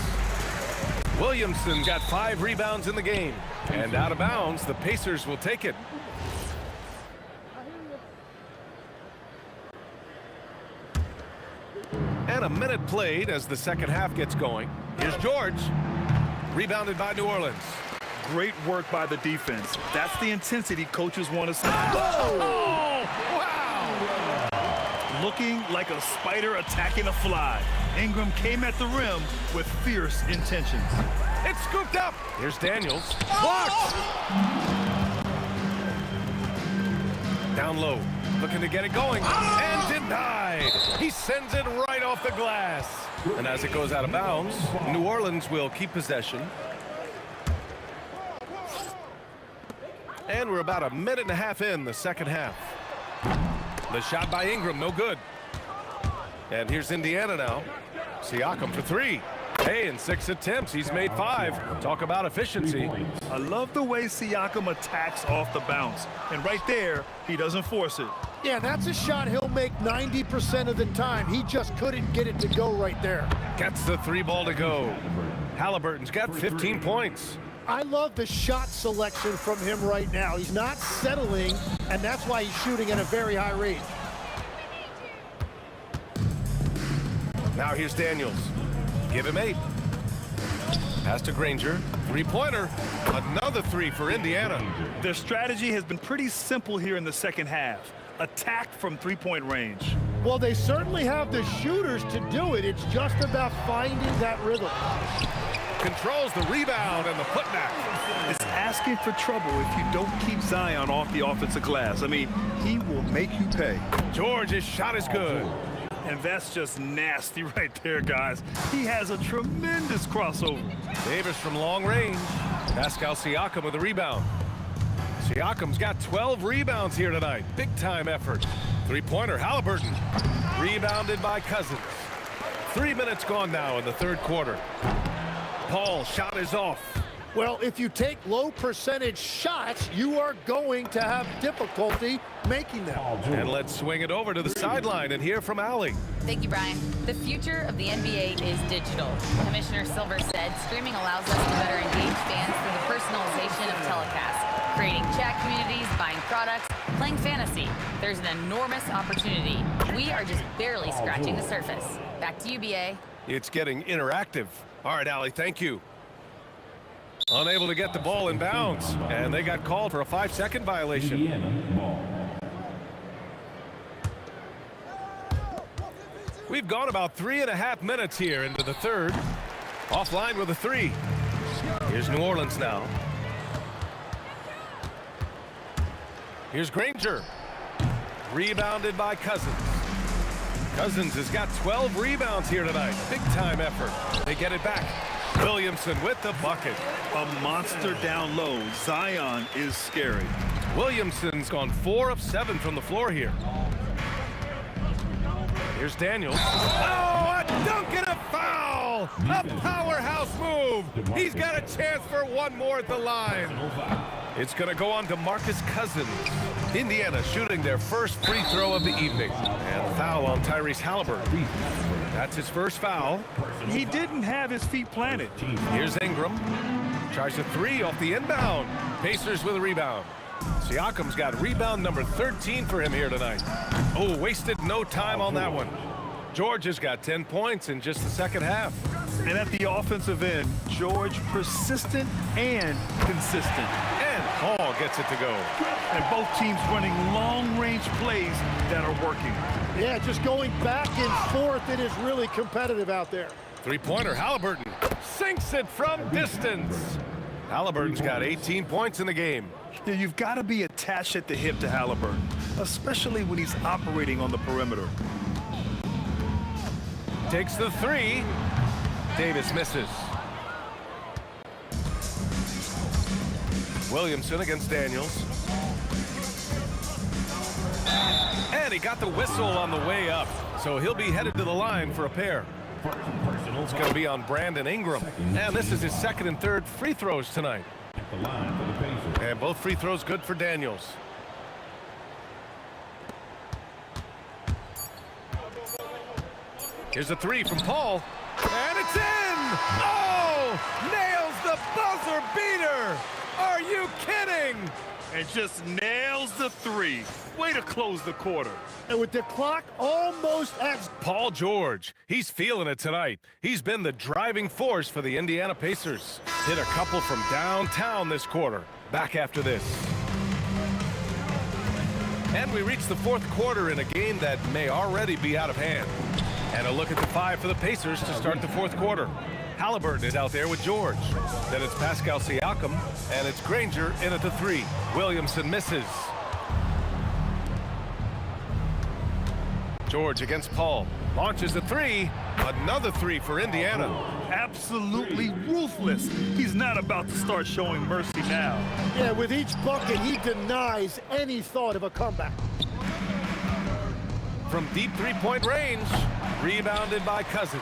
Williamson got 5 rebounds in the game. And out of bounds, the Pacers will take it. And a minute played as the second half gets going. Here's George. Rebounded by New Orleans.
Great work by the defense. That's the intensity coaches want to see.
Oh, wow!
Looking like a spider attacking a fly. Ingram came at the rim with fierce intentions.
It's scooped up. Here's Daniels. Blocked! Down low. Looking to get it going. And denied. He sends it right off the glass. And as it goes out of bounds, New Orleans will keep possession. And we're about a minute and a half in the second half. The shot by Ingram, no good. And here's Indiana now. Siakam for 3. Hey, in 6 attempts, he's made 5. Talk about efficiency.
I love the way Siakam attacks off the bounce. And right there, he doesn't force it.
Yeah, that's a shot he'll make 90% of the time. He just couldn't get it to go right there.
Gets the 3 ball to go. Halliburton's got 15 points.
I love the shot selection from him right now. He's not settling, and that's why he's shooting at a very high rate.
Now here's Daniels. Give him 8. Pass to Granger. 3-pointer. Another 3 for Indiana.
Their strategy has been pretty simple here in the second half. Attack from 3-point range.
Well, they certainly have the shooters to do it. It's just about finding that rhythm.
Controls the rebound and the putback.
It's asking for trouble if you don't keep Zion off the offensive glass. I mean, he will make you pay.
George's shot is good.
And that's just nasty right there, guys. He has a tremendous crossover.
Davis from long range. Pascal Siakam with a rebound. Siakam's got 12 rebounds here tonight. Big time effort. 3-pointer, Halliburton. Rebounded by Cousins. 3 minutes gone now in the third quarter. Paul, shot is off.
Well, if you take low percentage shots, you are going to have difficulty making them.
And let's swing it over to the sideline and hear from Allie.
Thank you, Brian. The future of the NBA is digital. Commissioner Silver said streaming allows us to better engage fans through the personalization of telecasts, creating chat communities, buying products, playing fantasy. There's an enormous opportunity. We are just barely scratching the surface. Back to you, BA.
It's getting interactive. All right, Allie, thank you. Unable to get the ball in bounds, and they got called for a 5-second violation. We've gone about 3.5 minutes here into the third. Offline with a 3. Here's New Orleans now. Here's Granger. Rebounded by Cousins. Cousins has got 12 rebounds here tonight. Big time effort. They get it back. Williamson with the bucket.
A monster down low. Zion is scary.
Williamson's gone 4 of 7 from the floor here. Here's Daniels. Oh, a dunk and a foul! A powerhouse move! He's got a chance for one more at the line. It's going to go on to Marcus Cousins. Indiana shooting their first free throw of the evening. And foul on Tyrese Halliburton. That's his first foul.
He didn't have his feet planted.
Here's Ingram. Tries a 3 off the inbound. Pacers with a rebound. Siakam's got rebound number 13 for him here tonight. Oh, wasted no time on that one. George has got 10 points in just the second half.
And at the offensive end, George persistent and consistent.
And Paul gets it to go.
And both teams running long-range plays that are working.
Yeah, just going back and forth. It is really competitive out there.
Three-pointer, Halliburton sinks it from distance. Halliburton's got 18 points in the game.
Yeah, you've got to be attached at the hip to Halliburton, especially when he's operating on the perimeter.
Takes the 3. Davis misses. Williamson against Daniels. And he got the whistle on the way up, so he'll be headed to the line for a pair. It's going to be on Brandon Ingram. And this is his second and third free throws tonight. And both free throws good for Daniels. Here's a 3 from Paul. And it's in! Oh! Nails the buzzer beater! Are you kidding?
And just nails the 3. Way to close the quarter.
And with the clock almost at...
Paul George, he's feeling it tonight. He's been the driving force for the Indiana Pacers. Hit a couple from downtown this quarter. Back after this. And we reach the fourth quarter in a game that may already be out of hand. And a look at the 5 for the Pacers to start the fourth quarter. Halliburton is out there with George. Then it's Pascal Siakam, and it's Granger in at the 3. Williamson misses. George against Paul. Launches the 3. Another 3 for Indiana.
Absolutely ruthless. He's not about to start showing mercy now.
Yeah, with each bucket, he denies any thought of a comeback.
From deep three-point range, rebounded by Cousins.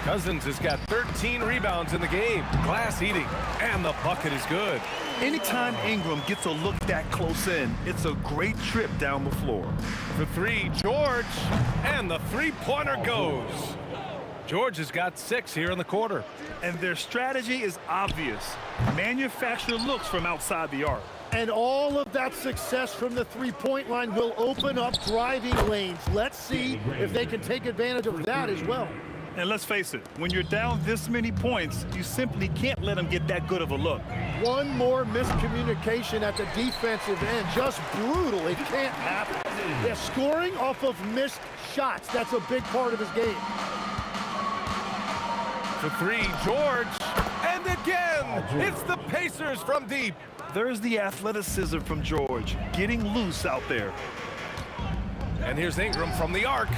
Cousins has got 13 rebounds in the game. Glass eating, and the bucket is good.
Anytime Ingram gets a look that close in, it's a great trip down the floor.
For 3, George, and the three-pointer goes. George has got 6 here in the quarter.
And their strategy is obvious. Manufacture looks from outside the arc.
And all of that success from the three-point line will open up driving lanes. Let's see if they can take advantage of that as well.
And let's face it, when you're down this many points, you simply can't let them get that good of a look.
One more miscommunication at the defensive end. Just brutal. It can't happen. They're scoring off of missed shots. That's a big part of his game.
For 3, George, and again, it's the Pacers from deep.
There's the athleticism from George, getting loose out there.
And here's Ingram from the arc.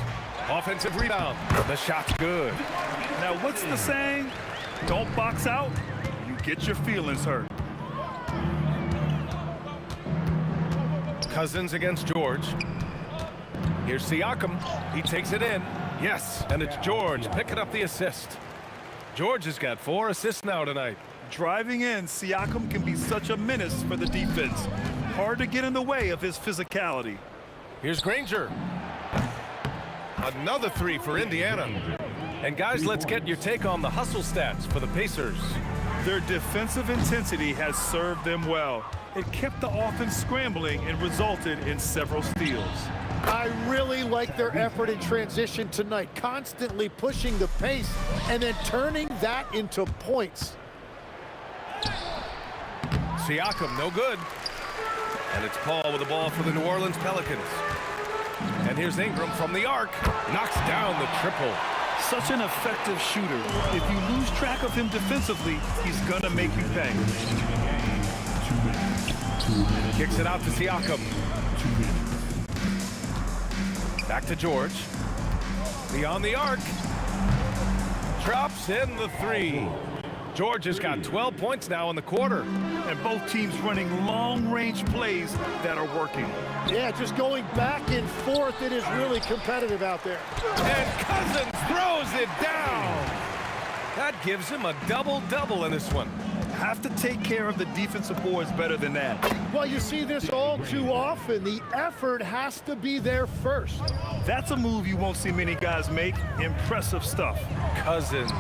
Offensive rebound. The shot's good.
Now, what's the saying? Don't box out, you get your feelings hurt.
Cousins against George. Here's Siakam. He takes it in. Yes, and it's George picking up the assist. George has got 4 assists now tonight.
Driving in, Siakam can be such a menace for the defense. Hard to get in the way of his physicality.
Here's Granger. Another 3 for Indiana. And guys, let's get your take on the hustle stats for the Pacers.
Their defensive intensity has served them well. It kept the offense scrambling and resulted in several steals.
I really like their effort in transition tonight, constantly pushing the pace and then turning that into points.
Siakam, no good. And it's Paul with the ball for the New Orleans Pelicans. And here's Ingram from the arc. Knocks down the triple.
Such an effective shooter. If you lose track of him defensively, he's going to make you pay.
Kicks it out to Siakam. Back to George. Beyond the arc. Drops in the three. George has got 12 points now in the quarter.
And both teams running long-range plays that are working.
Yeah, just going back and forth. It is really competitive out there.
And Cousins throws it down. That gives him a double-double in this one.
Have to take care of the defensive boards better than that.
Well, you see this all too often. The effort has to be there first.
That's a move you won't see many guys make. Impressive stuff.
Cousins.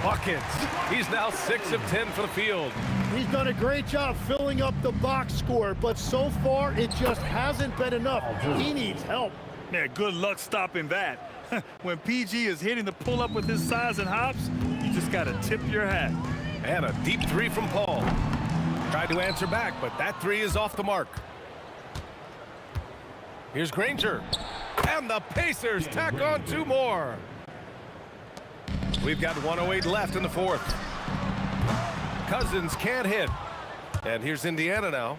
Buckets. He's now 6 of 10 for the field.
He's done a great job filling up the box score, but so far it just hasn't been enough. He needs help.
Man, good luck stopping that. When PG is hitting the pull-up with his size and hops, you just got to tip your hat.
And a deep three from Paul. Tried to answer back, but that three is off the mark. Here's Granger. And the Pacers tack on 2 more. We've got 1:08 left in the fourth. Cousins can't hit. And here's Indiana now.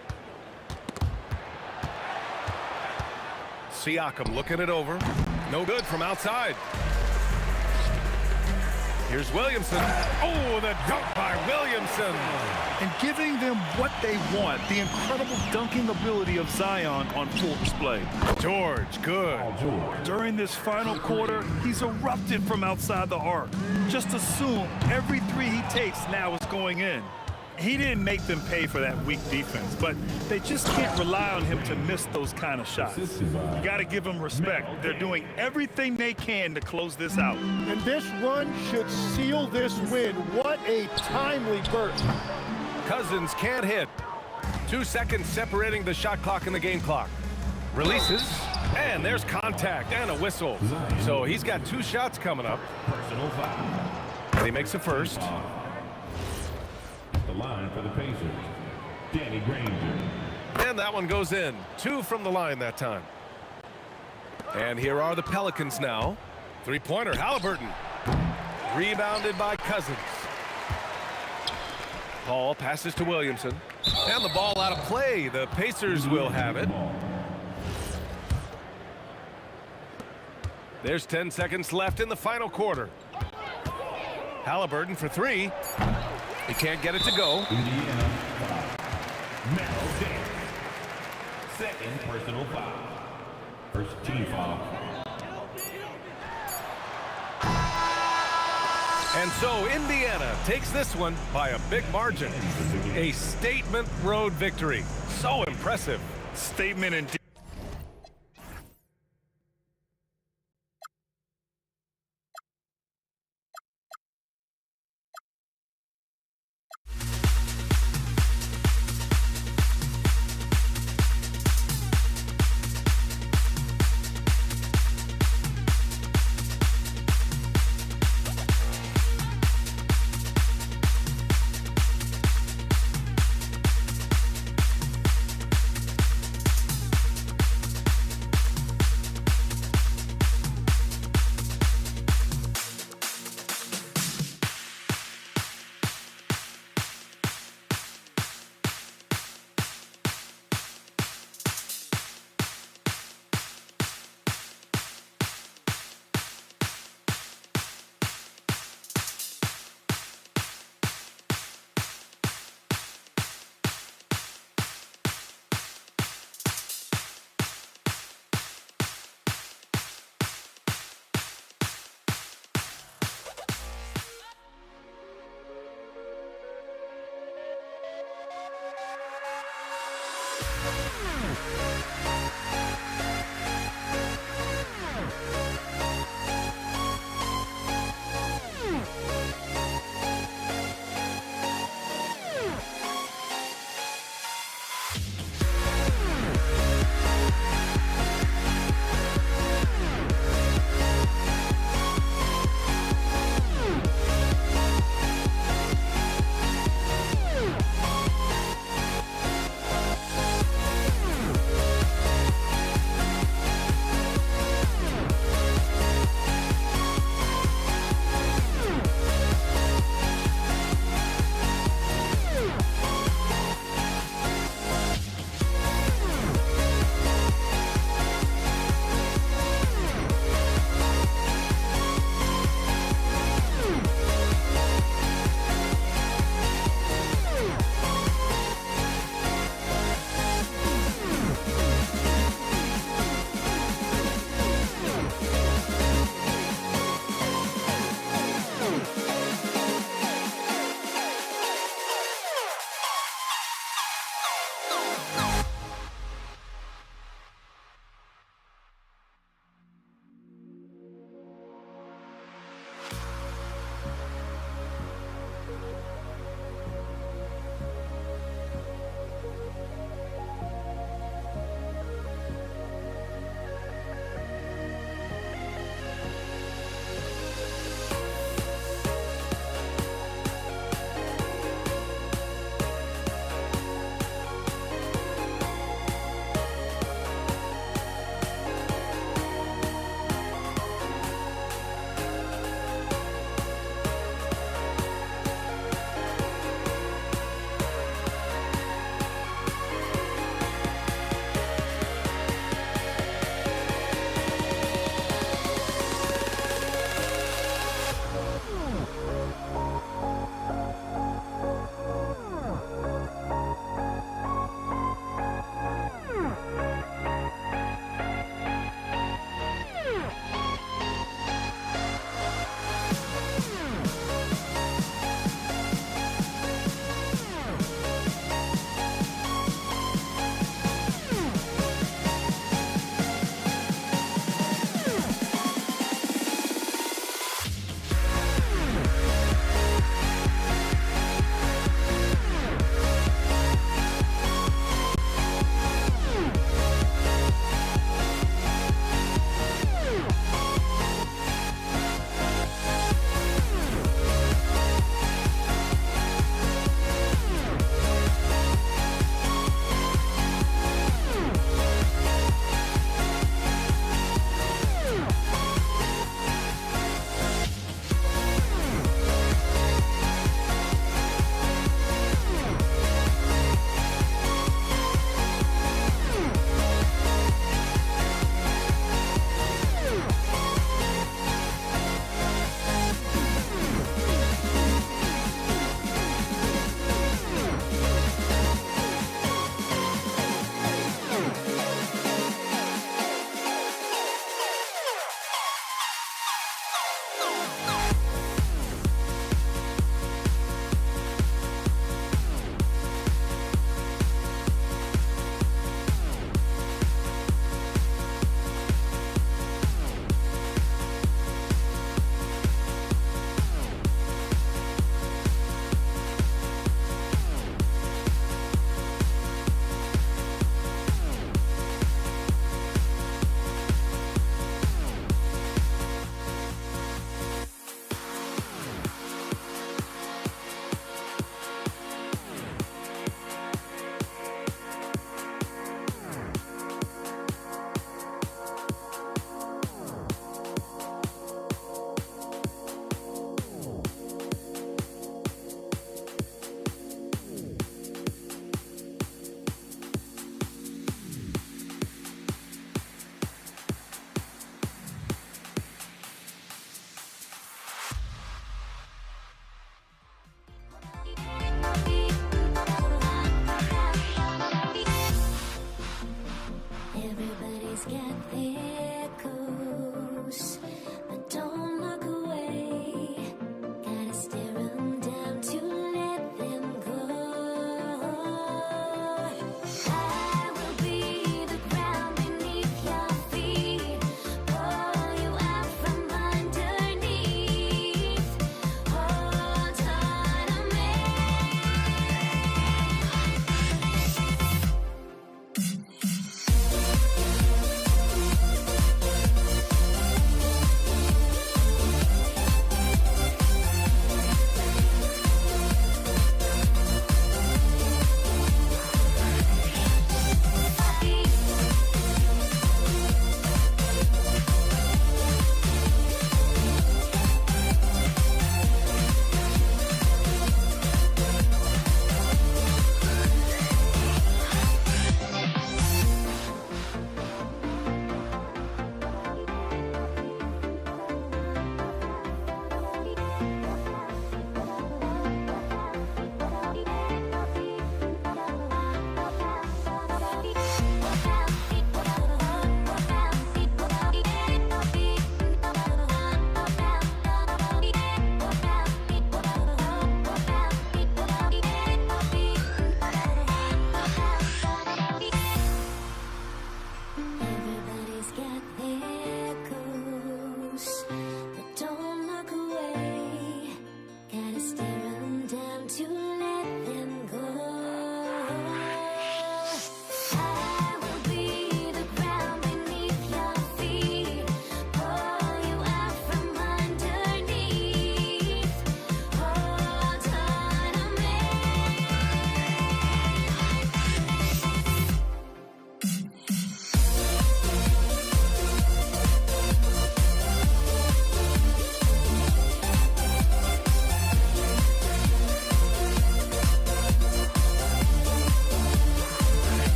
Siakam looking it over. No good from outside. Here's Williamson. Oh, the dunk by Williamson.
And giving them what they want. The incredible dunking ability of Zion on full display.
George, good.
During this final quarter, he's erupted from outside the arc. Just assume every three he takes now is going in. He didn't make them pay for that weak defense, but they just can't rely on him to miss those kind of shots. You got to give them respect. They're doing everything they can to close this out.
And this run should seal this win. What a timely burst.
Cousins can't hit. 2 seconds separating the shot clock and the game clock. Releases, and there's contact and a whistle. So he's got 2 shots coming up. And he makes the first.
The line for the Pacers, Danny Granger.
And that one goes in. 2 from the line that time. And here are the Pelicans now. 3-pointer, Halliburton. Rebounded by Cousins. Paul passes to Williamson. And the ball out of play. The Pacers will have it. There's 10 seconds left in the final quarter. Halliburton for 3. He can't get it to go.
Indiana, Merrill Davis. Second personal foul. First team foul.
And so Indiana takes this one by a big margin. A statement road victory. So impressive.
Statement indeed.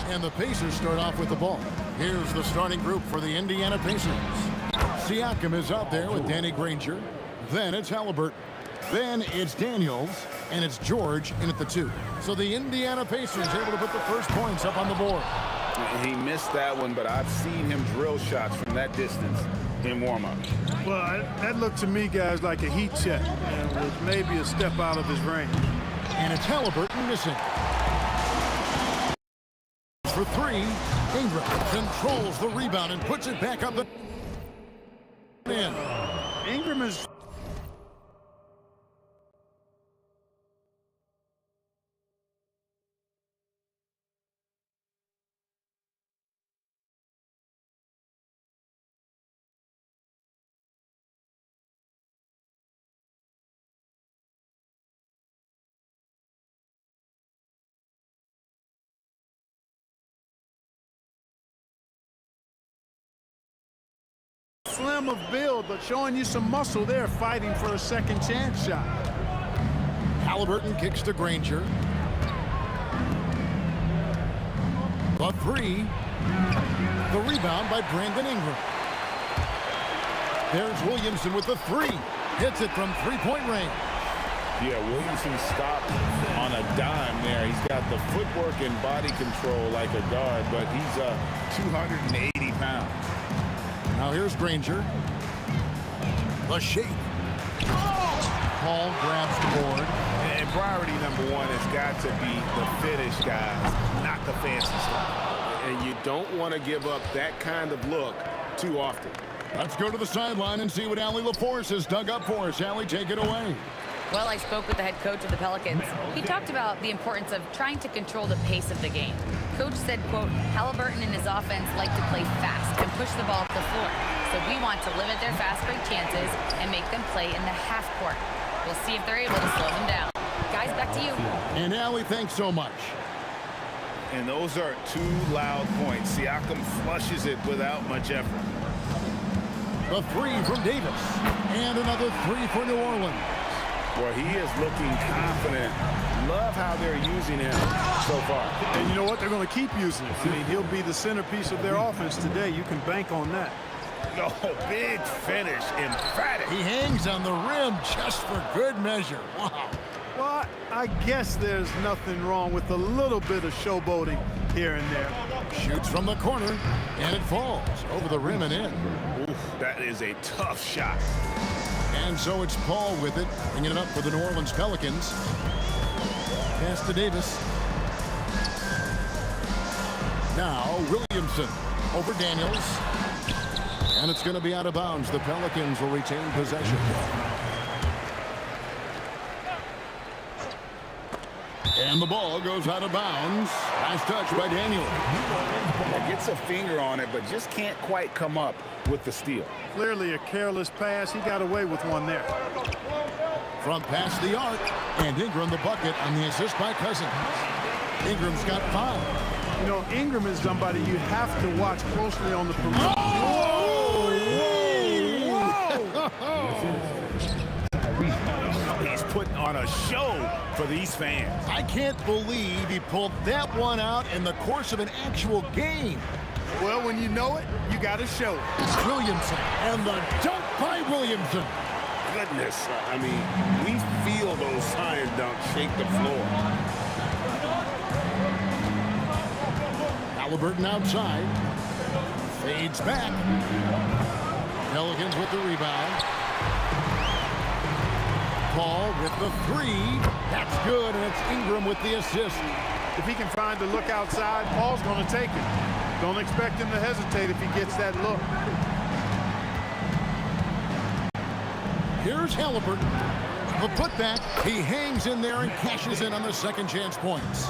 And the Pacers start off with the ball. Here's the starting group for the Indiana Pacers. Siakam is out there with Danny Granger. Then it's Halliburton. Then it's Daniels. And it's George in at the 2. So the Indiana Pacers able to put the first points up on the board.
He missed that one, but I've seen him drill shots from that distance in warm-up.
Well, that looked to me, guys, like a heat check. And was maybe a step out of his range.
And it's Halliburton missing. For 3, Ingram controls the rebound and puts it back up the in.
Ingram is... slim of build, but showing you some muscle there, fighting for a second chance shot.
Halliburton kicks to Granger. The 3. The rebound by Brandon Ingram. There's Williamson with the 3. Hits it from three-point range.
Yeah, Williamson stopped on a dime there. He's got the footwork and body control like a guard, but he's 280 pounds.
Now here's Granger. The shake. Paul grabs the board.
And priority number 1 has got to be the finish, guys, not the fancy stuff.
And you don't want to give up that kind of look too often.
Let's go to the sideline and see what Allie LaForce has dug up for us. Allie, take it away.
Well, I spoke with the head coach of the Pelicans. He talked about the importance of trying to control the pace of the game. Coach said, quote, Halliburton and his offense like to play fast and push the ball up the floor. So we want to limit their fast break chances and make them play in the half court. We'll see if they're able to slow them down. Guys, back to you.
And Allie, thanks so much.
And those are 2 loud points. Siakam flushes it without much effort.
The 3 from Davis. And another 3 for New Orleans.
Well, he is looking confident. Love how they're using him so far.
And you know what? They're going to keep using him. I mean, he'll be the centerpiece of their offense today. You can bank on that.
No, big finish, emphatic.
He hangs on the rim just for good measure. Wow.
Well, I guess there's nothing wrong with a little bit of showboating here and there.
Shoots from the corner, and it falls over the rim and in.
Oof, that is a tough shot.
And so it's Paul with it, bringing it up for the New Orleans Pelicans. Pass to Davis. Now Williamson over Daniels. And it's going to be out of bounds. The Pelicans will retain possession. And the ball goes out of bounds. Last touch by Daniels.
Gets a finger on it, but just can't quite come up with the steal.
Clearly a careless pass. He got away with one there.
From past the arc, and Ingram the bucket on the assist by Cousins. Ingram's got 5.
You know, Ingram is somebody you have to watch closely on the perimeter.
He's putting on a show for these fans.
I can't believe he pulled that one out in the course of an actual game.
Well, when you know it, you got to show it.
Williamson, and the dunk by Williamson.
Goodness, I mean, we feel those science dunks shake the floor.
Halliburton outside. Fades back. Pelicans with the rebound. Paul with the three. That's good, and it's Ingram with the assist.
If he can find the look outside, Paul's going to take it. Don't expect him to hesitate if he gets that look.
Here's Halliburton. The putback. He hangs in there and cashes in on the second chance points.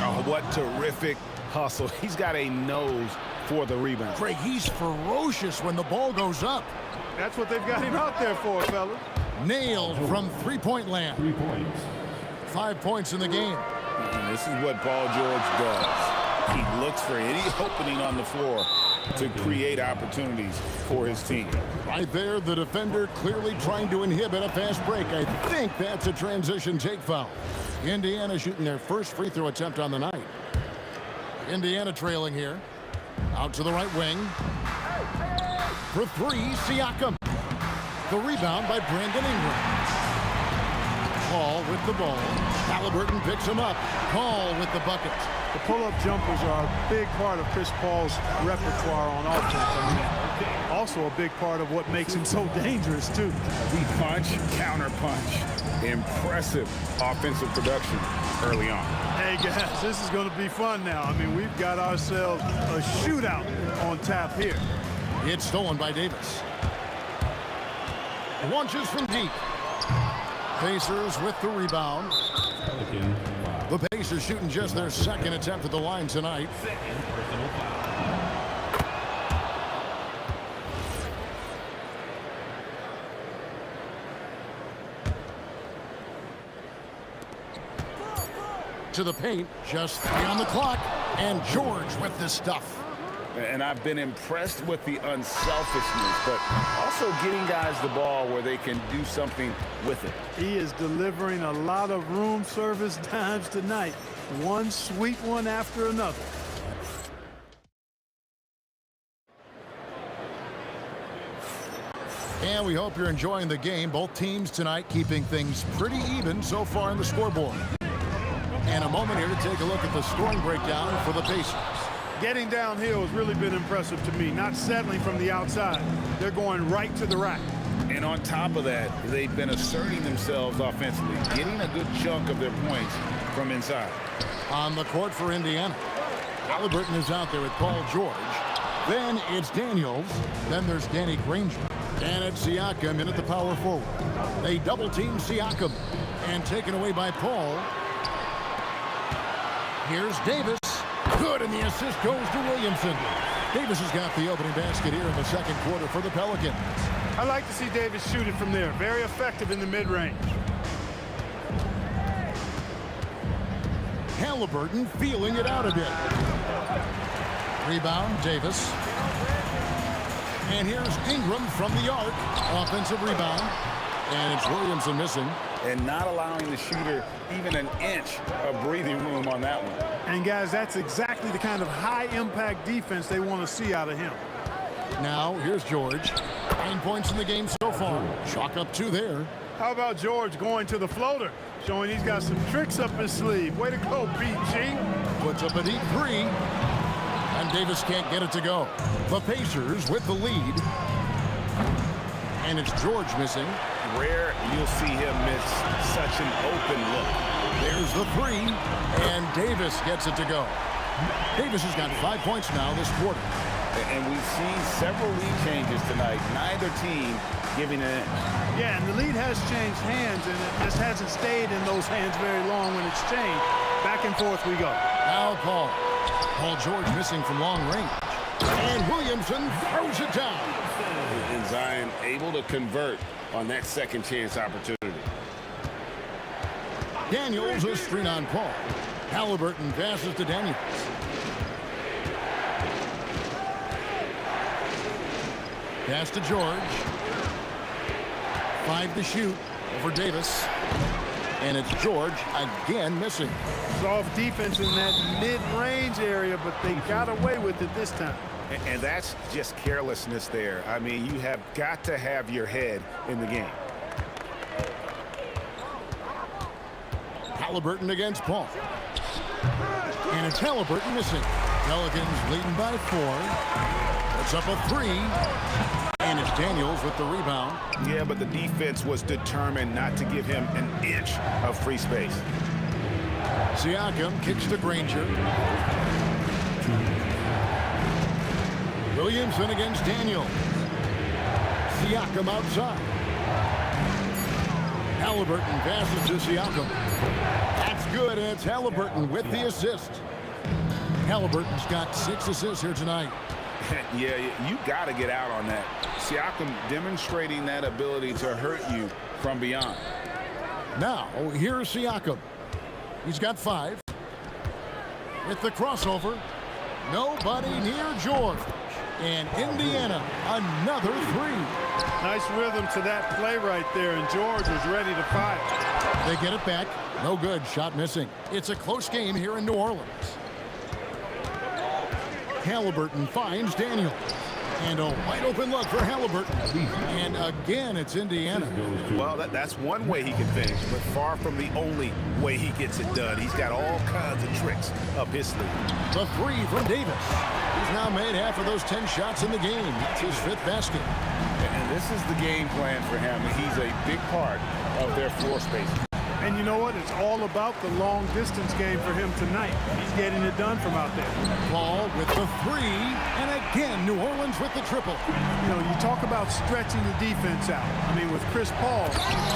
Oh, what terrific hustle. He's got a nose for the rebound.
Craig, he's ferocious when the ball goes up.
That's what they've got him out there for, fellas.
Nailed from three-point land.
3 points.
5 points in the game.
This is what Paul George does. He looks for any opening on the floor to create opportunities for his team.
Right there, the defender clearly trying to inhibit a fast break. I think that's a transition take foul. Indiana shooting their first free throw attempt on the night. Indiana trailing here. Out to the right wing. For three, Siakam. The rebound by Brandon Ingram. Paul with the ball. Halliburton picks him up. Paul with the bucket.
The pull-up jumpers are a big part of Chris Paul's repertoire on offense. I mean, also a big part of what makes him so dangerous, too.
He punch, counter punch. Impressive offensive production early on.
Hey, guys, this is going to be fun now. I mean, we've got ourselves a shootout on tap here.
It's stolen by Davis. Launches from deep. Pacers with the rebound. The Pacers shooting just their second attempt at the line tonight. To the paint, just 3 on the clock, and George with the stuff.
And I've been impressed with the unselfishness, but also getting guys the ball where they can do something with it.
He is delivering a lot of room service dimes tonight. One sweet one after another.
And we hope you're enjoying the game. Both teams tonight keeping things pretty even so far on the scoreboard. And a moment here to take a look at the scoring breakdown for the Pacers.
Getting downhill has really been impressive to me. Not settling from the outside. They're going right to the rack.
And on top of that, they've been asserting themselves offensively, getting a good chunk of their points from inside.
On the court for Indiana, Halliburton is out there with Paul George. Then it's Daniels. Then there's Danny Granger. And it's Siakam in at the power forward. They double-team Siakam. And taken away by Paul. Here's Davis. Good, and the assist goes to Williamson. Davis has got the opening basket here in the second quarter for the Pelicans.
I like to see Davis shoot it from there. Very effective in the mid-range.
Halliburton feeling it out a bit. Rebound, Davis. And here's Ingram from the arc. Offensive rebound. And it's Williamson missing.
And not allowing the shooter even an inch of breathing room on that one.
And, guys, that's exactly the kind of high-impact defense they want to see out of him.
Now, here's George. 9 points in the game so far. Chalk up 2 there.
How about George going to the floater, showing he's got some tricks up his sleeve. Way to go, PG.
Puts up a deep 3. And Davis can't get it to go. The Pacers with the lead. And it's George missing.
Rare you'll see him miss such an open look.
There's the 3. And Davis gets it to go. Davis has got 5 points now this quarter.
And we've seen several lead changes tonight. Neither team giving an inch.
Yeah, and the lead has changed hands, and it just hasn't stayed in those hands very long when it's changed. Back and forth we go.
Now Paul. Paul George missing from long range. And Williamson throws it down.
And Zion able to convert on that second chance opportunity.
Daniels a screen on Paul. Halliburton passes to Daniels. Pass to George. 5 to shoot over Davis. And it's George again missing.
Soft defense in that mid-range area, but they got away with it this time.
And that's just carelessness there. I mean, you have got to have your head in the game.
Halliburton against Paul. And it's Halliburton missing. Pelicans leading by 4. It's up a 3. And it's Daniels with the rebound.
Yeah, but the defense was determined not to give him an inch of free space.
Siakam kicks to Granger. Williamson against Daniels. Siakam outside. Halliburton passes to Siakam. That's good, and it's Halliburton with the assist. Halliburton's got 6 assists here tonight.
Yeah, you got to get out on that. Siakam demonstrating that ability to hurt you from beyond.
Now, here's Siakam. He's got 5. With the crossover, nobody near George. And Indiana, another 3.
Nice rhythm to that play right there, and George was ready to fire.
They get it back. No good. Shot missing. It's a close game here in New Orleans. Halliburton finds Daniels. And a wide open look for Halliburton. And again, it's Indiana.
Well, that's one way he can finish, but far from the only way he gets it done. He's got all kinds of tricks up his sleeve.
The 3 from Davis. He's now made half of those 10 shots in the game. That's his 5th basket.
And this is the game plan for him. He's a big part of their floor space.
And you know what? It's all about the long distance game for him tonight. He's getting it done from out there.
Paul with the 3, and again, New Orleans with the triple.
You know, you talk about stretching the defense out. I mean, with Chris Paul,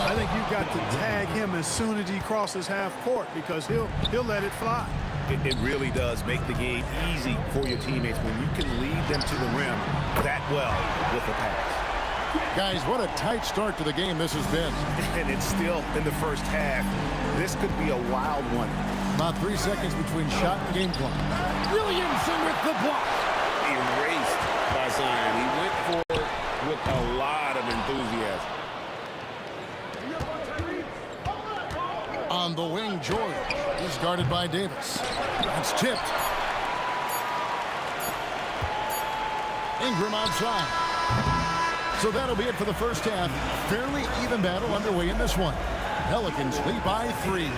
I think you've got to tag him as soon as he crosses half court because he'll let it fly.
It really does make the game easy for your teammates when you can lead them to the rim that well with a pass.
Guys, what a tight start to the game this has been.
And it's still in the first half. This could be a wild one.
About 3 seconds between shot and game clock. Williamson with the block.
Erased by Zion. He went for it with a lot of enthusiasm.
On the wing, George. He's guarded by Davis. That's tipped. Ingram outside. So that'll be it for the first half. Fairly even battle underway in this one. Pelicans lead by 3.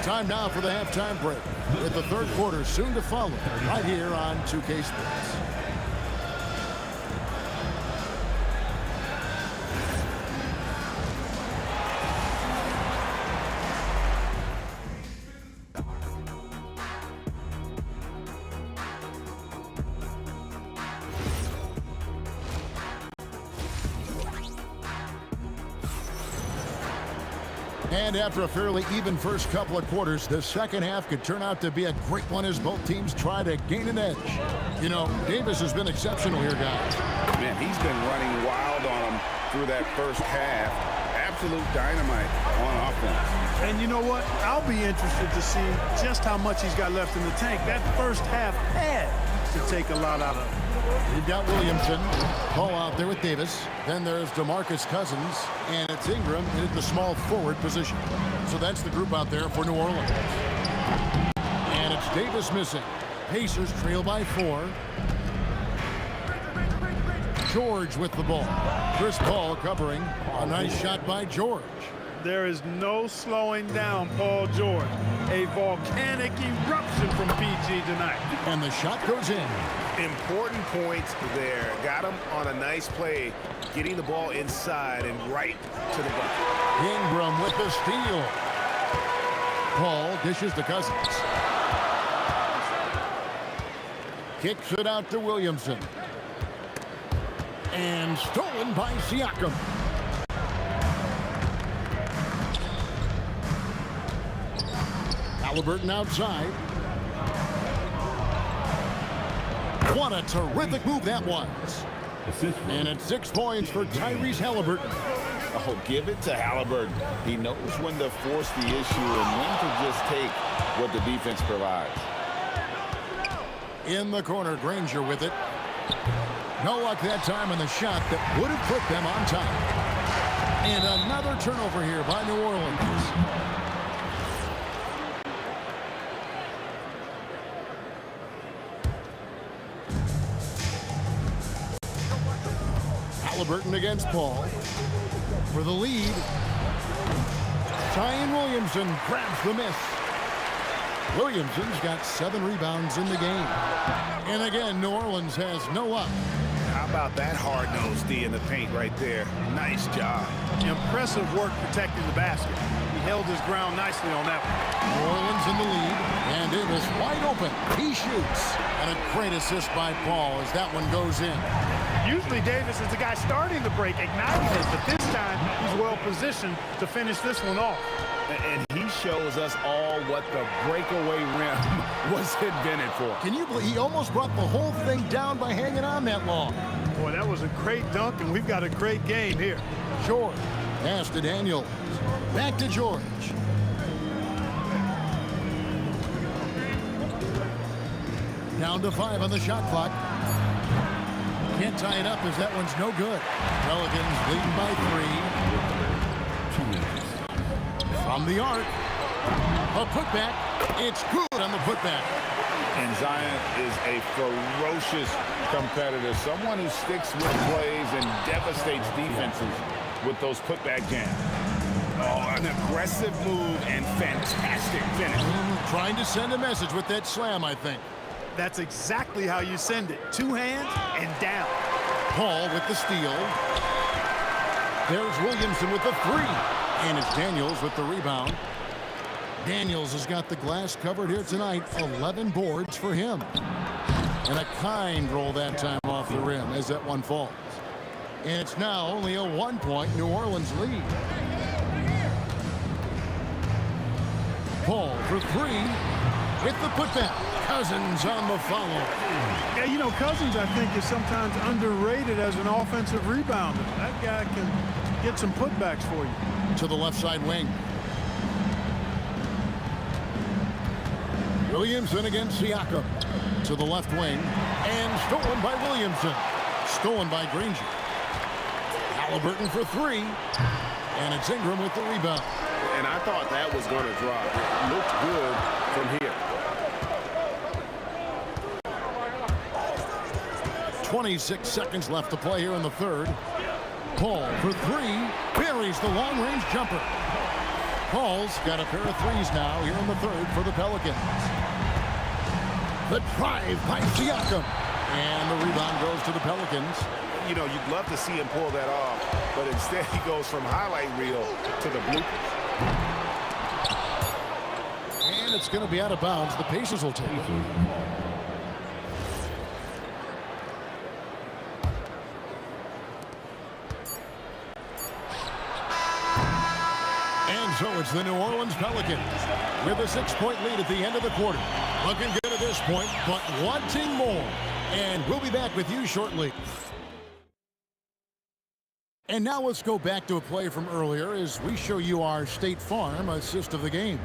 Time now for the halftime break, with the third quarter soon to follow right here on 2K Sports. And after a fairly even first couple of quarters, the second half could turn out to be a great one as both teams try to gain an edge. You know, Davis has been exceptional here, guys.
Man, he's been running wild on them through that first half. Absolute dynamite on offense.
And you know what? I'll be interested to see just how much he's got left in the tank. That first half had to take a lot out of it.
You've got Williamson, Paul out there with Davis. Then there's DeMarcus Cousins, and it's Ingram in at the small forward position. So that's the group out there for New Orleans. And it's Davis missing. Pacers trail by 4. George with the ball. Chris Paul covering. A nice shot by George.
There is no slowing down Paul George. A volcanic eruption from PG tonight.
And the shot goes in.
Important points there. Got him on a nice play, getting the ball inside and right to the bucket.
Ingram with the steal. Paul dishes to Cousins. Kicks it out to Williamson. And stolen by Siakam. Halliburton outside. What a terrific move that was. And it's 6 points for Tyrese Halliburton.
Oh, give it to Halliburton. He knows when to force the issue and when to just take what the defense provides.
In the corner, Granger with it. No luck that time on the shot that would have put them on top. And another turnover here by New Orleans. Halliburton against Paul for the lead. Zion Williamson grabs the miss. Williamson's got 7 rebounds in the game. And again, New Orleans has no up.
How about that hard-nosed D in the paint right there? Nice job.
Impressive work protecting the basket. He held his ground nicely on that one.
New Orleans in the lead, and Davis wide open. He shoots. And a great assist by Paul as that one goes in.
Usually Davis is the guy starting the break, igniting it, but this time he's well positioned to finish this one off.
And he shows us all what the breakaway rim was invented for.
Can you believe he almost brought the whole thing down by hanging on that long?
Boy, that was a great dunk, and we've got a great game here.
George. Pass to Daniels. Back to George. Down to 5 on the shot clock. Can't tie it up as that one's no good. Pelicans leading by 3. From the arc. A putback. It's good on the putback.
And Zion is a ferocious competitor. Someone who sticks with plays and devastates defenses with those putback jams.
Oh, an aggressive move and fantastic finish.
Trying to send a message with that slam, I think.
That's exactly how you send it. 2 hands and down.
Paul with the steal. There's Williamson with the 3. And it's Daniels with the rebound. Daniels has got the glass covered here tonight. 11 boards for him. And a kind roll that time off the rim as that one falls. And it's now only a 1-point New Orleans lead. Paul for 3 with the putback. Cousins on the follow.
Yeah, you know, Cousins, I think, is sometimes underrated as an offensive rebounder. That guy can get some putbacks for you.
To the left side wing. Williamson against Siakam. To the left wing. And stolen by Williamson. Stolen by Granger. Halliburton for 3. And it's Ingram with the rebound.
And I thought that was going to drop. It looked good from here.
26 seconds left to play here in the third. Paul for 3. Buries the long-range jumper. Paul's got a pair of 3s now here in the third for the Pelicans. The drive by Siakam. And the rebound goes to the Pelicans.
You know, you'd love to see him pull that off, but instead he goes from highlight reel to the bloopers.
And it's going to be out of bounds. The Pacers will take it. And so it's the New Orleans Pelicans with a 6-point lead at the end of the quarter. Looking good at this point, but wanting more. And we'll be back with you shortly. And now let's go back to a play from earlier as we show you our State Farm assist of the game.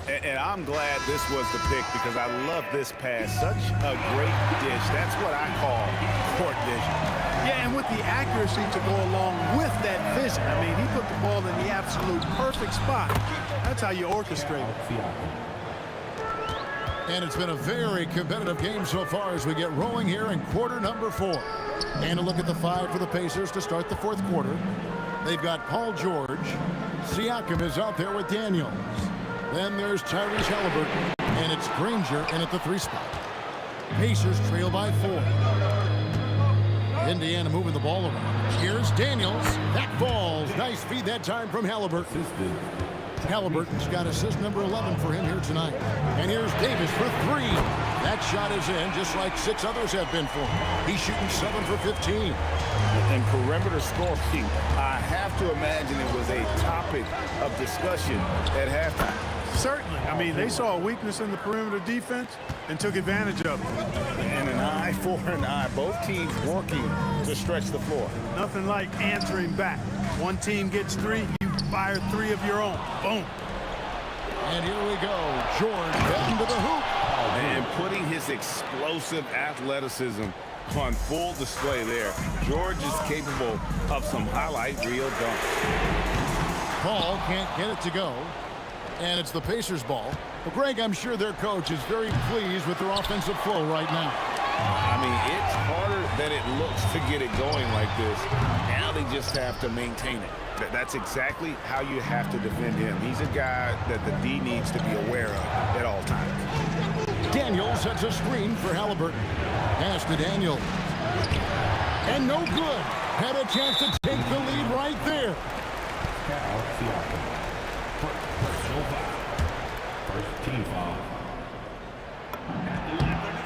And I'm glad this was the pick because I love this pass. Such a great dish. That's what I call court vision.
Yeah, and with the accuracy to go along with that vision. I mean, he put the ball in the absolute perfect spot. That's how you orchestrate it.
And it's been a very competitive game so far as we get rolling here in quarter number 4. And a look at the 5 for the Pacers to start the fourth quarter. They've got Paul George. Siakam is out there with Daniels. Then there's Tyrese Halliburton. And it's Granger in at the 3 spot. Pacers trail by 4. Indiana moving the ball around. Here's Daniels. That falls. Nice feed that time from Halliburton. Halliburton's got assist number 11 for him here tonight. And here's Davis for 3. That shot is in just like 6 others have been for him. He's shooting 7 for 15.
And perimeter scoring, I have to imagine it was a topic of discussion at halftime.
Certainly. I mean, they saw a weakness in the perimeter defense and took advantage of it.
And an eye for an eye. Both teams working to stretch the floor.
Nothing like answering back. One team gets 3, you fire 3 of your own. Boom.
And here we go. George heading to the hoop.
And putting his explosive athleticism on full display there. George is capable of some highlight reel dunks.
Paul can't get it to go. And it's the Pacers' ball. But Greg, I'm sure their coach is very pleased with their offensive flow right now.
I mean, it's harder than it looks to get it going like this. Now they just have to maintain it.
That's exactly how you have to defend him. He's a guy that the D needs to be aware of at all times.
Daniel sets a screen for Halliburton. Pass to Daniel. And no good. Had a chance to take the lead right there.
First team foul.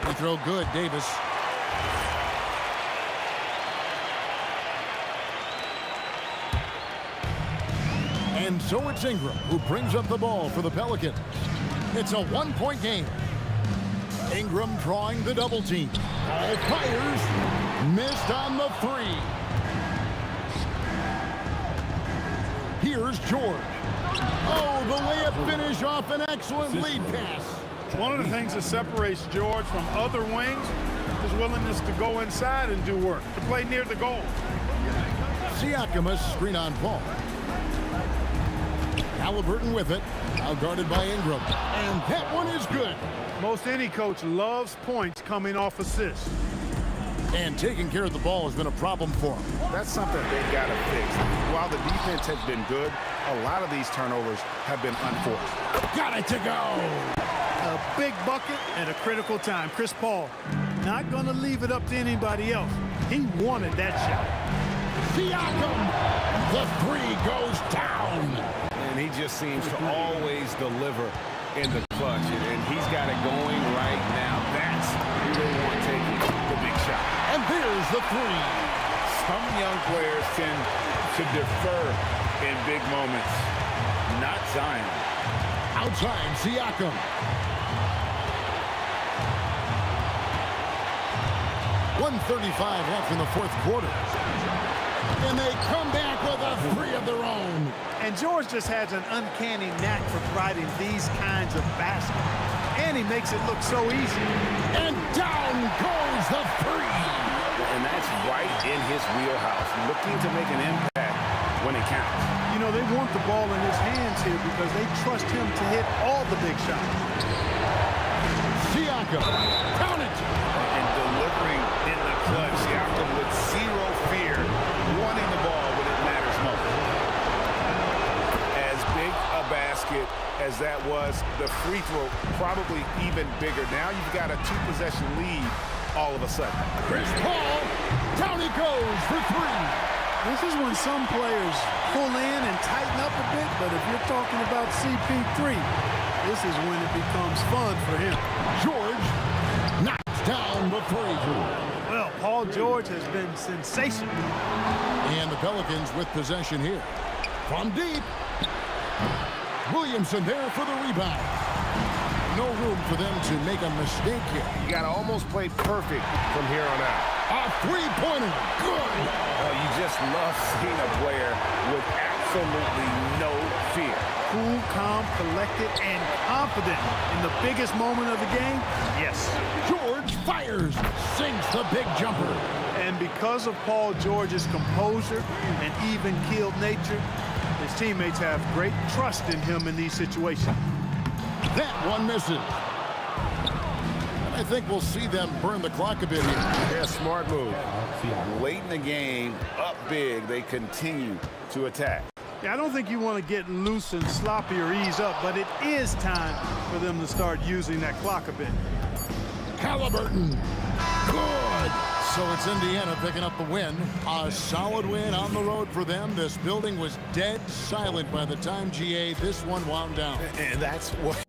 Free throw good, Davis. And so it's Ingram who brings up the ball for the Pelicans. It's a one-point game. Ingram drawing the double team. Ball fires. Missed on the three. Here's George. Oh, the layup finish off an excellent lead pass.
One of the things that separates George from other wings is his willingness to go inside and do work, to play near the goal.
Siakam a screen on Paul. Halliburton with it. Now guarded by Ingram. And that one is good.
Most any coach loves points coming off assists.
And taking care of the ball has been a problem for him.
That's something they've got to fix. While the defense has been good, a lot of these turnovers have been unforced.
Got it to go.
A big bucket at a critical time. Chris Paul not going to leave it up to anybody else. He wanted that shot.
Siakam. The three goes down.
And he just seems to always deliver in the clutch. And he's got it going right now. That's who they want taking the big shot.
And there's the three.
Some young players tend to defer in big moments. Not Zion.
Outside, Siakam. 1:35 left in the fourth quarter. And they come back with a three of their own.
And George just has an uncanny knack for providing these kinds of baskets. And he makes it look so easy.
And down goes the three.
And that's right in his wheelhouse, looking to make an impact when it counts.
You know, they want the ball in his hands here because they trust him to hit all the big shots.
Siakam, count it.
And delivering in the clutch. Siakam with zero fear, wanting the ball when it matters most. As big a basket as that was, the free throw probably even bigger. Now you've got a two-possession lead all of a sudden.
Chris Paul, down he goes for three.
This is when some players pull in and tighten up a bit, but if you're talking about CP3, this is when it becomes fun for him.
George knocks down the three.
Well, Paul George has been sensational.
And the Pelicans with possession here. From deep. Williamson there for the rebound. No room for them to make a mistake here.
You got to almost play perfect from here on out.
A three-pointer. Good.
You just love seeing a player with absolutely no fear.
Cool, calm, collected, and confident in the biggest moment of the game? Yes.
George fires. Sinks the big jumper.
And because of Paul George's composure and even-keeled nature, his teammates have great trust in him in these situations.
That one misses. And I think we'll see them burn the clock a bit here.
Yeah, smart move. Late in the game, up big, they continue to attack.
Yeah, I don't think you want to get loose and sloppy or ease up, but it is time for them to start using that clock a bit.
Halliburton. Good. So it's Indiana picking up the win. A solid win on the road for them. This building was dead silent by the time, GA, this one wound down.
And that's what